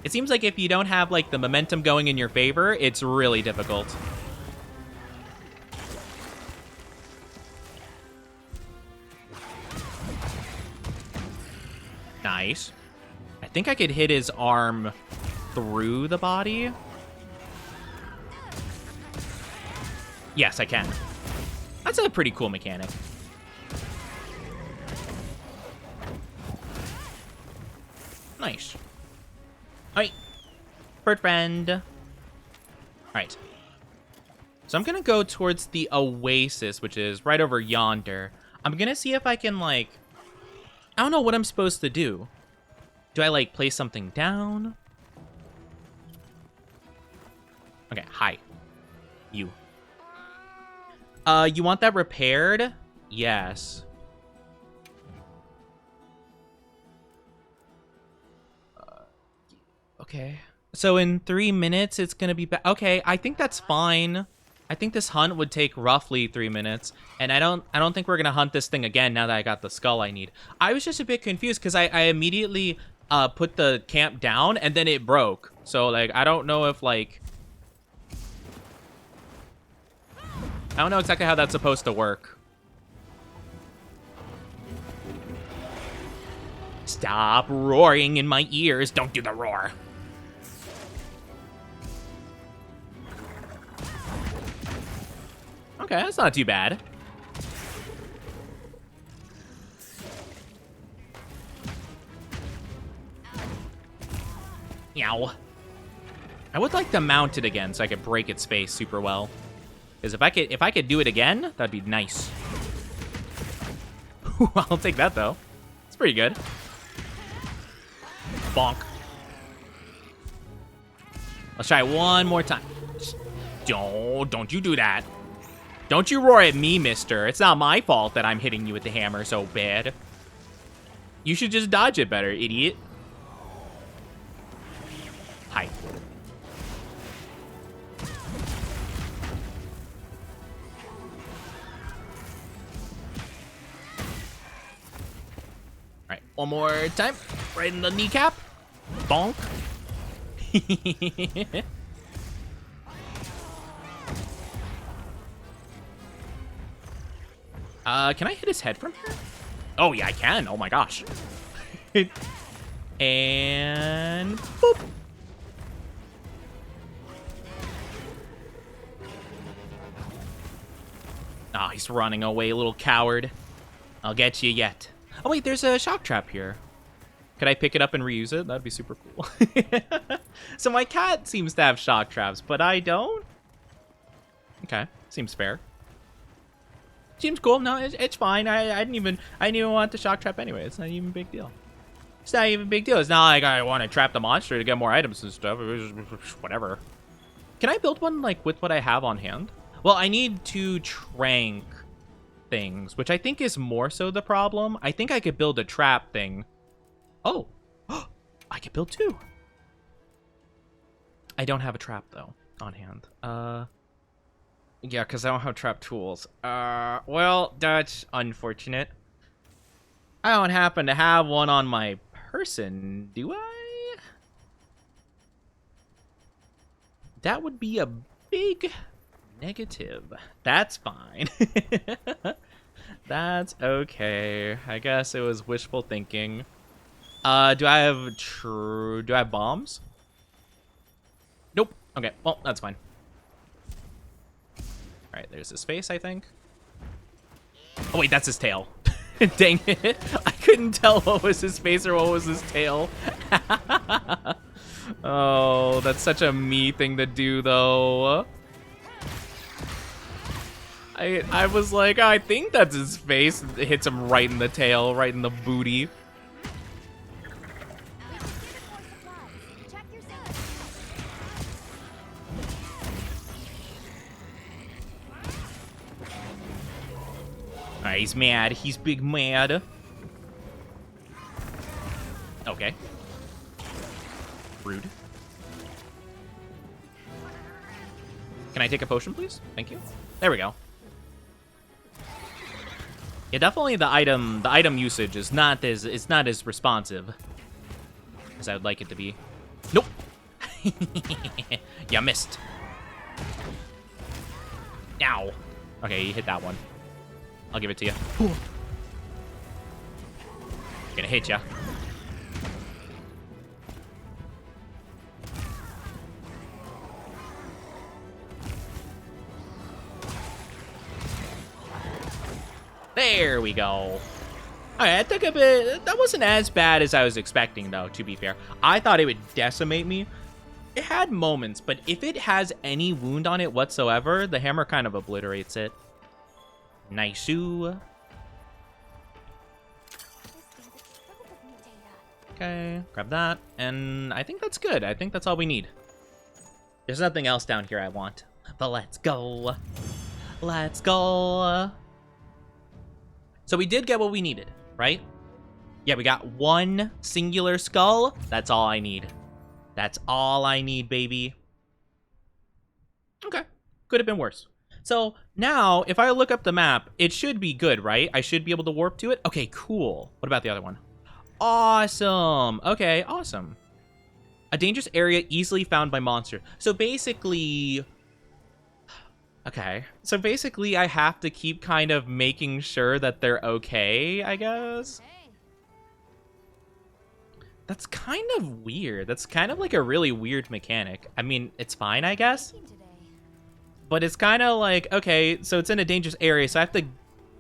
It seems like if you don't have like the momentum going in your favor, it's really difficult. Nice. I think I could hit his arm through the body. Yes, I can. That's a pretty cool mechanic. Nice. Alright. Bird friend. Alright. So I'm gonna go towards the oasis, which is right over yonder. I'm gonna see if I can, like... I don't know what I'm supposed to do. Do I, like, place something down? Okay, hi. You. You want that repaired? Yes. Okay. So in 3 minutes, it's gonna be back. Okay, I think that's fine. I think this hunt would take roughly 3 minutes, and I don't think we're gonna hunt this thing again now that I got the skull I need. I was just a bit confused because I immediately put the camp down and then it broke. So like I don't know if like I don't know exactly how that's supposed to work. Stop roaring in my ears. Don't do the roar. Okay, that's not too bad. Yow. I would like to mount it again so I could break its face super well. Because if I could do it again, that'd be nice. I'll take that though. It's pretty good. Bonk. Let's try it one more time. Don't you do that. Don't you roar at me, mister. It's not my fault that I'm hitting you with the hammer so bad. You should just dodge it better, idiot. Hi. Alright, one more time. Right in the kneecap. Bonk. Can I hit his head from here? Oh, yeah, I can. Oh, my gosh. And boop. Ah, oh, he's running away, little coward. I'll get you yet. Oh, wait, there's a shock trap here. Could I pick it up and reuse it? That'd be super cool. So my cat seems to have shock traps, but I don't? Okay, seems fair. Seems cool. No, it's fine. I didn't even want the shock trap anyway. It's not even a big deal. It's not even a big deal. It's not like I want to trap the monster to get more items and stuff. It was just, whatever. Can I build one like with what I have on hand? Well, I need 2 trank things, which I think is more so the problem. I think I could build a trap thing. Oh, I could build 2. I don't have a trap though on hand. Yeah, because I don't have trap tools. Well, that's unfortunate. I don't happen to have one on my person, do I? That would be a big negative. That's fine. That's okay. I guess it was wishful thinking. Do I have bombs? Nope. Okay, well, that's fine. All right, there's his face, I think. Oh, wait, that's his tail. Dang it. I couldn't tell what was his face or what was his tail. Oh, that's such a me thing to do, though. I was like, oh, I think that's his face. It hits him right in the tail, right in the booty. Alright, he's mad. He's big mad. Okay. Rude. Can I take a potion, please? Thank you. There we go. Yeah, definitely the item usage is not as responsive as I would like it to be. Nope. You missed. Ow. Okay, you hit that one. I'll give it to you. Gonna hit ya. There we go. All right, I took a bit. That wasn't as bad as I was expecting, though, to be fair. I thought it would decimate me. It had moments, but if it has any wound on it whatsoever, the hammer kind of obliterates it. Nice shoe. Okay, grab that. And I think that's good. I think that's all we need. There's nothing else down here I want. But let's go. Let's go. So we did get what we needed, right? Yeah, we got one singular skull. That's all I need. That's all I need, baby. Okay. Could have been worse. So now, if I look up the map, it should be good, right? I should be able to warp to it. Okay, cool. What about the other one? Awesome. Okay, awesome. A dangerous area easily found by monster. So basically... Okay. So basically, I have to keep kind of making sure that they're okay, I guess. That's kind of weird. That's kind of like a really weird mechanic. I mean, it's fine, I guess. But it's kind of like, okay, so it's in a dangerous area, so I have to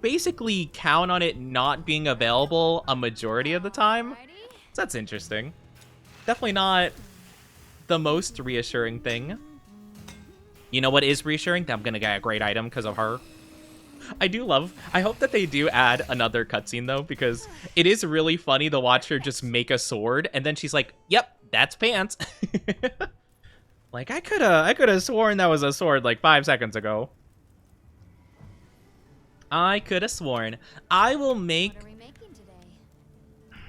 basically count on it not being available a majority of the time. So that's interesting. Definitely not the most reassuring thing. You know what is reassuring? That I'm gonna get a great item because of her. I hope that they do add another cutscene though, because it is really funny to watch her just make a sword and then she's like, yep, that's pants. Like, I could have sworn that was a sword like 5 seconds ago. I could have sworn. I will make... What are we making today?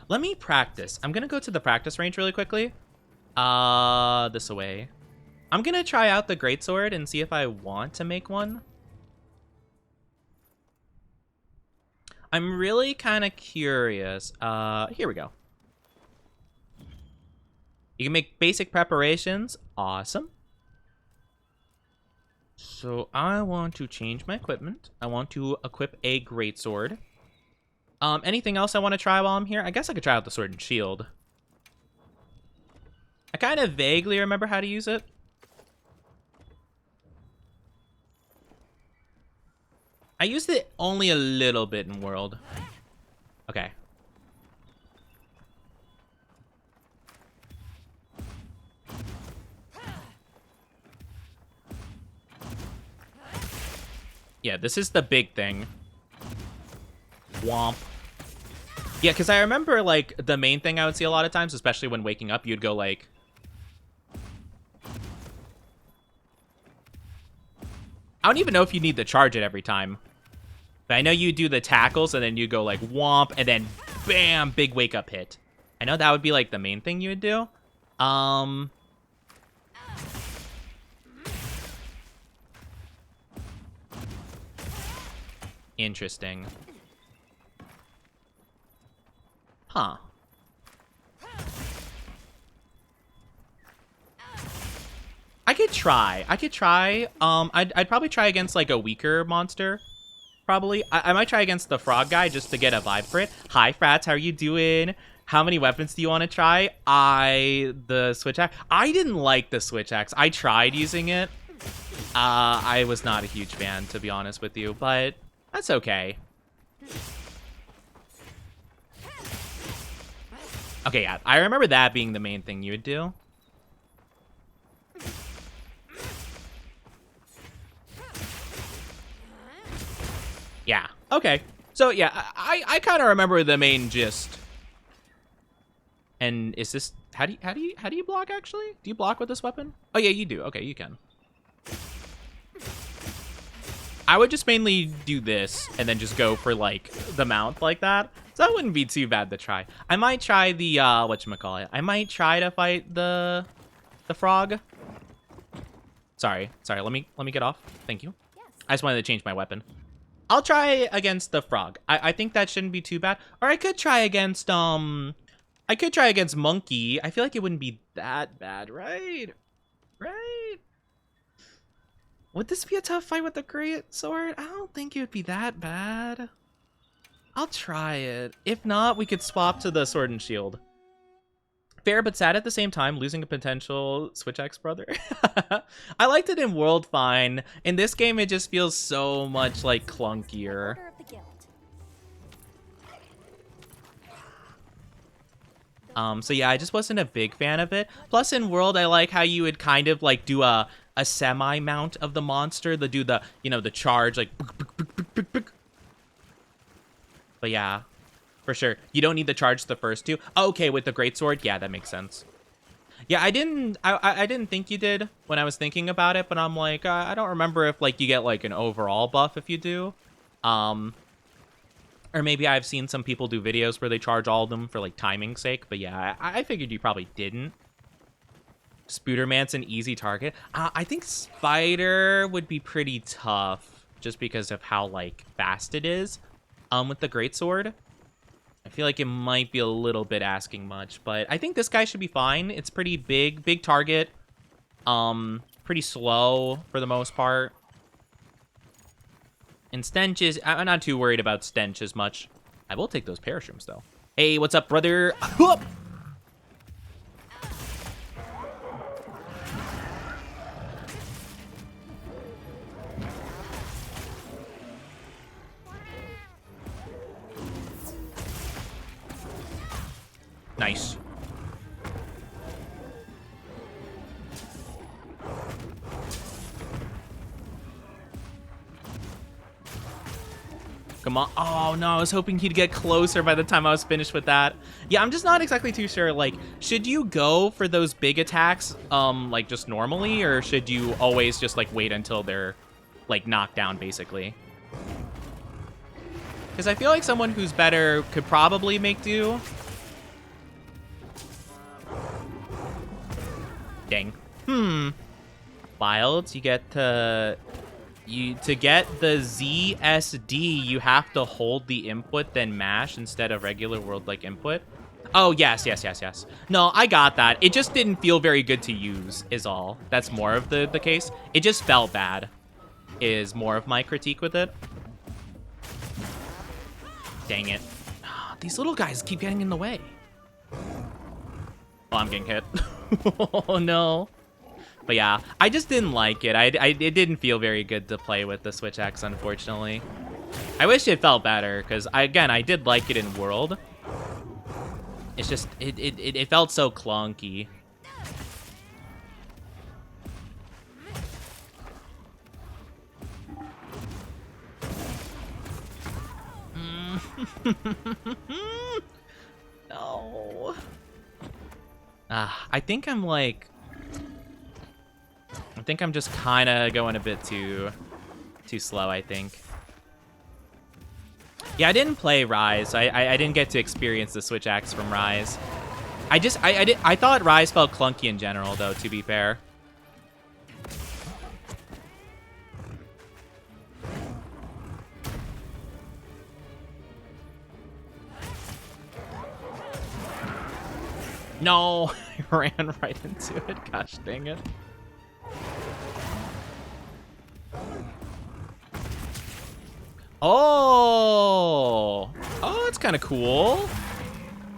Let me practice. I'm gonna go to the practice range really quickly. This away. I'm gonna try out the greatsword and see if I want to make one. I'm really kind of curious. Here we go. You can make basic preparations. Awesome. So I want to change my equipment. I want to equip a greatsword. Anything else I want to try while I'm here? I guess I could try out the sword and shield. I kind of vaguely remember how to use it. I used it only a little bit in World. Okay. Yeah, this is the big thing. Womp. Yeah, because I remember, like, the main thing I would see a lot of times, especially when waking up, you'd go, like... I don't even know if you need to charge it every time. But I know you do the tackles, and then you go, like, womp, and then bam, big wake-up hit. I know that would be, like, the main thing you would do. Interesting. Huh. I could try. I'd probably try against like a weaker monster. Probably. I might try against the frog guy just to get a vibe for it. Hi, Frats. How are you doing? How many weapons do you want to try? The switch axe. I didn't like the switch axe. I tried using it. I was not a huge fan, to be honest with you, but that's okay. Okay, yeah. I remember that being the main thing you would do. Yeah. Okay. So yeah, I kind of remember the main gist. And is this how do you block actually? Do you block with this weapon? Oh yeah, you do. Okay, you can. I would just mainly do this and then just go for like the mount like that. So that wouldn't be too bad to try. I might try the whatchamacallit. I might try to fight the frog. Sorry. Let me get off. Thank you. Yes. I just wanted to change my weapon. I'll try against the frog. I think that shouldn't be too bad. Or I could try against Monkey. I feel like it wouldn't be that bad, right? Right? Would this be a tough fight with the great sword? I don't think it would be that bad. I'll try it. If not, we could swap to the sword and shield. Fair but sad at the same time, losing a potential Switch Axe brother. I liked it in World fine. In this game, it just feels so much like clunkier. Order of the guild. So yeah, I just wasn't a big fan of it. Plus in World, I like how you would kind of like do a semi-mount of the monster. Do the, you know, the charge, like... But yeah, for sure. You don't need the charge the first two. Oh, okay, with the greatsword, yeah, that makes sense. Yeah, I didn't think you did when I was thinking about it, but I'm like, I don't remember if like you get like an overall buff if you do. Or maybe I've seen some people do videos where they charge all of them for like timing's sake, but yeah, I figured you probably didn't. Spooderman's an easy target. I think Spider would be pretty tough just because of how like fast it is. With the greatsword, I feel like it might be a little bit asking much, but I think this guy should be fine. It's pretty big target. Pretty slow for the most part. And Stench is, I'm not too worried about Stench as much. I will take those parashrooms though. Hey, what's up, brother? Whoop! Nice. Come on. Oh, no. I was hoping he'd get closer by the time I was finished with that. Yeah, I'm just not exactly too sure. Like, should you go for those big attacks, like, just normally? Or should you always just, like, wait until they're, like, knocked down, basically? Because I feel like someone who's better could probably make do. Dang. Wilds, you get to get the ZSD, you have to hold the input, then mash instead of regular world-like input. Oh, yes. No, I got that. It just didn't feel very good to use, is all. That's more of the case. It just felt bad, is more of my critique with it. Dang it. These little guys keep getting in the way. Oh, I'm getting hit. Oh, no. But yeah, I just didn't like it. It didn't feel very good to play with the Switch X, unfortunately. I wish it felt better, because, again, I did like it in World. It's just, it felt so clunky. No. I think I'm like... I think I'm just kind of going a bit too slow, I think. Yeah, I didn't play Rise. I didn't get to experience the Switch Axe from Rise. I thought Rise felt clunky in general, though, to be fair. No, I ran right into it. Gosh dang it. Oh, it's kind of cool.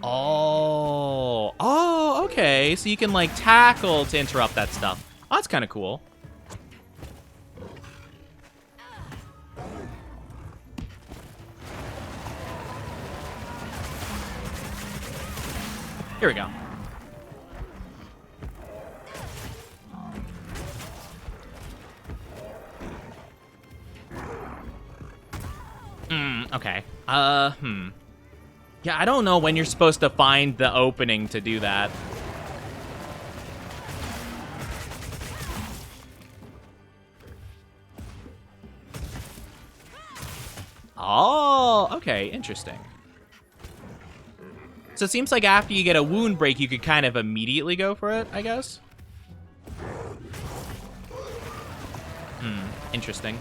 Oh, okay. So you can like tackle to interrupt that stuff. Oh, that's kind of cool. Here we go. Okay. Yeah, I don't know when you're supposed to find the opening to do that. Oh, okay, interesting. So it seems like after you get a wound break, you could kind of immediately go for it, I guess. Interesting.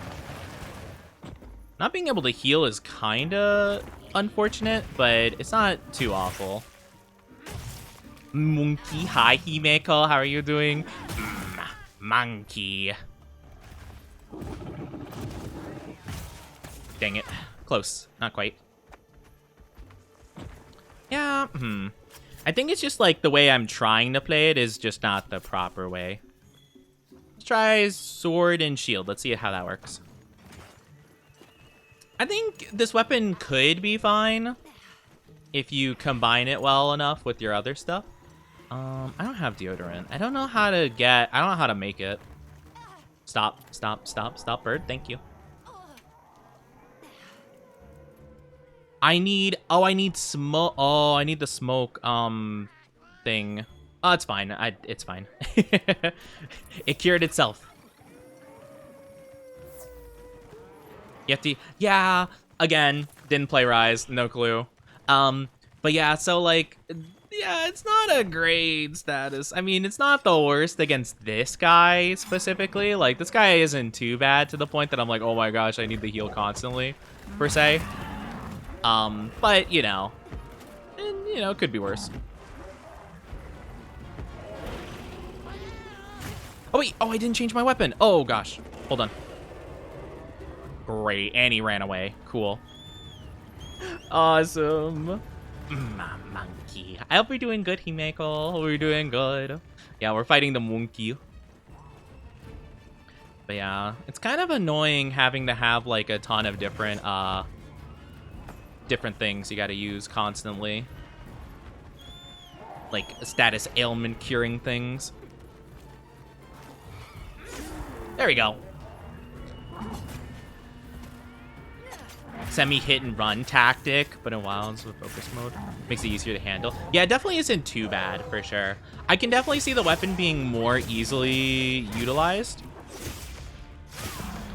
Not being able to heal is kind of unfortunate, but it's not too awful. Monkey, hi Himeko, how are you doing? Monkey. Dang it. Close. Not quite. Yeah, I think it's just like the way I'm trying to play it is just not the proper way. Let's try sword and shield. Let's see how that works. I think this weapon could be fine if you combine it well enough with your other stuff. I don't have deodorant. I don't know how to make it. Stop, bird. Thank you. I need smoke. Oh, I need the smoke, thing. Oh, it's fine. It's fine. It cured itself. You have to, yeah, again, didn't play Rise, no clue. But yeah, so like, yeah, it's not a great status. I mean, it's not the worst against this guy specifically. Like, this guy isn't too bad to the point that I'm like, oh my gosh, I need to heal constantly, per se. But, you know, it could be worse. Oh, wait, oh, I didn't change my weapon. Oh, gosh, hold on. Great, and he ran away. Cool. Awesome. My monkey. I hope we're doing good, Himeko. We're doing good. Yeah, we're fighting the monkey. But yeah, it's kind of annoying having to have like a ton of different things you gotta use constantly. Like status ailment curing things. There we go. Semi-hit and run tactic, but in Wilds with focus mode makes it easier to handle. Yeah, it definitely isn't too bad for sure. I can definitely see the weapon being more easily utilized.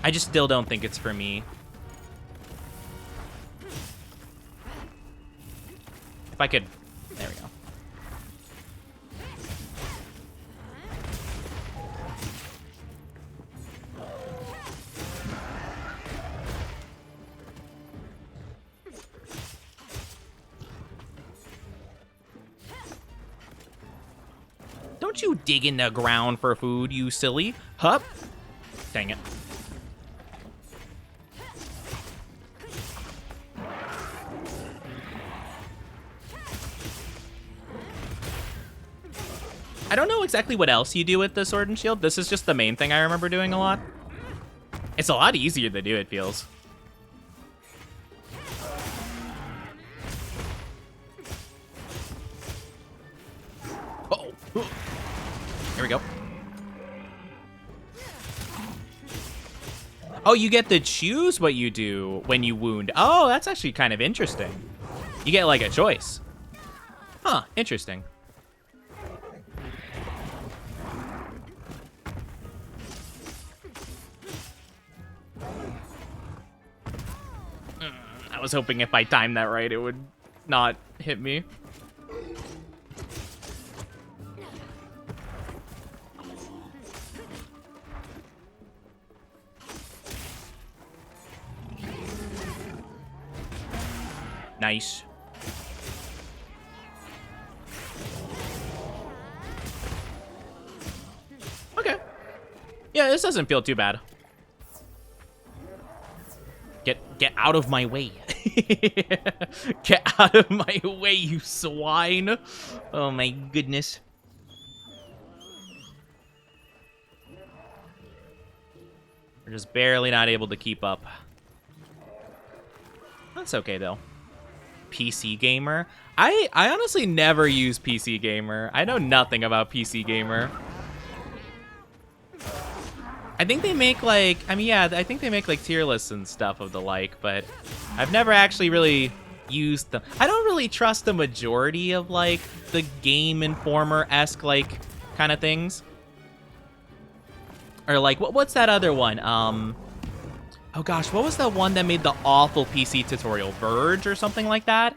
I just still don't think it's for me. If I could, there we go. Don't you dig in the ground for food, you silly. Hup. Dang it. I don't know exactly what else you do with the sword and shield. This is just the main thing I remember doing a lot. It's a lot easier to do, it feels. Uh-oh. Here we go. Oh, you get to choose what you do when you wound. Oh, that's actually kind of interesting. You get like a choice. Huh, interesting. I was hoping if I timed that right, it would not hit me. Nice. Okay. Yeah, this doesn't feel too bad. Get out of my way. Get out of my way, you swine. Oh my goodness. We're just barely not able to keep up. That's okay though. PC Gamer. I honestly never use PC Gamer. I know nothing about PC Gamer. I think they make like, I mean, yeah, I think they make like tier lists and stuff of the like, but I've never actually really used them. I don't really trust the majority of like the Game Informer-esque like kind of things. Or like, what's that other one? Oh gosh, what was the one that made the awful PC tutorial? Verge or something like that?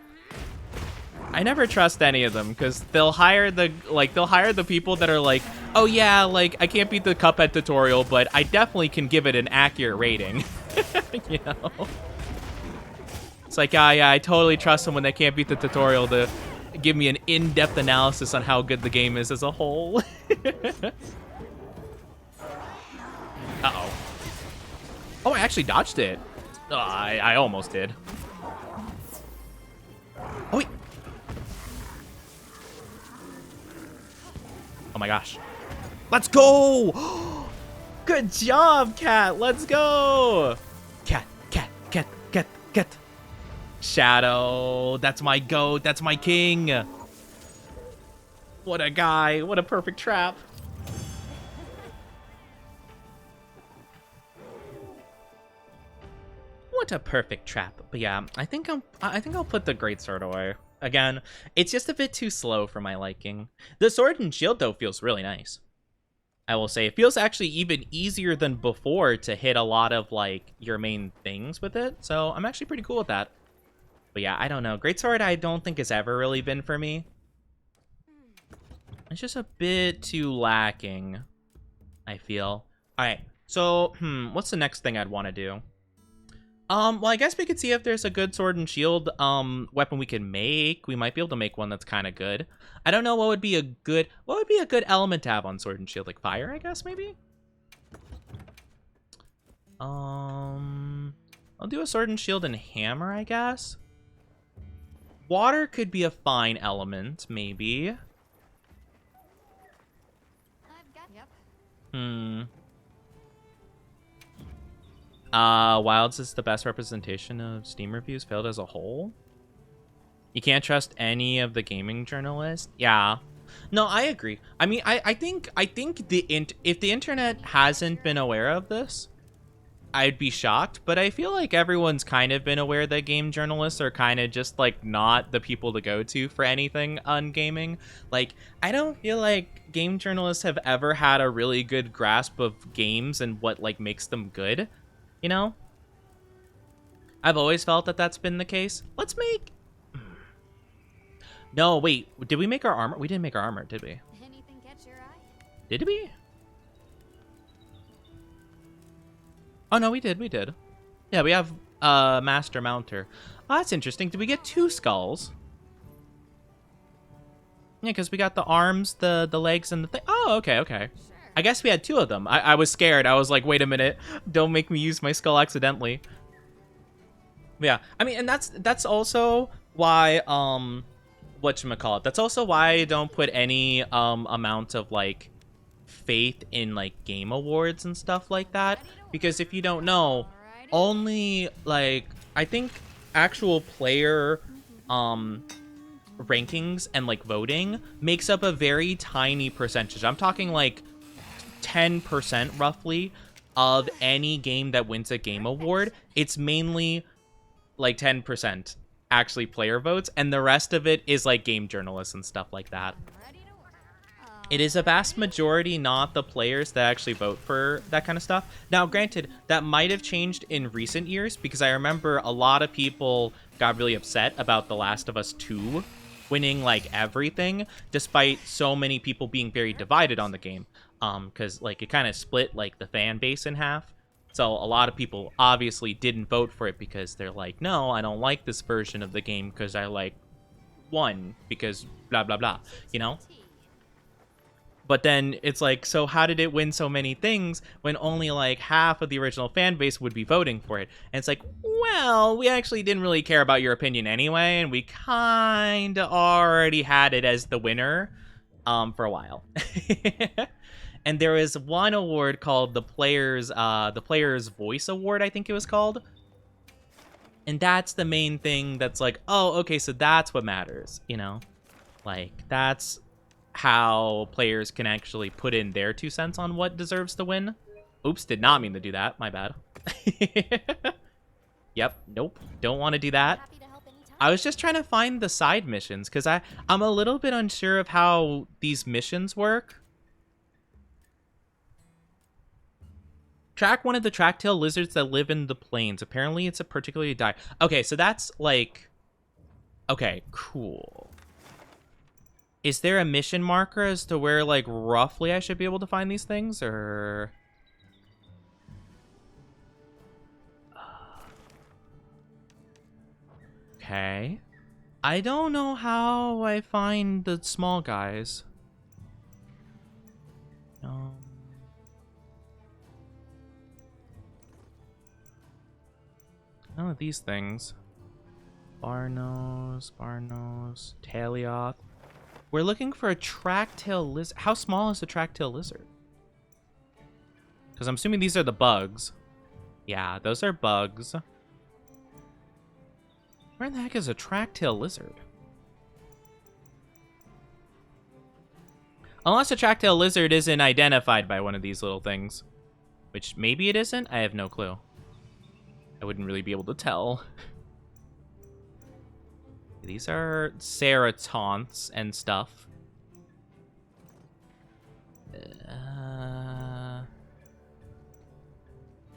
I never trust any of them because they'll hire the people that are like, oh yeah, like I can't beat the Cuphead tutorial, but I definitely can give it an accurate rating. You know? It's like, yeah, I totally trust them when they can't beat the tutorial to give me an in-depth analysis on how good the game is as a whole. Uh-oh. Oh, I actually dodged it. I almost did. Oh, wait. Oh my gosh. Let's go! Good job, Cat. Let's go! Cat. Shadow, that's my goat, that's my king. What a guy, what a perfect trap. What a perfect trap. But yeah, I think I'll put the greatsword away. Again, it's just a bit too slow for my liking. The sword and shield though feels really nice. I will say it feels actually even easier than before to hit a lot of like your main things with it. So I'm actually pretty cool with that. But yeah, I don't know. Greatsword I don't think has ever really been for me. It's just a bit too lacking, I feel. All right, so what's the next thing I'd want to do? Well, I guess we could see if there's a good sword and shield weapon we can make. We might be able to make one that's kind of good. I don't know what would be a good element to have on sword and shield, like fire, I guess maybe. I'll do a sword and shield and hammer, I guess. Water could be a fine element, maybe. Yep. Wilds is the best representation of Steam reviews failed as a whole. You can't trust any of the gaming journalists. Yeah. No, I agree. I mean, I think if the internet hasn't been aware of this, I'd be shocked, but I feel like everyone's kind of been aware that game journalists are kind of just like not the people to go to for anything on gaming. Like, I don't feel like game journalists have ever had a really good grasp of games and what like makes them good, you know? I've always felt that that's been the case. Let's make... No, wait, did we make our armor? We didn't make our armor, did we? Anything catch your eye? Did we? Oh, no, we did. Yeah, we have Master Mounter. Oh, that's interesting. Did we get 2 skulls? Yeah, because we got the arms, the legs, and the thing. Oh, okay. Sure. I guess we had 2 of them. I was scared. I was like, wait a minute. Don't make me use my skull accidentally. Yeah, I mean, and that's also why, whatchamacallit. That's also why I don't put any amount of, like, faith in, like, game awards and stuff like that. Because if you don't know, only, like, I think actual player rankings and, like, voting makes up a very tiny percentage. I'm talking, like, 10% roughly of any game that wins a game award. It's mainly, like, 10% actually player votes, and the rest of it is, like, game journalists and stuff like that. It is a vast majority not the players that actually vote for that kind of stuff. Now, granted, that might have changed in recent years, because I remember a lot of people got really upset about The Last of Us 2 winning, like, everything, despite so many people being very divided on the game. Because, like, it kind of split, like, the fan base in half. So a lot of people obviously didn't vote for it because they're like, no, I don't like this version of the game because I like 1 because blah, blah, blah, you know? But then it's like, so how did it win so many things when only like half of the original fan base would be voting for it? And it's like, well, we actually didn't really care about your opinion anyway, and we kind of already had it as the winner for a while. And there is one award called the Player's Voice Award, I think it was called. And that's the main thing that's like, oh, okay, so that's what matters, you know? Like, that's how players can actually put in their 2 cents on what deserves to win. Oops, did not mean to do that. My bad. Yep, nope, don't want to do that. I was just trying to find the side missions because I'm a little bit unsure of how these missions work. Track one of the track-tail lizards that live in the plains. Apparently, it's a particularly dire. Okay, so that's like... Okay, cool. Is there a mission marker as to where, like, roughly I should be able to find these things, or... Okay. I don't know how I find the small guys. None of these things. Barnos, Talioth. We're looking for a track-tail lizard. How small is the track-tail lizard? Because I'm assuming these are the bugs. Yeah, those are bugs. Where in the heck is a track-tail lizard? Unless a track-tail lizard isn't identified by one of these little things. Which maybe it isn't? I have no clue. I wouldn't really be able to tell. These are ceratons and stuff.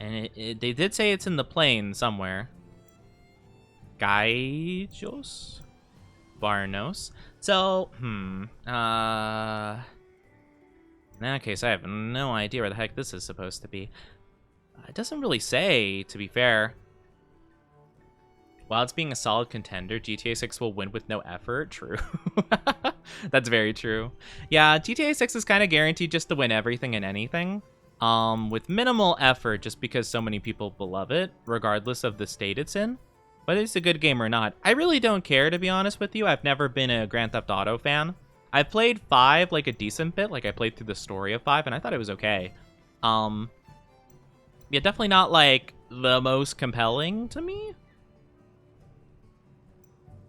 And they did say it's in the plane somewhere. Gaijos? Barnos. So, in that case, I have no idea where the heck this is supposed to be. It doesn't really say, to be fair. While it's being a solid contender, GTA 6 will win with no effort. True. That's very true. Yeah, GTA 6 is kind of guaranteed just to win everything and anything. With minimal effort, just because so many people love it, regardless of the state it's in. Whether it's a good game or not. I really don't care, to be honest with you. I've never been a Grand Theft Auto fan. I've played 5 like a decent bit. Like I played through the story of 5 and I thought it was okay. Yeah, definitely not like the most compelling to me.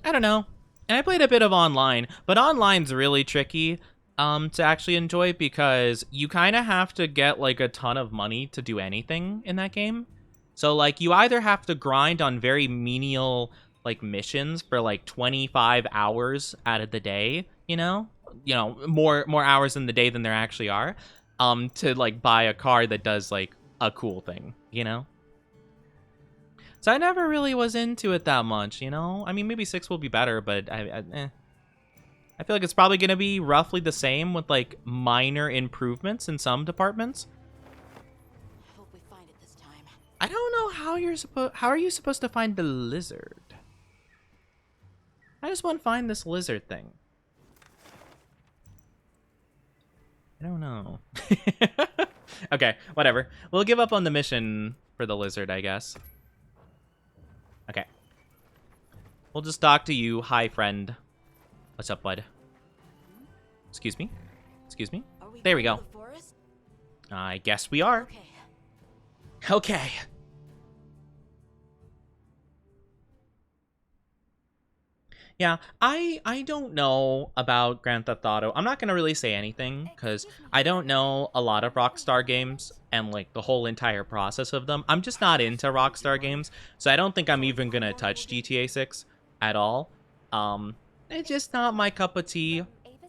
I don't know. And I played a bit of online, but online's really tricky to actually enjoy because you kind of have to get like a ton of money to do anything in that game. So like you either have to grind on very menial like missions for like 25 hours out of the day, you know, more hours in the day than there actually are, to like buy a car that does like a cool thing, you know? So I never really was into it that much, you know? I mean, maybe 6 will be better, but I feel like it's probably going to be roughly the same with like minor improvements in some departments. I hope we find it this time. I don't know how are you supposed to find the lizard? I just want to find this lizard thing. I don't know. Okay, whatever. We'll give up on the mission for the lizard, I guess. Okay. We'll just talk to you. Hi, friend. What's up, bud? Excuse me? Excuse me? There we go. I guess we are. Okay. Yeah, I don't know about Grand Theft Auto. I'm not going to really say anything because I don't know a lot of Rockstar games and like the whole entire process of them. I'm just not into Rockstar games, so I don't think I'm even going to touch GTA 6 at all. It's just not my cup of tea.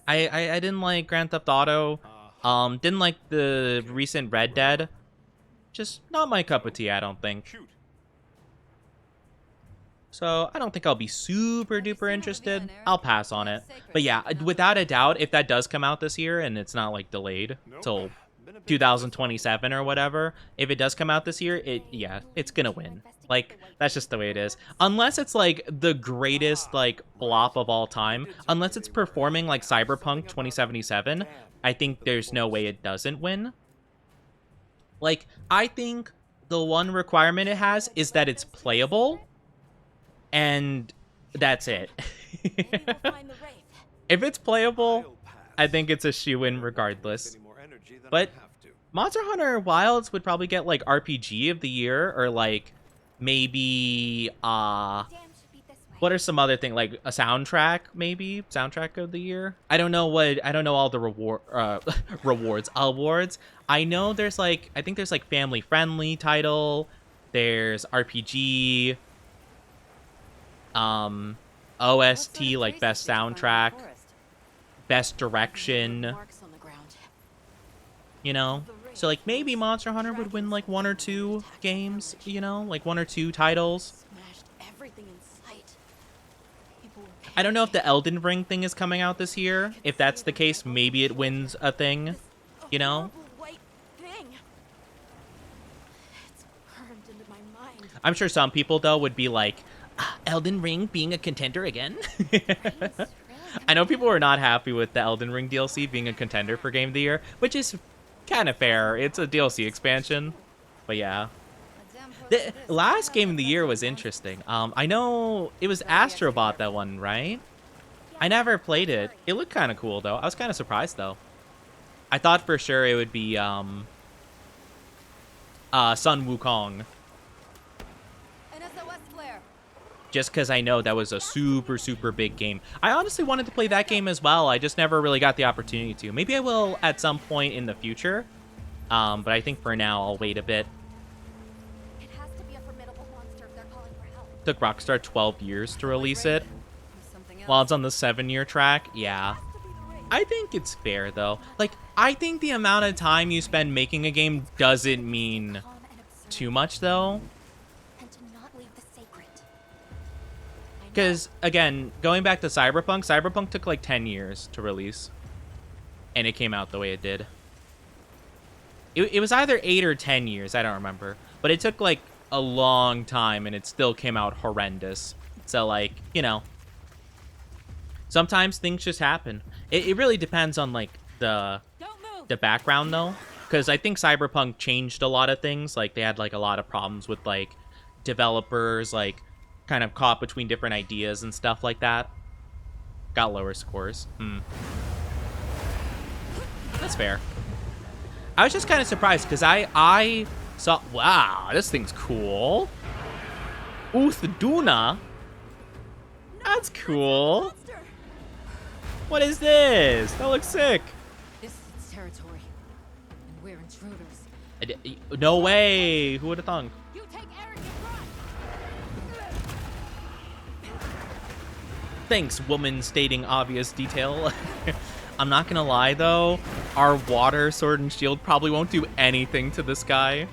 I didn't like Grand Theft Auto. Didn't like the recent Red Dead. Just not my cup of tea, I don't think. So I don't think I'll be super duper interested. I'll pass on it. But yeah, without a doubt, if that does come out this year and it's not like delayed till 2027 or whatever, if it does come out this year, it's gonna win. Like, that's just the way it is. Unless it's like the greatest like flop of all time, unless it's performing like Cyberpunk 2077, I think there's no way it doesn't win. Like, I think the one requirement it has is that it's playable. And that's it. If it's playable, I think it's a shoo-in regardless. But Monster Hunter Wilds would probably get like RPG of the year, or like maybe what are some other things, like a soundtrack, maybe soundtrack of the year. I don't know all the awards. I know there's like, I think there's like family friendly title, there's RPG, OST, like best soundtrack, best direction, you know? So like maybe Monster Hunter would win like 1 or 2 games, you know, like 1 or 2 titles. I don't know if the Elden Ring thing is coming out this year. If that's the case, maybe it wins a thing, you know? I'm sure some people though would be like, Elden Ring being a contender again? I know people were not happy with the Elden Ring DLC being a contender for Game of the Year, which is kind of fair. It's a DLC expansion. But yeah. The last Game of the Year was interesting. I know it was Astrobot, that one, right? I never played it. It looked kind of cool, though. I was kind of surprised, though. I thought for sure it would be Sun Wukong. just because I know that was a super, super big game. I honestly wanted to play that game as well. I just never really got the opportunity to. Maybe I will at some point in the future. But I think for now, I'll wait a bit. It has to be a formidable monster if they're calling for help. Took Rockstar 12 years to release it. Something While else. it's on the 7-year track, yeah. I think it's fair, though. Like, I think the amount of time you spend making a game doesn't mean Calm and observe, too much, though. and to not leave the sacred. Because, again, going back to Cyberpunk took like 10 years to release. And it came out the way it did. It was either 8 or 10 years, I don't remember. But it took like a long time and it still came out horrendous. So, like, you know. Sometimes things just happen. It really depends on, like, the background, though. Because I think Cyberpunk changed a lot of things. Like, they had, like, a lot of problems with, like, developers, like, kind of caught between different ideas and stuff like that. Got lower scores. That's fair. I was just kind of surprised, because I saw... Wow, this thing's cool. Duna. That's cool. What is this? That looks sick. This is its territory, and we're intruders. No way. Who would have thunk? You take arrogant pride. Thanks, woman stating obvious detail. I'm not gonna lie, though. Our water sword and shield probably won't do anything to this guy.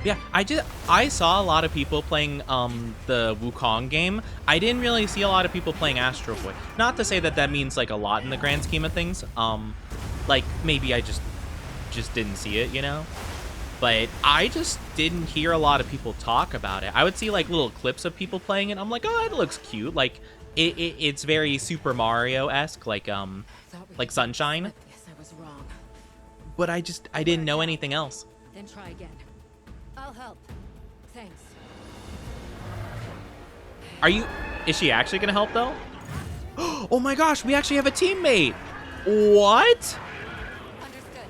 Yeah, I saw a lot of people playing the Wukong game. I didn't really see a lot of people playing Astro Boy. Not to say that that means like a lot in the grand scheme of things. Like maybe I just didn't see it, you know. But I just didn't hear a lot of people talk about it. I would see like little clips of people playing it. I'm like, oh, it looks cute. Like it's very Super Mario-esque, like Sunshine. Yes, I was wrong. But I didn't know anything else. Then try again. I'll help. Thanks. Is she actually gonna help though? Oh my gosh, we actually have a teammate. What? Understood.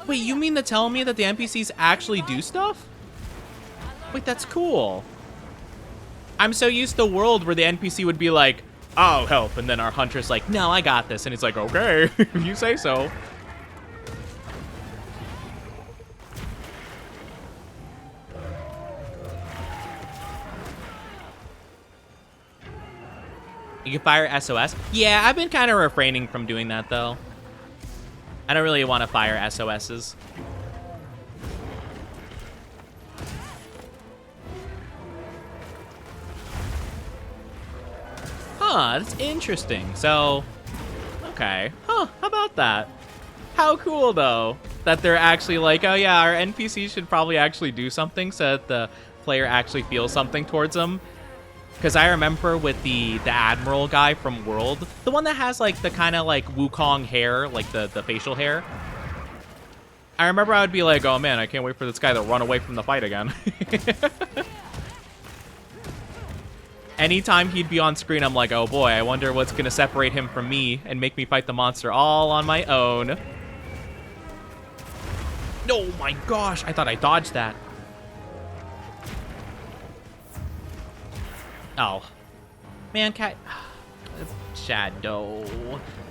Wait, you mean to tell me that the NPCs actually do stuff? Wait, that's cool. I'm so used to a world where the NPC would be like, I'll help, and then our hunter's like, no, I got this, and it's like, okay, you say so. You can fire SOS? Yeah, I've been kind of refraining from doing that, though. I don't really want to fire SOSs. Huh, that's interesting. So, okay. Huh, how about that? How cool, though, that they're actually like, oh yeah, our NPCs should probably actually do something so that the player actually feels something towards them. Because I remember with the Admiral guy from World, the one that has like the kind of like Wukong hair, like the facial hair. I remember I would be like, oh man, I can't wait for this guy to run away from the fight again. Anytime he'd be on screen, I'm like, oh boy, I wonder what's going to separate him from me and make me fight the monster all on my own. Oh my gosh, I thought I dodged that. Oh. Man, cat. Shadow.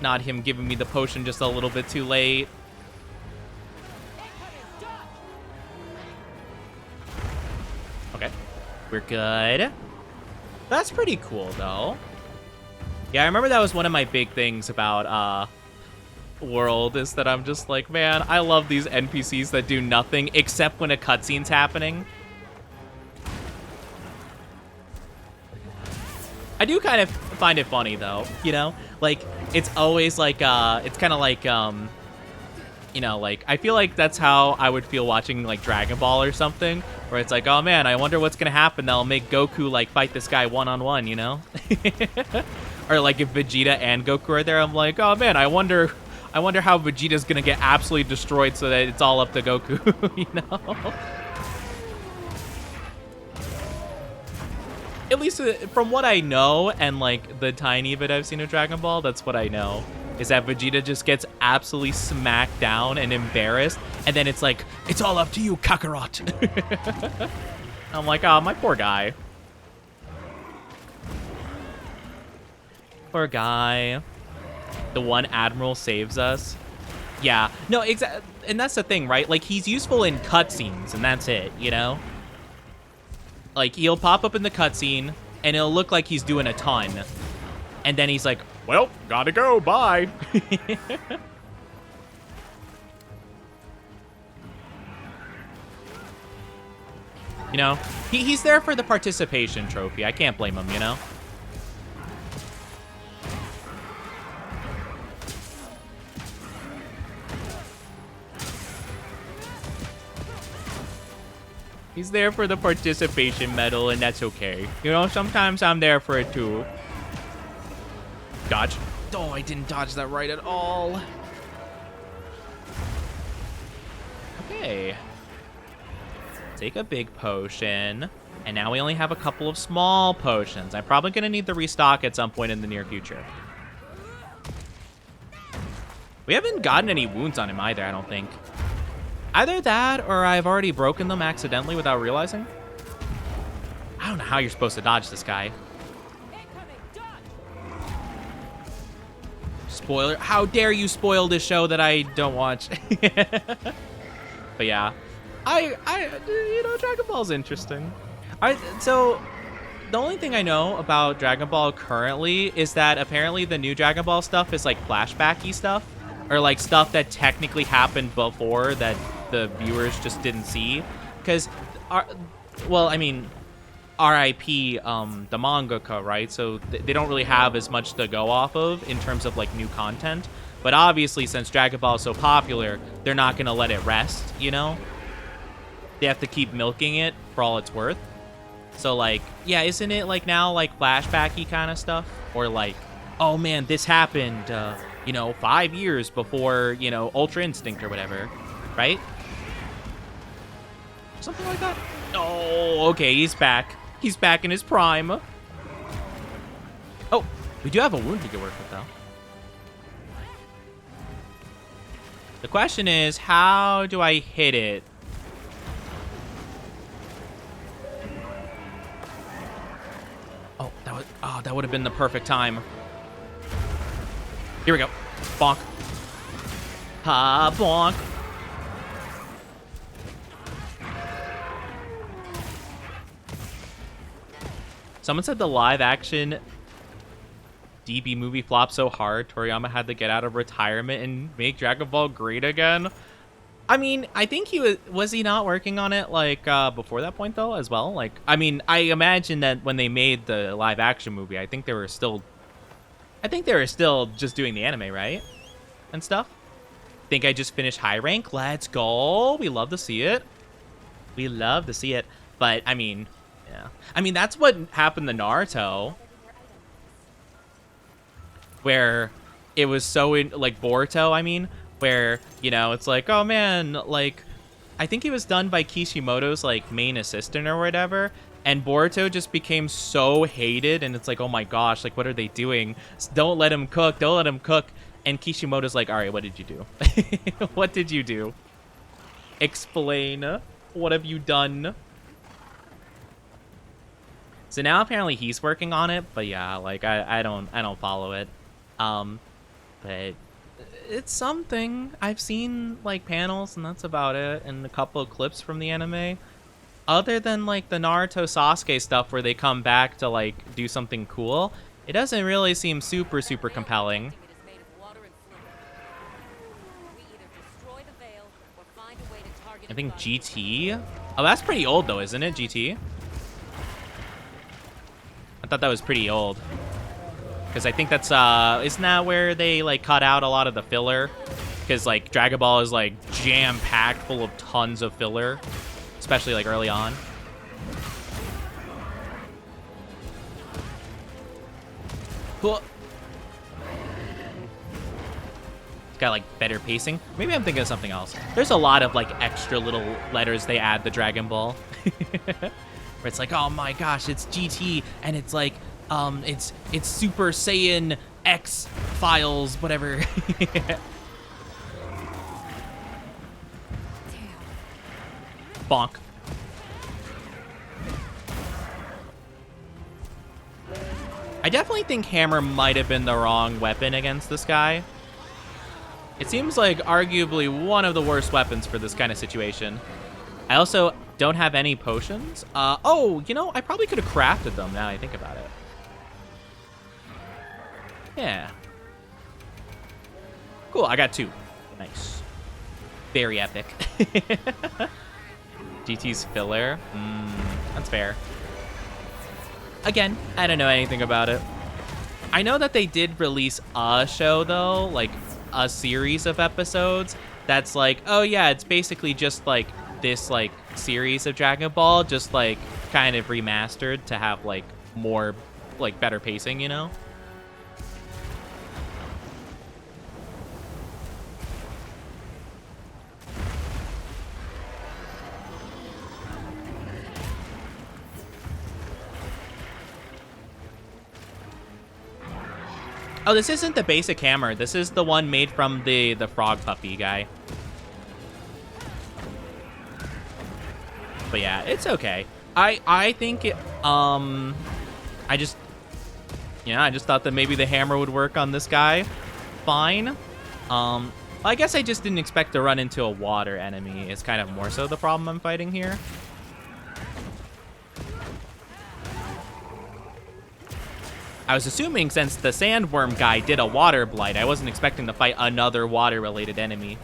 Not him giving me the potion just a little bit too late. Okay. We're good. That's pretty cool, though. Yeah, I remember that was one of my big things about World, is that I'm just like, man, I love these NPCs that do nothing except when a cutscene's happening. I do kind of find it funny, though, you know? Like, it's always like, it's kind of like, you know, like, I feel like that's how I would feel watching, like, Dragon Ball or something, where it's like, oh man, I wonder what's gonna happen that'll make Goku, like, fight this guy one-on-one, you know? Or, like, if Vegeta and Goku are there, I'm like, oh man, I wonder how Vegeta's gonna get absolutely destroyed so that it's all up to Goku, you know? At least from what I know, and like the tiny bit I've seen of Dragon Ball, that's what I know. Is that Vegeta just gets absolutely smacked down and embarrassed, and then it's like, it's all up to you, Kakarot. I'm like, oh, my poor guy. Poor guy. The one admiral saves us. Yeah. No, exactly. And that's the thing, right? Like, he's useful in cutscenes, and that's it, you know? Like, he'll pop up in the cutscene, and it'll look like he's doing a ton. And then he's like, well, gotta go, bye. You know, he's there for the participation trophy. I can't blame him, you know? He's there for the participation medal, and that's okay. You know, sometimes I'm there for it too. Dodge. Oh, I didn't dodge that right at all. Okay. Take a big potion. And now we only have a couple of small potions. I'm probably going to need to restock at some point in the near future. We haven't gotten any wounds on him either, I don't think. Either that, or I've already broken them accidentally without realizing. I don't know how you're supposed to dodge this guy. Spoiler. How dare you spoil this show that I don't watch. But yeah. You know, Dragon Ball's interesting. So, the only thing I know about Dragon Ball currently is that apparently the new Dragon Ball stuff is like flashbacky stuff. Or like stuff that technically happened before that the viewers just didn't see. Because, well, I mean, RIP, the mangaka, right? So they don't really have as much to go off of in terms of like new content. But obviously, since Dragon Ball is so popular, they're not going to let it rest, you know? They have to keep milking it for all it's worth. So like, yeah, isn't it like now like flashbacky kind of stuff? Or like, oh man, this happened, you know, 5 years before, you know, Ultra Instinct or whatever, right? Something like that. Oh, okay, he's back. He's back in his prime. Oh, we do have a wound we can work with, though. The question is, how do I hit it? Oh, that would have been the perfect time. Here we go. Bonk. Ha, bonk. Someone said the live action DB movie flopped so hard, Toriyama had to get out of retirement and make Dragon Ball great again. I mean, I think he was he not working on it like before that point though as well? Like, I mean, I imagine that when they made the live action movie, I think they were still just doing the anime, right? And stuff. Think I just finished high rank. Let's go. We love to see it. We love to see it. But I mean, yeah. I mean, that's what happened to Naruto. Where it was so in like Boruto, I mean, where, you know, it's like, oh man, like, I think it was done by Kishimoto's like main assistant or whatever, and Boruto just became so hated, and it's like, oh my gosh, like, what are they doing? Don't let him cook, don't let him cook. And Kishimoto's like, all right, what did you do? What did you do? Explain. What have you done? So now apparently he's working on it, but yeah, like, I don't follow it. But it's something. I've seen like panels and that's about it, and a couple of clips from the anime. Other than like the Naruto Sasuke stuff where they come back to like do something cool, it doesn't really seem super compelling. I think GT? Oh, that's pretty old though, isn't it, GT? I thought that was pretty old. Because I think that's, isn't that where they, like, cut out a lot of the filler? Because, like, Dragon Ball is, like, jam-packed full of tons of filler. Especially, like, early on. Cool. It's got, like, better pacing. Maybe I'm thinking of something else. There's a lot of, like, extra little letters they add to Dragon Ball. Where it's like, oh my gosh, it's GT, and it's, like, it's Super Saiyan X files, whatever. Bonk. I definitely think hammer might have been the wrong weapon against this guy. It seems like arguably one of the worst weapons for this kind of situation. I also don't have any potions. Oh, you know, I probably could have crafted them now I think about it. Yeah. Cool, I got 2. Nice. Very epic. GT's filler. That's fair. Again, I don't know anything about it. I know that they did release a show, though, like a series of episodes that's like, oh yeah, it's basically just like this like series of Dragon Ball, just like kind of remastered to have like more like better pacing, you know? Oh, this isn't the basic hammer. This is the one made from the frog puppy guy. But yeah, it's okay. I think it, I just thought that maybe the hammer would work on this guy fine. I guess I just didn't expect to run into a water enemy is kind of more so the problem I'm fighting here. I was assuming since the sandworm guy did a water blight, I wasn't expecting to fight another water-related enemy.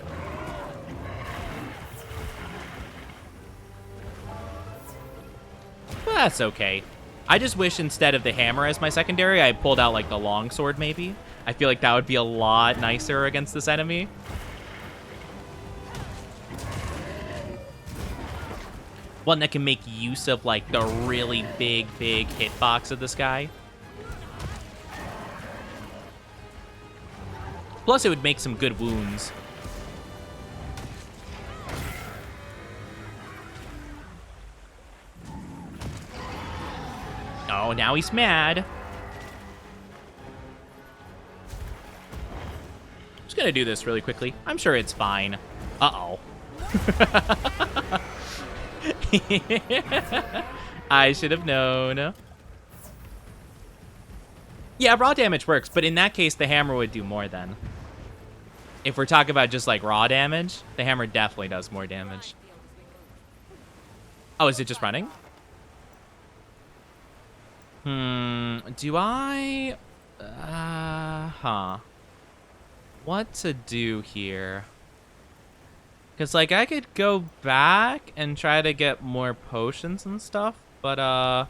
But that's okay. I just wish instead of the hammer as my secondary, I pulled out like the longsword maybe. I feel like that would be a lot nicer against this enemy. One that can make use of like the really big hitbox of this guy. Plus, it would make some good wounds. Oh, now he's mad. Just gonna do this really quickly. I'm sure it's fine. Uh-oh. I should have known. Yeah, raw damage works, but in that case, the hammer would do more then. If we're talking about just like raw damage, the hammer definitely does more damage. Oh, is it just running? Do I... What to do here? Because, like, I could go back and try to get more potions and stuff, but, I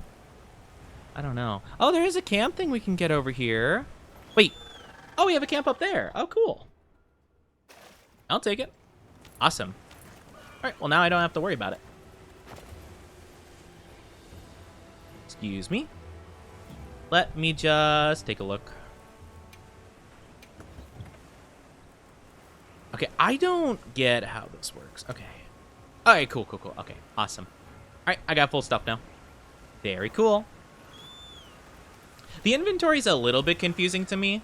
don't know. Oh, there is a camp thing we can get over here. Wait. Oh, we have a camp up there. Oh, cool. I'll take it. Awesome. All right, well, now I don't have to worry about it. Excuse me. Let me just take a look. Okay, I don't get how this works. Okay. All right, cool. Okay, awesome. All right, I got full stuff now. Very cool. The inventory's a little bit confusing to me.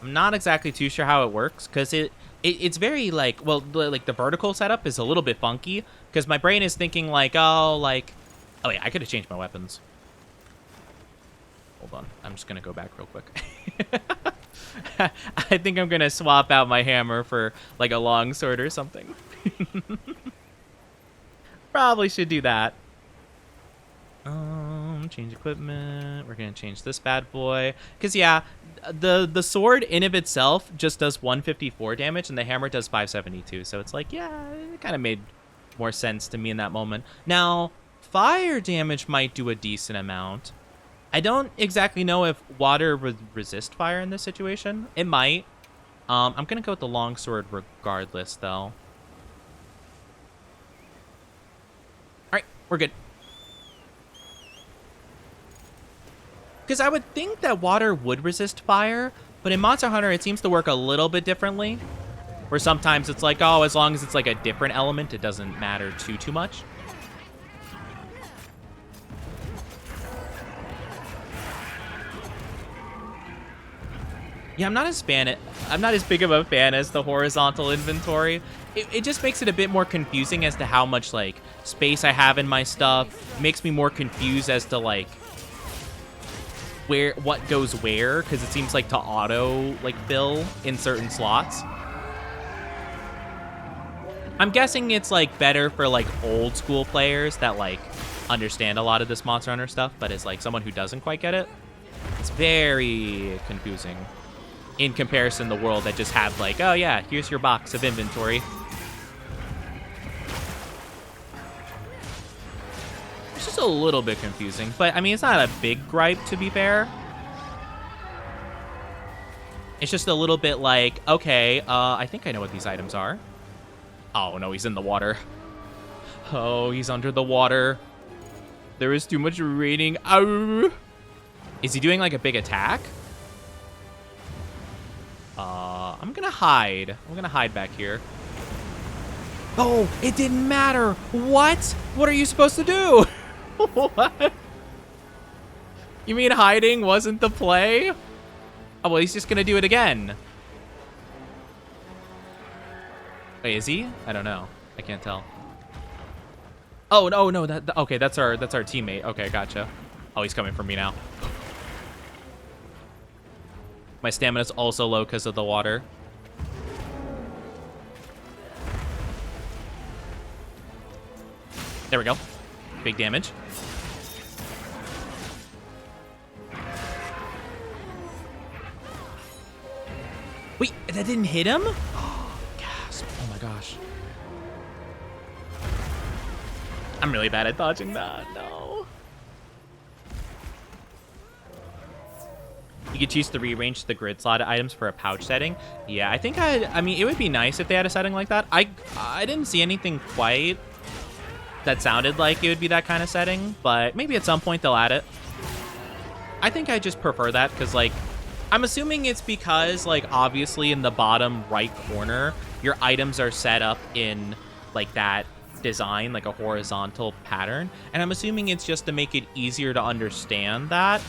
I'm not exactly too sure how it works, because it's very, like, well, like, the vertical setup is a little bit funky, because my brain is thinking, like, oh, yeah, I could have changed my weapons. Hold on. I'm just going to go back real quick. I think I'm going to swap out my hammer for, like, a longsword or something. Probably should do that. Change equipment. We're going to change this bad boy. Because, yeah, the sword in of itself just does 154 damage, and the hammer does 572. So it's like, yeah, it kind of made more sense to me in that moment. Now, fire damage might do a decent amount. I don't exactly know if water would resist fire in this situation. It might. I'm going to go with the longsword regardless, though. All right, we're good. Because I would think that water would resist fire, but in Monster Hunter, it seems to work a little bit differently. Where sometimes it's like, oh, as long as it's like a different element, it doesn't matter too much. Yeah, I'm not as big of a fan as the horizontal inventory. It just makes it a bit more confusing as to how much, like, space I have in my stuff. It makes me more confused as to, like, what goes where, because it seems like to auto like fill in certain slots. I'm guessing it's like better for like old school players that like understand a lot of this Monster Hunter stuff, but as like someone who doesn't quite get it, it's very confusing in comparison to the world that just had like, oh yeah, here's your box of inventory. It's just a little bit confusing, but I mean, it's not a big gripe, to be fair. It's just a little bit like, okay, I think I know what these items are. Oh no, he's in the water. Oh, he's under the water. There is too much raining. Ow. Is he doing like a big attack? I'm gonna hide. I'm gonna hide back here. Oh, it didn't matter. What? What are you supposed to do? What? You mean hiding wasn't the play? Oh, well, he's just gonna do it again. Wait, is he? I don't know. I can't tell. Oh, no, no. Okay, that's our teammate. Okay, gotcha. Oh, he's coming for me now. My stamina's also low because of the water. There we go. Big damage. Wait, that didn't hit him? Gasp. Oh my gosh. I'm really bad at dodging that. No. You could choose to rearrange the grid slot items for a pouch setting. Yeah, I think I mean, it would be nice if they had a setting like that. I didn't see anything quite that sounded like it would be that kind of setting, but maybe at some point they'll add it. I think I just prefer that because, like, I'm assuming it's because, like, obviously in the bottom right corner, your items are set up in, like, that design, like a horizontal pattern. And I'm assuming it's just to make it easier to understand that.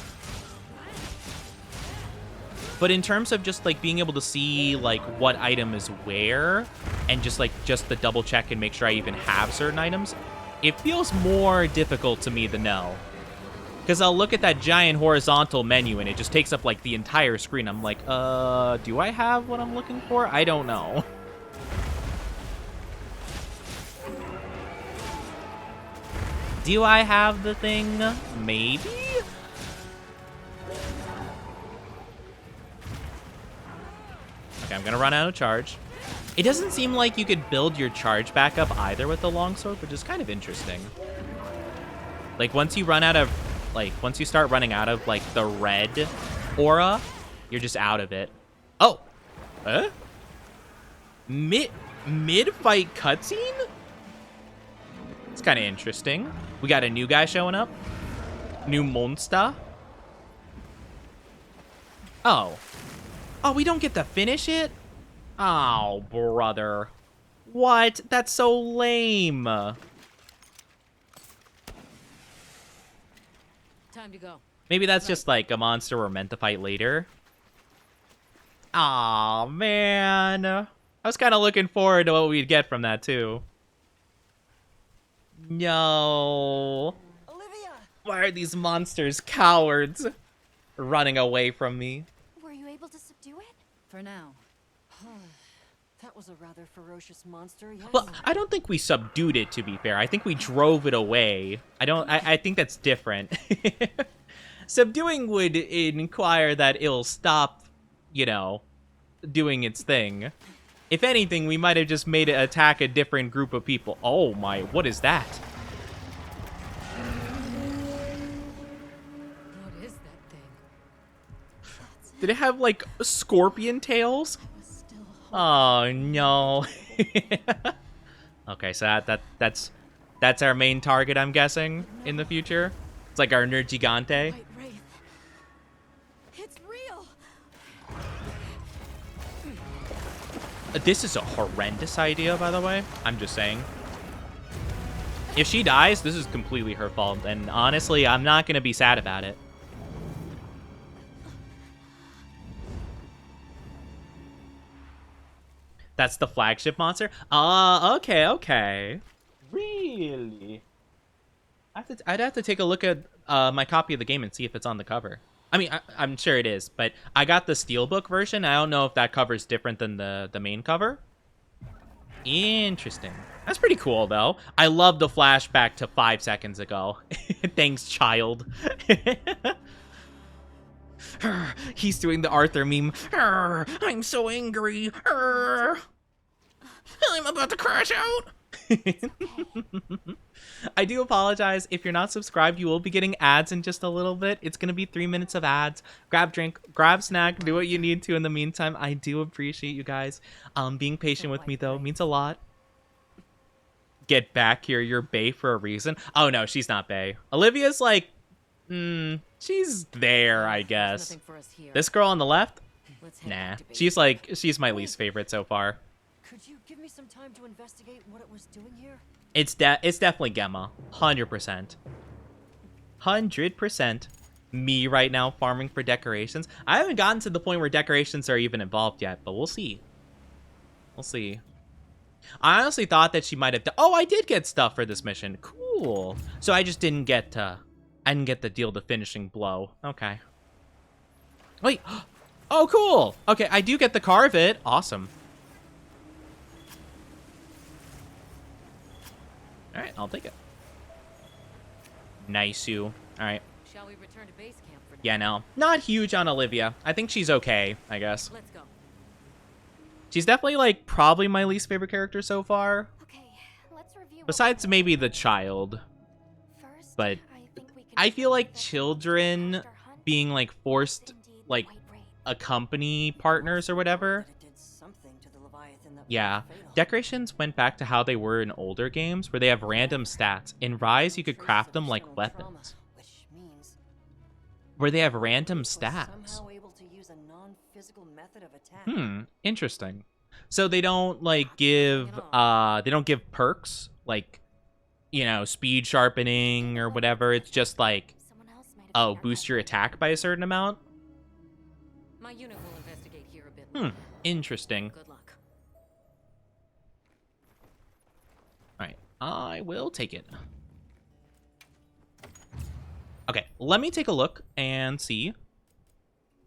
But in terms of just, like, being able to see, like, what item is where, and just the double check and make sure I even have certain items, it feels more difficult to me to know. Because I'll look at that giant horizontal menu and it just takes up, like, the entire screen. I'm like, do I have what I'm looking for? I don't know. Do I have the thing? Maybe? Okay, I'm gonna run out of charge. It doesn't seem like you could build your charge back up either with the longsword, which is kind of interesting. Like, once you run out of, like, once you start running out of, like, the red aura, you're just out of it. Oh! Huh? Mid-fight cutscene? It's kind of interesting. We got a new guy showing up. New monster. Oh. Oh, we don't get to finish it? Oh, brother. What? That's so lame. Time to go. Maybe that's just like a monster we're meant to fight later. Aw, man. I was kind of looking forward to what we'd get from that, too. No. Olivia! Why are these monsters cowards running away from me? Were you able to subdue it? For now. That was a rather ferocious monster, yes. Well, I don't think we subdued it, to be fair. I think we drove it away. I think that's different. Subduing would inquire that it'll stop, you know, doing its thing. If anything, we might have just made it attack a different group of people. Oh my, what is that? What is that thing? Did it have, like, scorpion tails? Oh, no. Okay, so that's our main target, I'm guessing, in the future. It's like our Nerd Gigante. White Wraith. It's real. This is a horrendous idea, by the way. I'm just saying. If she dies, this is completely her fault. And honestly, I'm not going to be sad about it. That's the flagship monster? Okay, okay. Really? I'd have to take a look at my copy of the game and see if it's on the cover. I mean, I'm sure it is, but I got the steelbook version. I don't know if that cover's different than the main cover. Interesting. That's pretty cool, though. I love the flashback to 5 seconds ago. Thanks, child. He's doing the Arthur meme. I'm so angry. I'm about to crash out. I do apologize. If you're not subscribed, you will be getting ads in just a little bit. It's going to be 3 minutes of ads. Grab drink, grab snack, do what you need to in the meantime. I do appreciate you guys being patient with me, though. It means a lot. Get back here. You're bae for a reason. Oh, no, she's not bae. Olivia's like, she's there, I guess. This girl on the left? Nah. She's my least favorite so far. Could you give me some time to investigate what it was doing here? It's definitely Gemma. 100%. 100%. Me right now farming for decorations. I haven't gotten to the point where decorations are even involved yet, but we'll see. We'll see. I honestly thought that she might have done... Oh, I did get stuff for this mission. Cool. So I just didn't get I didn't get the deal the finishing blow. Okay. Wait. Oh, cool. Okay, I do get the carve it. Awesome. All right, I'll take it. Nice you. All right. Shall we return to base camp for now? Yeah, no. Not huge on Olivia. I think she's okay, I guess. Let's go. She's definitely, like, probably my least favorite character so far. Okay, let's review. Besides maybe the child. First, But think we could I feel like find the children monster hunt being, like, forced, indeed the like, White Raid. accompany partners or whatever. But it did something to the Leviathan that Yeah. proved fatal. Decorations went back to how they were in older games, where they have random stats. In Rise, you could craft them like External trauma, weapons. which means Where they have random was stats. somehow able to use a non-physical method of attack. Interesting. So they don't, like, give, they don't give perks, like, you know, speed sharpening or whatever. It's just like, Someone else might have oh, seen our boost your White Raid. attack by a certain amount? My unit will investigate here a bit later. Interesting. Good luck. Alright, I will take it. Okay, let me take a look and see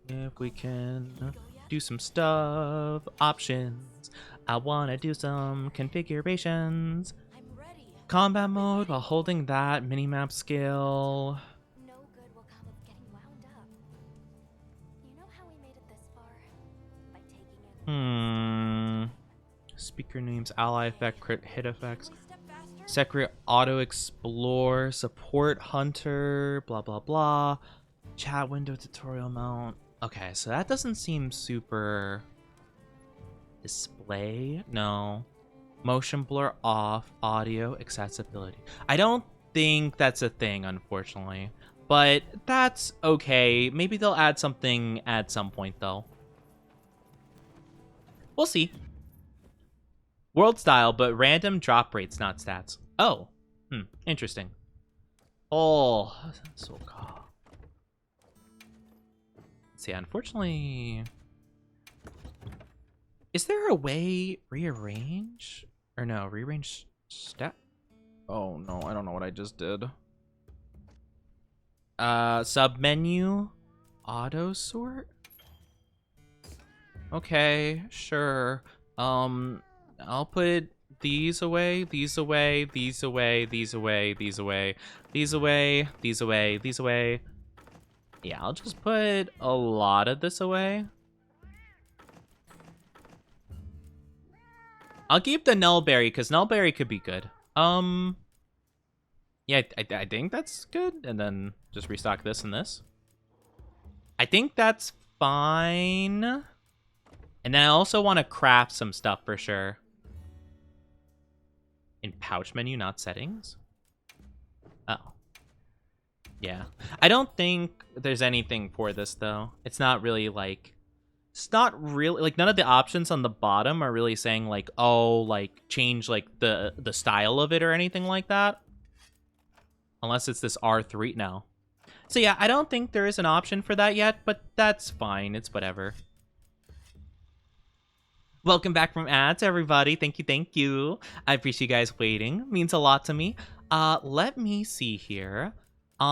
if we can do some stuff. Options. I want to do some configurations. I'm ready. Combat mode while holding that. Minimap scale. No good will come of getting wound up. You know how we made it this far? By taking it. Speaker names, ally effect, crit hit effects. Can we step faster? Secret auto explore, support hunter, blah blah blah. Chat window tutorial mount. Okay, so that doesn't seem super display. No. Motion blur off, audio accessibility. I don't think that's a thing, unfortunately. But that's okay. Maybe they'll add something at some point though. We'll see. World style, but random drop rates, not stats. Oh, interesting. Oh, so cool. See, unfortunately, is there a way rearrange or no rearrange stat? Oh no, I don't know what I just did. Sub menu, auto sort. Okay, sure. I'll put these away, these away, these away, these away, these away, these away, these away, these away. Yeah, I'll just put a lot of this away. I'll keep the Nullberry, because Nullberry could be good. Yeah, I think that's good. And then just restock this and this. I think that's fine. And then I also want to craft some stuff for sure. In pouch menu, not settings? Oh. Yeah. I don't think there's anything for this, though. It's not really, like... It's not really... Like, none of the options on the bottom are really saying, like, oh, like, change, like, the style of it or anything like that. Unless it's this R3. No. So, yeah, I don't think there is an option for that yet, but that's fine. It's whatever. Welcome back from ads, everybody. Thank you, thank you. I appreciate you guys waiting. It means a lot to me. Let me see here. We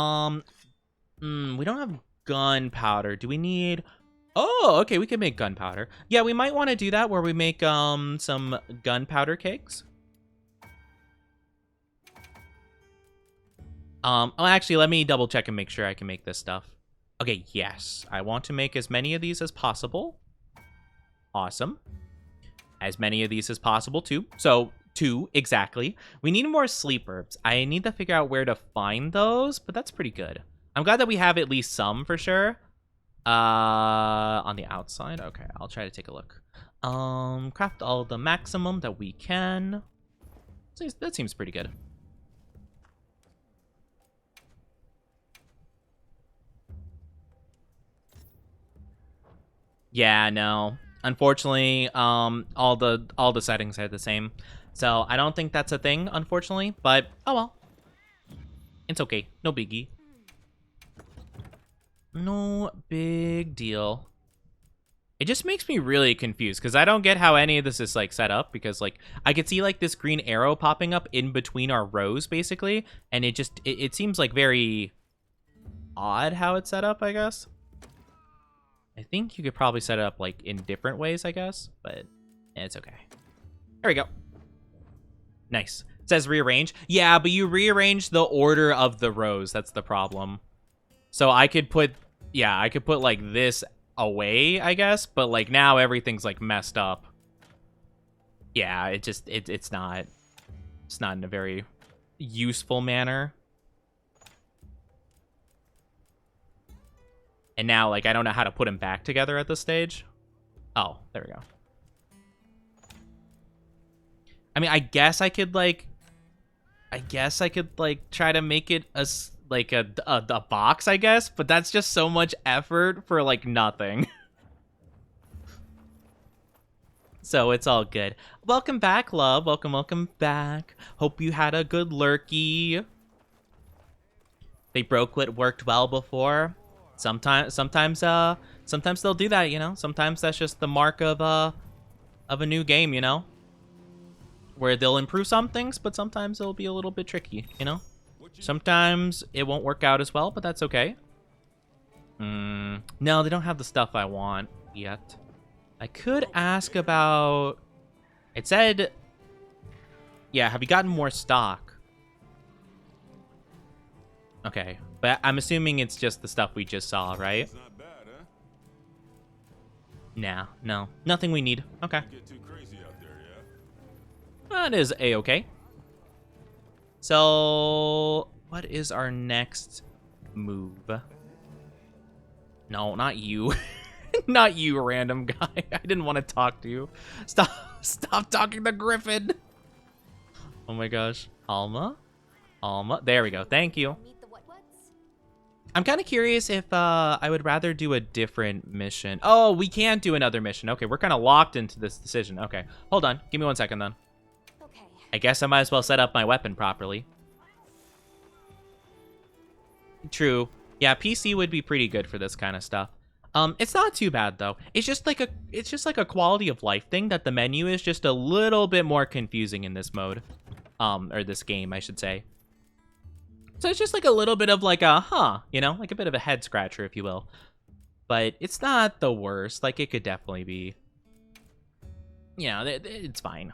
don't have gunpowder. Do we need... Oh, okay, we can make gunpowder. Yeah, we might want to do that where we make some gunpowder cakes. Oh, actually, let me double check and make sure I can make this stuff. Okay, yes. I want to make as many of these as possible. Awesome. As many of these as possible, too. So, 2, exactly. We need more sleep herbs. I need to figure out where to find those, but that's pretty good. I'm glad that we have at least some for sure. On the outside. Okay, I'll try to take a look. Craft all the maximum that we can. That seems pretty good. Yeah, no. Unfortunately, all the settings are the same. So I don't think that's a thing, unfortunately. But oh well. It's okay. No biggie. No big deal. It just makes me really confused because I don't get how any of this is like set up, because like I could see like this green arrow popping up in between our rows basically, and it seems like very odd how it's set up, I guess. I think you could probably set it up like in different ways, I guess, but it's okay. There we go. Nice. It says rearrange. Yeah, but you rearrange the order of the rows. That's the problem. So I could put, yeah, I could put like this away, I guess, but like now everything's like messed up. Yeah, it's not in a very useful manner. And now, like, I don't know how to put them back together at this stage. Oh, there we go. I mean, I guess I could, like, try to make it a box, I guess. But that's just so much effort for, like, nothing. So it's all good. Welcome back, love. Welcome back. Hope you had a good lurky. They broke what worked well before. Sometimes they'll do that, you know. Sometimes that's just the mark of a new game, you know, where they'll improve some things, but sometimes it'll be a little bit tricky, you know. Sometimes it won't work out as well, but that's okay. No, they don't have the stuff I want yet. I could ask about. It said, yeah, have you gotten more stock? Okay, but I'm assuming it's just the stuff we just saw, right? Not bad, huh? Nah, no. Nothing we need. Okay. Get too crazy out there, yeah? That is a-okay. So, what is our next move? No, not you. Not you, random guy. I didn't want to talk to you. Stop talking to Griffin. Oh my gosh. Alma? There we go. Thank you. I'm kind of curious if I would rather do a different mission. Oh, we can't do another mission. Okay, we're kind of locked into this decision. Okay, hold on. Give me 1 second then. Okay. I guess I might as well set up my weapon properly. True. Yeah, PC would be pretty good for this kind of stuff. It's not too bad though. It's just like a quality of life thing that the menu is just a little bit more confusing in this mode. Or this game, I should say. So it's just like a little bit of like a, you know, like a bit of a head scratcher, if you will. But it's not the worst. Like, it could definitely be, you know, it's fine.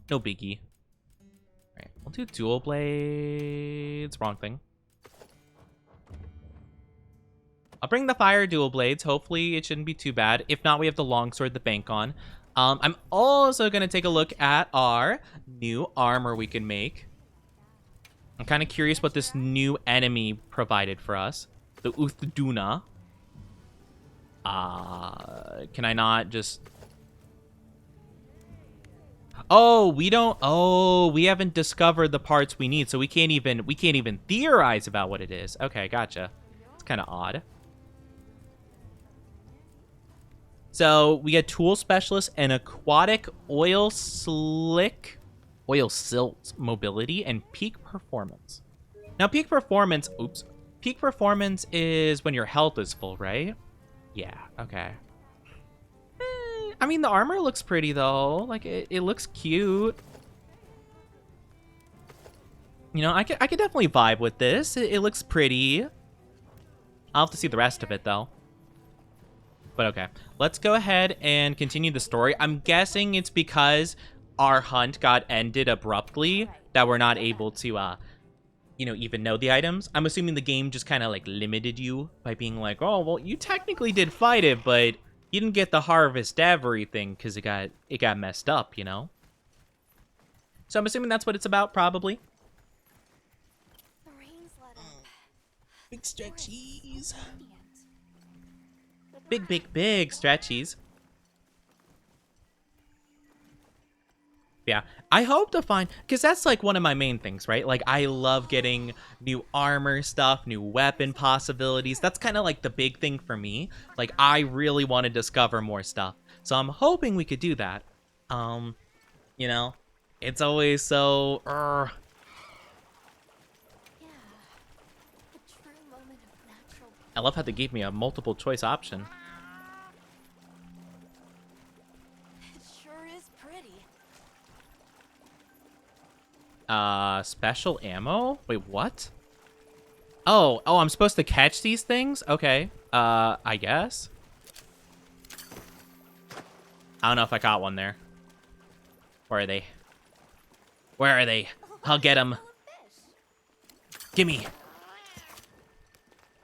No biggie. All right, we'll do dual blades. Wrong thing. I'll bring the fire dual blades. Hopefully it shouldn't be too bad. If not, we have the longsword to bank on. I'm also going to take a look at our new armor we can make. I'm kind of curious what this new enemy provided for us. The Uthduna. Can I not just... Oh, we don't... Oh, we haven't discovered the parts we need, so we can't even theorize about what it is. Okay, gotcha. It's kind of odd. So, we get tool specialist and aquatic oil silt mobility and peak performance. Now, peak performance is when your health is full, right? Yeah, okay. I mean, the armor looks pretty though. Like, it looks cute. You know, I could definitely vibe with this. It looks pretty. I'll have to see the rest of it, though. But okay, let's go ahead and continue the story. I'm guessing it's because our hunt got ended abruptly that we're not able to, you know, even know the items. I'm assuming the game just kind of, like, limited you by being like, oh, well, you technically did fight it, but you didn't get the harvest everything because it got messed up, you know? So I'm assuming that's what it's about, probably. The rain's let up. Big stretchies. Big stretchies. Yeah, I hope to find, because that's like one of my main things, right? Like, I love getting new armor stuff, new weapon possibilities. That's kind of like the big thing for me. Like, I really want to discover more stuff. So I'm hoping we could do that. You know, it's always so, Yeah. A true moment of natural. I love how they gave me a multiple choice option. It sure is pretty. Special ammo? Wait, what? Oh, I'm supposed to catch these things? Okay. I guess. I don't know if I caught one there. Where are they? Where are they? I'll get them. Gimme.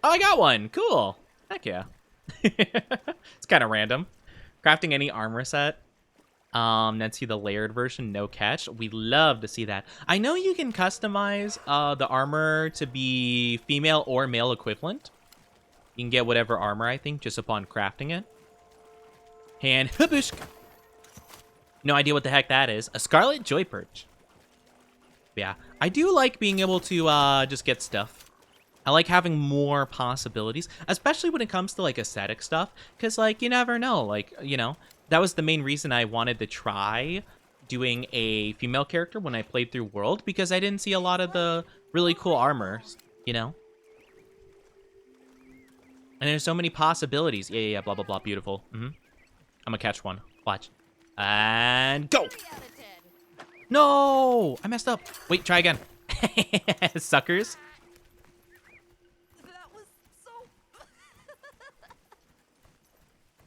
Oh, I got one. Cool. Heck yeah. It's kind of random. Crafting any armor set. Let's see the layered version, no catch. We love to see that. I know you can customize the armor to be female or male equivalent. You can get whatever armor, I think, just upon crafting it. And hubushk. No idea what the heck that is. A Scarlet Joy Perch. Yeah, I do like being able to just get stuff. I like having more possibilities, especially when it comes to like aesthetic stuff, because like you never know, like, you know, that was the main reason I wanted to try doing a female character when I played through World, because I didn't see a lot of the really cool armors, you know? And there's so many possibilities. Yeah, blah, blah, blah, beautiful. I'm gonna catch one. Watch. And go! No! I messed up. Wait, try again. Suckers. That was so...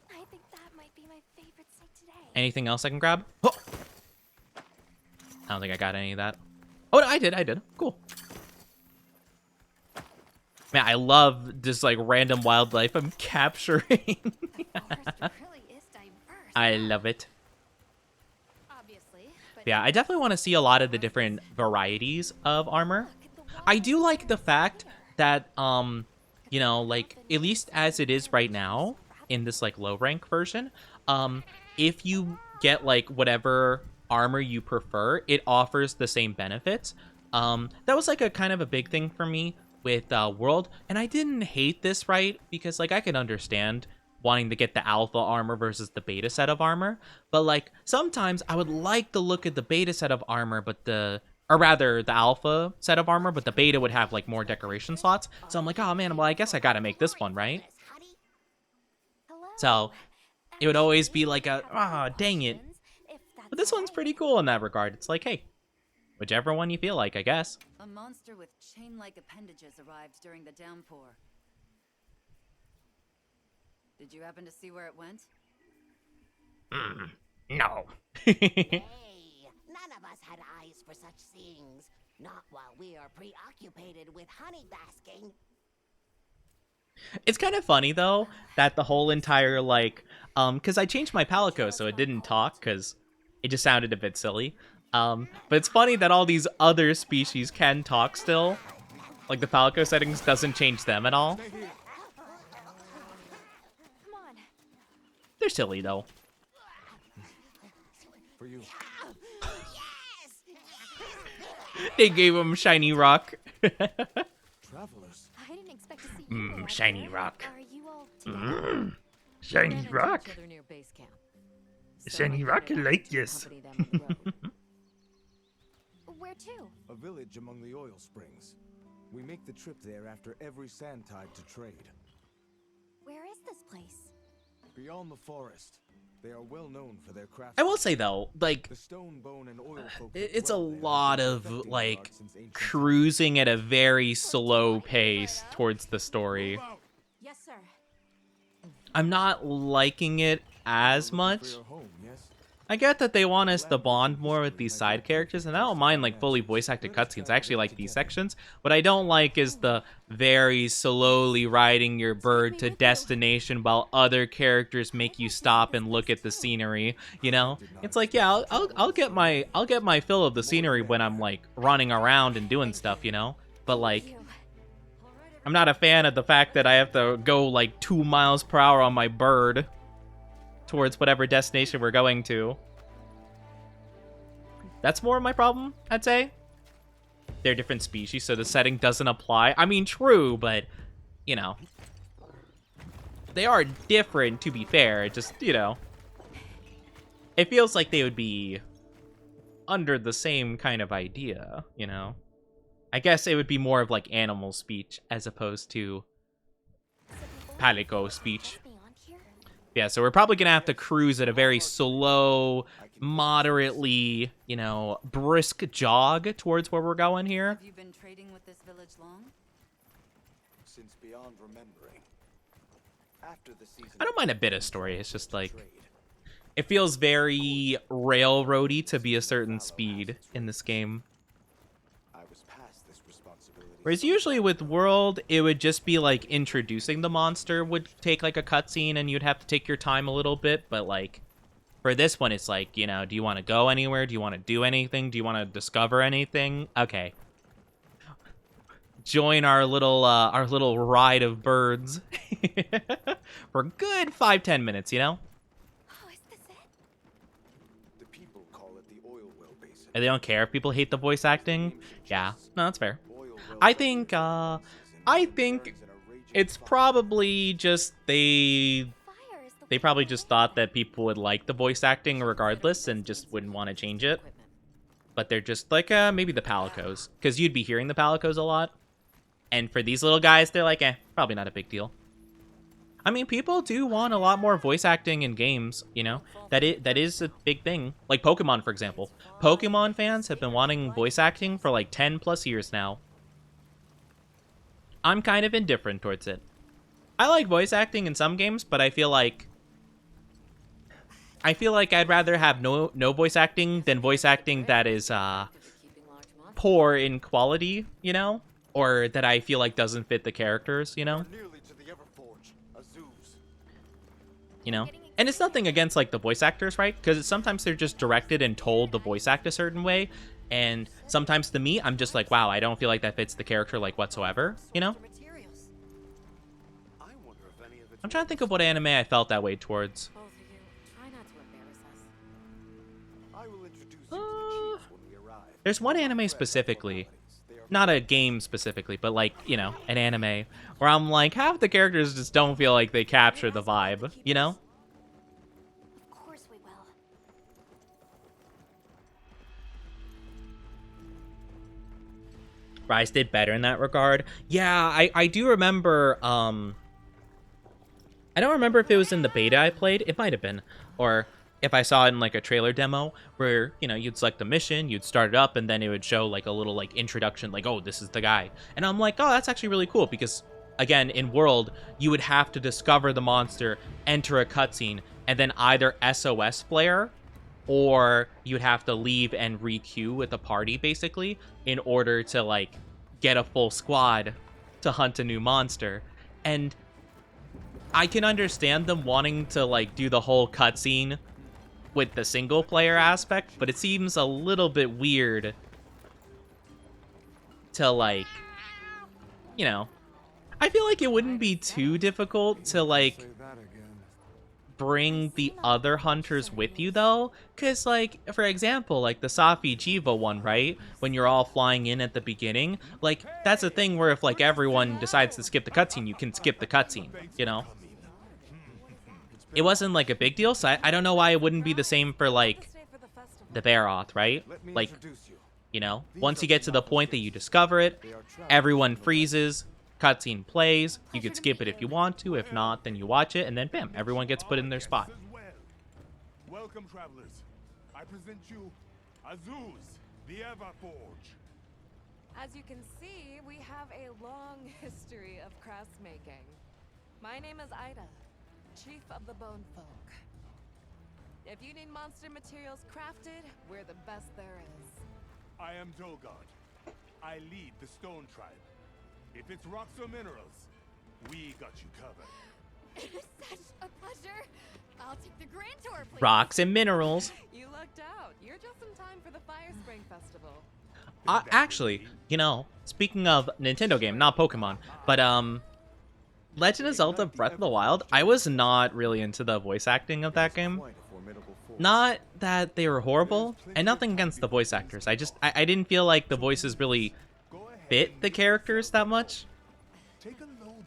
I think that might be my favorite sight today. Anything else I can grab? Oh! I don't think I got any of that. Oh, no, I did. Cool. Man, I love this, like, random wildlife I'm capturing. Really is diverse. I love it. Obviously, but Yeah, I definitely want to see a lot of the different varieties of armor. I do like the fact that, you know, like, at least as it is right now, in this, like, low rank version, if you get, like, whatever armor you prefer, it offers the same benefits. That was, like, a kind of a big thing for me with World, and I didn't hate this, right? Because, like, I can understand wanting to get the alpha armor versus the beta set of armor, but, like, sometimes I would like to look at the beta set of armor, but the alpha set of armor, but the beta would have, like, more decoration slots. So I'm like, oh man, well, I guess I gotta make this one, right? So it would always be like dang it. But this one's pretty cool in that regard. It's like, hey, whichever one you feel like, I guess. A monster with chain-like appendages arrived during the downpour. Did you happen to see where it went? No. Hey, none of us had eyes for such things. Not while we are preoccupied with honey basking. It's kind of funny, though, that the whole entire, like, because I changed my palico so it didn't talk, because it just sounded a bit silly. But it's funny that all these other species can talk still. Like, the palico settings doesn't change them at all. come on. They're silly, though. For you. They gave him shiny rock. Travelers. I didn't expect to see you out Shiny there. rock. Are you all together? Shiny rock. Each other near base camp. Shiny rock, I like this. Accompany them on the road. Where to? A village among the oil springs. We make the trip there after every sand tide to trade. Where is this place? Beyond the forest, they are well known for their craft. I will say, though, like, The stone, bone, and oil folk it's a dwell there lot have been of, perfecting like, the art since ancient cruising at a very slow pace towards the story. times. I'm not liking it as much. For your home, yes? I get that they want us to bond more with these side characters, and I don't mind like fully voice acted cutscenes. I actually like these sections. What I don't like is the very slowly riding your bird to destination while other characters make you stop and look at the scenery. You know, it's like, yeah, I'll get my fill of the scenery when I'm like running around and doing stuff. You know, but like, I'm not a fan of the fact that I have to go like 2 miles per hour on my bird towards whatever destination we're going to. That's more of my problem, I'd say. They're different species, so the setting doesn't apply. I mean, true, but, you know. They are different, to be fair. It just, you know. It feels like they would be under the same kind of idea, you know. I guess it would be more of like animal speech as opposed to palico speech. Yeah, so we're probably gonna have to cruise at a very slow, moderately, you know, brisk jog towards where we're going here. Have you been trading with this village long? Since beyond remembering. After the season, I don't mind a bit of story. It's just like, it feels very railroady to be a certain speed in this game. I was past this responsibility. Whereas usually with World, it would just be like introducing the monster would take like a cutscene and you'd have to take your time a little bit. But like for this one, it's like, you know, do you want to go anywhere? Do you want to do anything? Do you want to discover anything? Okay. Join our little ride of birds for a good 5-10 minutes, you know? Oh, is this it? The people call it the oil well basin. And they don't care if people hate the voice acting. Yeah, no, that's fair. I think it's probably just they probably just thought that people would like the voice acting regardless and just wouldn't want to change it. But they're just like, maybe the palicos, because you'd be hearing the palicos a lot. And for these little guys, they're like, probably not a big deal. I mean, people do want a lot more voice acting in games, you know? That is a big thing. Like Pokemon, for example. Pokemon fans have been wanting voice acting for like 10 plus years now. I'm kind of indifferent towards it. I like voice acting in some games, but I feel like I'd rather have no voice acting than voice acting that is poor in quality, you know? Or that I feel like doesn't fit the characters, you know? You know? And it's nothing against, like, the voice actors, right? Because sometimes they're just directed and told to voice act a certain way. And sometimes to me, I'm just like, wow, I don't feel like that fits the character, like, whatsoever, you know? I'm trying to think of what anime I felt that way towards. Both of you, try not to embarrass us. I will introduce you to the chiefs when we arrive. There's one anime specifically. Not a game specifically, but like, you know, an anime where I'm like, half the characters just don't feel like they capture the vibe, you know? Of course we will. Rise did better in that regard. Yeah, I do remember, I don't remember if it was in the beta I played. It might have been. Or if I saw it in like a trailer demo where, you know, you'd select the mission, you'd start it up, and then it would show like a little like introduction, like, oh, this is the guy. And I'm like, oh, that's actually really cool because, again, in World, you would have to discover the monster, enter a cutscene, and then either SOS player or you'd have to leave and re-queue with a party, basically, in order to, like, get a full squad to hunt a new monster. And I can understand them wanting to, like, do the whole cutscene with the single-player aspect, but it seems a little bit weird to, like, you know, I feel like it wouldn't be too difficult to, like, bring the other hunters with you, though, because, like, for example, like the Safi Jiva one, right, when you're all flying in at the beginning, like, that's a thing where if, like, everyone decides to skip the cutscene, you can skip the cutscene, you know? It wasn't, like, a big deal, so I don't know why it wouldn't be the same for, like, the Baroth, right? Like, you know, once you get to the point that you discover it, everyone freezes, cutscene plays, you can skip it if you want to, if not, then you watch it, and then bam, everyone gets put in their spot. Welcome, travelers. I present you Azuz, the Everforge. As you can see, we have a long history of crafts making. My name is Ida. chief of the Bone Folk. If you need monster materials crafted, we're the best there is. I am Dolgard. I lead the Stone Tribe. If it's rocks or minerals, we got you covered. It is such a pleasure. I'll take the grand tour, please. Rocks and minerals. You lucked out. You're just in time for the Fire Spring Festival. Actually, you know, speaking of Nintendo game, not Pokemon, but Legend of Zelda Breath of the Wild, I was not really into the voice acting of that game. Not that they were horrible, and nothing against the voice actors. I didn't feel like the voices really fit the characters that much.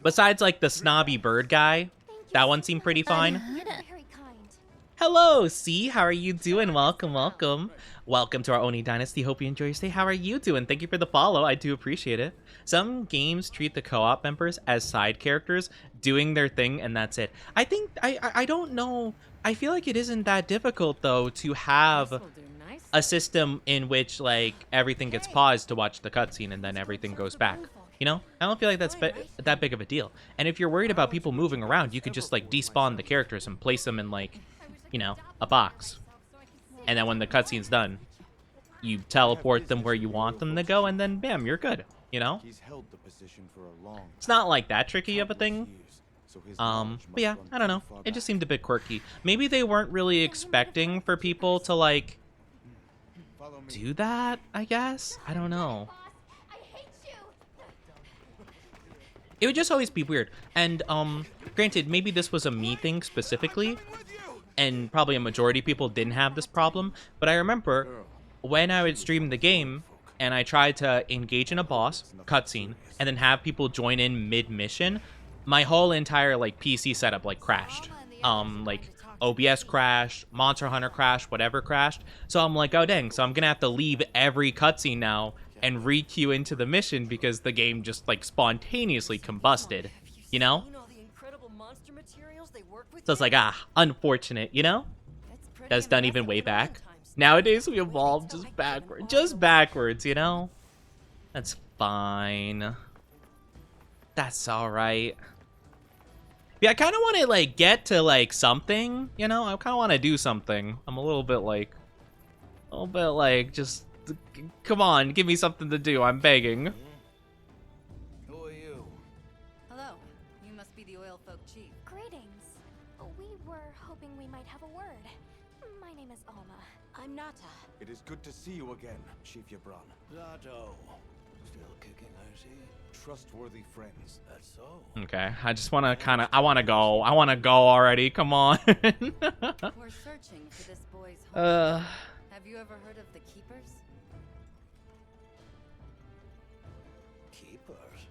Besides, like, the snobby bird guy, that one seemed pretty fine. Hello, C, how are you doing? Welcome, welcome. Welcome to our Oni Dynasty. Hope you enjoy your stay. How are you doing? Thank you for the follow. I do appreciate it. Some games treat the co-op members as side characters, doing their thing, and that's it. I think, I don't know. I feel like it isn't that difficult, though, to have a system in which, like, everything gets paused to watch the cutscene and then everything goes back. You know? I don't feel like that's that big of a deal. And if you're worried about people moving around, you could just, like, despawn the characters and place them in, like, you know, a box. And then when the cutscene's done, you teleport them where you want them to go, and then bam, you're good. You know? It's not like that tricky of a thing. But yeah, I don't know. It just seemed a bit quirky. Maybe they weren't really expecting for people to, like, do that, I guess? I don't know. It would just always be weird. And, granted, maybe this was a me thing specifically, and probably a majority of people didn't have this problem, but I remember when I would stream the game, and I tried to engage in a boss cutscene, and then have people join in mid-mission, my whole entire, like, PC setup, like, crashed. Like, OBS crashed, Monster Hunter crashed, whatever crashed. So I'm like, oh dang, so I'm gonna have to leave every cutscene now and re-queue into the mission because the game just, like, spontaneously combusted, you know? So it's like, unfortunate, you know? That's done even way back. Nowadays we evolve just backwards, you know? That's fine. That's alright. Yeah, I kind of want to, like, get to, like, something, you know? I kind of want to do something. I'm a little bit, like, just, come on, give me something to do. I'm begging. Who are you? Hello. You must be the Oil Folk Chief. Greetings. We were hoping we might have a word. My name is Alma. I'm Nata. It is good to see you again, Chief Yabran. Zato. Still kicking, I see. Trustworthy friends. That's so. Okay, I just want to I want to go. I want to go already. Come on. We're searching for this boy's home. Have you ever heard of the Keepers? Keepers?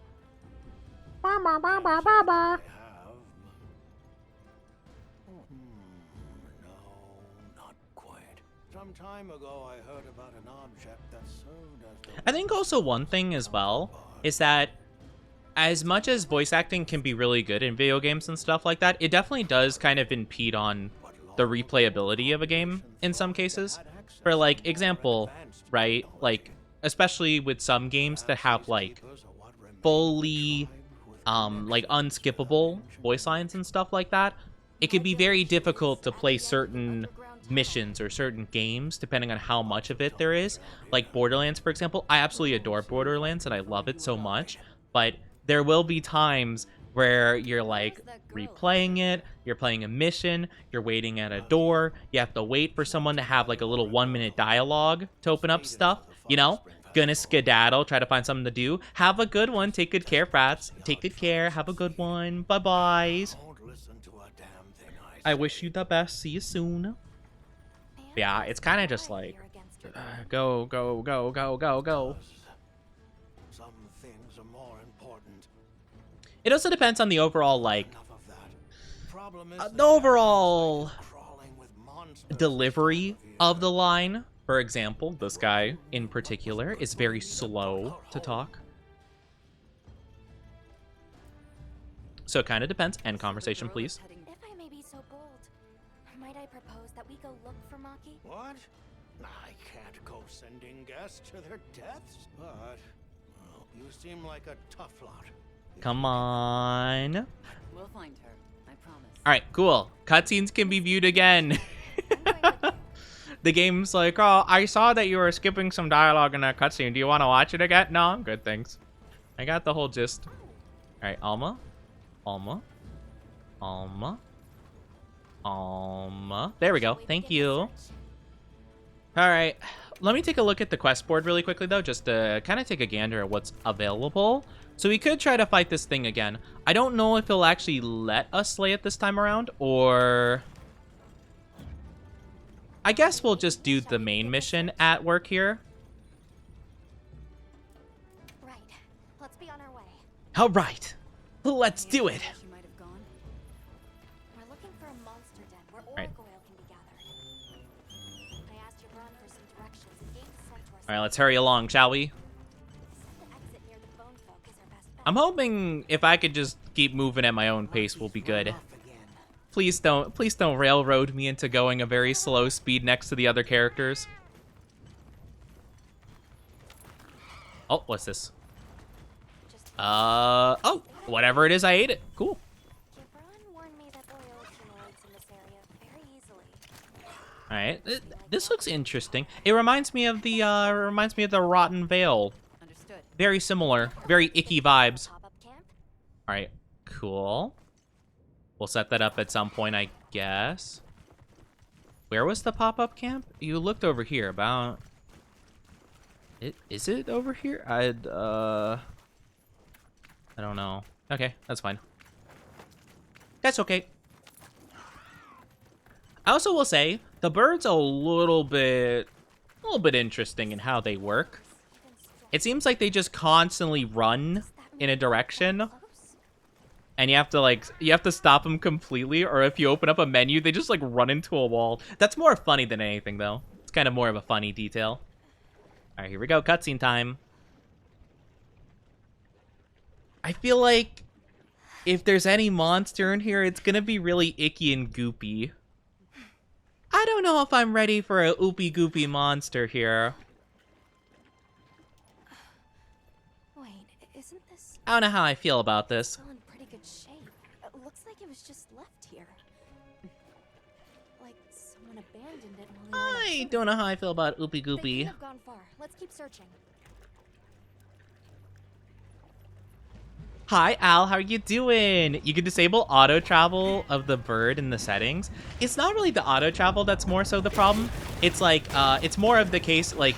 Baba, baba, baba. I have. No, not quite. Some time ago, I heard about an object that served as the... I think also one thing as well is that as much as voice acting can be really good in video games and stuff like that, it definitely does kind of impede on the replayability of a game in some cases. For, like, example, right? Like, especially with some games that have, like, fully, like, unskippable voice lines and stuff like that, it can be very difficult to play certain missions or certain games depending on how much of it there is. Like Borderlands, for example. I absolutely adore Borderlands and I love it so much, but there will be times where you're, like, replaying it, you're playing a mission, you're waiting at a door, you have to wait for someone to have, like, a little 1-minute dialogue to open up stuff, you know? Gonna skedaddle, try to find something to do. Have a good one. Take good care, frats. Take good care. Have a good one. Bye-byes. I wish you the best. See you soon. Yeah, it's kind of just like, go, go, go, go, go, go. Some things are more important. It also depends on the overall, like, the overall delivery of the line. For example, this guy in particular is very slow to talk. So it kind of depends. End conversation, please. If I may be so bold, might I propose that we go look for Maki? What? I can't go sending guests to their deaths, but well, you seem like a tough lot. Come on. We'll find her. I promise. right, cool. Cutscenes can be viewed again. The game's like, oh, I saw that you were skipping some dialogue in that cutscene. Do you want to watch it again? No, I'm good, thanks. I got the whole gist. All right, Alma. There we go. Thank you. All right, let me take a look at the quest board really quickly, though, just to kind of take a gander at what's available. So we could try to fight this thing again. I don't know if he'll actually let us slay it this time around, or... I guess we'll just do the main mission at work here. Right. Let's be on our way. All right. Let's do it. We're looking for a monster den where Right. oracle ale can be gathered. I asked your Braun for some directions and gained sent to our All right, let's hurry along, shall we? The exit near the bone folk is our best bet. I'm hoping if I could just keep moving at my own pace, we'll be good. Please don't railroad me into going a very slow speed next to the other characters. Oh, what's this? Oh, whatever it is, I ate it. Cool. Your Braun warned me that oil accumulates in this area very easily. All right, this looks interesting. It reminds me of the Rotten Vale. Understood. Very similar, very icky vibes. Pop-up camp? All right, cool. We'll set that up at some point, I guess. Where was the pop-up camp? You looked over here. About... Is it over here? I don't know. Okay, that's fine. That's okay. I also will say, the birds are a little bit interesting in how they work. It seems like they just constantly run in a direction. And you have to stop them completely, or if you open up a menu, they just like run into a wall. That's more funny than anything, though. It's kind of more of a funny detail. All right, here we go. Cutscene time. I feel like if there's any monster in here, it's gonna be really icky and goopy. I don't know if I'm ready for a oopy goopy monster here. Wait, isn't this I don't know how I feel about this. still in pretty good shape? It looks like it was just left here. Like someone abandoned it while they were in I don't know how I feel about oopy They can't goopy. have gone far. Let's keep searching. Hi, Al. How are you doing? You can disable auto travel of the bird in the settings. It's not really the auto travel that's more so the problem. It's like, it's more of the case, like,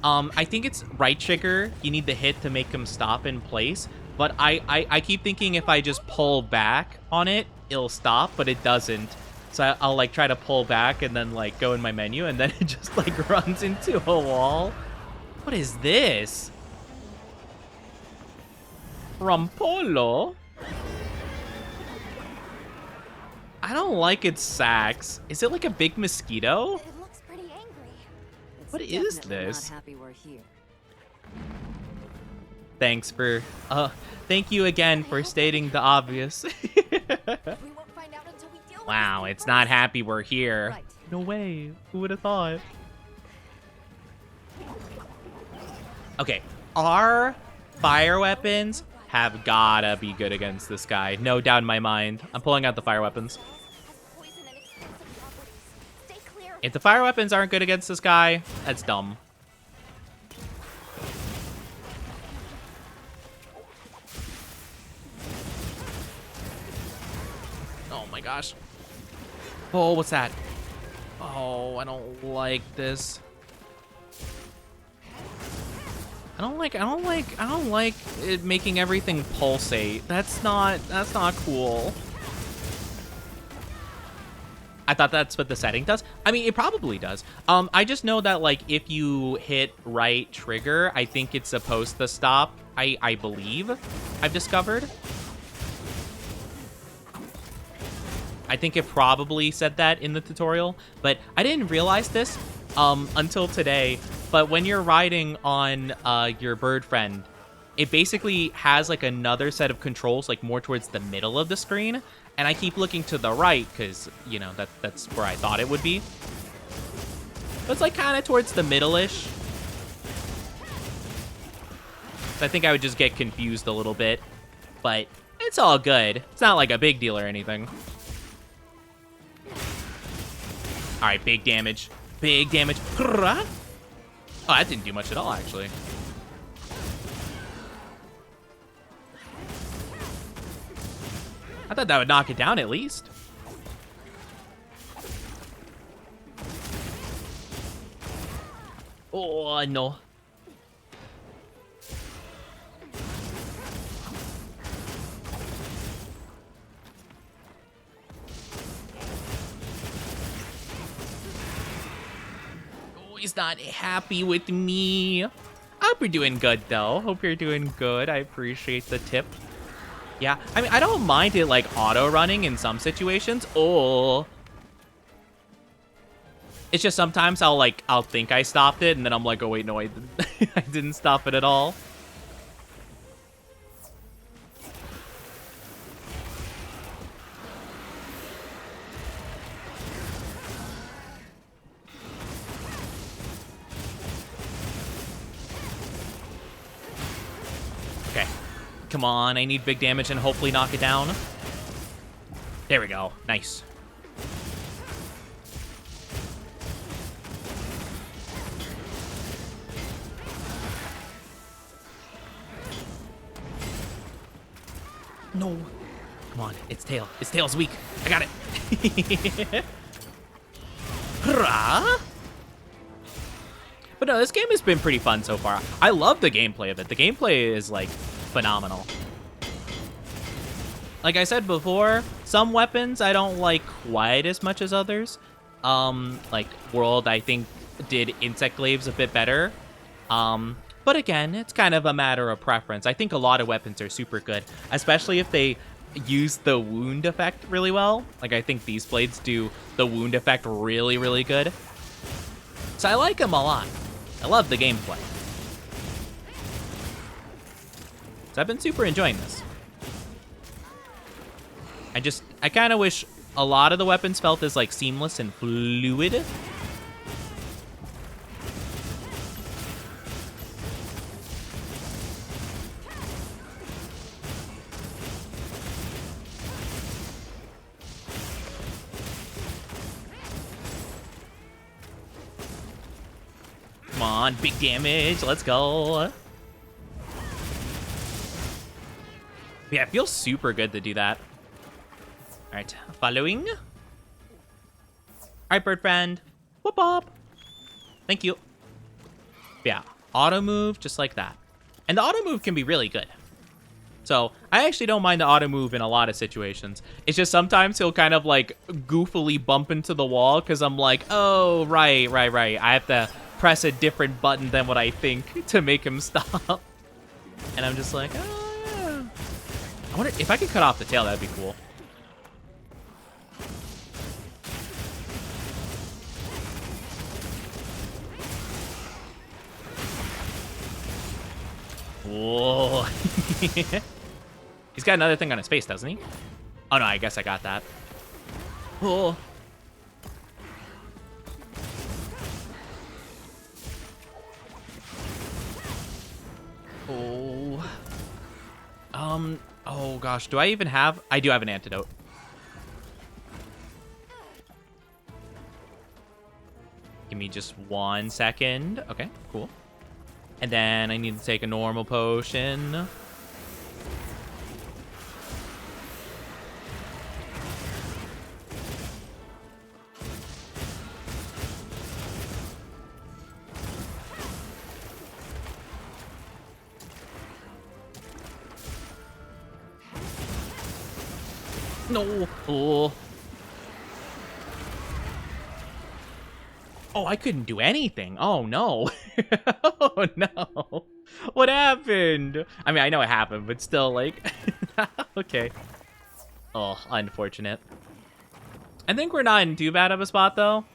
I think it's right trigger. You need to hit to make him stop in place. But I keep thinking if I just pull back on it, it'll stop, but it doesn't. So I'll like try to pull back and then like go in my menu and then it just like runs into a wall. What is this? Rampolo? I don't like its sacs. Is it like a big mosquito? It looks pretty angry. It's What is definitely this? Not happy we're here. Thanks for, thank you again for stating the obvious. We won't find out until we deal with Wow, this thing it's not first. happy we're here. Right. No way. Who would have thought? Okay, our fire weapons have gotta be good against this guy. No doubt in my mind. I'm pulling out the fire weapons. Has poison and explosive properties. Stay clear. If the fire weapons aren't good against this guy, that's dumb. Oh my gosh. Oh, what's that? Oh, I don't like this. I don't like it making everything pulsate. That's not cool. I thought that's what the setting does. I mean, it probably does. I just know that like if you hit right trigger, I think it's supposed to stop. I believe I've discovered. I think it probably said that in the tutorial, but I didn't realize this until today. But when you're riding on your bird friend, it basically has like another set of controls like more towards the middle of the screen. And I keep looking to the right because, you know, that's where I thought it would be. But it's like kind of towards the middle-ish. So I think I would just get confused a little bit. But it's all good. It's not like a big deal or anything. Alright, big damage. Big damage. Oh, that didn't do much at all, actually. I thought that would knock it down at least. Oh, no. Oh, he's not happy with me. I hope you're doing good, though. Hope you're doing good. I appreciate the tip. Yeah, I mean, I don't mind it, like, auto-running in some situations. Oh. It's just sometimes I'll think I stopped it, and then I'm like, oh, wait, no, I didn't. I didn't stop it at all. Okay. Come on, I need big damage and hopefully knock it down. There we go. Nice. No. Come on. It's tail. Its tail's weak. I got it. Hurrah! But no, this game has been pretty fun so far. I love the gameplay of it. The gameplay is, like, phenomenal. Like I said before, some weapons I don't like quite as much as others. Like, World, I think, did insect glaives a bit better. But again, it's kind of a matter of preference. I think a lot of weapons are super good, especially if they use the wound effect really well. Like, I think these blades do the wound effect really, really good. So I like them a lot. I love the gameplay. So I've been super enjoying this. I kind of wish a lot of the weapons felt as, like, seamless and fluid. Come on, big damage. Let's go. Yeah, it feels super good to do that. All right, following. All right, bird friend. Whoop up. Thank you. Yeah, auto move just like that. And the auto move can be really good. So I actually don't mind the auto move in a lot of situations. It's just sometimes he'll kind of like goofily bump into the wall because I'm like, oh, right. I have to press a different button than what I think to make him stop. And I'm just like, oh, yeah. I wonder if I could cut off the tail, that'd be cool. Whoa. He's got another thing on his face, doesn't he? Oh, no, I guess I got that. Oh. Oh. Oh, gosh. Do I even have... I do have an antidote. Give me just 1 second. Okay, cool. And then I need to take a normal potion. No. Oh, I couldn't do anything. Oh, no. Oh, no. What happened? I mean, I know it happened, but still, like... Okay. Oh, unfortunate. I think we're not in too bad of a spot, though.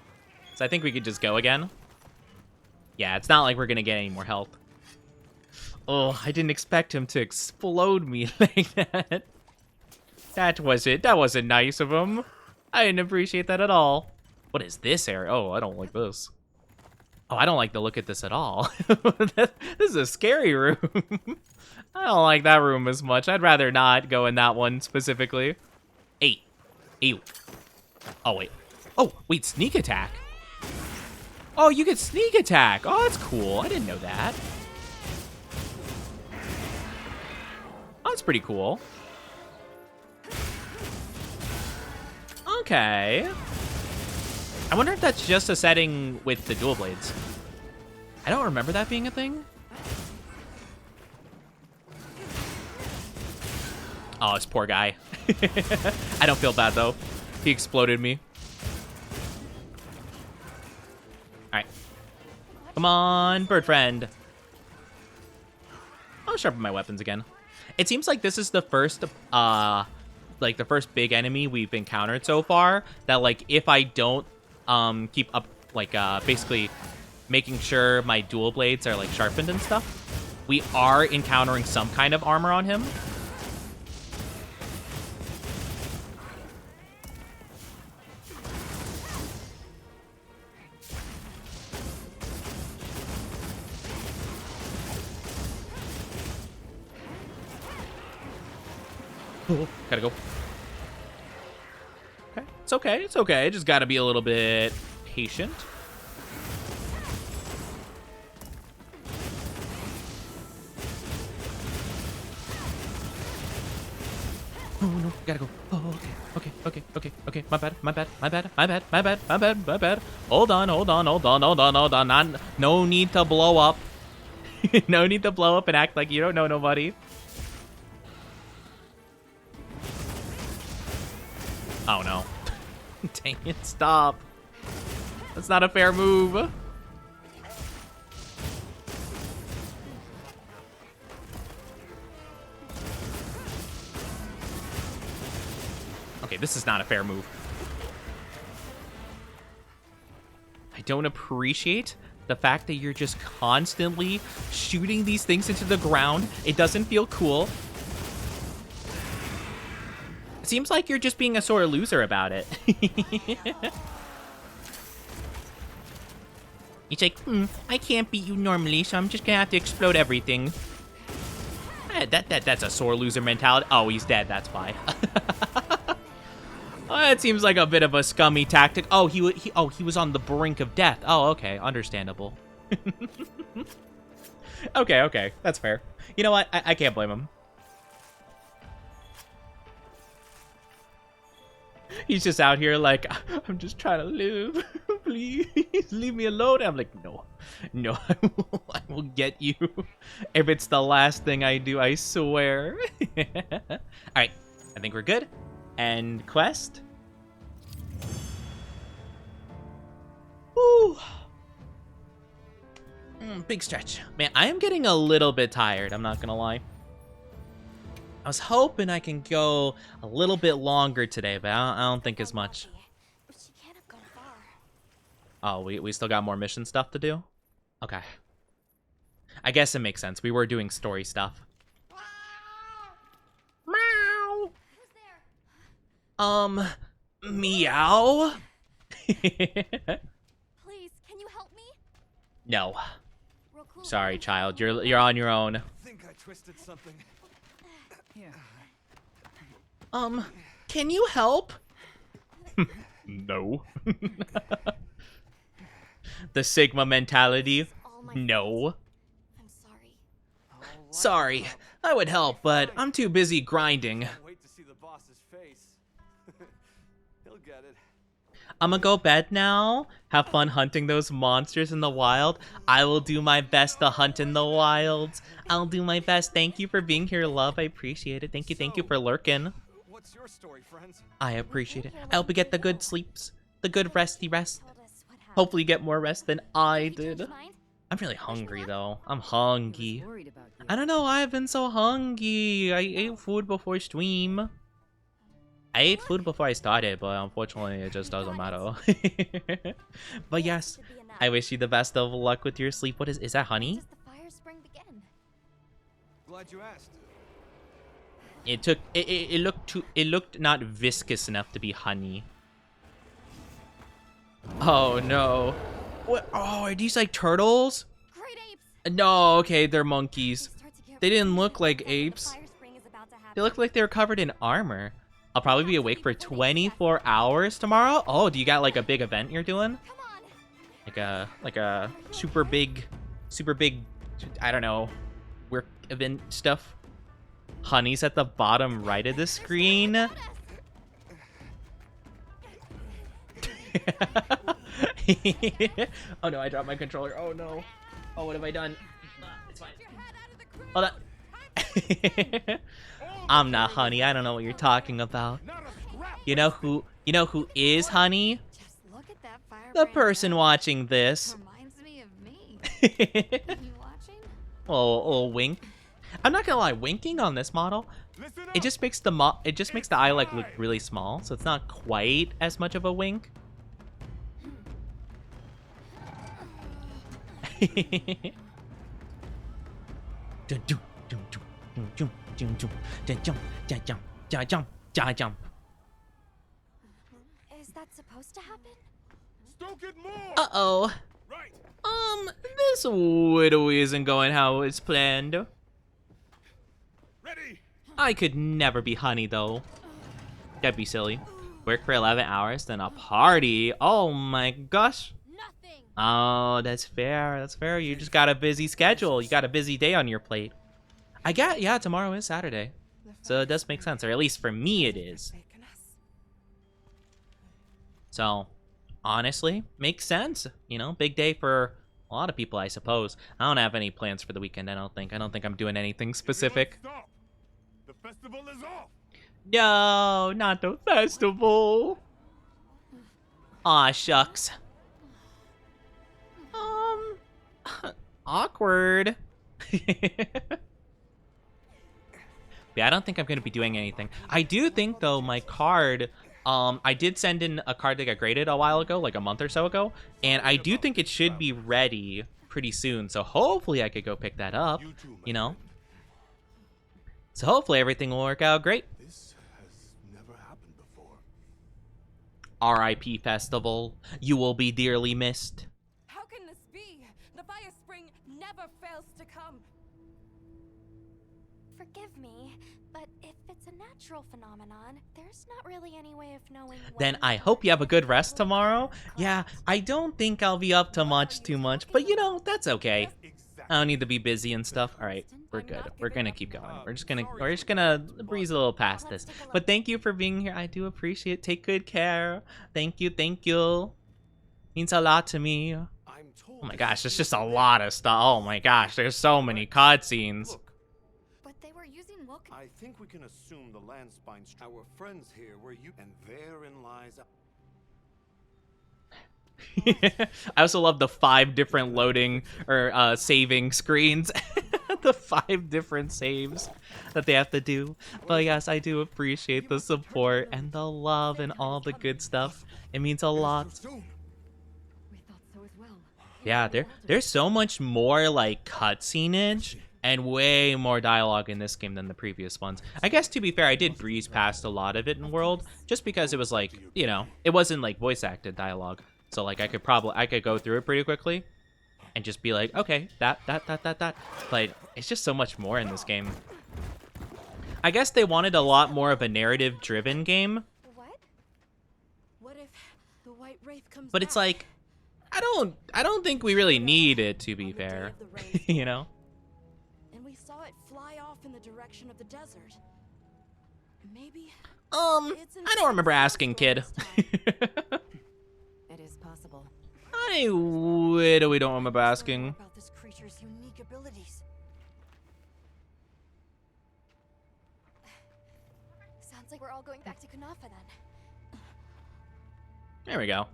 So I think we could just go again. Yeah, it's not like we're gonna get any more health. Oh, I didn't expect him to explode me like that. That wasn't nice of him. I didn't appreciate that at all. What is this area? Oh, I don't like this. Oh, I don't like the look at this at all. This is a scary room. I don't like that room as much. I'd rather not go in that one specifically. 8. Ew. Oh, wait. Oh, wait, sneak attack. Oh, you get sneak attack. Oh, that's cool. I didn't know that. Oh, that's pretty cool. Okay. I wonder if that's just a setting with the dual blades. I don't remember that being a thing. Oh, this poor guy. I don't feel bad, though. He exploded me. Alright. Come on, bird friend. I'll sharpen my weapons again. It seems like this is the first, like, the first big enemy we've encountered so far. That, like, if I don't, keep up, like, basically making sure my dual blades are, like, sharpened and stuff, we are encountering some kind of armor on him. Oh, gotta go. Okay, it's okay, it's okay. Just gotta be a little bit patient. Oh no, gotta go. Oh, okay. My bad. Hold on. No need to blow up. No need to blow up and act like you don't know nobody. Oh no. Dang it, stop. That's not a fair move. Okay, this is not a fair move. I don't appreciate the fact that you're just constantly shooting these things into the ground. It doesn't feel cool. Seems like you're just being a sore loser about it. He's like, I can't beat you normally, so I'm just gonna have to explode everything. That's a sore loser mentality. Oh, he's dead, that's why. Oh, it seems like a bit of a scummy tactic. Oh, he was on the brink of death. Oh, okay, understandable. Okay, that's fair. You know what? I can't blame him. He's just out here like, I'm just trying to live. Please, leave me alone. I'm like, no, I will get you. If it's the last thing I do, I swear. All right, I think we're good. End quest. Woo. Big stretch. Man, I am getting a little bit tired. I'm not gonna lie. I was hoping I can go a little bit longer today, but I don't think as much. Oh, we still got more mission stuff to do? Okay. I guess it makes sense. We were doing story stuff. Meow. Meow? Please, can you help me? No. Sorry, child. You're on your own. I think I twisted something. Can you help? No. The Sigma mentality. No. I'm sorry. Sorry. I would help, but I'm too busy grinding. Wait to see the boss's face. He'll get it. I'm gonna go bed now. Have fun hunting those monsters in the wild. I will do my best to hunt in the wilds. I'll do my best. Thank you for being here, love. I appreciate it. Thank you for lurking. What's your story, friends? I appreciate it. I hope you get the good sleeps. The good resty rest. Hopefully you get more rest than I did. I'm really hungry, though. I'm hungry. I don't know why I've been so hungry. I ate food before stream. I ate food before I started, but unfortunately it just doesn't matter. But yes, I wish you the best of luck with your sleep. What is that honey? Glad you asked. It looked not viscous enough to be honey. Oh no. What? Oh, are these like turtles? Great apes. No, okay, they're monkeys. They didn't look like apes. They look like they were covered in armor. I'll probably be awake for 24 hours tomorrow. Oh, do you got like a big event you're doing? Like a super big, I don't know, work event stuff. Honey's at the bottom right of the screen. Oh no, I dropped my controller. Oh no. Oh, what have I done? It's fine. Hold on. I'm not Honey. I don't know what you're talking about. You know who is Honey? The person watching this. Reminds me of me. You watching? Oh, wink. I'm not gonna lie, winking on this model, it just makes the eye like look really small, so it's not quite as much of a wink. Is that supposed to happen? Stoke it more. Uh-oh. Right. This widow isn't going how it's planned. Ready. I could never be Honey, though. That'd be silly. Work for 11 hours, then a party. Oh my gosh. Nothing. Oh, that's fair. That's fair. You just got a busy schedule. You got a busy day on your plate. Yeah, tomorrow is Saturday. So it does make sense, or at least for me it is. So, honestly, makes sense. You know, big day for a lot of people, I suppose. I don't have any plans for the weekend, I don't think I'm doing anything specific. Stop. The festival is off. No, not the festival. Aw, shucks. Awkward. Yeah, I don't think I'm going to be doing anything. I do think, though, my card, I did send in a card that got graded a while ago, like a month or so ago, and I do think it should be ready pretty soon, so hopefully I could go pick that up, you know? So hopefully everything will work out great. This has never happened before. R.I.P. Festival, you will be dearly missed. How can this be? The fire spring never fails to come. Forgive me, but if it's a natural phenomenon, there's not really any way of knowing Then when I hope you have a good rest tomorrow. Yeah, I don't think I'll be up to too much, but you know, that's okay. I don't need to be busy and stuff. All right, we're good. We're gonna keep going. We're just gonna breeze a little past this. But thank you for being here. I do appreciate it. Take good care. Thank you. Means a lot to me. Oh my gosh, there's just a lot of stuff. Oh my gosh, there's so many cutscenes. But they were using woken. I think we can assume the land spines. Our friends here were you, and therein lies. I also love the 5 different loading or saving screens. The 5 different saves that they have to do. But yes, I do appreciate the support and the love and all the good stuff. It means a lot. We thought so as well. Yeah, there's so much more like cutscene-age and way more dialogue in this game than the previous ones. I guess to be fair, I did breeze past a lot of it in World just because it was like, you know, it wasn't like voice acted dialogue. So like I could go through it pretty quickly and just be like, okay, that. But it's just so much more in this game. I guess they wanted a lot more of a narrative driven game. What if the white wraith comes But it's back? like I don't think we really need it, to be fair. You know? And we saw it fly off in the direction of the desert. Maybe I don't remember asking, kid. It is possible. I literally don't remember asking. About this creature's unique abilities. Sounds like we're all going back to Kunafa then. There we go.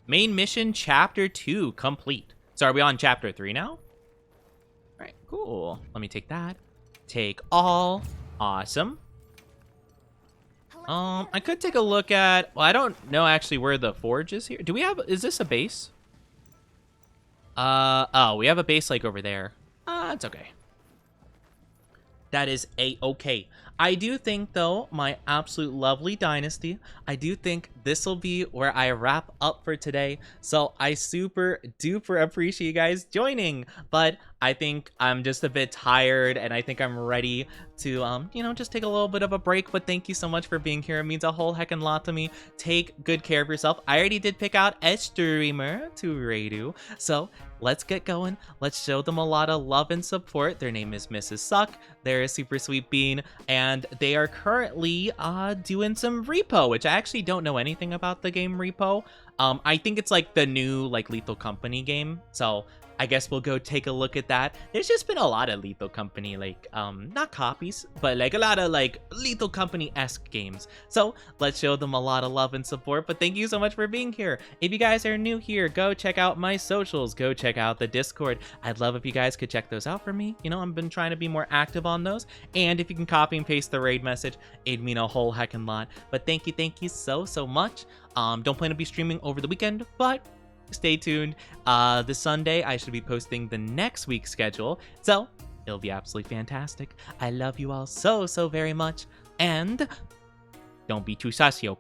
Main mission chapter 2 complete. So are we on chapter 3 now? All right, cool. Let me take that. Take all. Awesome. I could take a look at, well, I don't know actually where the forge is here. Do we have, is this a base? Oh, we have a base like over there. It's okay. That is a-okay. I do think, though, my absolute lovely dynasty, I do think this will be where I wrap up for today. So I super duper appreciate you guys joining. But I think I'm just a bit tired, and I think I'm ready to, you know, just take a little bit of a break. But thank you so much for being here. It means a whole heckin' lot to me. Take good care of yourself. I already did pick out a streamer to redo, so let's get going. Let's show them a lot of love and support. Their name is Mrs. Suck. They're a super sweet bean, and they are currently doing some repo, which I actually don't know anything about the game repo. I think it's like the new like Lethal Company game, so I guess we'll go take a look at that. There's just been a lot of Lethal Company, like, not copies, but like a lot of like Lethal Company-esque games. So let's show them a lot of love and support, but thank you so much for being here. If you guys are new here, go check out my socials, go check out the Discord. I'd love if you guys could check those out for me. You know, I've been trying to be more active on those, and if you can copy and paste the raid message, it'd mean a whole heckin' lot. But thank you so much. Don't plan to be streaming over the weekend, but stay tuned. This Sunday, I should be posting the next week's schedule, so it'll be absolutely fantastic. I love you all so very much, and don't be too sassy, okay?